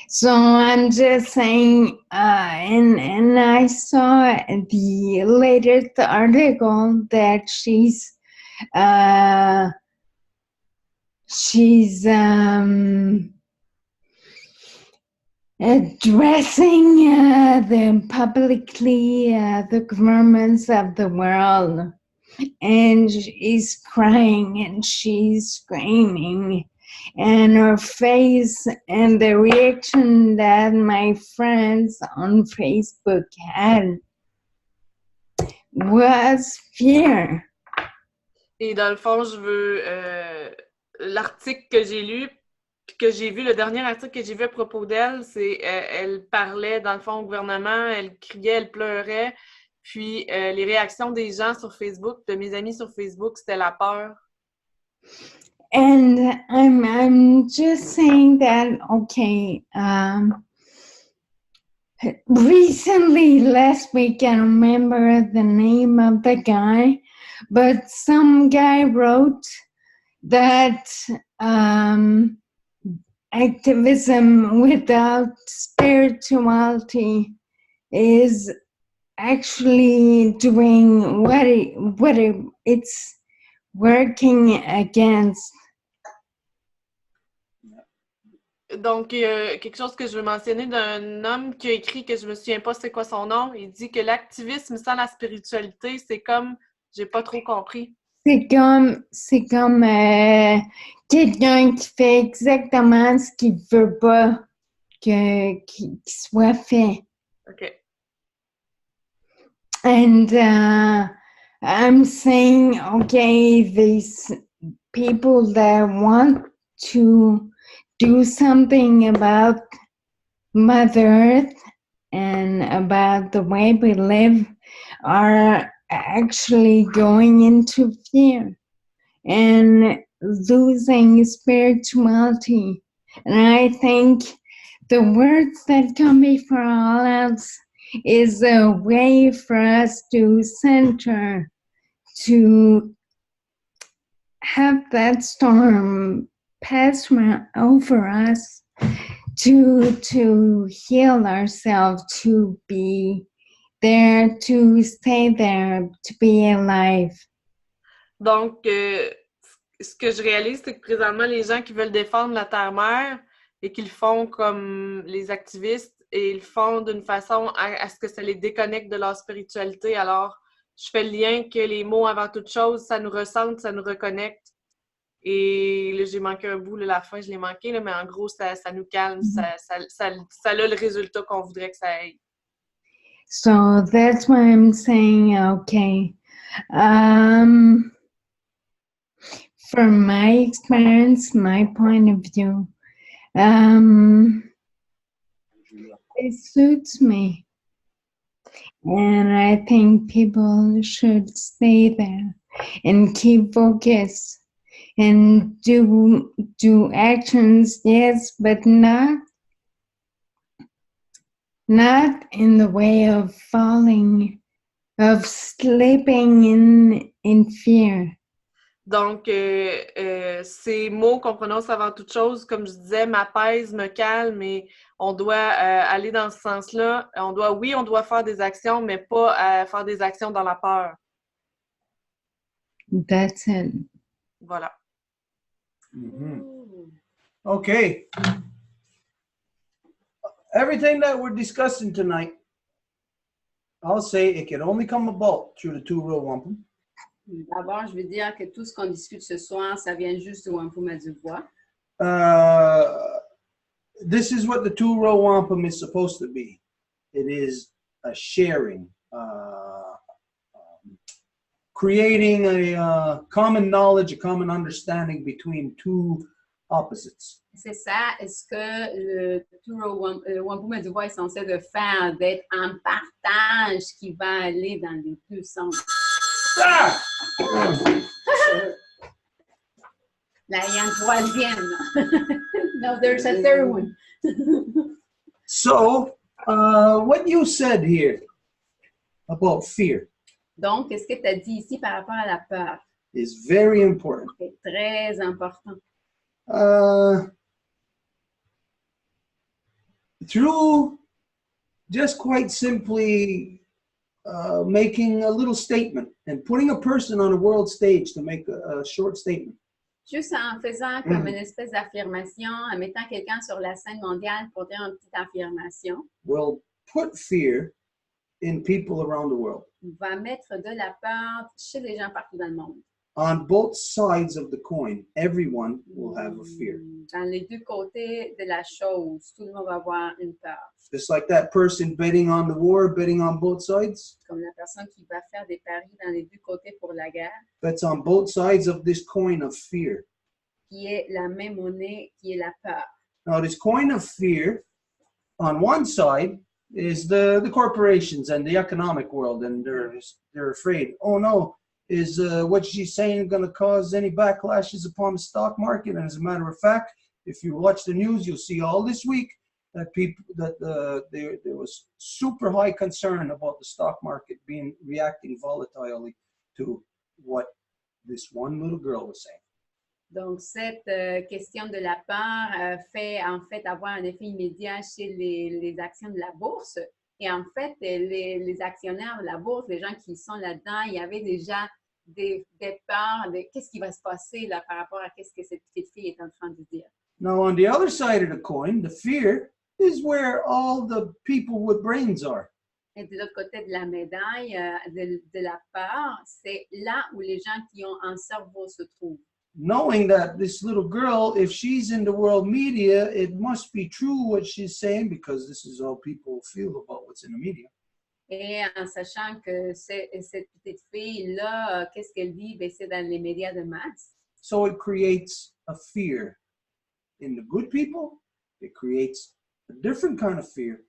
Speaker 10: So I'm just saying, and I saw the latest article that she's addressing publicly the governments of the world, and she's crying and she's screaming, and her face and the reaction that my friends on Facebook had was fear.
Speaker 3: Et dans le fond, je veux l'article que j'ai lu, que j'ai vu, le dernier article que j'ai vu à propos d'elle, c'est elle parlait dans le fond au gouvernement, elle criait, elle pleurait, puis les réactions des gens sur Facebook, de mes amis sur Facebook, c'était la peur.
Speaker 10: And I'm just saying that, okay, recently, last week, I don't remember the name of the guy, but some guy wrote that activism without spirituality is actually doing what it's working against.
Speaker 3: Donc, quelque chose que je veux mentionner d'un homme qui a écrit, que je me souviens pas c'est quoi son nom, il dit que l'activisme sans la spiritualité, c'est comme, j'ai pas trop compris.
Speaker 10: C'est comme quelqu'un qui fait exactement ce qu'il veut pas qu'il soit fait.
Speaker 3: OK.
Speaker 10: And I'm saying, okay, these people that want to do something about Mother Earth and about the way we live are actually going into fear and losing spirituality. And I think the words that come before all else is a way for us to center, to have that storm pass over us, to heal ourselves, to be there, to stay there, to be alive.
Speaker 3: Donc, ce que je réalise, c'est que présentement, les gens qui veulent défendre la Terre-Mère et qu'ils font comme les activistes et ils font d'une façon à ce que ça les déconnecte de leur spiritualité. Alors, je fais le lien que les mots avant toute chose, ça nous ressente, ça nous reconnecte. Et là, j'ai manqué un bout, là, la fin, je l'ai manqué, là, mais en gros, ça nous calme, ça a le résultat qu'on voudrait que ça ait.
Speaker 10: So that's why I'm saying, okay, from my experience, my point of view, it suits me. And I think people should stay there and keep focus and do actions, yes, but not in the way of falling, of slipping in fear.
Speaker 3: Donc, ces mots qu'on prononce avant toute chose, comme je disais, m'apaise, me calme, et on doit aller dans ce sens-là. On doit faire des actions, mais pas faire des actions dans la peur.
Speaker 10: That's it.
Speaker 3: Voilà.
Speaker 1: Okay. Everything that we're discussing tonight, I'll say it can only come about through the two Row Wampum.
Speaker 2: D'abord, je veux dire que tout ce qu'on discute ce soir, ça vient juste du Wampum à Deux Voies.
Speaker 1: This is what the two Row Wampum is supposed to be. It is a sharing, creating a common knowledge, a common understanding between two opposites.
Speaker 2: C'est ça, est-ce que le Wampum à Deux Voies est censé de faire, d'être un partage qui va aller dans les deux sens?
Speaker 1: Ah!
Speaker 2: Là, il y a un troisième. No, there's a third one.
Speaker 1: So, what you said here about fear
Speaker 2: Donc, qu'est-ce que tu as dit ici par rapport à la peur?
Speaker 1: is very important.
Speaker 2: C'est très important.
Speaker 1: Through just quite simply making a little statement and putting a person on a world stage to make a short statement.
Speaker 2: Juste en faisant comme une espèce d'affirmation, en mettant quelqu'un sur la scène mondiale pour dire une petite affirmation,
Speaker 1: Will put fear in people around the world.
Speaker 2: va mettre de la peur chez les gens partout dans le monde.
Speaker 1: On both sides of the coin, everyone will have a fear.
Speaker 2: Dans les deux côtés de la chose, tout le monde va avoir une peur.
Speaker 1: Just like that person betting on the war, betting on both sides,
Speaker 2: Comme la personne qui va faire des paris dans les deux côtés pour la guerre,
Speaker 1: bets on both sides of this coin of fear.
Speaker 2: qui est la même monnaie, qui est la peur.
Speaker 1: Now, this coin of fear, on one side, is the corporations and the economic world, and they're afraid. Oh no, is what she's saying going to cause any backlashes upon the stock market? And as a matter of fact, if you watch the news, you'll see all this week that there was super high concern about the stock market reacting volatilely to what this one little girl was saying.
Speaker 2: Donc, cette question de la peur fait en fait avoir un effet immédiat chez les actions de la bourse. Et en fait, les actionnaires de la bourse, les gens qui sont là-dedans, il y avait déjà des peurs de qu'est-ce qui va se passer là par rapport à qu'est-ce que cette petite fille est en train de dire.
Speaker 1: Now, on the other side of the coin, the fear is where all the people with brains are.
Speaker 2: Et de l'autre côté de la médaille, de la peur, c'est là où les gens qui ont un cerveau se trouvent.
Speaker 1: Knowing that this little girl, if she's in the world media, it must be true what she's saying because this is how people feel about what's in the media.
Speaker 2: Et en sachant que cette petite fille-là, qu'est-ce qu'elle vit? Ben, c'est dans les médias de masse.
Speaker 1: So it creates a fear in the good people. It creates a different kind of fear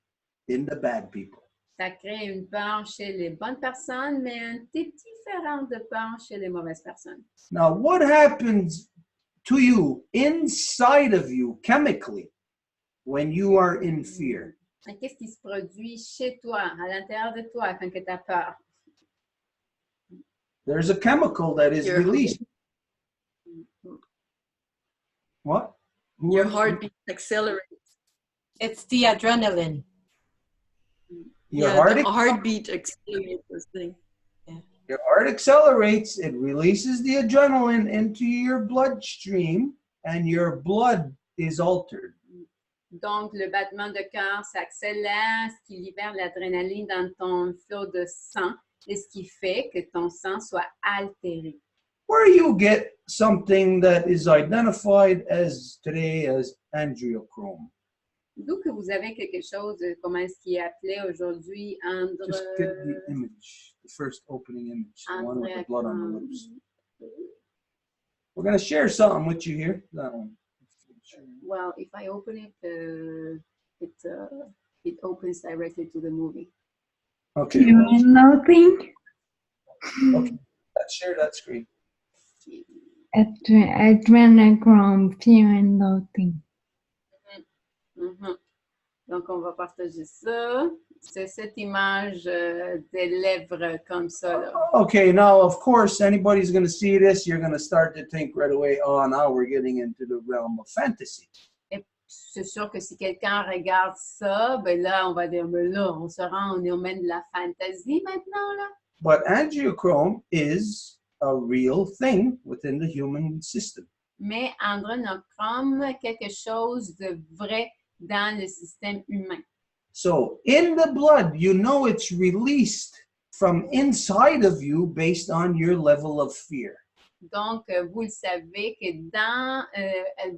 Speaker 1: in the bad people.
Speaker 2: Ça crée une peur chez les bonnes personnes, mais un petit différent de peur chez les mauvaises personnes.
Speaker 1: Now, what happens to you inside of you chemically when you are in fear?
Speaker 2: Qu'est-ce qui se produit chez toi, à l'intérieur de toi, quand tu as peur?
Speaker 1: There's a chemical that is released. What?
Speaker 5: Your heartbeat accelerates. It's the adrenaline.
Speaker 1: Your
Speaker 5: The heartbeat accelerates this thing.
Speaker 1: Your heart accelerates, it releases the adrenaline into your bloodstream, and your blood is altered.
Speaker 2: Donc, le battement de cœur s'accélère, ce qui libère l'adrénaline dans ton flot de sang, et ce qui fait que ton sang soit altéré.
Speaker 1: Where you get something that is identified as today as angiochrome.
Speaker 2: D'où que vous avez quelque chose, comment est-ce qu'il est appelé aujourd'hui,
Speaker 1: Just get the image, the first opening image, the one with the blood on the lips. We're going to share something with you here. That one.
Speaker 2: Well, if I open it, it opens directly to the movie.
Speaker 1: Okay.
Speaker 10: You mean nothing?
Speaker 1: Okay. Let's share that screen.
Speaker 10: Adrenochrome, fear and loathing.
Speaker 2: Donc, on va partager ça. C'est cette image des lèvres comme ça. Là.
Speaker 1: Okay, now, of course, anybody's going to see this, you're going to start to think right away, oh, now we're getting into the realm of fantasy.
Speaker 2: Et c'est sûr que si quelqu'un regarde ça, ben là, on va dire, ben là, on est au domaine de la fantasy maintenant, là.
Speaker 1: But angiochrome is a real thing within the human system.
Speaker 2: Mais adrénochrome, quelque chose de vrai dans le système humain.
Speaker 1: So in the blood, you know it's released from inside of you based on your level of fear.
Speaker 2: Donc, vous le savez que dans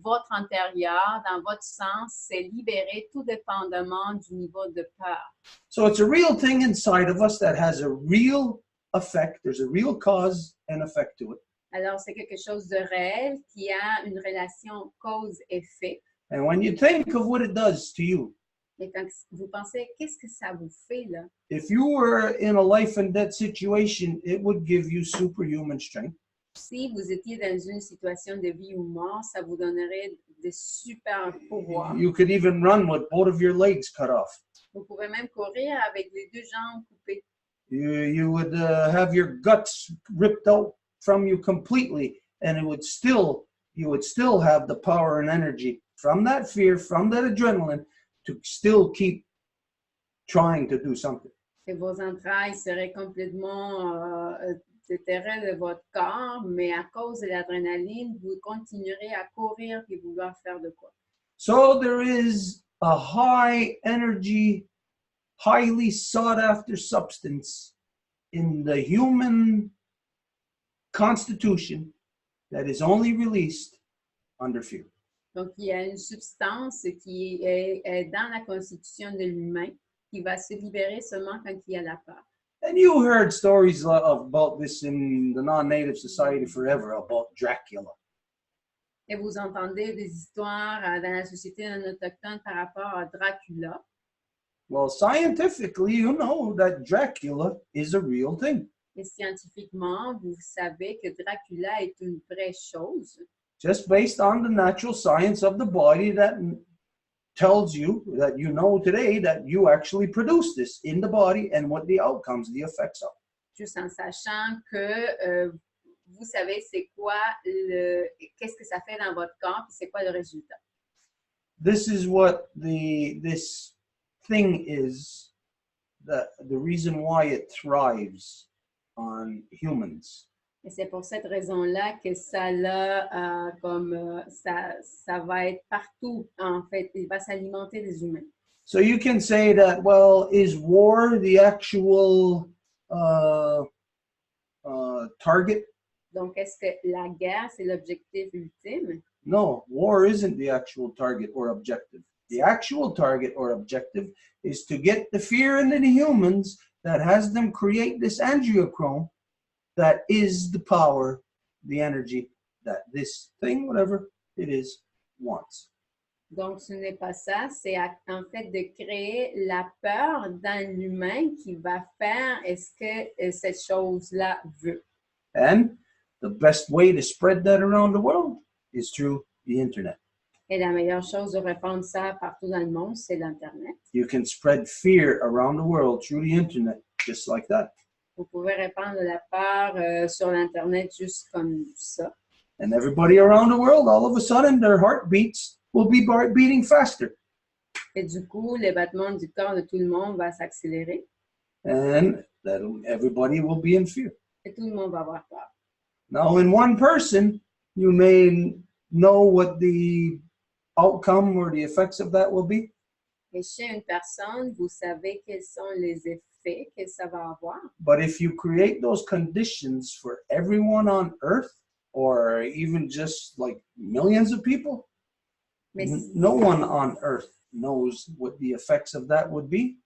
Speaker 2: votre intérieur, dans votre sens, c'est libéré tout dépendamment du niveau de peur.
Speaker 1: So it's a real thing inside of us that has a real effect. There's a real cause and effect to it.
Speaker 2: Alors, c'est quelque chose de réel qui a une relation cause-effet.
Speaker 1: And when you think of what it does to you,
Speaker 2: Et quand vous pensez, qu'est-ce que ça vous fait, là?
Speaker 1: if you were in a life and death situation, it would give you superhuman strength.
Speaker 2: Si vous étiez dans une situation de vie ou mort, ça vous donnerait de super pouvoirs.
Speaker 1: You could even run with both of your legs cut off.
Speaker 2: Vous pouvez même courir avec les deux jambes coupées.
Speaker 1: You would have your guts ripped out from you completely, and you would still have the power and energy from that fear, from that adrenaline, to still keep trying to do something.
Speaker 2: Et vos entrailles seraient complètement déterrées de votre corps, mais à cause de l'adrénaline, vous continuerez à courir et vouloir faire de quoi.
Speaker 1: So there is a high energy, highly sought after substance in the human constitution that is only released under fear.
Speaker 2: Donc, il y a une substance qui est dans la constitution de l'humain qui va se libérer seulement quand il y a la peur.
Speaker 1: And you heard stories about this in the non-native society forever, about Dracula.
Speaker 2: Et vous entendez des histoires dans la société non autochtone par rapport à Dracula.
Speaker 1: Well, scientifically, you know that Dracula is a real thing.
Speaker 2: Et scientifiquement, vous savez que Dracula est une vraie chose.
Speaker 1: Just based on the natural science of the body that tells you that you know today that you actually produce this in the body and what the outcomes, the effects are.
Speaker 2: Juste en sachant que vous savez c'est quoi qu'est-ce que ça fait dans votre corps et c'est quoi le résultat.
Speaker 1: This is what this thing is, the reason why it thrives on humans.
Speaker 2: Et c'est pour cette raison-là que ça va être partout, en fait. Il va s'alimenter des humains.
Speaker 1: So you can say that, well, is war the actual target?
Speaker 2: Donc, est-ce que la guerre, c'est l'objectif ultime?
Speaker 1: No, war isn't the actual target or objective. The actual target or objective is to get the fear into the humans that has them create this angiochrome that is the power, the energy that this thing, whatever it is, wants.
Speaker 2: Donc, ce n'est pas ça, c'est en fait de créer la peur dans l'humain qui va faire est-ce que cette chose-là veut.
Speaker 1: And the best way to spread that around the world is through the internet.
Speaker 2: Et la meilleure chose de répandre ça partout dans le monde, c'est l'Internet.
Speaker 1: You can spread fear around the world through the internet, just like that.
Speaker 2: Vous pouvez répandre la peur sur l'Internet juste comme ça.
Speaker 1: And everybody around the world, all of a sudden, their heartbeats will be beating faster.
Speaker 2: Et du coup, les battements du corps de tout le monde va s'accélérer.
Speaker 1: And everybody will be in fear.
Speaker 2: Et tout le monde va avoir peur.
Speaker 1: Now, in one person, you may know what the outcome or the effects of that will be.
Speaker 2: Et chez une personne, vous savez quels sont les effets que ça va avoir.
Speaker 1: But if you create those conditions for everyone on Earth, or even just like millions of people, no one on Earth knows what the effects of that would be.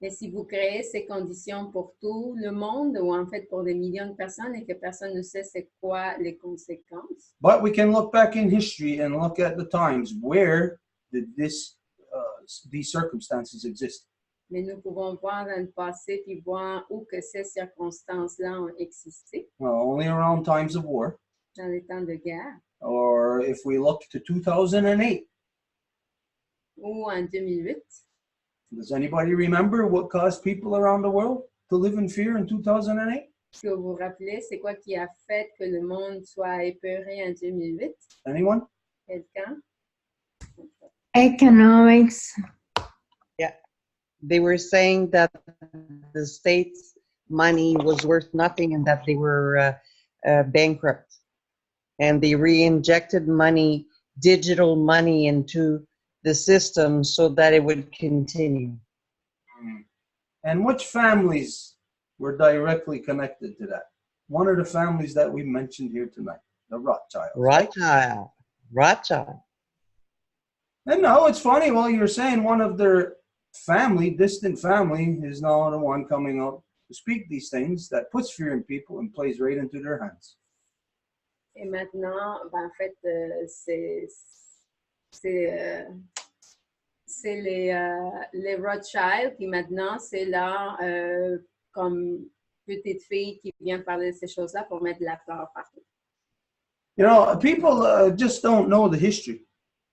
Speaker 2: Mais si vous créez ces conditions pour tout le monde, ou en fait pour des millions de personnes, et que personne ne sait c'est quoi les conséquences.
Speaker 1: But we can look back in history and look at the times where did these circumstances exist.
Speaker 2: Mais nous pouvons voir dans le passé puis voir où que ces circonstances-là ont existé.
Speaker 1: Well, only around times of war.
Speaker 2: Dans les temps de guerre.
Speaker 1: Or if we look to 2008.
Speaker 2: Ou en 2008.
Speaker 1: Does anybody remember what caused people around the world to live in fear in 2008?
Speaker 2: Est-ce que vous vous rappelez, c'est quoi qui a fait que le monde soit épeuré en 2008?
Speaker 1: Anyone?
Speaker 2: Quelqu'un?
Speaker 10: Economics.
Speaker 8: Yeah. They were saying that the state's money was worth nothing and that they were bankrupt. And they re-injected money, digital money, into the system so that it would continue.
Speaker 1: And which families were directly connected to that? One of the families that we mentioned here tonight, the Rothschilds.
Speaker 8: Rothschild.
Speaker 1: And no, it's funny. Well, you're saying one of their family, distant family, is now the one coming out to speak these things that puts fear in people and plays right into their hands.
Speaker 2: Et maintenant, ben, en fait, c'est les Rothschild, puis maintenant, c'est leur comme petite fille qui vient parler de ces choses-là pour mettre de la peur partout.
Speaker 1: You know, people just don't know the history.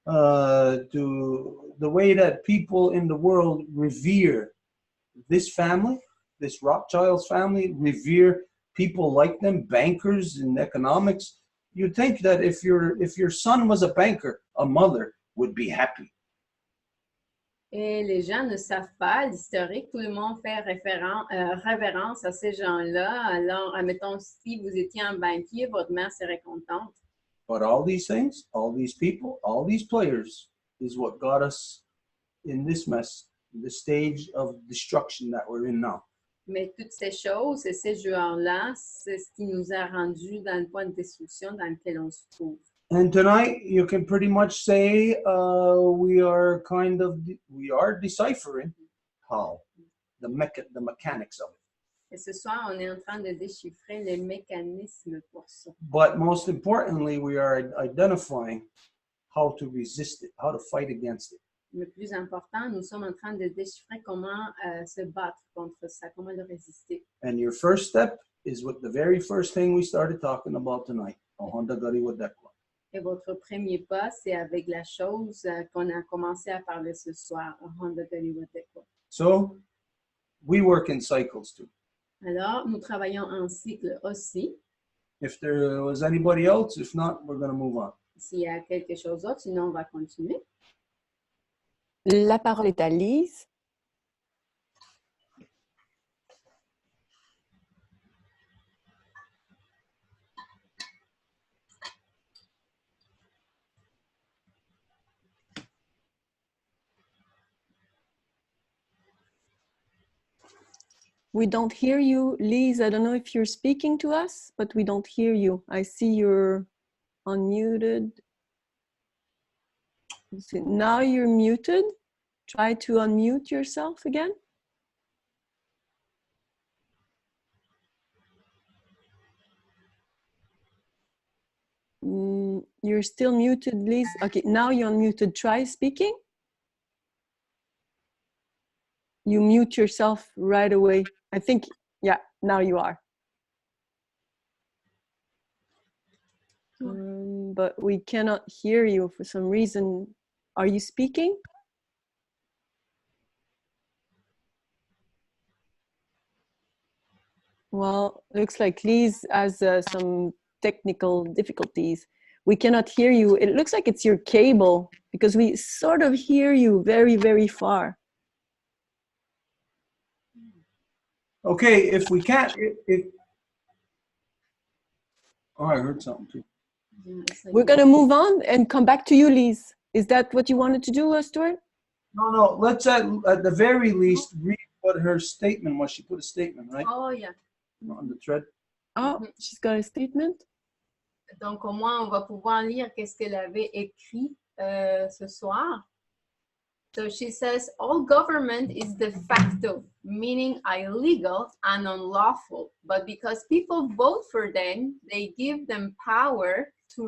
Speaker 1: To the way that people in the world revere this family, this Rothschild's family, revere people like them, bankers in economics. You'd think that if your son was a banker, a mother would be happy.
Speaker 2: Et les gens ne savent pas l'historique. Tout le monde fait révérence à ces gens-là. Alors, admettons, si vous étiez un banquier, votre mère serait contente.
Speaker 1: But all these things, all these people, all these players is what got us in this mess, the stage of destruction that we're in now.
Speaker 2: Mais toutes ces choses et ces joueurs-là, c'est ce qui nous a rendus dans le point de destruction dans lequel on se trouve.
Speaker 1: And tonight, you can pretty much say we are deciphering how the mechanics of it.
Speaker 2: Et ce soir, on est en train de déchiffrer les mécanismes pour ça.
Speaker 1: But most importantly, we are identifying how to resist it, how to fight against it.
Speaker 2: Le plus important, nous sommes en train de déchiffrer comment se battre contre ça, comment le résister.
Speaker 1: And your first step is what the very first thing we started talking about tonight.
Speaker 2: Et votre premier pas, c'est avec la chose qu'on a commencé à parler ce soir.
Speaker 1: So, we work in cycles too.
Speaker 2: Alors, nous travaillons en cycle aussi.
Speaker 1: If there was anybody else, if not, we're going to move on.
Speaker 2: S'il y a quelque chose d'autre, sinon on va continuer.
Speaker 4: La parole est à Lise. We don't hear you, Lise. I don't know if you're speaking to us, but we don't hear you. I see you're unmuted. Now you're muted. Try to unmute yourself again. You're still muted, Lise. Okay, now you're unmuted. Try speaking. You mute yourself right away. I think, yeah, now you are. But we cannot hear you for some reason. Are you speaking? Well, looks like Lise has some technical difficulties. We cannot hear you. It looks like it's your cable because we sort of hear you very, very far.
Speaker 1: Okay, if we can't, oh, I heard something too.
Speaker 4: We're going to move on and come back to you, Lise. Is that what you wanted to do, Stuart?
Speaker 1: No, let's at the very least read what her statement was. She put a statement, right?
Speaker 2: Oh, yeah.
Speaker 1: On the thread.
Speaker 4: Oh, she's got a statement.
Speaker 2: Donc, au moins, on va pouvoir lire qu'est-ce qu'elle avait écrit ce soir. So she says, all government is de facto, meaning illegal and unlawful. But because people vote for them, they give them power to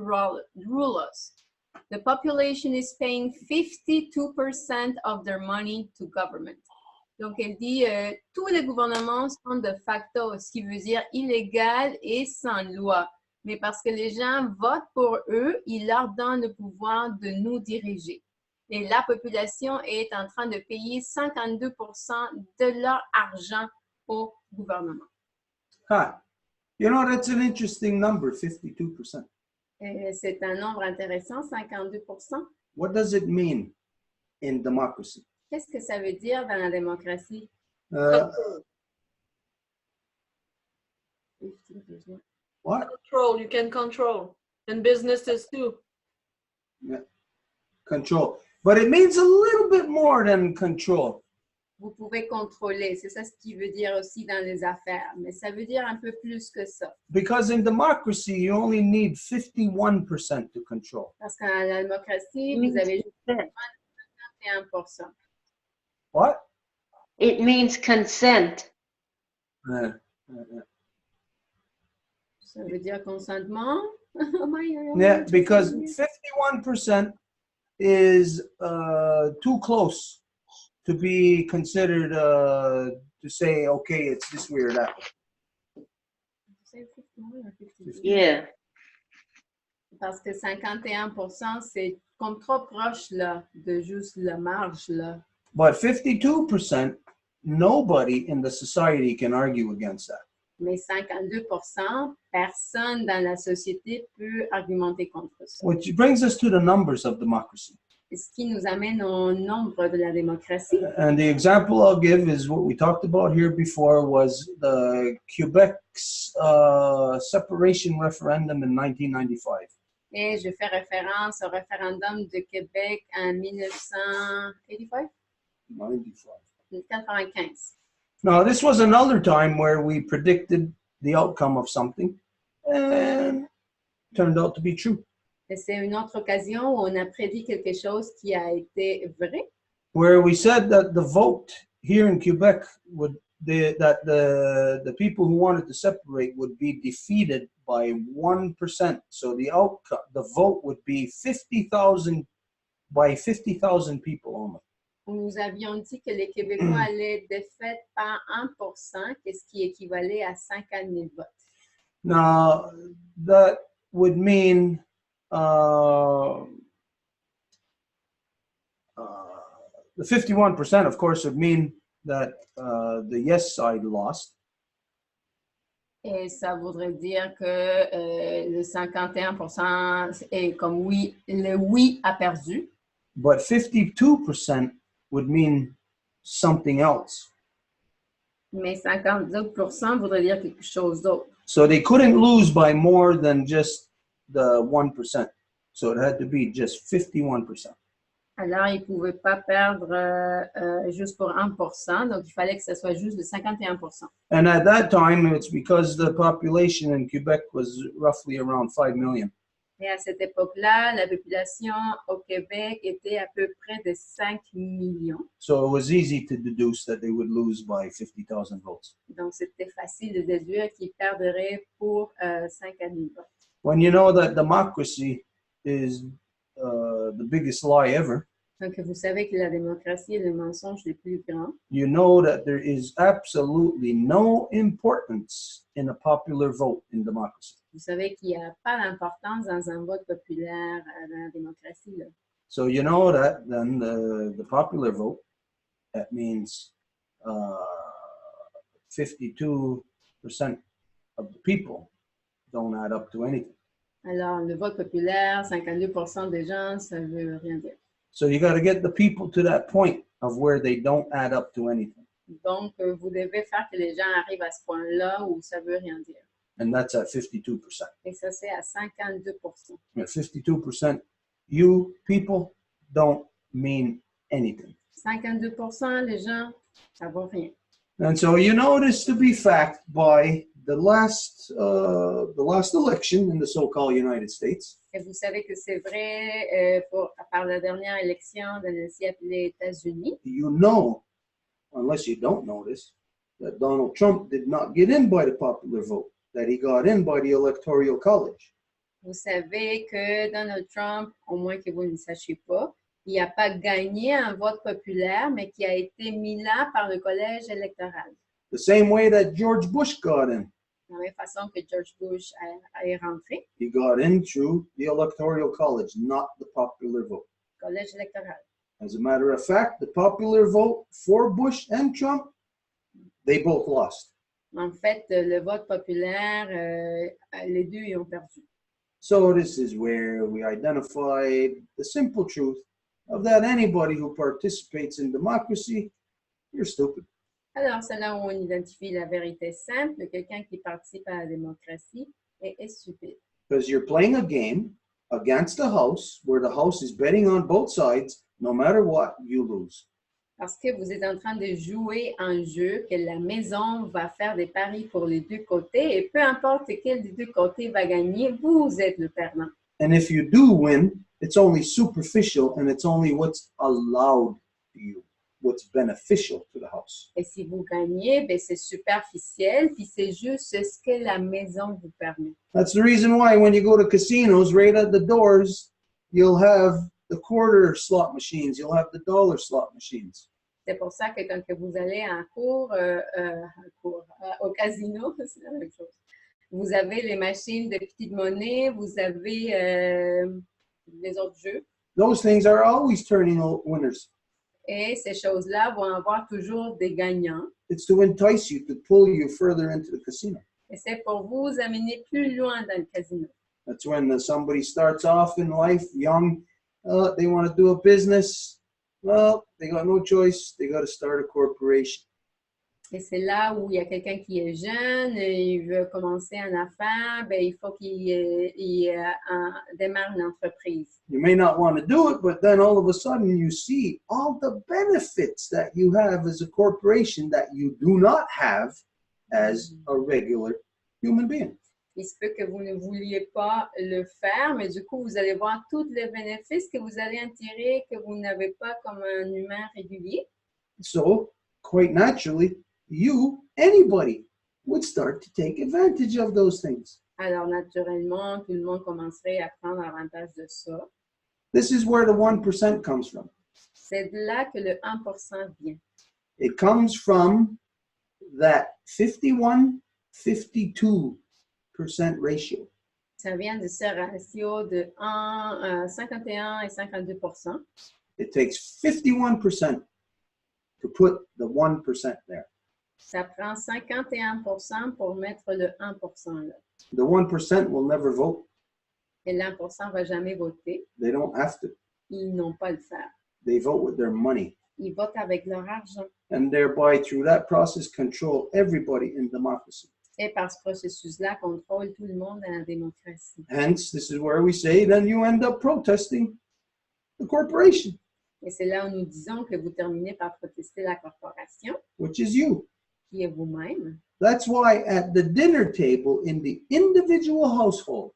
Speaker 2: rule us. The population is paying 52% of their money to government. Donc, elle dit, tous les gouvernements sont de facto, ce qui veut dire illégal et sans loi. Mais parce que les gens votent pour eux, ils leur donnent le pouvoir de nous diriger. Et la population est en train de payer 52% de leur argent au gouvernement.
Speaker 1: Huh. You know, that's an interesting number, 52%.
Speaker 2: C'est un nombre intéressant, 52%.
Speaker 1: What does it mean in democracy?
Speaker 2: Qu'est-ce que ça veut dire dans la démocratie?
Speaker 1: What?
Speaker 3: Control, you can control. And businesses too.
Speaker 1: Yeah. Control. But it means a little bit more than control.
Speaker 2: Vous pouvez contrôler, c'est ça ce qui veut dire aussi dans les affaires, mais ça veut dire un peu plus que ça.
Speaker 1: Because in democracy, you only need 51% to control.
Speaker 2: Parce qu'en la démocratie, vous avez juste 51%.
Speaker 1: What?
Speaker 8: It means consent.
Speaker 2: Ça veut dire consentement.
Speaker 1: Yeah, because 51% is too close to be considered to say, okay, it's this way or that.
Speaker 8: Yeah.
Speaker 2: Parce que 51%, c'est comme trop proche là, de juste la marge là.
Speaker 1: But 52%, nobody in the society can argue against that.
Speaker 2: Mais 52%, personne dans la société peut argumenter contre ça.
Speaker 1: Which brings us to the numbers of democracy.
Speaker 2: Ce qui nous amène au nombre de la démocratie.
Speaker 1: And the example I'll give is what we talked about here before was the Quebec's separation referendum in 1995.
Speaker 2: Et je fais référence au référendum de Québec en 1985? 95.
Speaker 1: Now, this was another time where we predicted the outcome of something and turned out to be true.
Speaker 2: C'est une autre occasion où on a prédit quelque chose qui a été vrai.
Speaker 1: Where we said that the vote here in Quebec would that the people who wanted to separate would be defeated by 1%. So the outcome, the vote would be 50,000 by 50,000 people only.
Speaker 2: Nous avions dit que les Québécois allaient être défaits par 1%, ce qui équivalait à 50 000 votes.
Speaker 1: Now, that would mean the 51%, of course, would mean that the yes side lost.
Speaker 2: Et ça voudrait dire que le 51% est comme oui, le oui a perdu.
Speaker 1: But 52% would mean something else.
Speaker 2: Mais 52% voudrait dire quelque chose d'autre.
Speaker 1: So they couldn't lose by more than just the 1%. So it had to be just 51%.
Speaker 2: Alors, ils ne pouvaient pas perdre juste pour 1%, donc il fallait que ce soit juste de 51%.
Speaker 1: And at that time, it's because the population in Quebec was roughly around 5 million.
Speaker 2: Et à cette époque-là, la population au Québec était à peu près de 5 millions.
Speaker 1: So it was easy to deduce that they would lose by 50,000 votes.
Speaker 2: Donc, c'était facile de déduire qu'ils perdraient pour 50 000 votes.
Speaker 1: When you know that democracy is the biggest lie ever,
Speaker 2: Donc, vous savez que la démocratie est le mensonge le plus grand.
Speaker 1: you know that there is absolutely no importance in a popular vote in democracy.
Speaker 2: Vous savez qu'il n'y a pas d'importance dans un vote populaire dans la démocratie. Là.
Speaker 1: So you know that then the popular vote, that means 52% of the people don't add up to anything.
Speaker 2: Alors, le vote populaire, 52% des gens, ça ne veut rien dire.
Speaker 1: So you got to get the people to that point of where they don't add up to anything.
Speaker 2: Donc, vous devez faire que les gens arrivent à ce point-là où ça ne veut rien dire.
Speaker 1: And that's at 52%.
Speaker 2: Et ça, c'est à 52%.
Speaker 1: At 52%, you people don't mean anything.
Speaker 2: 52%, les gens, ça ne vaut rien.
Speaker 1: And so you know this to be fact by the last election in the so-called United States.
Speaker 2: Et vous savez que c'est vrai par la dernière élection de les États-Unis.
Speaker 1: You know, unless you don't know this, that Donald Trump did not get in by the popular vote, that he got in by the Electoral College.
Speaker 2: Vous savez que Donald Trump, au moins que vous ne sachiez pas, il n'a pas gagné un vote populaire, mais qui a été mis là par le collège électoral.
Speaker 1: The same way that George Bush got in.
Speaker 2: De la même façon que George Bush est rentré,
Speaker 1: He got in through the Electoral College, not the popular vote.
Speaker 2: collège électoral.
Speaker 1: As a matter of fact, the popular vote for Bush and Trump, they both lost.
Speaker 2: En fait, le vote populaire, les deux y ont perdu.
Speaker 1: So this is where we identified the simple truth of that anybody who participates in democracy, you're stupid.
Speaker 2: Alors, c'est là où on identifie la vérité simple de quelqu'un qui participe à la démocratie et est stupide.
Speaker 1: Because you're playing a game against the House, where the House is betting on both sides, no matter what, you lose.
Speaker 2: Parce que vous êtes en train de jouer un jeu que la maison va faire des paris pour les deux côtés et peu importe quel des deux côtés va gagner, vous êtes le perdant.
Speaker 1: And if you do win, it's only superficial and it's only what's allowed to you, what's beneficial to the House.
Speaker 2: Et si vous gagnez, ben c'est superficiel, puis c'est juste ce que la maison vous permet.
Speaker 1: That's the reason why when you go to casinos, right at the doors, you'll have the quarter slot machines, you'll have the dollar slot machines.
Speaker 2: C'est pour ça que quand vous allez en cours, au casino, c'est la même chose. Vous avez les machines de petites monnaies, vous avez les autres jeux.
Speaker 1: Those things are always turning out winners.
Speaker 2: Et ces choses-là vont avoir toujours des gagnants.
Speaker 1: It's to entice you, to pull you further into the casino.
Speaker 2: Et c'est pour vous amener plus loin dans le casino.
Speaker 1: That's when somebody starts off in life young, they want to do a business. Well, they got no choice. They got to start a corporation.
Speaker 2: Et c'est là où il y a quelqu'un qui est jeune, il veut commencer une affaire, ben, il faut qu'il démarre une entreprise.
Speaker 1: You may not want to do it, but then all of a sudden you see all the benefits that you have as a corporation that you do not have as a regular human being.
Speaker 2: Il se peut que vous ne vouliez pas le faire, mais du coup, vous allez voir tous les bénéfices que vous allez en tirer que vous n'avez pas comme un humain régulier.
Speaker 1: So, quite naturally, anybody, would start to take advantage of those things.
Speaker 2: Alors, naturellement, tout le monde commencerait à prendre avantage de ça.
Speaker 1: This is where the 1% comes from.
Speaker 2: C'est de là que le 1% vient.
Speaker 1: It comes from that 51-52% ratio.
Speaker 2: Ça vient de ce ratio de 51 et 52%.
Speaker 1: It takes 51% to put the 1% there.
Speaker 2: Ça prend 51% pour mettre le 1% là.
Speaker 1: The 1% will never vote.
Speaker 2: Et l'1% ne va jamais voter.
Speaker 1: They don't have to.
Speaker 2: Ils n'ont pas à le faire.
Speaker 1: They vote with their money.
Speaker 2: Ils votent avec leur argent.
Speaker 1: And thereby, through that process, control everybody in democracy.
Speaker 2: Et par ce processus-là, contrôle tout le monde dans la démocratie.
Speaker 1: Hence, this is where we say, then you end up protesting the corporation.
Speaker 2: Et c'est là où nous disons que vous terminez par protester la corporation,
Speaker 1: Which is you.
Speaker 2: qui est vous-même.
Speaker 1: That's why at the dinner table in the individual household,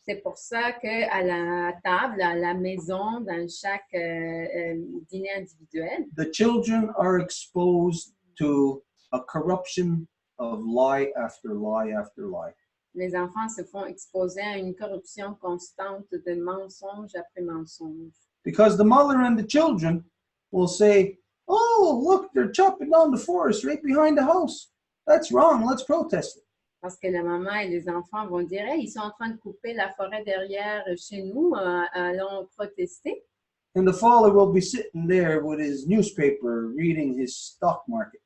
Speaker 2: C'est pour ça qu'à la table, à la maison, dans chaque dîner individuel,
Speaker 1: the children are exposed to a corruption of lie after lie after lie.
Speaker 2: Les enfants se font exposer à une corruption constante de mensonge après mensonge.
Speaker 1: Because the mother and the children will say, oh, look, they're chopping down the forest right behind the house. That's wrong. Let's protest it.
Speaker 2: Parce que la maman et les enfants vont dire, hey, ils sont en train de couper la forêt derrière chez nous, allons protester.
Speaker 1: And the father will be sitting there with his newspaper reading his stock market.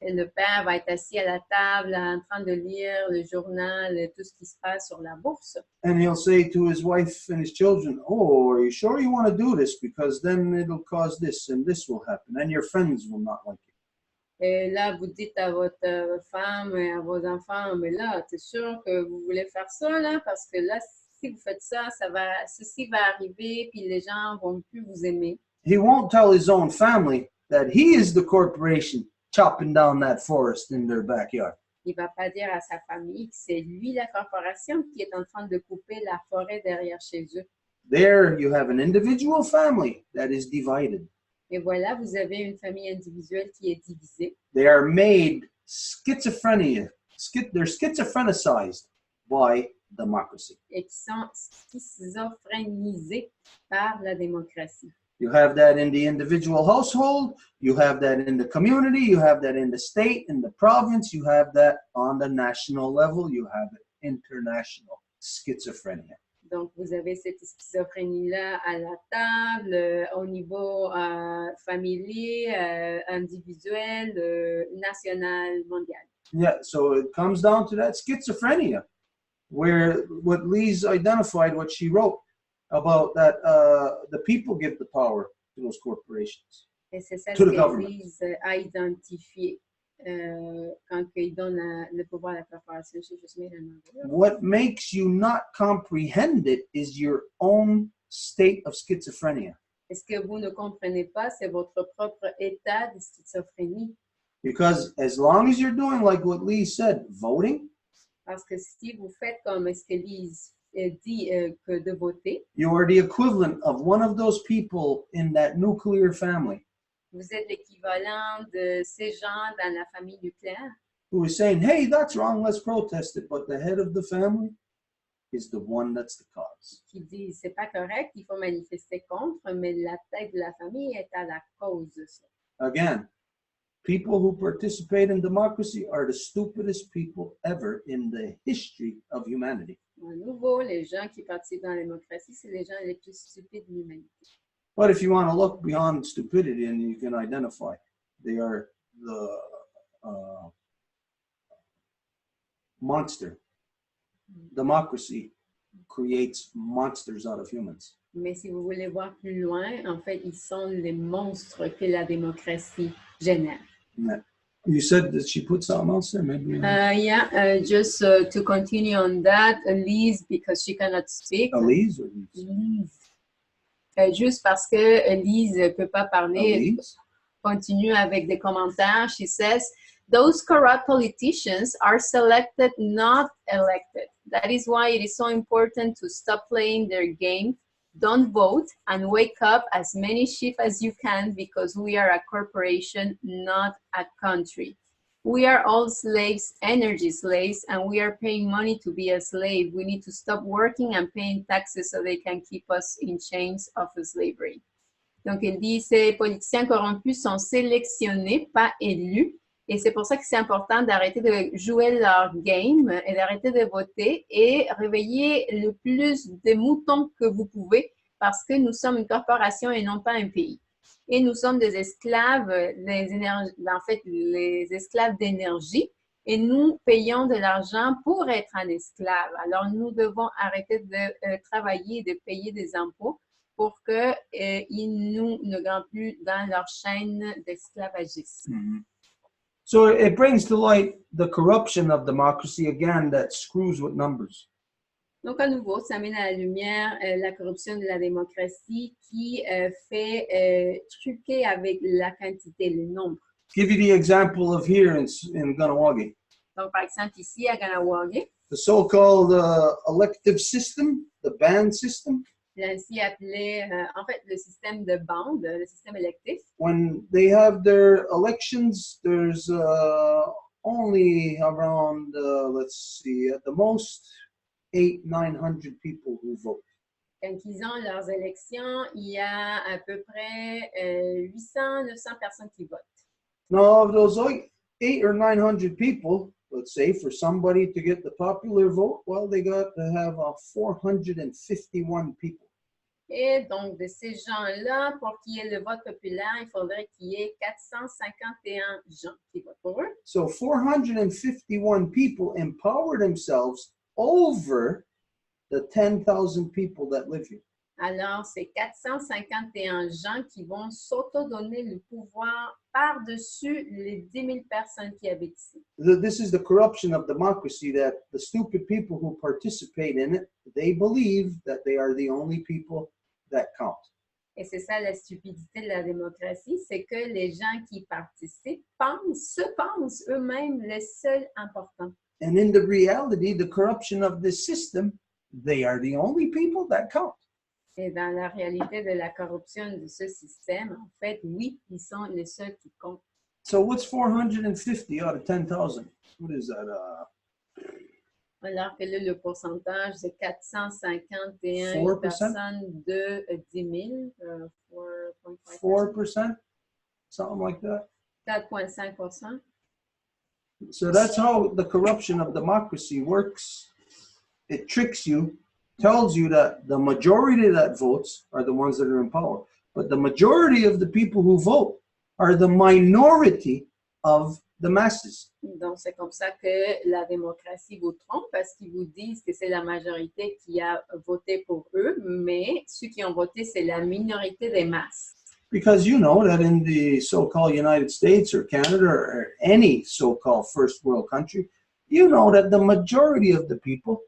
Speaker 2: Et le père va être assis à la table en train de lire le journal, tout ce qui se passe sur la bourse.
Speaker 1: And he'll say to his wife and his children, oh, are you sure you want to do this? Because then it'll cause this and this will happen. And your friends will not like it.
Speaker 2: Et là, vous dites à votre femme et à vos enfants, mais là, t'es sûr que vous voulez faire ça, là? Parce que là, si vous faites ça, ceci va arriver, puis les gens vont plus vous aimer.
Speaker 1: He won't tell his own family that he is the corporation chopping down that forest in their backyard.
Speaker 2: Il va pas dire à sa famille que c'est lui, la corporation, qui est en train de couper la forêt derrière chez eux.
Speaker 1: There you have an individual family that is divided.
Speaker 2: Et voilà, vous avez une famille individuelle qui est divisée.
Speaker 1: They are made schizophrenia. They're schizophrenicized by democracy.
Speaker 2: Et qui sont schizophrénisés par la démocratie.
Speaker 1: You have that in the individual household, you have that in the community, you have that in the state, in the province, you have that on the national level, you have international schizophrenia.
Speaker 2: Donc, vous avez cette schizophrénie-là à la table, au niveau familier, individuel, national, mondial.
Speaker 1: Yeah, so it comes down to that schizophrenia, where what Lise identified, what she wrote about that the people give the power to those corporations,
Speaker 2: Et c'est ça
Speaker 1: to the
Speaker 2: que
Speaker 1: government.
Speaker 2: Lise a identifié quand il donne le pouvoir à la corporation. J'ai juste mis le nom.
Speaker 1: What makes you not comprehend it is your own state of schizophrenia.
Speaker 2: Et ce que vous ne comprenez pas, c'est votre propre état de schizophrénie.
Speaker 1: Because as long as you're doing like what Lise said, voting,
Speaker 2: Parce que si vous faites comme ce que Lise dit que de voter,
Speaker 1: you are the equivalent of one of those people in that nuclear family
Speaker 2: vous êtes l'équivalent de ces gens dans la famille nucléaire
Speaker 1: who is saying, hey, that's wrong, let's protest it. But the head of the family is the one that's the cause.
Speaker 2: qui disent c'est pas correct, il faut manifester contre, mais la tête de la famille est à la cause de ça.
Speaker 1: Again, people who participate in democracy are the stupidest people ever in the history of humanity.
Speaker 2: À nouveau, les gens qui participent dans la démocratie, c'est les gens les plus stupides de l'humanité.
Speaker 1: But if you want to look beyond stupidity and you can identify, they are the monster. Democracy creates monsters out of humans.
Speaker 2: Mais si vous voulez voir plus loin, en fait, ils sont les monstres que la démocratie génère.
Speaker 1: You said that she put something else there, maybe?
Speaker 2: Just to continue on that, Lise, because she cannot speak.
Speaker 1: Elise or Lise?
Speaker 2: Lise. Juste parce que Lise ne peut pas parler,
Speaker 1: Elise?
Speaker 2: continue avec des commentaires. She says, those corrupt politicians are selected, not elected. That is why it is so important to stop playing their game. Don't vote and wake up as many sheep as you can because we are a corporation, not a country. We are all slaves, energy slaves, and we are paying money to be a slave. We need to stop working and paying taxes so they can keep us in chains of slavery. Donc, elle dit, ces politiciens corrompus sont sélectionnés, pas élus. Et c'est pour ça que c'est important d'arrêter de jouer leur game et d'arrêter de voter et réveiller le plus de moutons que vous pouvez parce que nous sommes une corporation et non pas un pays. Et nous sommes des esclaves, les esclaves d'énergie et nous payons de l'argent pour être un esclave. Alors, nous devons arrêter de travailler et de payer des impôts pour qu'ils nous ne gardent plus dans leur chaîne d'esclavagisme.
Speaker 1: Mm-hmm. So it brings to light the corruption of democracy again that screws with numbers.
Speaker 2: Donc, à nouveau, ça mène à la lumière la corruption de la démocratie qui fait truquer avec la quantité, le nombre.
Speaker 1: Give you the example of here in Ganawagi.
Speaker 2: Donc, par exemple, ici à Ganawagi,
Speaker 1: The so-called elective system, the band system,
Speaker 2: ainsi appelé, en fait, le système de bande, le système électif.
Speaker 1: when they have their elections, there's only around, let's see, at the most, 800-900 people who vote.
Speaker 2: Quand ils ont leurs élections, il y a à peu près 800-900 personnes qui votent.
Speaker 1: Now, of those 800 or 900 people, let's say, for somebody to get the popular vote, well, they got to have 451 people.
Speaker 2: Et donc, de ces gens-là, pour qu'il y ait le vote populaire, il faudrait qu'il y ait 451 gens qui votent pour eux.
Speaker 1: So 451 people empower themselves over the 10,000 people that live here.
Speaker 2: Alors, c'est 451 gens qui vont s'auto-donner le pouvoir par-dessus les 10 000 personnes qui habitent ici.
Speaker 1: This is the corruption of democracy, that the stupid people who participate in it, they believe that they are the only people that count.
Speaker 2: Et c'est ça la stupidité de la démocratie, c'est que les gens qui participent se pensent eux-mêmes les seuls importants.
Speaker 1: And in the reality, the corruption of this system, they are the only people that count.
Speaker 2: Et dans la réalité de la corruption de ce système, en fait, oui, ils sont les seuls qui comptent.
Speaker 1: So what's 450 out of 10,000? What is that?
Speaker 2: Alors que là, le pourcentage, c'est 451
Speaker 1: 4%?
Speaker 2: personnes de 10 000,
Speaker 1: 4%? Something like that?
Speaker 2: 4,5%.
Speaker 1: So that's how the corruption of democracy works. It tricks you, tells you that the majority that votes are the ones that are in power. But the majority of the people who vote are the minority of the masses.
Speaker 2: Donc, c'est comme ça que la démocratie vous trompe, parce qu'ils vous disent que c'est la majorité qui a voté pour eux, mais ceux qui ont voté, c'est la minorité des masses.
Speaker 1: Because you know that in the so-called United States or Canada or any so-called first world country, you know that the majority of the people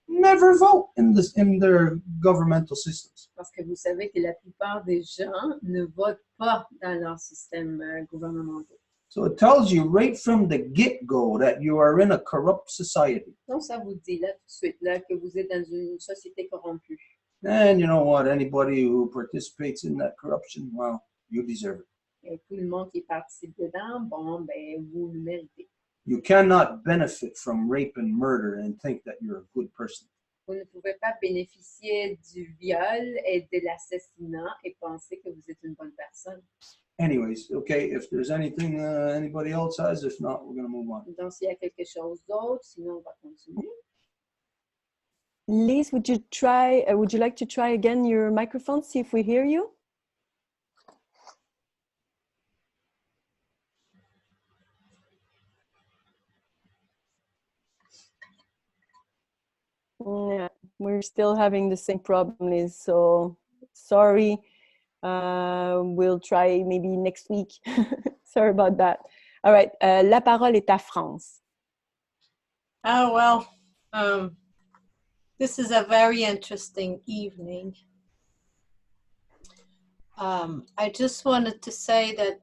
Speaker 1: never vote in their governmental systems.
Speaker 2: Parce que vous savez que la plupart des gens ne votent pas dans leur système gouvernemental.
Speaker 1: So it tells you right from the get-go that you are in a corrupt society.
Speaker 2: Donc, ça vous dit là tout de suite là, que vous êtes dans une société corrompue.
Speaker 1: And you know what? Anybody who participates in that corruption, well, you deserve it.
Speaker 2: Et tout le monde qui participe dedans, bon, ben, vous le méritez.
Speaker 1: You cannot benefit from rape and murder and think that you're a good person.
Speaker 2: Vous ne pouvez pas bénéficier du viol et de l'assassinat et penser que vous êtes une bonne personne.
Speaker 1: Anyways, okay, if there's anything anybody else has, if not, we're going to move on.
Speaker 2: Donc, s'il y a quelque chose d'autre, sinon on va continuer.
Speaker 4: Lise, would you like to try again your microphone, see if we hear you? Yeah, we're still having the same problem, Liz, so sorry. We'll try maybe next week. Sorry about that. All right, la parole est à France.
Speaker 5: Oh, well, this is a very interesting evening. I just wanted to say that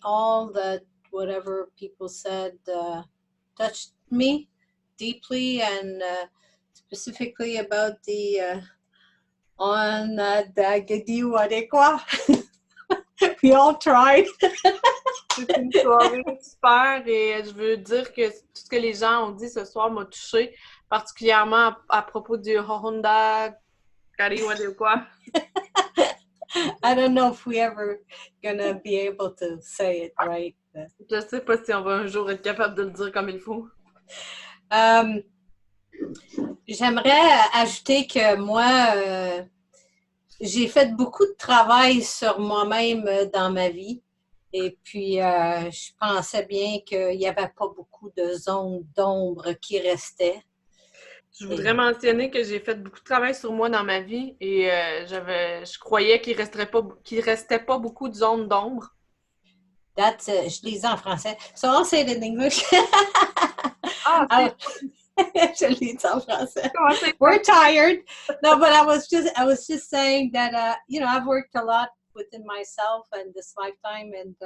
Speaker 5: whatever people said touched me deeply, and specifically about the on quoi. We all tried.
Speaker 3: C'est une soirée super et je veux dire que tout ce que les gens ont dit ce soir m'a touchée, particulièrement à propos du Honda quoi.
Speaker 5: I don't know if we ever gonna be able to say it right.
Speaker 3: Je sais pas si on va un jour être capable de le dire comme il faut.
Speaker 5: J'aimerais ajouter que moi, j'ai fait beaucoup de travail sur moi-même dans ma vie. Et puis, je pensais bien qu'il n'y avait pas beaucoup de zones d'ombre qui restaient.
Speaker 3: Je voudrais mentionner que j'ai fait beaucoup de travail sur moi dans ma vie et je croyais qu'il restait pas beaucoup de zones d'ombre.
Speaker 5: Je lisais en français. So I'll say it in English. Je lis en français. We're tired. No, but I was just saying that I've worked a lot within myself in this lifetime, and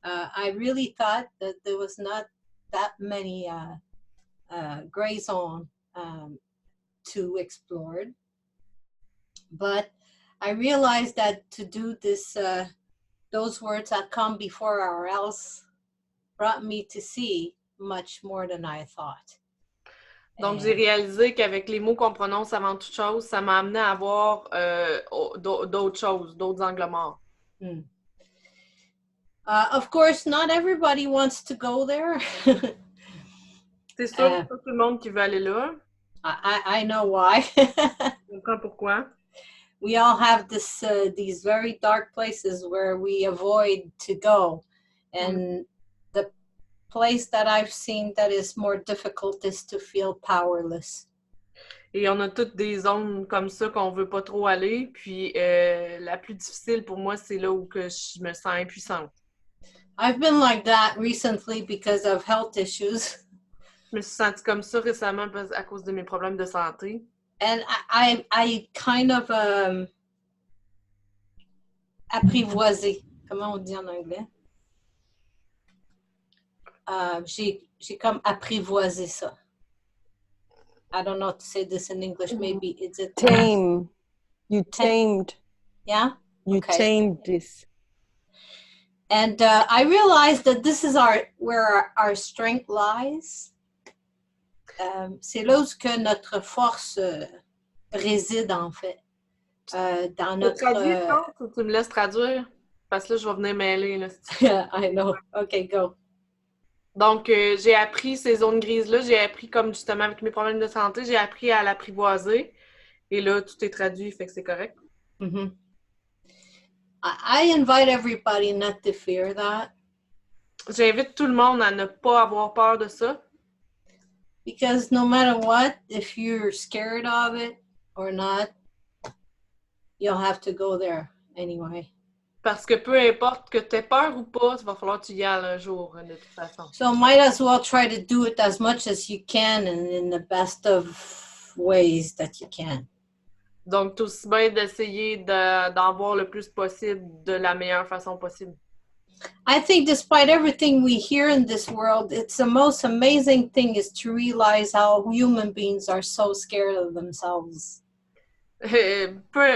Speaker 5: I really thought that there was not that many gray zone to explore. But I realized that to do this, those words that come before or else brought me to see much more than I thought.
Speaker 3: Donc, j'ai réalisé qu'avec les mots qu'on prononce avant toute chose, ça m'a amené à voir d'autres choses, d'autres angles morts.
Speaker 5: Of course, not everybody wants to go there.
Speaker 3: C'est sûr que pas tout le monde qui veut aller là.
Speaker 5: I know why.
Speaker 3: Je comprends pourquoi.
Speaker 5: We all have these very dark places where we avoid to go. And the place that I've seen that is more difficult is to feel powerless.
Speaker 3: Et on a toutes des zones comme ça qu'on veut pas trop aller. Puis la plus difficile pour moi, c'est là où que je me sens impuissante.
Speaker 5: I've been like that recently because of health issues.
Speaker 3: Je me suis sentie comme ça récemment à cause de mes problèmes de santé.
Speaker 5: And I kind of apprivoisé. Comment on dit en anglais? J'ai comme apprivoisé ça. I don't know how to say this in English. Maybe it's a
Speaker 4: tame. You tamed.
Speaker 5: Yeah?
Speaker 4: You tamed this.
Speaker 5: And I realized that this is where our strength lies. C'est là où que notre force réside, en fait. Dans notre...
Speaker 3: Tu me laisses traduire? Parce que là, je vais venir mêler. Là.
Speaker 5: I know. OK, go.
Speaker 3: Donc, j'ai appris ces zones grises-là. J'ai appris, comme justement avec mes problèmes de santé, j'ai appris à l'apprivoiser. Et là, tout est traduit, fait que c'est correct.
Speaker 5: Mm-hmm. I invite everybody not to fear that.
Speaker 3: J'invite tout le monde à ne pas avoir peur de ça.
Speaker 5: Because no matter what, if you're scared of it or not, you'll have to go there anyway.
Speaker 3: Parce que peu importe que tu aies peur ou pas, il va falloir que tu y ailles un jour, de toute façon.
Speaker 5: So might as well try to do it as much as you can and in the best of ways that you can.
Speaker 3: Donc, c'est aussi bien d'essayer d'en voir le plus possible de la meilleure façon possible.
Speaker 5: I think despite everything we hear in this world, it's the most amazing thing is to realize how human beings are so scared of themselves.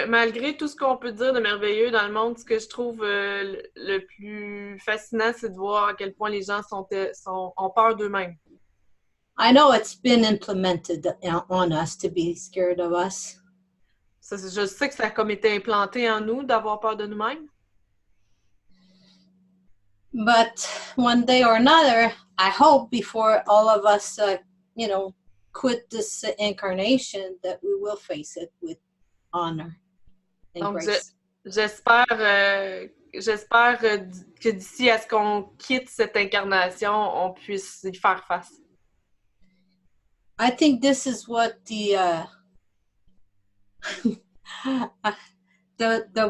Speaker 3: Malgré tout ce qu'on peut dire de merveilleux dans le monde, ce que je trouve le plus fascinant, c'est de voir à quel point les gens ont peur d'eux-mêmes.
Speaker 5: I know it's been implemented on us to be scared of us.
Speaker 3: Je sais que ça a comme été implanté en nous d'avoir peur de nous-mêmes.
Speaker 5: But one day or another, I hope before all of us, quit this incarnation, that we will face it with honor and
Speaker 3: Donc,
Speaker 5: grace.
Speaker 3: j'espère que d'ici à ce qu'on quitte cette incarnation, on puisse y faire face.
Speaker 5: I think this is what the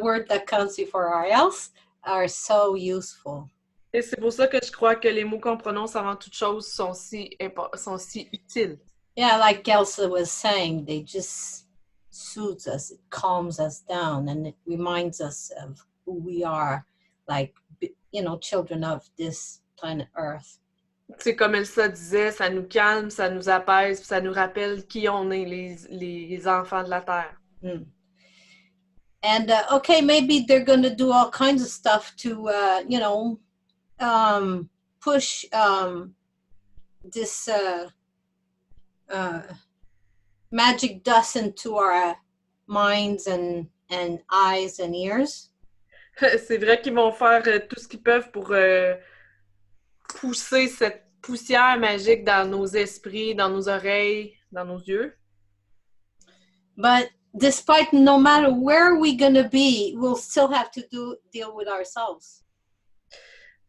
Speaker 5: word that comes before our else are so useful.
Speaker 3: Et c'est pour ça que je crois que les mots qu'on prononce avant toute chose sont si utiles.
Speaker 5: Yeah, like Elsa was saying, they just soothes us, it calms us down, and it reminds us of who we are, like, children of this planet Earth.
Speaker 3: C'est comme Elsa disait, ça nous calme, ça nous apaise, ça nous rappelle qui on est, les enfants de la Terre.
Speaker 5: Mm. And, okay, maybe they're going to do all kinds of stuff to, push this magic dust into our minds and eyes and ears.
Speaker 3: C'est vrai qu'ils vont faire tout ce qu'ils peuvent pour pousser cette poussière magique dans nos esprits, dans nos oreilles, dans nos yeux.
Speaker 5: But despite no matter where we're going to be, we'll still have to deal with ourselves.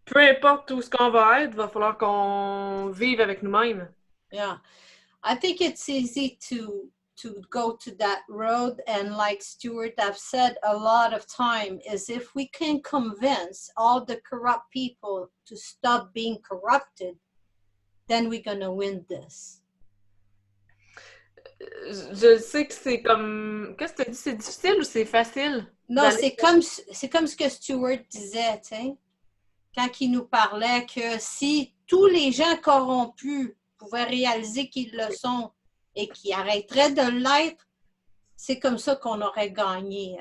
Speaker 3: Peu importe où ce qu'on va être, il va falloir qu'on vive avec nous-mêmes.
Speaker 5: Yeah. I think it's easy to go to that road, and like Stuart have said a lot of time, is if we can convince all the corrupt people to stop being corrupted, then we're going to win this.
Speaker 3: Je sais que c'est comme... Qu'est-ce que tu dis? C'est difficile ou c'est facile?
Speaker 5: Non, c'est comme ce que Stuart disait, tu sais, quand il nous parlait que si tous les gens corrompus pouvaient réaliser qu'ils le sont et qu'ils arrêteraient de l'être, c'est comme ça qu'on aurait gagné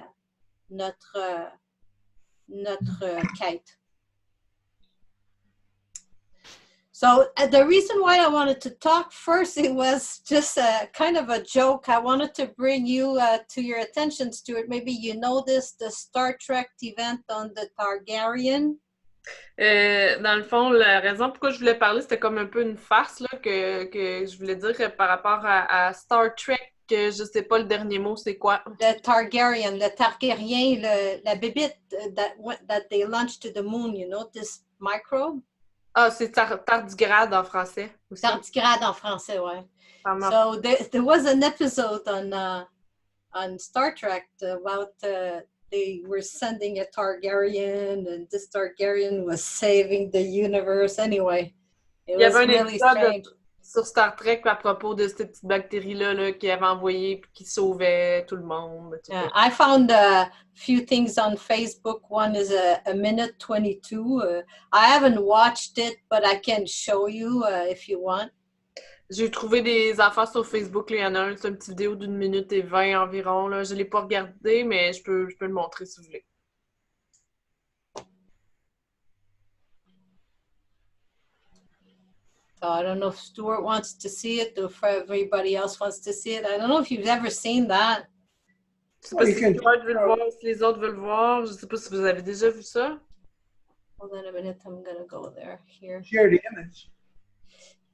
Speaker 5: notre quête. So the reason why I wanted to talk first, it was just a kind of a joke. I wanted to bring you to your attention, Stuart. Maybe you noticed the Star Trek event on the Targaryen.
Speaker 3: Dans le fond, la raison pourquoi je voulais parler, c'était comme un peu une farce là, que je voulais dire par rapport à Star Trek, que je sais pas le dernier mot, c'est quoi?
Speaker 5: Le Targaryen, la bébite that they launched to the moon, you know, this microbe.
Speaker 3: Ah, c'est tardigrade en français aussi.
Speaker 5: Tardigrade en français, ouais. So there was an episode on Star Trek about they were sending a Targaryen, and this Targaryen was saving the universe. Anyway, it was really strange.
Speaker 3: Sur Star Trek à propos de cette petite bactérie-là qui avait envoyé et qui sauvait tout le monde.
Speaker 5: Yeah, I found a few things on Facebook. One is a minute 22. I haven't watched it, but I can show you if you want.
Speaker 3: J'ai trouvé des affaires sur Facebook. Là, il y en a un, c'est une petite vidéo d'1 minute et 20 environ. Là. Je ne l'ai pas regardé, mais je peux le montrer si vous voulez.
Speaker 5: So I don't know if Stuart wants to see it or if everybody else wants to see it. I don't know if you've ever seen that.
Speaker 3: Je sais pas si Stuart veut le voir, si les autres veulent le voir. Je ne sais pas si vous avez déjà vu ça.
Speaker 5: Hold on a minute, I'm going to go there. Here.
Speaker 1: Share the image.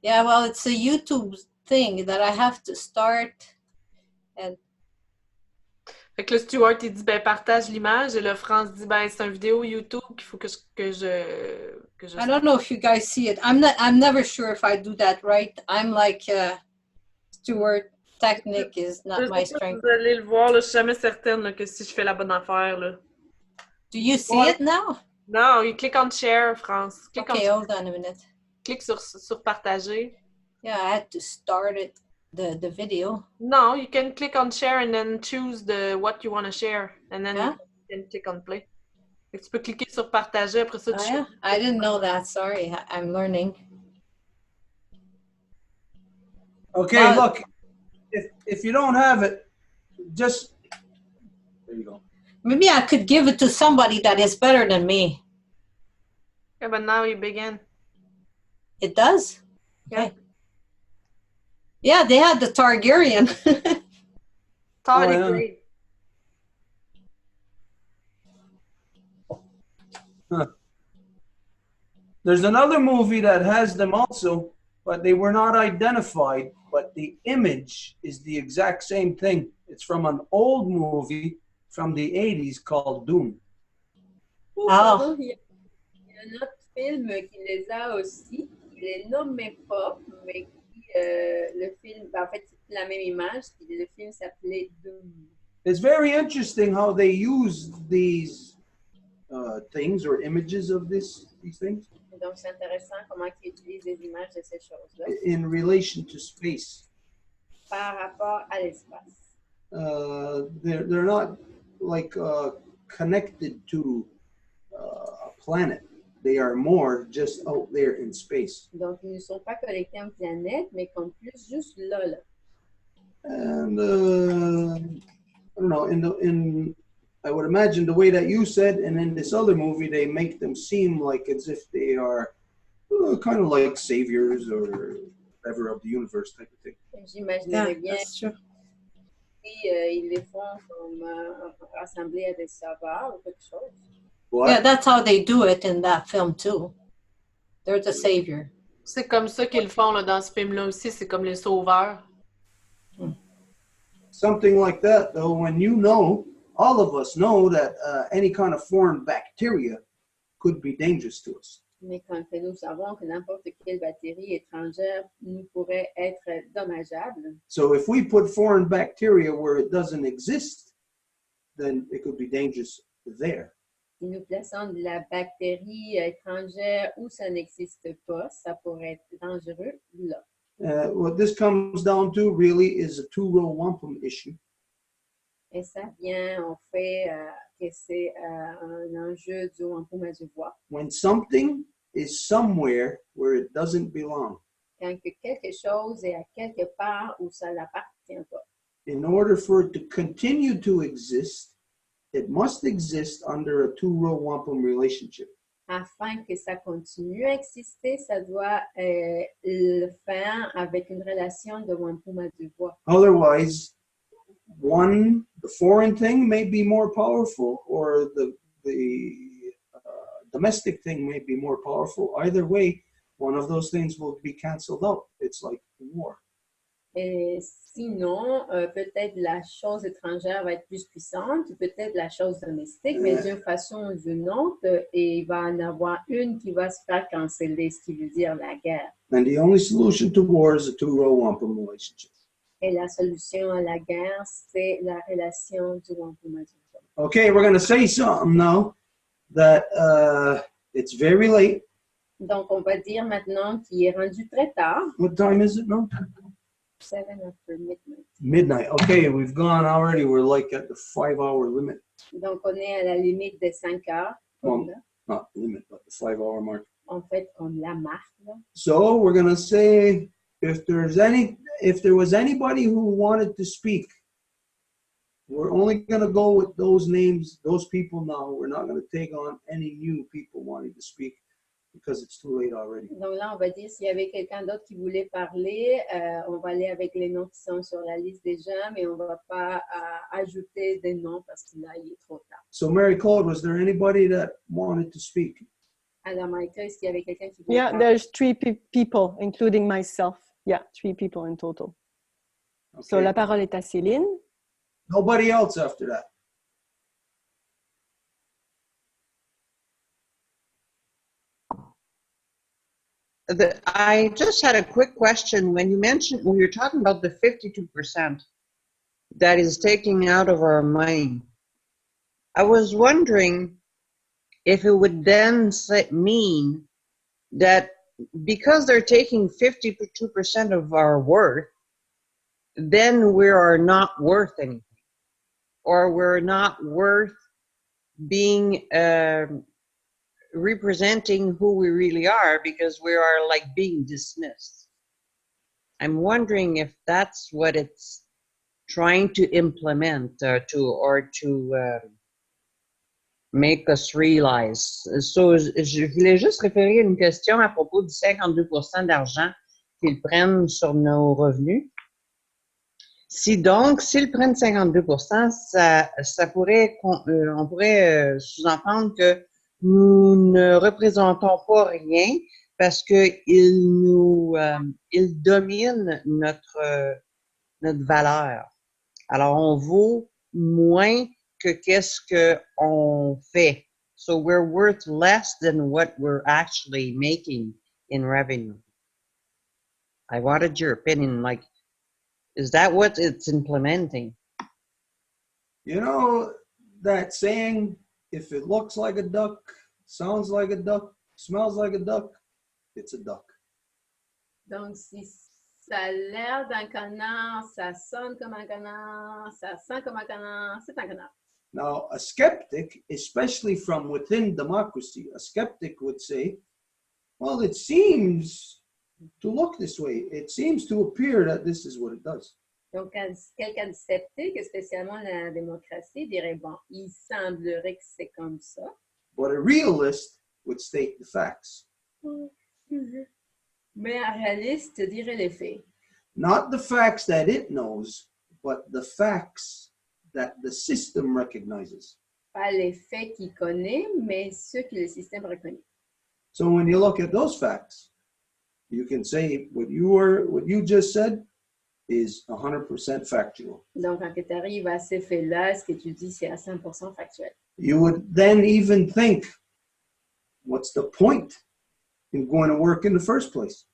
Speaker 5: Yeah, well, it's a YouTube thing that I have to start. And
Speaker 3: fait que le Stuart, il dit, partage l'image. Et le France dit, c'est une vidéo YouTube qu'il faut que je
Speaker 5: I don't know if you guys see it. I'm never sure if I do that right. I'm like Stuart. Technique is not my strength.
Speaker 3: Vous allez le voir, là, je suis jamais certaine là, que si je fais la bonne affaire. Là.
Speaker 5: Do you see it now?
Speaker 3: Non, il clique on share, France.
Speaker 5: Hold on a minute.
Speaker 3: Clique sur partager.
Speaker 5: Yeah, I had to start it, the video.
Speaker 3: No, you can click on share and then choose what you want to share. And then you can click on play. Et tu peux cliquer sur partager, après ça, tu
Speaker 5: yeah? I didn't know that. Sorry, I'm learning.
Speaker 1: Okay, look. If you don't have it, just there you go.
Speaker 5: Maybe I could give it to somebody that is better than me.
Speaker 3: Yeah, but now you begin.
Speaker 5: It does?
Speaker 3: Yeah.
Speaker 5: Okay. Yeah, they had the Targaryen.
Speaker 3: Tardigrade.
Speaker 1: Huh. There's another movie that has them also, but they were not identified. But the image is the exact same thing. It's from an old movie from the 80s called Doom.
Speaker 2: Oh. Il y a un autre film qui les a aussi. Il les nommait pas, mais qui, le film, en fait, c'est la même image. Le film s'appelait Doom.
Speaker 1: It's very interesting how they use these things or images of these things.
Speaker 2: Donc, c'est intéressant comment ils utilisent les images de ces choses-là.
Speaker 1: In relation to space.
Speaker 2: Par rapport à l'espace.
Speaker 1: They're not like connected to a planet. They are more just out there in space.
Speaker 2: Donc, ils ne sont pas connectés à une planète, mais comme plus juste là.
Speaker 1: And I don't know, I would imagine the way that you said, and in this other movie, they make them seem like as if they are kind of like saviors or whatever of the universe type of thing.
Speaker 2: J'imaginerais bien.
Speaker 5: That's true.
Speaker 2: Ils les font comme rassembler à des sauveurs ou quelque chose.
Speaker 1: What?
Speaker 5: Yeah, that's how they do it in that film too. They're the savior.
Speaker 3: C'est comme ça qu'ils le font là, dans ce film-là aussi. C'est comme les sauveurs.
Speaker 1: Something like that, though, when you know, all of us know that any kind of foreign bacteria could be dangerous to us.
Speaker 2: Mais quand nous savons que n'importe quelle bactérie étrangère nous pourrait être dommageable.
Speaker 1: So if we put foreign bacteria where it doesn't exist, then it could be dangerous there.
Speaker 2: Si nous plaçons de la bactérie étrangère où ça n'existe pas, ça pourrait être dangereux là.
Speaker 1: What this comes down to really is a two-row wampum issue.
Speaker 2: Et ça vient en fait que c'est un enjeu du wampum à deux voies.
Speaker 1: When something is somewhere where it doesn't belong.
Speaker 2: Quand que quelque chose est à quelque part où ça n'appartient pas.
Speaker 1: In order for it to continue to exist, it must exist under a two-row wampum relationship.
Speaker 2: Afin que ça continue à exister, ça doit le faire avec une relation de wampum à deux voix.
Speaker 1: Otherwise, the foreign thing may be more powerful, or the domestic thing may be more powerful. Either way, one of those things will be canceled out. It's like war.
Speaker 2: Et sinon, peut-être la chose étrangère va être plus puissante, peut-être la chose domestique, mais d'une façon ou d'une autre, et il va en avoir une qui va se faire canceller, ce qui veut dire la guerre.
Speaker 1: And the only solution to war is a two-row wampum relationship.
Speaker 2: Et la solution à la guerre, c'est la relation du wampum à deux voix.
Speaker 1: Okay, we're going to say something now that it's very late.
Speaker 2: Donc, on va dire maintenant qu'il est rendu très tard.
Speaker 1: What time is it now?
Speaker 2: 7 after midnight.
Speaker 1: Midnight. Okay, we've gone already. We're like at the 5-hour limit.
Speaker 2: Donc, on est à la limite des 5 heures.
Speaker 1: Well, not limit, but the 5-hour mark.
Speaker 2: En fait, comme la marque. Là.
Speaker 1: So we're going to say if there was anybody who wanted to speak, we're only going to go with those names, those people now. We're not going to take on any new people wanting to speak because it's too late already.
Speaker 2: Donc là, on va dire s'il y avait quelqu'un d'autre qui voulait parler, on va aller avec les noms qui sont sur la liste déjà, mais on ne va pas ajouter des noms parce que là, il est trop tard.
Speaker 1: So Mary Claude, was there anybody that wanted to speak?
Speaker 2: Alors, Maïka, est-ce qu'il y avait quelqu'un qui voulait
Speaker 4: Yeah,
Speaker 2: parler?
Speaker 4: there's 3 people, including myself. Yeah, 3 people in total.
Speaker 1: Okay.
Speaker 4: So la parole est à Céline.
Speaker 1: Nobody else after that.
Speaker 8: I just had a quick question. When you're talking about the 52% that is taking out of our money, I was wondering if it would then mean that because they're taking 52% of our worth, then we are not worth anything, or we're not worth being representing who we really are because we are like being dismissed. I'm wondering if that's what it's trying to implement to make us realize. So, je voulais juste référer une question à propos du 52% d'argent qu'ils prennent sur nos revenus. S'ils prennent 52%, ça pourrait, on pourrait sous-entendre que nous ne représentons pas rien parce qu'ils dominent notre valeur. Alors, on vaut moins que qu'est-ce qu'on fait. So we're worth less than what we're actually making in revenue. I wanted your opinion, like, is that what it's implementing?
Speaker 1: You know that saying, if it looks like a duck, sounds like a duck, smells like a duck, it's a duck.
Speaker 2: Donc, si ça a l'air d'un canard, ça sonne comme un canard, ça sent comme un canard, c'est un canard.
Speaker 1: Now, a skeptic, especially from within democracy, a skeptic would say, well, it seems to look this way. It seems to appear that this is what it does.
Speaker 2: Donc, quelqu'un de sceptique, spécialement la démocratie, dirait, bon, il semblerait que c'est comme ça.
Speaker 1: But a realist would state the facts.
Speaker 2: Mais un réaliste dirait les faits.
Speaker 1: Not the facts that it knows, but the facts that the system recognizes.
Speaker 2: Pas les faits qu'il connaît, mais ceux que le système reconnaît.
Speaker 1: So when you look at those facts, you can say what you just said is 100% factual.
Speaker 2: Donc, quand tu arrives à ces faits-là, ce que tu dis, c'est à 100% factuel.
Speaker 1: You would then even think, what's the point in going to work in the first place?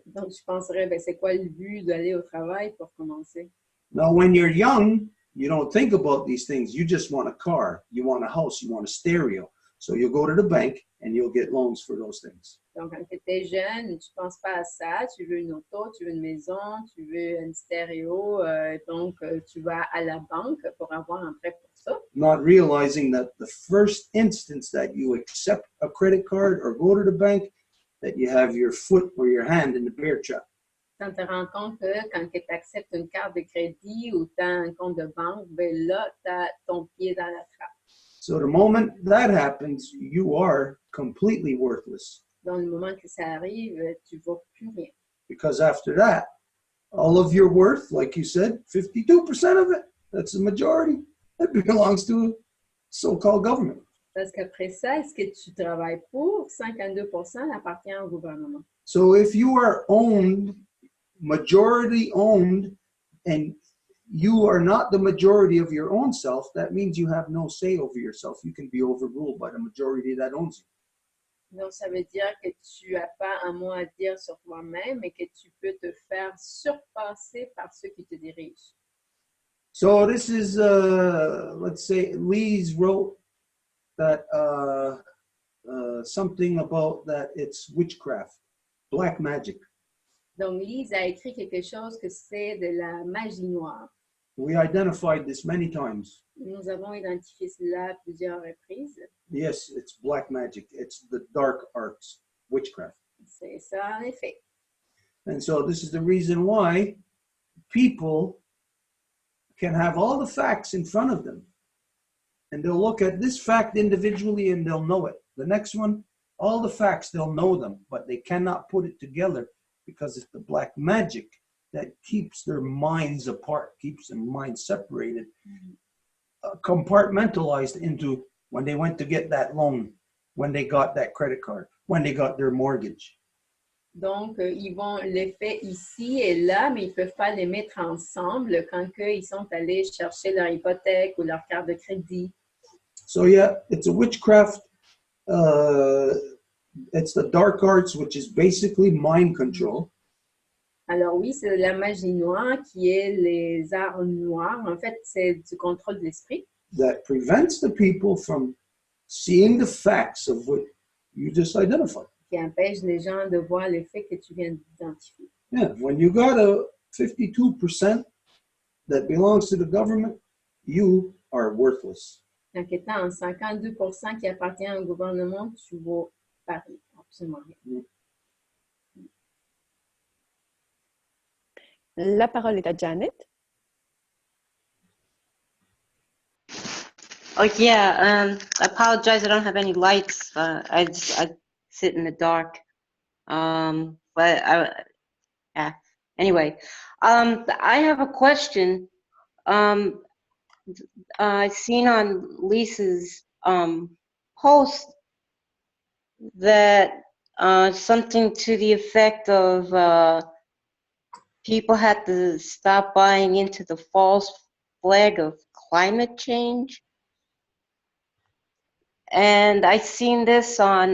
Speaker 2: Donc, je penserais, ben, c'est quoi le but d'aller au travail pour commencer?
Speaker 1: Now, when you're young, you don't think about these things. You just want a car, you want a house, you want a stereo. So you'll go to the bank and you'll get loans for those things.
Speaker 2: Donc, quand tu étais jeune, tu ne penses pas à ça. Tu veux une auto, tu veux une maison, tu veux un stéréo. Donc, tu vas à la banque pour avoir un prêt pour ça.
Speaker 1: Not realizing that the first instance that you accept a credit card or go to the bank, that you have your foot or your hand in the bear trap.
Speaker 2: Quand tu te rends compte que quand tu acceptes une carte de crédit ou tu as un compte de banque, ben là, tu as ton pied dans la trappe.
Speaker 1: So the moment that happens, you are completely worthless.
Speaker 2: Dans le moment que ça arrive, tu ne vaux plus rien.
Speaker 1: Because after that, all of your worth, like you said, 52% of it, that's the majority, that belongs to so-called government.
Speaker 2: Parce qu'après ça, ce que tu travailles pour, 52% appartient au gouvernement.
Speaker 1: So if you are owned, majority owned, and you are not the majority of your own self, that means you have no say over yourself. You can be overruled by the majority that owns you.
Speaker 2: Donc, ça veut dire que tu n'as pas un mot à dire sur toi-même et que tu peux te faire surpasser par ceux qui te dirigent.
Speaker 1: So this is, let's say, Lise wrote that something about that it's witchcraft, black magic.
Speaker 2: Donc, Lise a écrit quelque chose que c'est de la magie noire.
Speaker 1: We identified this many times.
Speaker 2: Nous avons identifié cela à plusieurs reprises.
Speaker 1: Yes, it's black magic. It's the dark arts, witchcraft.
Speaker 2: C'est ça, en effet.
Speaker 1: And so this is the reason why people can have all the facts in front of them. And they'll look at this fact individually and they'll know it. The next one, all the facts, they'll know them, but they cannot put it together because it's the black magic that keeps their minds apart, keeps their minds separated, compartmentalized into when they went to get that loan, when they got that credit card, when they got their mortgage.
Speaker 2: Donc, ils vont les faire ici et là, mais ils ne peuvent pas les mettre ensemble quand ils sont allés chercher leur hypothèque ou leur carte de crédit.
Speaker 1: So yeah, it's a witchcraft. It's the dark arts, which is basically mind control.
Speaker 2: Alors oui, c'est la magie noire qui est les arts noirs. En fait, c'est du contrôle de l'esprit.
Speaker 1: That prevents the people from seeing the facts of what you just identified.
Speaker 2: Qui empêche les gens de voir les faits que tu viens d'identifier.
Speaker 1: Yeah, when you got a 52% that belongs to the government, you are worthless.
Speaker 2: Donc, étant en 52% qui appartient au gouvernement, tu vaux pas rien, absolument rien.
Speaker 4: La parole est à Janet.
Speaker 11: Oh yeah, I apologize. I don't have any lights. I sit in the dark. Yeah. Anyway, I have a question. I seen on Lisa's post that something to the effect of people had to stop buying into the false flag of climate change. And I seen this on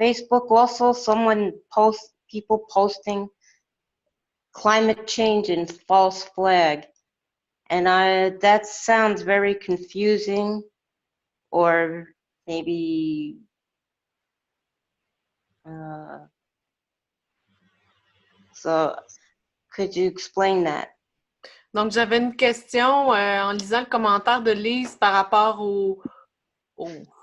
Speaker 11: Facebook also, people posting climate change and false flag. And that sounds very confusing, or maybe so could you explain that?
Speaker 3: Donc, j'avais une question en lisant le commentaire de Lise par rapport au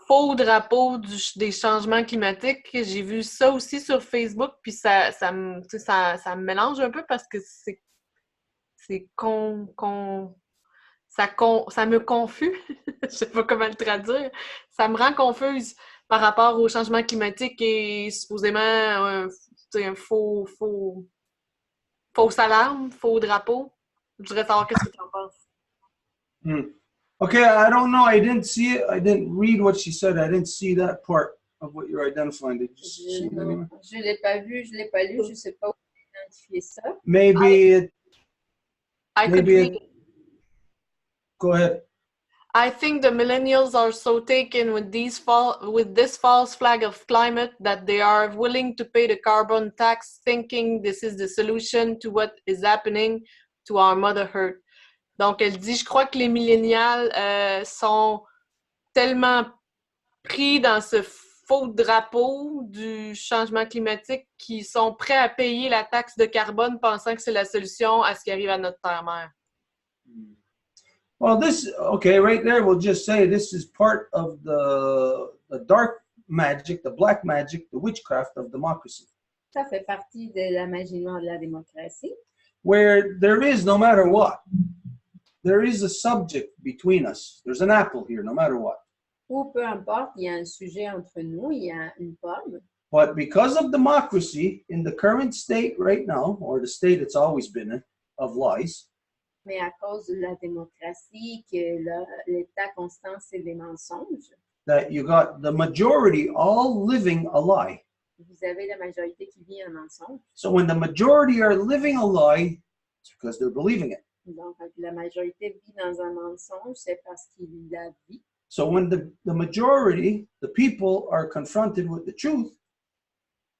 Speaker 3: faux drapeau des changements climatiques. J'ai vu ça aussi sur Facebook, puis ça me mélange un peu parce que ça me confuse. Je sais pas comment le traduire. Ça me rend confuse par rapport au changement climatique et supposément un faux alarme, faux drapeau. Je voudrais savoir qu'est-ce que tu en penses.
Speaker 1: Okay, I don't know. I didn't see it. I didn't read what she said. I didn't see that part of what you're identifying. Did you see it anyway?
Speaker 2: Je ne l'ai pas vu, je ne l'ai pas lu, je ne sais pas où identifier ça.
Speaker 1: Maybe go ahead.
Speaker 3: I think the millennials are so taken with this false flag of climate that they are willing to pay the carbon tax, thinking this is the solution to what is happening to our Mother Earth. Donc, elle dit, je crois que les millénials sont tellement pris dans ce faux drapeau du changement climatique qu'ils sont prêts à payer la taxe de carbone pensant que c'est la solution à ce qui arrive à notre terre-mère.
Speaker 1: Well, okay, right there, we'll just say this is part of the dark magic, the black magic, the witchcraft of democracy.
Speaker 2: Ça fait partie de la magie noire de la démocratie.
Speaker 1: Where there is, no matter what, there is a subject between us. There's an apple here, no matter what.
Speaker 2: Ou peu importe, il y a un sujet entre nous, il y a une pomme.
Speaker 1: But because of democracy in the current state right now, or the state it's always been in, of lies,
Speaker 2: Mais à cause de la démocratie, que l'état constant, c'est des mensonges,
Speaker 1: that you got the majority all living a lie.
Speaker 2: vous avez la majorité qui vit un mensonge.
Speaker 1: So when the majority are living a lie, it's because they're believing it.
Speaker 2: Donc, quand la majorité vit dans un mensonge, c'est parce qu'il la vit.
Speaker 1: So when the majority, the people, are confronted with the truth,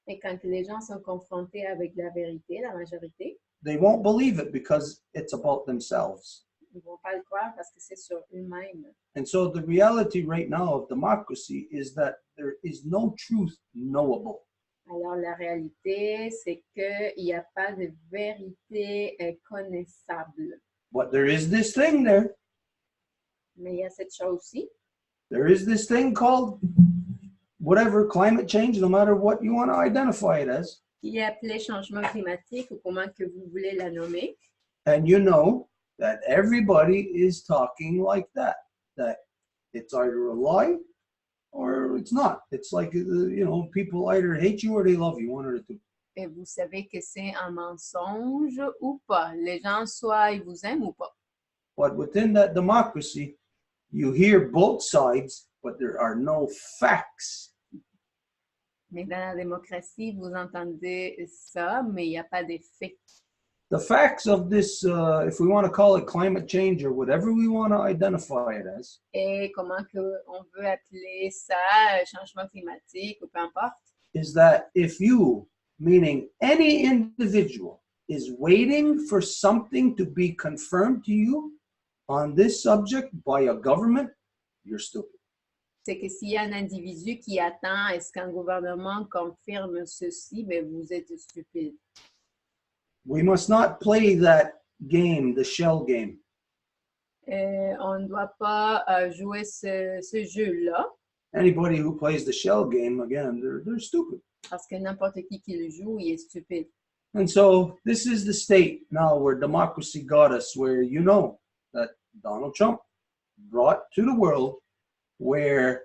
Speaker 2: Et quand les gens sont confrontés avec la vérité, la majorité,
Speaker 1: they won't believe it because it's about themselves.
Speaker 2: ils ne vont pas le croire parce que c'est sur eux-mêmes.
Speaker 1: And so the reality right now of democracy is that there is no truth knowable.
Speaker 2: Alors, la réalité, c'est qu'il n'y a pas de vérité connaissable.
Speaker 1: But there is this thing there.
Speaker 2: Mais il y a cette chose-ci.
Speaker 1: There is this thing called whatever, climate change, no matter what you want to identify it as.
Speaker 2: Qui est appelée changement climatique ou comment que vous voulez la nommer.
Speaker 1: And you know that everybody is talking like that it's either a lie or it's not. It's like, people either hate you or they love you, one or the two.
Speaker 2: Et vous savez que c'est un mensonge ou pas. Les gens, soit ils vous aiment ou pas.
Speaker 1: But within that democracy, you hear both sides, but there are no facts.
Speaker 2: Mais dans la démocratie, vous entendez ça, mais il n'y a pas de faits.
Speaker 1: The facts of this, if we want to call it climate change or whatever we want to identify it as,
Speaker 2: Et comment que on veut appeler ça, changement climatique ou peu importe,
Speaker 1: is that if you, meaning any individual, is waiting for something to be confirmed to you on this subject by a government, you're stupid.
Speaker 2: c'est que s'il y a un individu qui attend, est-ce qu'un gouvernement confirme ceci, ben vous êtes stupide.
Speaker 1: We must not play that game, the shell game.
Speaker 2: On ne doit pas jouer ce jeu-là,
Speaker 1: Anybody who plays the shell game, again, they're stupid.
Speaker 2: parce que n'importe qui le joue, il est stupide.
Speaker 1: And so this is the state now where democracy got us, where you know that Donald Trump brought to the world where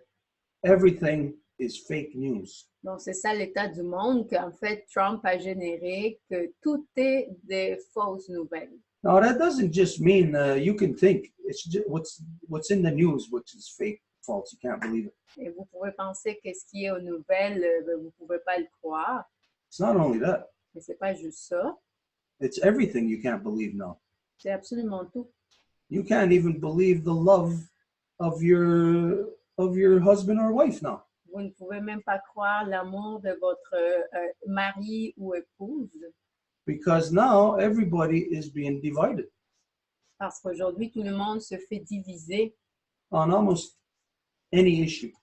Speaker 1: everything is fake news.
Speaker 2: Donc, c'est ça l'état du monde qu'en fait, Trump a généré, que tout est des fausses nouvelles.
Speaker 1: Now, that doesn't just mean you can think it's just what's in the news, which is fake, false. You can't believe it.
Speaker 2: Et vous pouvez penser que ce qui est aux nouvelles, vous ne pouvez pas le croire.
Speaker 1: It's not only that.
Speaker 2: Mais ce n'est pas juste ça.
Speaker 1: It's everything you can't believe now.
Speaker 2: C'est absolument tout.
Speaker 1: You can't even believe the love of your husband or wife now.
Speaker 2: Vous ne pouvez même pas croire l'amour de votre mari ou épouse.
Speaker 1: Because now everybody is being divided
Speaker 2: Parce qu'aujourd'hui, tout le monde se fait diviser
Speaker 1: on almost any issue.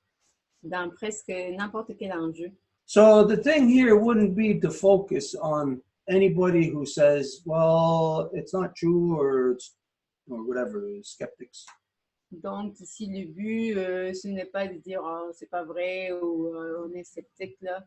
Speaker 2: dans presque n'importe quel enjeu.
Speaker 1: So the thing here wouldn't be to focus on anybody who says, well, it's not true or whatever, skeptics.
Speaker 2: Donc, ici, le but, ce n'est pas de dire oh, c'est pas vrai ou on est sceptique là.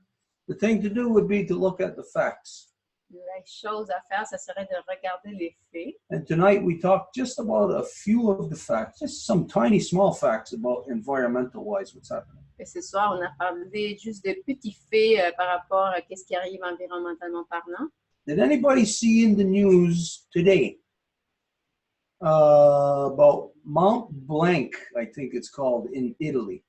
Speaker 1: The thing to do would be to look at the facts.
Speaker 2: La chose à faire, ça serait de regarder les faits.
Speaker 1: And tonight we talked just about a few of the facts, just some tiny small facts about environmental-wise what's happening.
Speaker 2: Et ce soir, on a parlé juste de petits faits par rapport à ce qui arrive environnementalement parlant.
Speaker 1: Did anybody see in the news today about Mount Blanc, I think it's called, in Italy?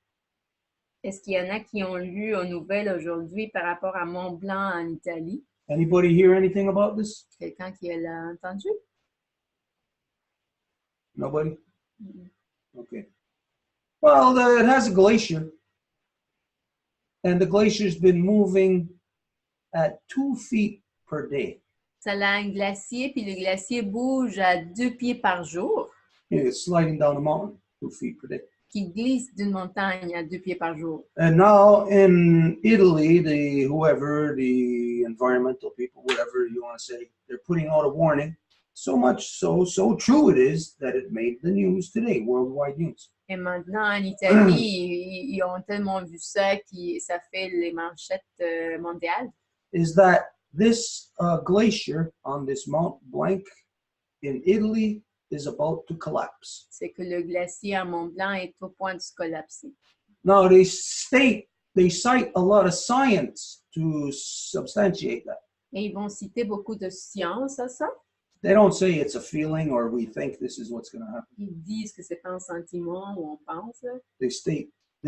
Speaker 2: Est-ce qu'il y en a qui ont lu aux nouvelles aujourd'hui par rapport à Mont Blanc en Italie?
Speaker 1: Anybody hear anything about this?
Speaker 2: Quelqu'un qui l'a entendu?
Speaker 1: Nobody? Okay. Well, it has a glacier. And the glacier's been moving at 2 feet per day.
Speaker 2: Ça a un glacier, puis le glacier bouge à 2 pieds par jour,
Speaker 1: It's sliding down a mountain 2 feet per day.
Speaker 2: qui glisse d'une montagne à 2 pieds par jour.
Speaker 1: And now in Italy, the environmental people, whatever you want to say, they're putting out a warning. So much so true it is that it made the news today, worldwide news.
Speaker 2: Et maintenant, en Italie, ils ont tellement vu ça que ça fait les manchettes mondiales.
Speaker 1: Is that this glacier on this Mount Blanc in Italy is about to collapse.
Speaker 2: C'est que le glacier à Mont Blanc est au point de se collapser.
Speaker 1: Now they cite a lot of science to substantiate that.
Speaker 2: Et ils vont citer beaucoup de science à ça.
Speaker 1: They don't say it's a feeling or we think this is what's going to happen.
Speaker 2: Ils disent que c'est un sentiment ou on pense.
Speaker 1: They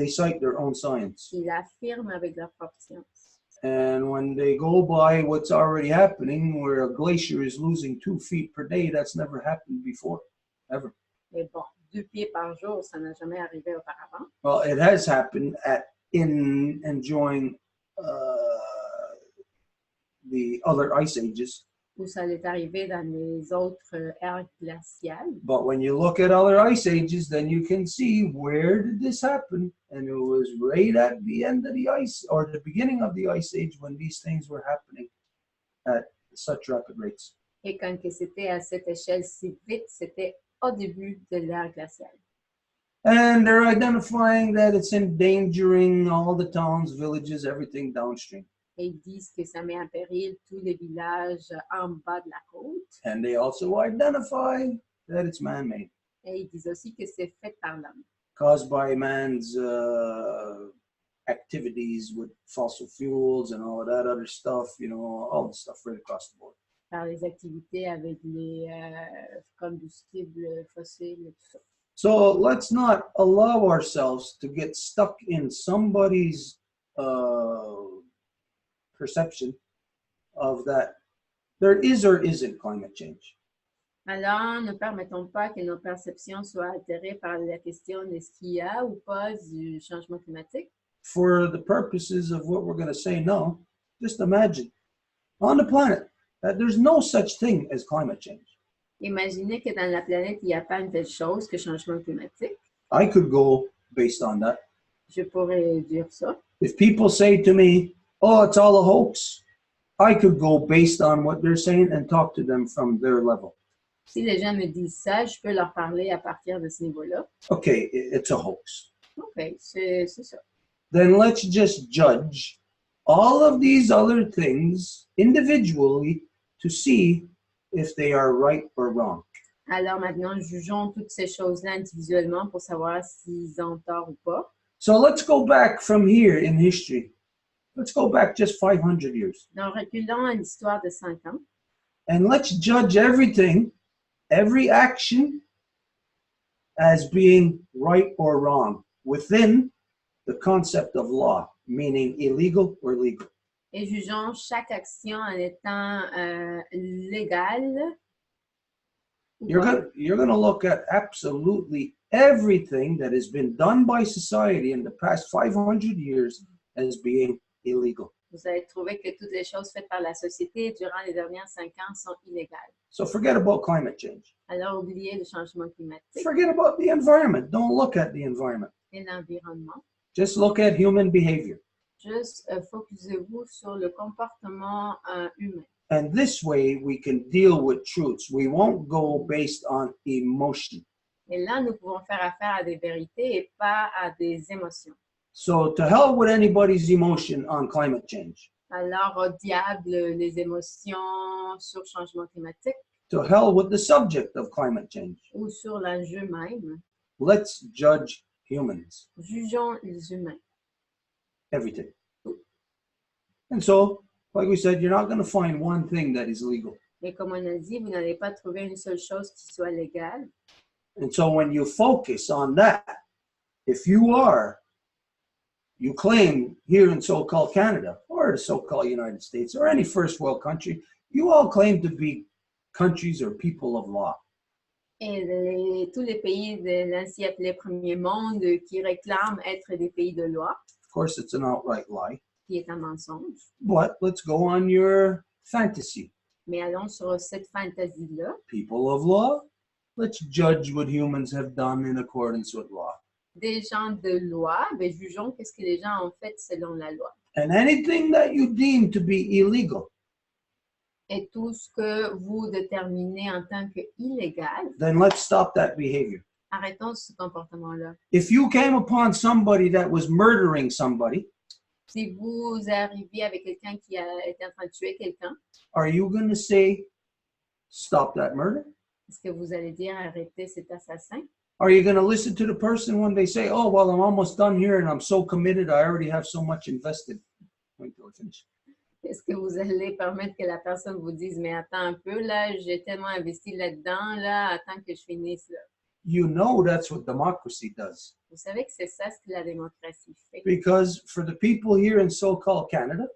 Speaker 1: cite their own science.
Speaker 2: Ils affirment avec leur propre science.
Speaker 1: And when they go by what's already happening, where a glacier is losing 2 feet per day, that's never happened before, ever.
Speaker 2: Et bon, 2 pieds par jour, ça n'a jamais arrivé auparavant.
Speaker 1: Well, it has happened in enjoying the other ice ages.
Speaker 2: Où ça est arrivé dans les autres ères glaciales.
Speaker 1: But when you look at other ice ages, then you can see where did this happen? And it was right at the end of the ice, or the beginning of the ice age, when these things were happening at such rapid rates.
Speaker 2: Et quand c'était à cette échelle si vite, c'était au début de l'ère glaciale.
Speaker 1: And they're identifying that it's endangering all the towns, villages, everything downstream.
Speaker 2: Et ils disent que ça met en péril tous les villages en bas de la côte.
Speaker 1: And they also identify that it's man-made,
Speaker 2: Et ils disent aussi que c'est fait par l'homme.
Speaker 1: caused by man's activities with fossil fuels and all of that other stuff, you know, all the stuff right across the board.
Speaker 2: Par les activités avec les combustibles fossiles et tout ça.
Speaker 1: So let's not allow ourselves to get stuck in somebody's perception of that there is or isn't climate change.
Speaker 2: Alors, ne permettons pas que nos perceptions soient altérées par la question de ce qu'il y a ou pas du changement climatique.
Speaker 1: For the purposes of what we're going to say now, just imagine on the planet that there's no such thing as climate change.
Speaker 2: Imaginez que dans la planète, il n'y a pas une telle chose que changement climatique.
Speaker 1: I could go based on that.
Speaker 2: Je pourrais dire ça.
Speaker 1: If people say to me, oh, it's all a hoax, I could go based on what they're saying and talk to them from their level.
Speaker 2: Si les gens me disent ça, je peux leur parler à partir de ce niveau-là.
Speaker 1: Okay, it's a hoax.
Speaker 2: OK, c'est ça.
Speaker 1: Then let's just judge all of these other things individually to see if they are right or wrong.
Speaker 2: Alors maintenant, jugeons toutes ces choses-là individuellement pour savoir s'ils ont tort ou pas.
Speaker 1: So let's go back from here in history. Let's go back just 500 years.
Speaker 2: Donc, reculons à l'histoire de 5 ans.
Speaker 1: And let's judge everything, every action, as being right or wrong within the concept of law, meaning illegal or legal.
Speaker 2: Et jugeons chaque action en étant légale.
Speaker 1: You're going to look at absolutely everything that has been done by society in the past 500 years as being illegal.
Speaker 2: Vous allez trouver que toutes les choses faites par la société durant les dernières 5 ans sont illégales.
Speaker 1: So forget about climate change.
Speaker 2: Alors, oubliez le changement climatique
Speaker 1: Forget about the environment. Don't look at the environment.
Speaker 2: et l'environnement.
Speaker 1: Just look at human behavior.
Speaker 2: Juste focusez-vous sur le comportement humain.
Speaker 1: And this way we can deal with truths. We won't go based on emotion.
Speaker 2: Et là, nous pouvons faire affaire à des vérités et pas à des émotions.
Speaker 1: So to hell with anybody's emotion on climate change.
Speaker 2: Alors, au diable, les émotions sur le changement climatique
Speaker 1: To hell with the subject of climate change.
Speaker 2: ou sur l'enjeu même.
Speaker 1: Let's judge humans,
Speaker 2: Jugeons les humains.
Speaker 1: everything. And so, like we said, you're not going to find one thing that is legal.
Speaker 2: Et comme on a dit, vous n'allez pas trouver une seule chose qui soit légale.
Speaker 1: And so when you focus on that, if you claim here in so-called Canada or the so-called United States or any first world country, you all claim to be countries or people of law.
Speaker 2: Et tous les pays de l'ancien appelé Premier Monde qui réclament être des pays de loi,
Speaker 1: Of course, it's an outright lie.
Speaker 2: qui est un mensonge.
Speaker 1: But let's go on your fantasy.
Speaker 2: Mais allons sur cette fantaisie-là.
Speaker 1: People of law, let's judge what humans have done in accordance with law.
Speaker 2: Des gens de loi, ben, jugeons qu'est-ce que les gens ont fait selon la loi.
Speaker 1: And anything that you deem to be illegal,
Speaker 2: Et tout ce que vous déterminez en tant qu'illégal,
Speaker 1: then let's stop that behavior.
Speaker 2: arrêtons ce comportement-là.
Speaker 1: If you came upon somebody that was murdering somebody,
Speaker 2: Si vous arriviez avec quelqu'un qui a été en train de tuer quelqu'un,
Speaker 1: are you going to say, stop that murder?
Speaker 2: est-ce que vous allez dire arrêtez cet assassin?
Speaker 1: Are you going to listen to the person when they say, oh, well, I'm almost done here and I'm so committed, I already have so much invested? Wait till I finish.
Speaker 2: Est-ce que vous allez permettre que la personne vous dise, mais attends un peu, là, j'ai tellement investi là-dedans, là, attends que je finisse, là.
Speaker 1: You know that's what democracy does.
Speaker 2: Vous savez que c'est ça ce que la démocratie fait.
Speaker 1: Because for the people here in so-called Canada,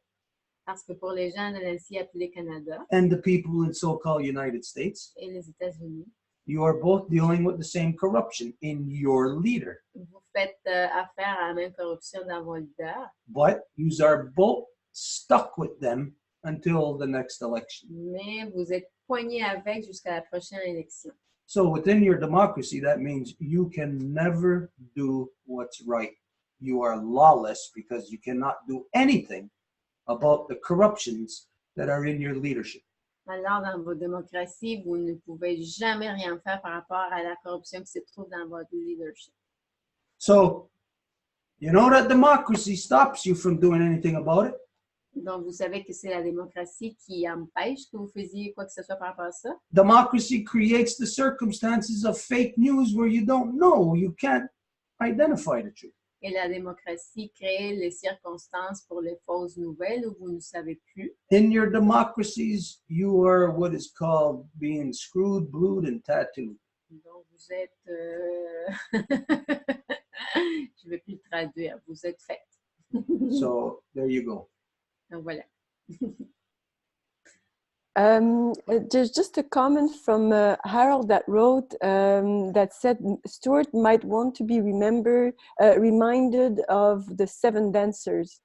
Speaker 2: Parce que pour les gens de l'ainsi appelé Canada
Speaker 1: and the people in so-called United States,
Speaker 2: et les États-Unis,
Speaker 1: you are both dealing with the same corruption in your leader.
Speaker 2: vous faites affaire à la même corruption dans vos leaders,
Speaker 1: But you are both stuck with them until the next election.
Speaker 2: mais vous êtes poignés avec jusqu'à la prochaine élection.
Speaker 1: So within your democracy, that means you can never do what's right. You are lawless because you cannot do anything about the corruptions that are in your leadership.
Speaker 2: Alors, dans vos démocraties, vous ne pouvez jamais rien faire par rapport à la corruption qui se trouve dans votre leadership.
Speaker 1: So, you know that democracy stops you from doing anything about it.
Speaker 2: Donc, vous savez que c'est la démocratie qui empêche que vous faisiez quoi que ce soit par rapport à ça.
Speaker 1: Democracy creates the circumstances of fake news where you don't know, you can't identify the truth.
Speaker 2: Et la démocratie crée les circonstances pour les fausses nouvelles où vous ne savez plus.
Speaker 1: In your democracies, you are what is called being screwed, blued, and tattooed.
Speaker 2: Donc, vous êtes... je ne vais plus le traduire. Vous êtes fait.
Speaker 1: So, there you go.
Speaker 2: Donc, voilà.
Speaker 4: There's just a comment from Harold that wrote that said Stuart might want to be reminded of the 7 dancers.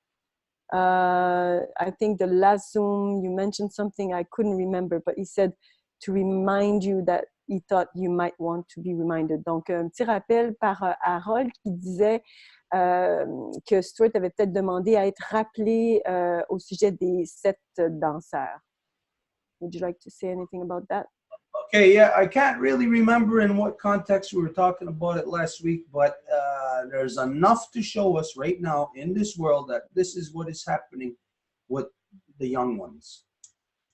Speaker 4: I think the last Zoom you mentioned something I couldn't remember, but he said to remind you that he thought you might want to be reminded. Donc, un petit rappel par Harold qui disait que Stuart avait peut-être demandé à être rappelé au sujet des 7 danseurs. Would you like to say anything about that?
Speaker 1: Okay, yeah, I can't really remember in what context we were talking about it last week, but there's enough to show us right now in this world that this is what is happening with the young ones.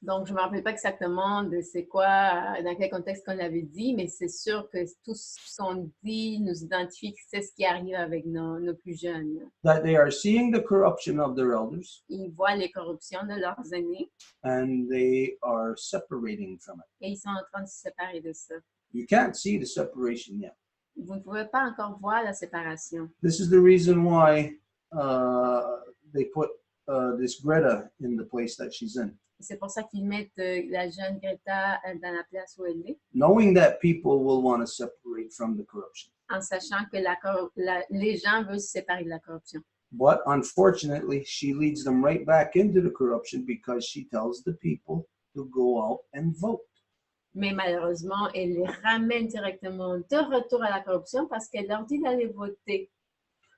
Speaker 2: Donc, je ne me rappelle pas exactement de c'est quoi, dans quel contexte qu'on l'avait dit, mais c'est sûr que tout ce qu'on dit nous identifie que c'est ce qui arrive avec nos plus jeunes.
Speaker 1: That they are seeing the corruption of their elders
Speaker 2: Ils voient les corruptions de leurs aînés
Speaker 1: and they are separating from it.
Speaker 2: et ils sont en train de se séparer de ça.
Speaker 1: You can't see the separation yet.
Speaker 2: Vous ne pouvez pas encore voir la séparation.
Speaker 1: This is the reason why they put this Greta in the place that she's in.
Speaker 2: C'est pour ça qu'ils mettent la jeune Greta dans la place où elle est,
Speaker 1: Knowing that people will want to separate from the corruption.
Speaker 2: en sachant que les gens veulent se séparer de la corruption.
Speaker 1: But unfortunately, she leads them right back into the corruption because she tells the people to go out and vote.
Speaker 2: Mais malheureusement, elle les ramène directement de retour à la corruption parce qu'elle leur dit d'aller voter.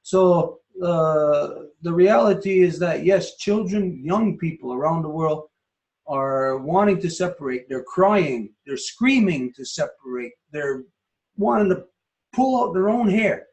Speaker 1: So the reality is that, yes, children, young people around the world are wanting to separate. They're crying, they're screaming to separate. They're wanting to pull out their own hair.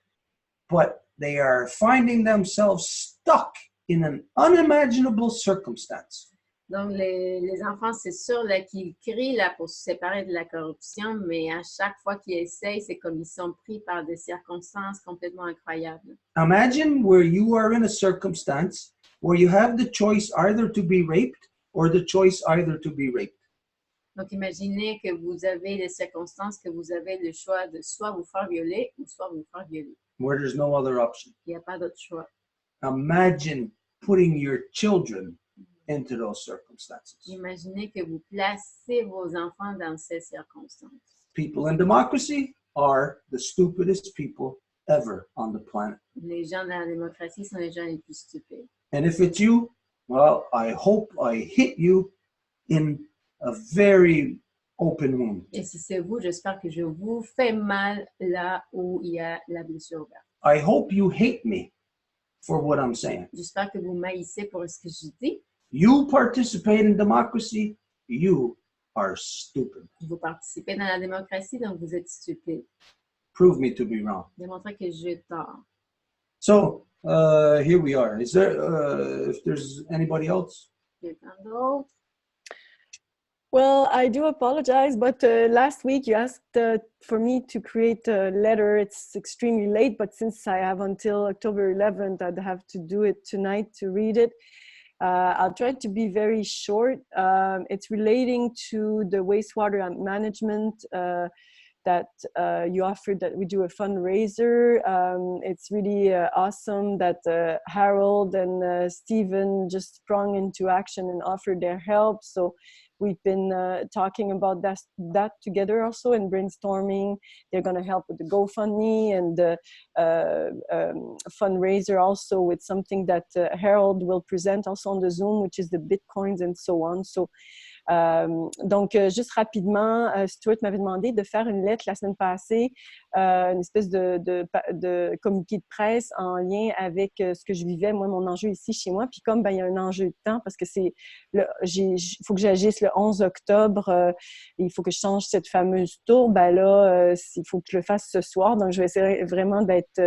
Speaker 1: But they are finding themselves stuck in an unimaginable circumstance.
Speaker 2: Donc, les enfants, c'est sûr là, qu'ils crient là, pour se séparer de la corruption, mais à chaque fois qu'ils essayent, c'est comme ils sont pris par des circonstances complètement incroyables.
Speaker 1: Imagine where you are in a circumstance where you have the choice either to be raped or the choice either to be raped.
Speaker 2: Donc, imaginez que vous avez des circonstances, que vous avez le choix de soit vous faire violer ou soit vous faire violer.
Speaker 1: Where there's no other option.
Speaker 2: Il n'y a pas d'autre choix.
Speaker 1: Imagine putting your children into those circumstances.
Speaker 2: Imaginez que vous placez vos enfants dans ces circonstances.
Speaker 1: People in democracy are the stupidest people ever on the planet.
Speaker 2: Les gens dans la démocratie sont les gens les plus stupides.
Speaker 1: And if it's you, well, I hope I hit you in a very open wound.
Speaker 2: Et si c'est vous, j'espère que je vous fais mal là où il y a la blessure ouverte.
Speaker 1: I hope you hate me for what I'm saying.
Speaker 2: J'espère que vous m'haïssez pour ce que je dis.
Speaker 1: You participate in democracy, you are stupid.
Speaker 2: Vous participez dans la démocratie, donc vous êtes stupide.
Speaker 1: Prove me to be wrong.
Speaker 2: Démontrez que j'ai tort.
Speaker 1: So, here we are. Is there, if there's anybody else?
Speaker 2: Quelqu'un d'autre?
Speaker 4: Well, I do apologize, but last week you asked for me to create a letter. It's extremely late, but since I have until October 11th, I'd have to do it tonight to read it. I'll try to be very short. It's relating to the wastewater management that you offered, that we do a fundraiser. It's really awesome that Harold and Stephen just sprung into action and offered their help. So we've been talking about that together also and brainstorming. They're going to help with the GoFundMe and the fundraiser also with something that Harold will present also on the Zoom, which is the Bitcoins and so on. So donc, juste rapidement, Stuart m'avait demandé de faire une lettre la semaine passée, une espèce de communiqué de presse en lien avec ce que je vivais, moi, mon enjeu ici chez moi. Puis comme il y a un enjeu de temps, parce que il faut que j'agisse le 11 octobre, il faut que je change cette fameuse tour, là, il faut que je le fasse ce soir. Donc, je vais essayer vraiment d'être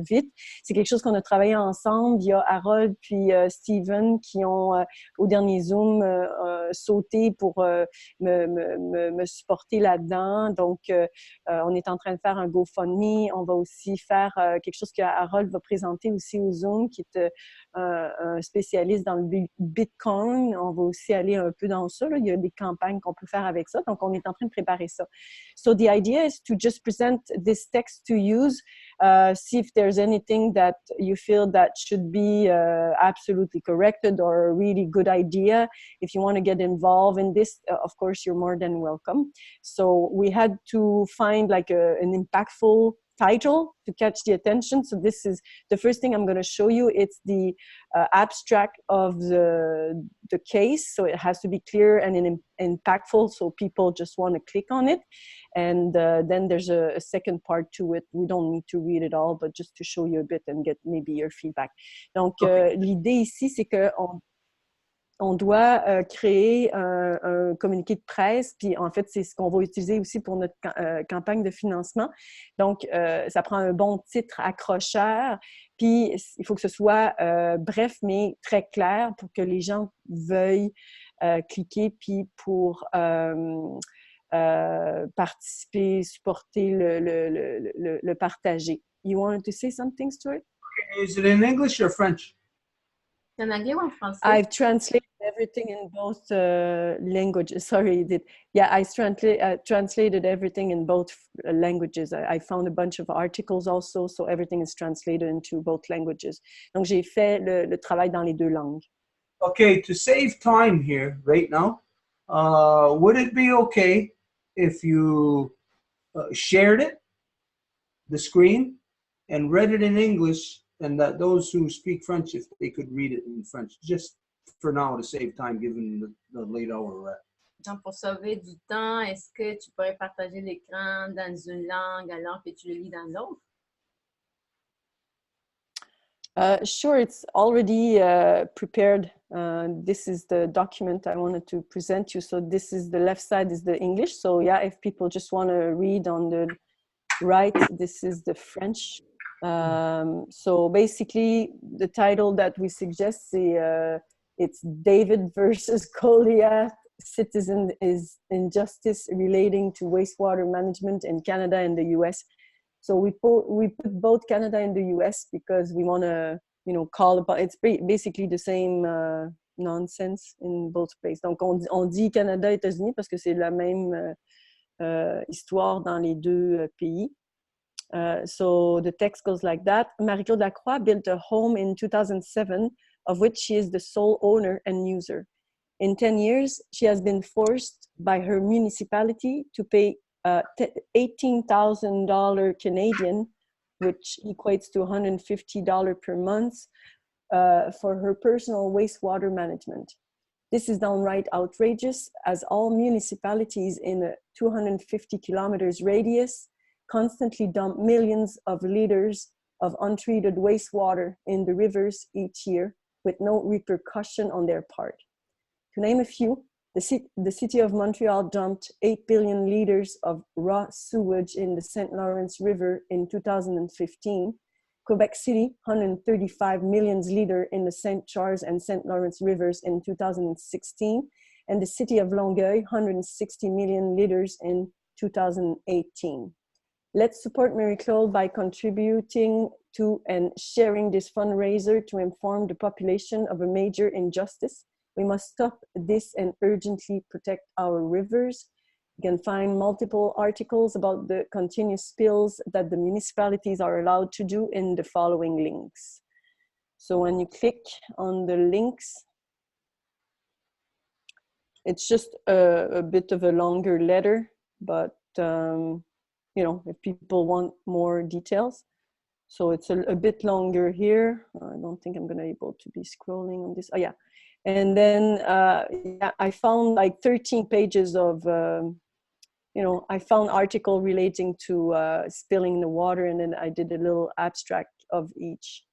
Speaker 4: vite. C'est quelque chose qu'on a travaillé ensemble. Il y a Harold puis Steven qui ont, au dernier Zoom, sauté pour me supporter là-dedans. Donc, on est en train de faire un GoFundMe. On va aussi faire quelque chose que Harold va présenter aussi au Zoom, qui est un spécialiste dans le Bitcoin. On va aussi aller un peu dans ça. Là. Il y a des campagnes qu'on peut faire avec ça. Donc, on est en train de préparer ça. So the idea is to just present this text to use, see if there's anything that you feel that should be absolutely corrected or a really good idea. If you want to get involved in this, of course, you're more than welcome. So we had to find like an impactful title to catch the attention. So this is the first thing I'm going to show you. It's the abstract of the case. So it has to be clear and impactful so people just want to click on it. And then there's a second part to it. We don't need to read it all, but just to show you a bit and get maybe your feedback. Donc, l'idée ici, c'est qu'on doit créer un communiqué de presse, puis en fait, c'est ce qu'on va utiliser aussi pour notre campagne de financement. Donc, ça prend un bon titre accrocheur, puis il faut que ce soit bref, mais très clair pour que les gens veuillent cliquer, puis pour participer, supporter, le partager. You wanted to say something, Stuart?
Speaker 1: Is it in English or French?
Speaker 2: En anglais ou en français?
Speaker 4: I've translated everything in both languages. Sorry, I translated everything in both languages. I found a bunch of articles also, so everything is translated into both languages. Donc, j'ai fait le travail dans les deux langues.
Speaker 1: Okay, to save time here right now, would it be okay if you shared it, the screen, and read it in English, and that those who speak French, if they could read it in French, just for now to save time given the late hour we're at.
Speaker 2: Donc, pour sauver du temps, est-ce que tu pourrais partager l'écran dans une langue alors que tu le lis dans l'autre?
Speaker 4: Sure, it's already prepared. This is the document I wanted to present you. So this is the left side is the English. So yeah, if people just want to read on the right, this is the French. So basically, the title that we suggest it's David versus Goliath: Citizen is Injustice Relating to Wastewater Management in Canada and the US. So we put both Canada and the US because we want to, call about, it's basically the same nonsense in both places. Donc on dit Canada, États-Unis parce que c'est la même histoire dans les deux pays. So the text goes like that. Marie-Claude Lacroix built a home in 2007, of which she is the sole owner and user. In 10 years, she has been forced by her municipality to pay $18,000 Canadian, which equates to $150 per month, for her personal wastewater management. This is downright outrageous, as all municipalities in a 250 kilometers radius constantly dump millions of liters of untreated wastewater in the rivers each year with no repercussion on their part. To name a few, the city of Montreal dumped 8 billion liters of raw sewage in the St. Lawrence River in 2015. Quebec City, 135 million liters in the St. Charles and St. Lawrence Rivers in 2016. and the city of Longueuil, 160 million liters in 2018. Let's support Marie-Claude by contributing to and sharing this fundraiser to inform the population of a major injustice. We must stop this and urgently protect our rivers. You can find multiple articles about the continuous spills that the municipalities are allowed to do in the following links. So when you click on the links, it's just a bit of a longer letter, but you know, if people want more details. So it's a bit longer here. I don't think I'm gonna be able to be scrolling on this. Oh yeah. And then yeah, I found like 13 pages of, you know, I found article relating to spilling the water, and then I did a little abstract of each.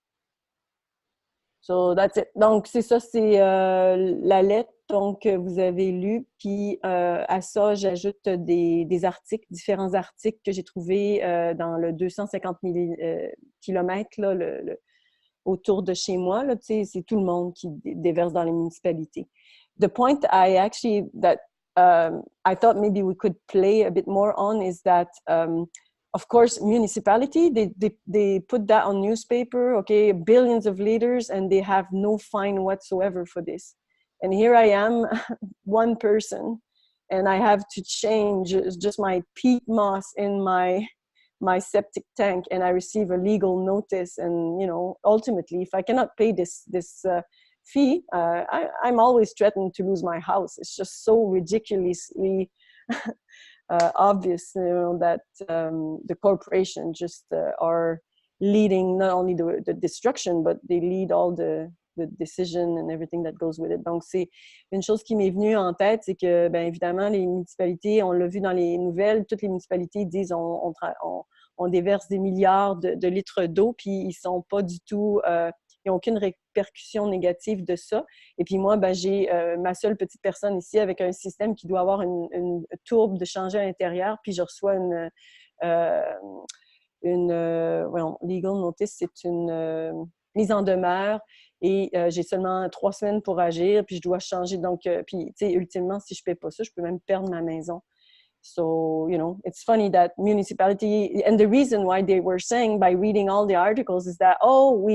Speaker 4: So that's it. Donc c'est ça, c'est la lettre donc, que vous avez lue. Puis à ça, j'ajoute des articles, différents articles que j'ai trouvés dans le 250 000 kilomètres là, autour de chez moi. C'est tout le monde qui déverse dans les municipalités. The point I actually, that I thought maybe we could play a bit more on is that of course, municipality, they put that on newspaper, okay, billions of liters, and they have no fine whatsoever for this. And here I am, one person, and I have to change just my peat moss in my septic tank, and I receive a legal notice. And, you know, ultimately, if I cannot pay this fee, I'm always threatened to lose my house. It's just so ridiculously obvious, you know, that the corporation just are leading not only the destruction, but they lead all the decision and everything that goes with it. Donc, c'est une chose qui m'est venue en tête, c'est que, bien évidemment, les municipalités, on l'a vu dans les nouvelles, toutes les municipalités disent on déverse des milliards de litres d'eau, puis ils sont pas du tout... il n'y a aucune répercussion négative de ça. Et puis moi, ben, j'ai ma seule petite personne ici avec un système qui doit avoir une tourbe de changer à l'intérieur, puis je reçois well, legal notice, c'est une mise en demeure, et j'ai seulement 3 semaines pour agir, puis je dois changer. Donc, puis, tu sais, ultimement, si je ne paie pas ça, je peux même perdre ma maison. So, you know, it's funny that municipality, and the reason why they were saying by reading all the articles is that, oh,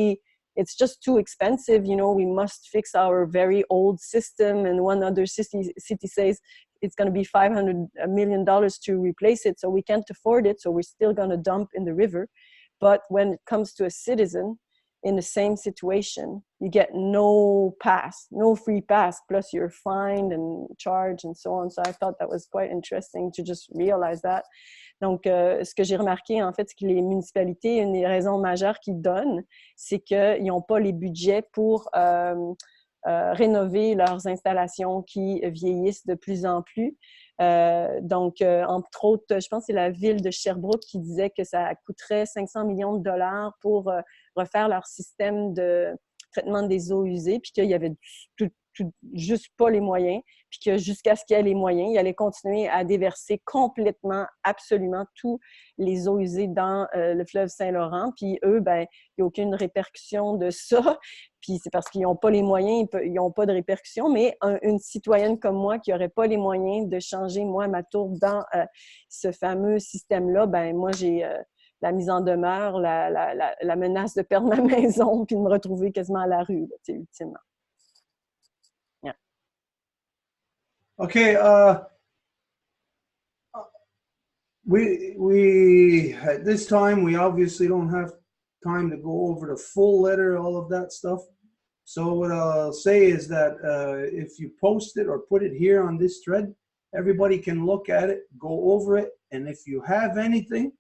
Speaker 4: it's just too expensive, you know, we must fix our very old system. And one other city says it's going to be $500 million to replace it, so we can't afford it, so we're still going to dump in the river. But when it comes to a citizen in the same situation, you get no pass, no free pass, plus you're fined and charged and so on. So I thought that was quite interesting to just realize that. Donc, ce que j'ai remarqué, en fait, c'est que les municipalités, une des raisons majeures qu'ils donnent, c'est qu'ils n'ont pas les budgets pour rénover leurs installations qui vieillissent de plus en plus. Donc, entre autres, je pense que c'est la ville de Sherbrooke qui disait que ça coûterait 500 millions de dollars pour refaire leur système de traitement des eaux usées, puis qu'il y avait juste pas les moyens, puis que jusqu'à ce qu'il y ait les moyens, ils allaient continuer à déverser complètement, absolument tous les eaux usées dans le fleuve Saint-Laurent. Puis eux, ben, il n'y a aucune répercussion de ça. Puis c'est parce qu'ils n'ont pas les moyens, ils n'ont pas de répercussion. Mais une citoyenne comme moi qui n'aurait pas les moyens de changer, moi, ma tour dans ce fameux système-là, ben moi, j'ai la mise en demeure, la menace de perdre ma maison, puis de me retrouver quasiment à la rue, là, ultimement. Yeah.
Speaker 1: Okay, we at this time, we obviously don't have time to go over the full letter, all of that stuff. So what I'll say is that if you post it or put it here on this thread, everybody can look at it, go over it, and if you have anything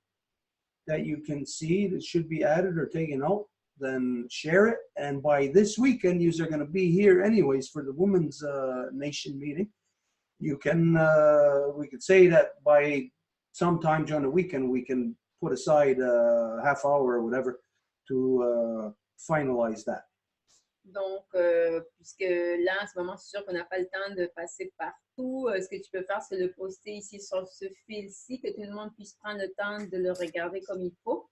Speaker 1: that you can see that should be added or taken out, then share it. And by this weekend, you are going to be here anyways for the Women's Nation meeting. You can, we could say that by sometime during the weekend, we can put aside a half hour or whatever to finalize that.
Speaker 2: Donc, puisque là, en ce moment, c'est sûr qu'on n'a pas le temps de passer partout, ce que tu peux faire, c'est le poster ici sur ce fil-ci, que tout le monde puisse prendre le temps de le regarder comme il faut.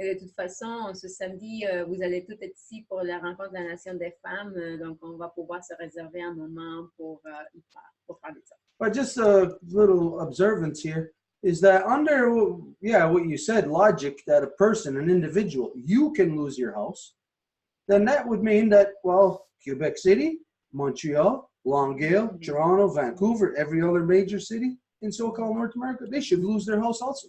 Speaker 2: Et de toute façon, ce samedi, vous allez tous être ici pour la rencontre de la Nation des femmes. Donc, on va pouvoir se réserver un moment pour parler de ça.
Speaker 1: But just a little observance here is that under, what you said, logic, that a person, an individual, you can lose your house, then that would mean that, well, Quebec City, Montreal, Longueuil, Toronto, Vancouver, every other major city in so-called North America, they should lose their house also.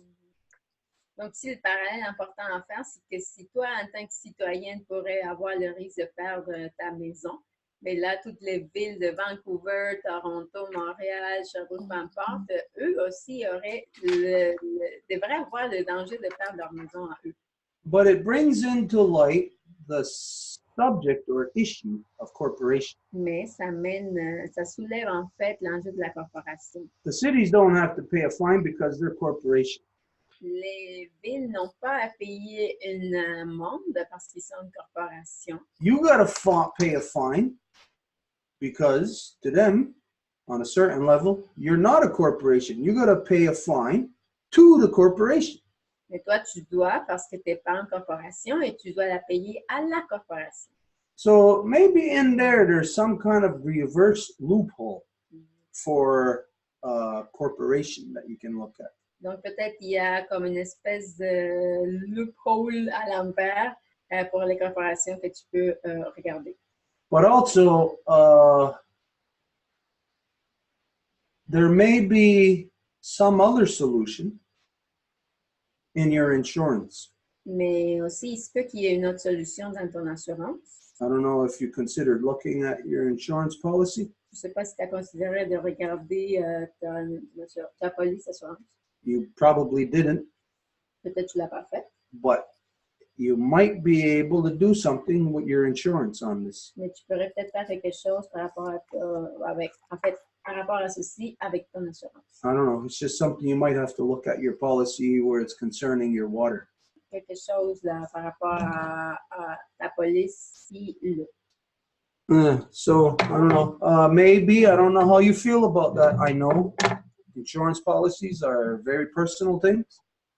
Speaker 2: Donc, si le parallèle important à faire, c'est que si toi, en tant que citoyenne, pourrais avoir le risque de perdre ta maison, mais là, toutes les villes de Vancouver, Toronto, Montréal, Sherbrooke, peu importe, eux aussi devraient avoir le danger de perdre leur maison à eux.
Speaker 1: But it brings into light the subject or issue of corporation.
Speaker 2: Mais ça soulève en fait l'enjeu de la corporation.
Speaker 1: The cities don't have to pay a fine because they're corporations.
Speaker 2: Les villes n'ont pas à payer une amende parce qu'ils sont une corporation.
Speaker 1: You gotta pay a fine because to them, on a certain level, you're not a corporation. You gotta pay a fine to the corporation.
Speaker 2: Mais toi, tu dois parce que tu n'es pas une corporation et tu dois la payer à la corporation.
Speaker 1: So maybe in there's some kind of reverse loophole for corporation that you can look at.
Speaker 2: Donc, peut-être il y a comme une espèce de loophole à l'envers pour les corporations que tu peux regarder.
Speaker 1: But also, there may be some other solution in your insurance.
Speaker 2: Mais aussi, il se peut qu'il y ait une autre solution dans ton assurance.
Speaker 1: I don't know if you considered looking at your insurance policy.
Speaker 2: Je ne sais pas si tu as considéré de regarder ta police d'assurance.
Speaker 1: You probably didn't.
Speaker 2: Peut-être que tu ne l'as pas fait.
Speaker 1: But you might be able to do something with your insurance on this.
Speaker 2: Mais tu pourrais peut-être faire quelque chose par rapport à ceci avec ton assurance.
Speaker 1: I don't know. It's just something you might have to look at your policy where it's concerning your water.
Speaker 2: Quelque chose là, par rapport à ta police si
Speaker 1: So, I don't know. Maybe, I don't know how you feel about that. I know insurance policies are very personal things.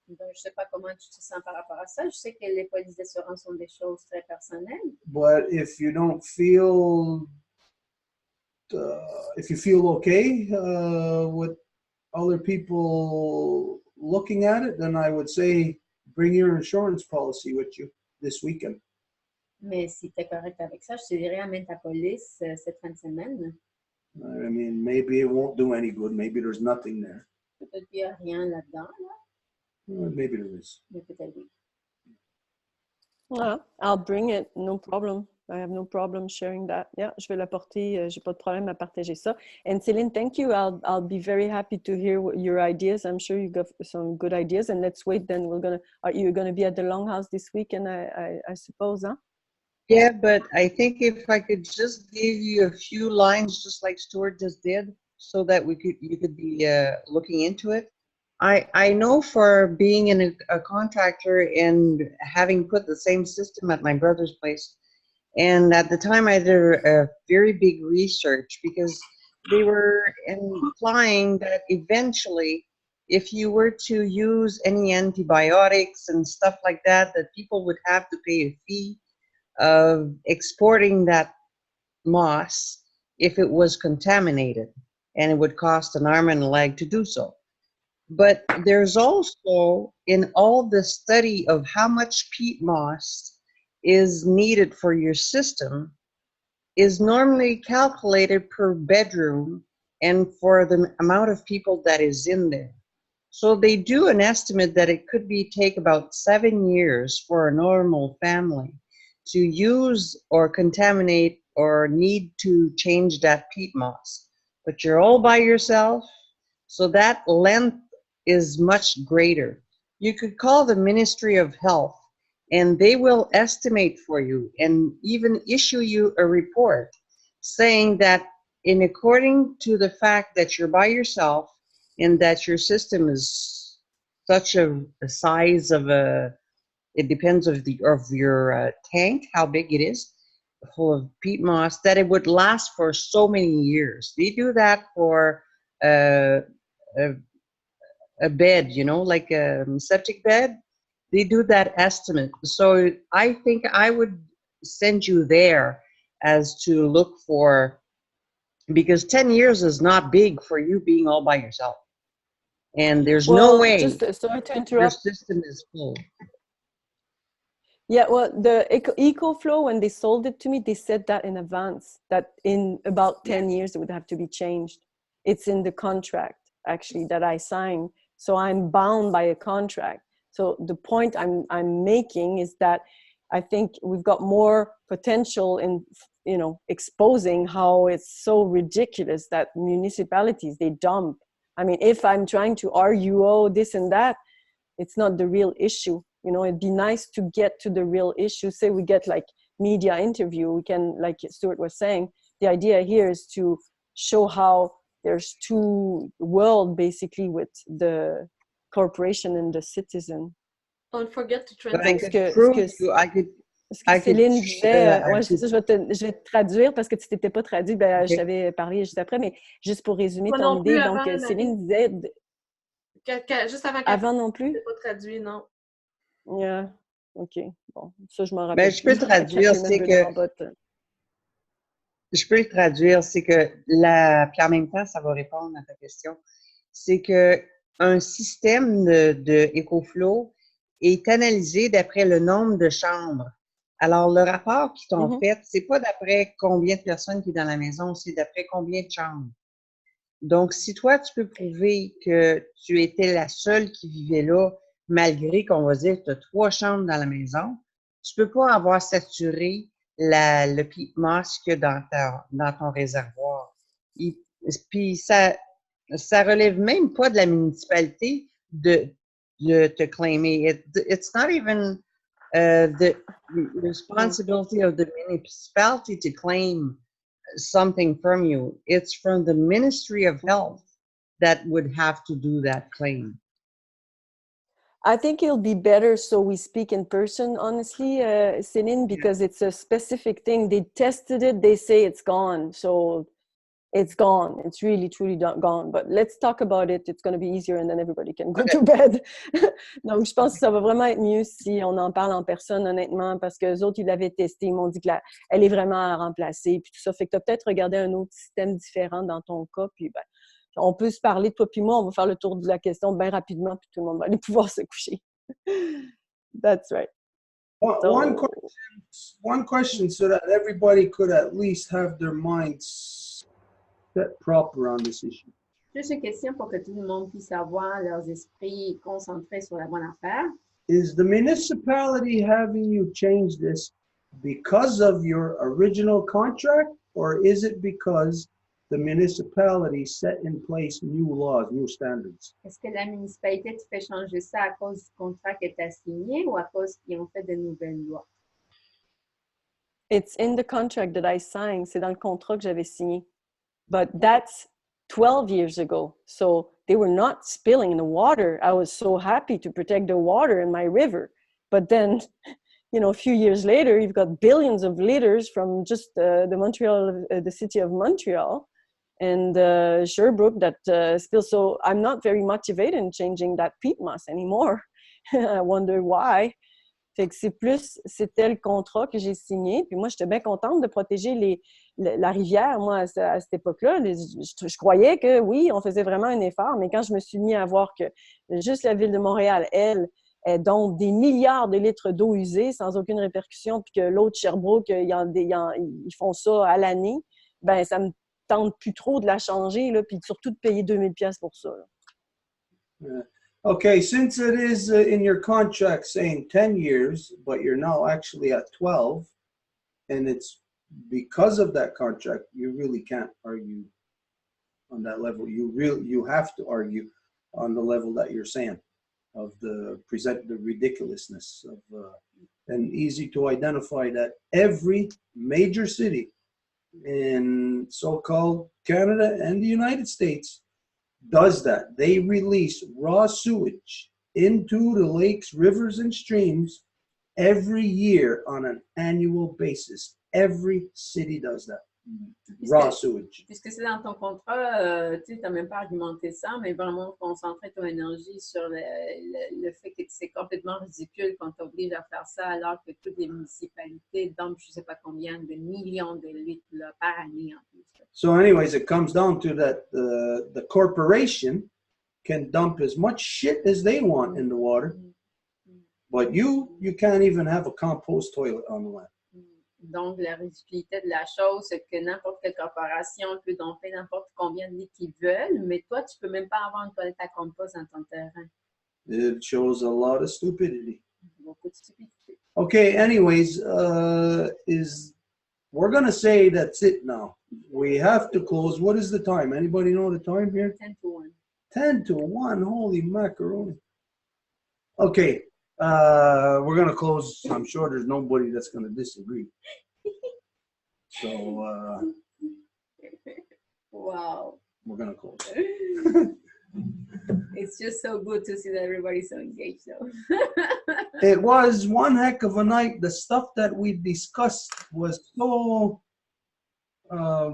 Speaker 2: Donc, je ne sais pas comment tu te sens par rapport à ça. Je sais que les polices d'assurance sont des choses très personnelles.
Speaker 1: But if you don't feel, if you feel okay with other people looking at it, then I would say bring your insurance policy with you this weekend.
Speaker 2: Mais si tu es correct avec ça, je te dirais amène ta police cette fin de semaine.
Speaker 1: I mean, maybe it won't do any good. Maybe there's nothing there.
Speaker 2: Peut-être qu'il n'y a rien là-dedans. Là.
Speaker 1: Maybe there is.
Speaker 2: Mais peut-être oui.
Speaker 4: Yeah, I'll bring it, no problem. I have no problem sharing that. Yeah, je vais l'apporter. J'ai pas de problème à partager ça. And Céline, thank you. I'll be very happy to hear your ideas. I'm sure you got some good ideas. And let's wait. Then are you gonna be at the Longhouse this weekend? I suppose, huh?
Speaker 8: Yeah, but I think if I could just give you a few lines, just like Stuart just did, so that you could be looking into it. I know for being a contractor and having put the same system at my brother's place, and at the time I did a very big research because they were implying that eventually, if you were to use any antibiotics and stuff like that, that people would have to pay a fee of exporting that moss if it was contaminated, and it would cost an arm and a leg to do so. But there's also, in all the study of how much peat moss is needed for your system, is normally calculated per bedroom and for the amount of people that is in there. So they do an estimate that it could take about 7 years for a normal family to use or contaminate or need to change that peat moss. But you're all by yourself, so that length is much greater. You could call the Ministry of Health and they will estimate for you and even issue you a report saying that according to the fact that you're by yourself and that your system is such a size of it depends of your tank, how big it is, full of peat moss, that it would last for so many years. They do that for a bed, like a septic bed. They do that estimate. So I think I would send you there as to look for, because 10 years is not big for you being all by yourself. And there's no
Speaker 4: Well,
Speaker 8: way
Speaker 4: just sorry to
Speaker 8: your
Speaker 4: interrupt.
Speaker 8: system is full.
Speaker 4: Yeah, well, the EcoFlow, when they sold it to me, they said that in advance, that in about 10 years it would have to be changed. It's in the contract, actually, that I signed. So I'm bound by a contract. So the point I'm making is that I think we've got more potential in, you know, exposing how it's so ridiculous that municipalities, they dump. I mean, if I'm trying to argue, oh, this and that, it's not the real issue. You know, it'd be nice to get to the real issue. Say we get like media interview, we can, like Stuart was saying, the idea here is to show how there's two worlds basically with the corporation and the citizen.
Speaker 3: Don't forget to
Speaker 8: But I
Speaker 3: translate.
Speaker 8: could prove you, I could
Speaker 4: Céline disait,
Speaker 8: I
Speaker 4: ouais, c'est ça, je vais te traduire parce que tu t'étais pas traduit, ben, je
Speaker 8: Okay.
Speaker 4: t'avais parlé juste après, mais juste pour résumer
Speaker 3: Moi
Speaker 4: ton
Speaker 3: non plus
Speaker 4: idée.
Speaker 3: avant,
Speaker 4: Donc, Céline disait,
Speaker 3: juste avant
Speaker 4: avant non plus?
Speaker 3: c'est pas traduit, non.
Speaker 4: Yeah. OK. Bon, ça, je m'en
Speaker 8: Ben,
Speaker 4: rappelle
Speaker 8: je peux
Speaker 4: plus. I
Speaker 8: traduire,
Speaker 4: can't
Speaker 8: c'est
Speaker 4: remember
Speaker 8: que,
Speaker 4: now, but,
Speaker 8: je peux traduire, c'est que puis en même temps, ça va répondre à ta question, c'est que un système de EcoFlow est analysé d'après le nombre de chambres. Alors, le rapport qu'ils t'ont fait, c'est pas d'après combien de personnes qui sont dans la maison, c'est d'après combien de chambres. Donc, si toi, tu peux prouver que tu étais la seule qui vivait là, malgré qu'on va dire que tu as 3 chambres dans la maison, tu peux pas avoir saturé le peat moss que dans ton réservoir. Puis ça relève même pas de la municipalité de te claimer. It's not even the responsibility of the municipality to claim something from you. It's from the Ministry of Health that would have to do that claim.
Speaker 4: I think it'll be better so we speak in person, honestly, Céline, because it's a specific thing. They tested it, they say it's gone. So it's gone. It's really, truly gone. But let's talk about it. It's going to be easier and then everybody can go to bed. Donc, je pense que ça va vraiment être mieux si on en parle en personne, honnêtement, parce que les autres, ils l'avaient testé. Ils m'ont dit qu'elle est vraiment à remplacer. Puis tout ça. Fait que tu as peut-être regardé un autre système différent dans ton cas. Puis ben, on peut se parler, toi puis moi. On va faire le tour de la question bien rapidement. Puis tout le monde va aller pouvoir se coucher. That's right.
Speaker 1: One question so that everybody could at least have their minds set proper on this issue.
Speaker 2: Juste une question pour que tout le monde puisse avoir leurs esprits concentrés sur la bonne affaire.
Speaker 1: Is the municipality having you change this because of your original contract, or is it because the municipality set in place new laws, new standards?
Speaker 2: Est-ce que la municipalité te fait changer ça à cause du contrat que tu as signé ou à cause qu'ils ont fait de nouvelles lois?
Speaker 4: It's in the contract that I signed. C'est dans le contrat que j'avais signé. But that's 12 years ago. So they were not spilling in the water. I was so happy to protect the water in my river. But then, you know, a few years later, you've got billions of liters from just the city of Montreal and Sherbrooke that spills. So I'm not very motivated in changing that peat moss anymore. I wonder why. Fait que c'est plus, c'était le contrat que j'ai signé. Puis moi, j'étais bien contente de protéger la rivière, moi, à cette époque-là. Je croyais que, oui, on faisait vraiment un effort, mais quand je me suis mis à voir que juste la Ville de Montréal, elle donc des milliards de litres d'eau usée sans aucune répercussion, puis que l'autre, Sherbrooke, ils font ça à l'année, ben ça me tente plus trop de la changer, là, puis surtout de payer 2000$ pour ça.
Speaker 1: Okay, since it is in your contract saying 10 years, but you're now actually at 12, and it's because of that contract, you really can't argue on that level. You have to argue on the level that you're saying of the ridiculousness of, and easy to identify that every major city in so-called Canada and the United States does that. They release raw sewage into the lakes, rivers, and streams every year on an annual basis. Every city does that. raw sewage.
Speaker 2: Puisque c'est dans ton contrat, tu n'as même pas argumenté ça, mais vraiment concentrer ton énergie sur le fait que c'est complètement ridicule qu'on t'oblige à faire ça alors que toutes les municipalités dumpent je ne sais pas combien de millions de litres là, par année en plus.
Speaker 1: So anyways, it comes down to that the corporation can dump as much shit as they want in the water, but you can't even have a compost toilet on the land.
Speaker 2: Donc, la ridiculité de la chose, c'est que n'importe quelle corporation peut domper n'importe combien de litres qu'ils veulent, mais toi, tu peux même pas avoir une toilette à compost dans ton terrain.
Speaker 1: It shows a lot of stupidity.
Speaker 2: Beaucoup de stupidité.
Speaker 1: Okay, anyways, we're going to say that's it now. We have to close. What is the time? Anybody know the time here?
Speaker 2: 10 to 1.
Speaker 1: 10 to 1. Holy macaroni. Okay, we're going to close. I'm sure there's nobody that's going to disagree. So,
Speaker 2: Wow.
Speaker 1: we're going to close.
Speaker 2: It's just so good to see that everybody's so engaged, though.
Speaker 1: It was one heck of a night. The stuff that we discussed was so, I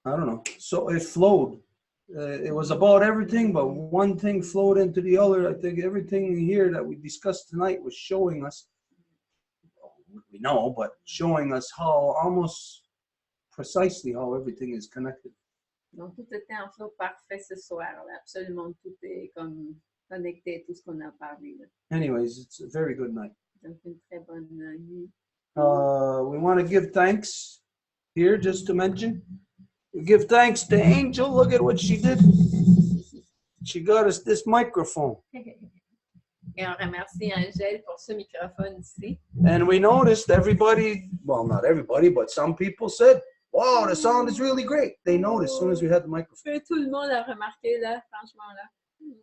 Speaker 1: don't know, so it flowed. It was about everything, but one thing flowed into the other. I think everything here that we discussed tonight was showing us, we know, but showing us how almost precisely how everything is connected.
Speaker 2: Donc, tout était en flow parfait ce soir. Là. Absolument tout est comme connecté à tout ce qu'on a parlé. Là.
Speaker 1: Anyways, it's a very good night.
Speaker 2: Donc, une très bonne nuit.
Speaker 1: We want to give thanks here, just to mention. We give thanks to Angel. Look at what she did. She got us this microphone.
Speaker 2: Et on remercie Angèle pour ce microphone ici.
Speaker 1: And we noticed everybody, well, not everybody, but some people said, wow, the sound is really great. They noticed as soon as we had the microphone.
Speaker 2: Tout le monde a remarqué, là, franchement, là.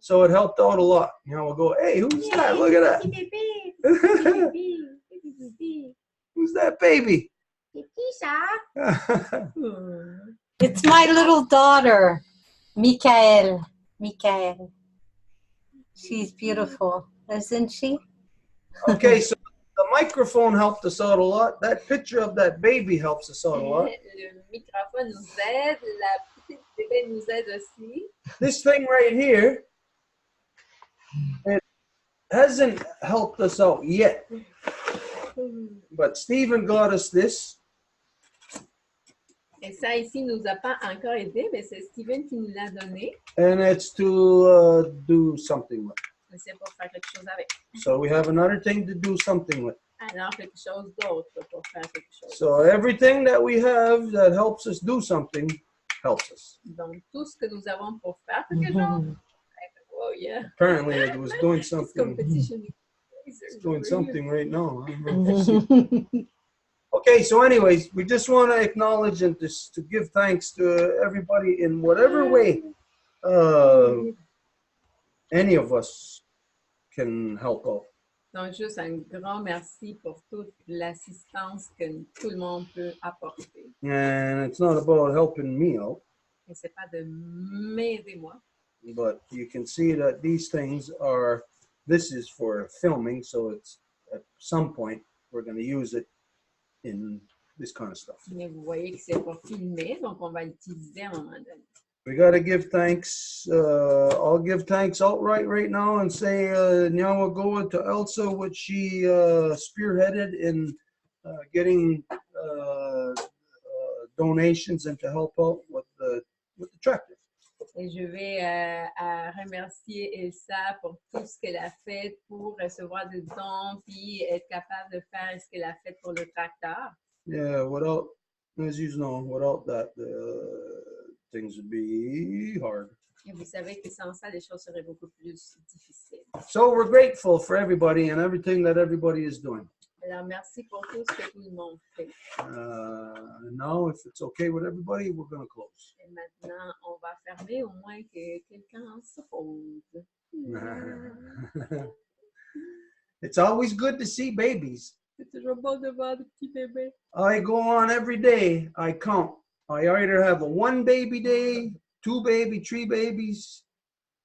Speaker 1: So it helped out a lot. You know, we'll go, hey, who's that? Look at that. Who's that baby?
Speaker 5: It's my little daughter, Michael. Michael. She's beautiful, isn't she?
Speaker 1: Okay, so the microphone helped us out a lot. That picture of that baby helps us out a lot.
Speaker 2: Le microphone nous aide, la petite bébé nous aide aussi.
Speaker 1: This thing right here, it hasn't helped us out yet. But Stephen got us this.
Speaker 2: Et ça ici nous a pas encore aidé, mais c'est Steven qui nous l'a donné.
Speaker 1: And it's to do something with.
Speaker 2: Et c'est pour faire quelque chose avec.
Speaker 1: So we have another thing to do something with.
Speaker 2: Alors quelque chose d'autre pour faire quelque chose.
Speaker 1: So everything that we have that helps us do something helps us.
Speaker 2: Donc tout ce que nous avons pour faire quelque chose. Oh yeah.
Speaker 1: Apparently it was doing something. It's doing something right now. Okay, so anyways, we just want to acknowledge and just to give thanks to everybody in whatever way any of us can help out.
Speaker 2: Donc, juste un grand merci pour toute l'assistance que tout le monde peut apporter.
Speaker 1: And it's not about helping me out.
Speaker 2: Et c'est pas de m'aider moi.
Speaker 1: But you can see that these things are, this is for filming, so it's at some point we're going to use it in this kind of stuff.
Speaker 2: Mais vous voyez que c'est pour filmer, donc on va l'utiliser à un moment donné.
Speaker 1: We got to give thanks. I'll give thanks outright right now and say Nyawagoa to Elsa, which she spearheaded in getting donations and to help out with the tractor.
Speaker 2: Et je vais remercier Elsa pour tout ce qu'elle a fait pour recevoir des dons puis être capable de faire ce qu'elle a fait pour le tracteur.
Speaker 1: Yeah, without, as you know, without that, things would be hard.
Speaker 2: Et vous savez que sans ça, les choses seraient beaucoup plus difficiles.
Speaker 1: So we're grateful for everybody and everything that everybody is doing.
Speaker 2: Alors, merci pour tout ce que tout le monde fait.
Speaker 1: Now, if it's okay with everybody, we're going to close.
Speaker 2: Et maintenant, on va fermer au moins que quelqu'un se pose.
Speaker 1: It's always good to see babies.
Speaker 2: C'est toujours bon de voir des petits bébés.
Speaker 1: I go on every day. I count. I either have a 1 baby day, 2 baby, 3 babies.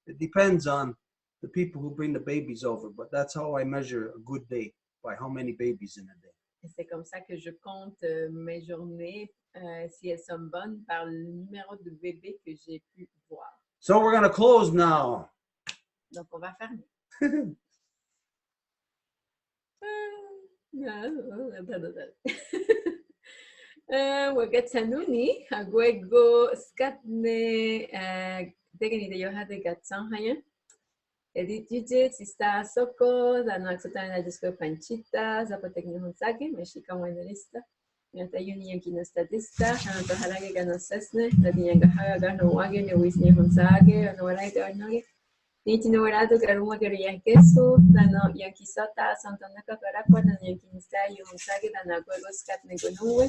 Speaker 1: It depends on the people who bring the babies over, but that's how I measure a good day, by how many babies in a day.
Speaker 2: Et c'est comme ça que je compte mes journées, si elles sont bonnes, par le numéro de bébé que j'ai pu voir.
Speaker 1: So we're going to close now.
Speaker 2: Donc, on va fermer. Wagatanuni, Aguego, Skatne, Degani de Yoha de Gatsan Haya. Edith Jujit, Sista Soko, Dano Axotana Disco Panchita, Zapotecni Honsage, Mexica Wanderista, Yata Union Kinostadista, and the Harage Gano Sesne, the Yangahaga Gano Wagen, the Wisney Honsage, and the Warite Ornogi. Nitinorato Garuma Gariakesu, Dano Yankisota, Santanaka Caraqua, and Yankinista, Yonsage, and Aguego Scat Negonue.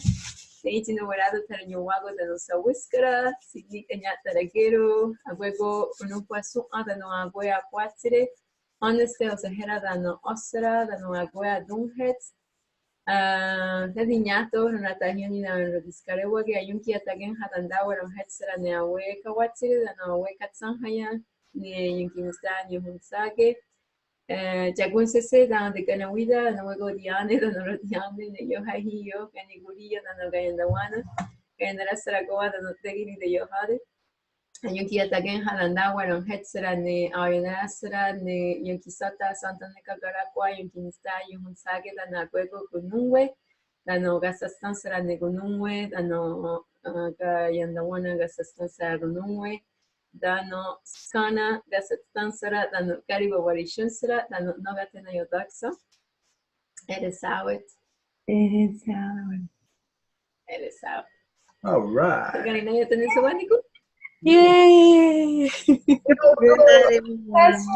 Speaker 2: Nitinorato Taranyuago, the Nosa Whiskera, Signi Kenyata Ragero, Aguego, Unupasu, Adano Aguea Quatire, Honeste Osahera, Dano Osera, Dano Aguea Dunhets, Dedignato, Nataniani, and Discarewa, Yunki Atagan Hatandawa, and Hetsera Neawe Kawatire, Dano Awe Katsanhaya. Yankinista, Yuhunsage, Jagun Sese, down the Ganawida, and Ogo Diane, and Rodiane, and Yohahio, and Iguria, and Gayandawana, and the rest of Goa, and Tegini the Yohade, and Yuki again Halandawa, and Hetsera, and Ayanasera, and Yunkisata, Santaneca Garaqua, Yankinista, Yuhunsage, and Aguego Gununwe, and Gasastansera Negununwe, and Gayandawana Gasastansa Rununwe. Dano Skana, Gasatansara, Dano Kariba Warishunsara, Dano Nogatena Yodaxa. It is out.
Speaker 10: It is out.
Speaker 2: It is out.
Speaker 1: All right.
Speaker 10: Yay!
Speaker 8: Good night, everyone.
Speaker 10: That's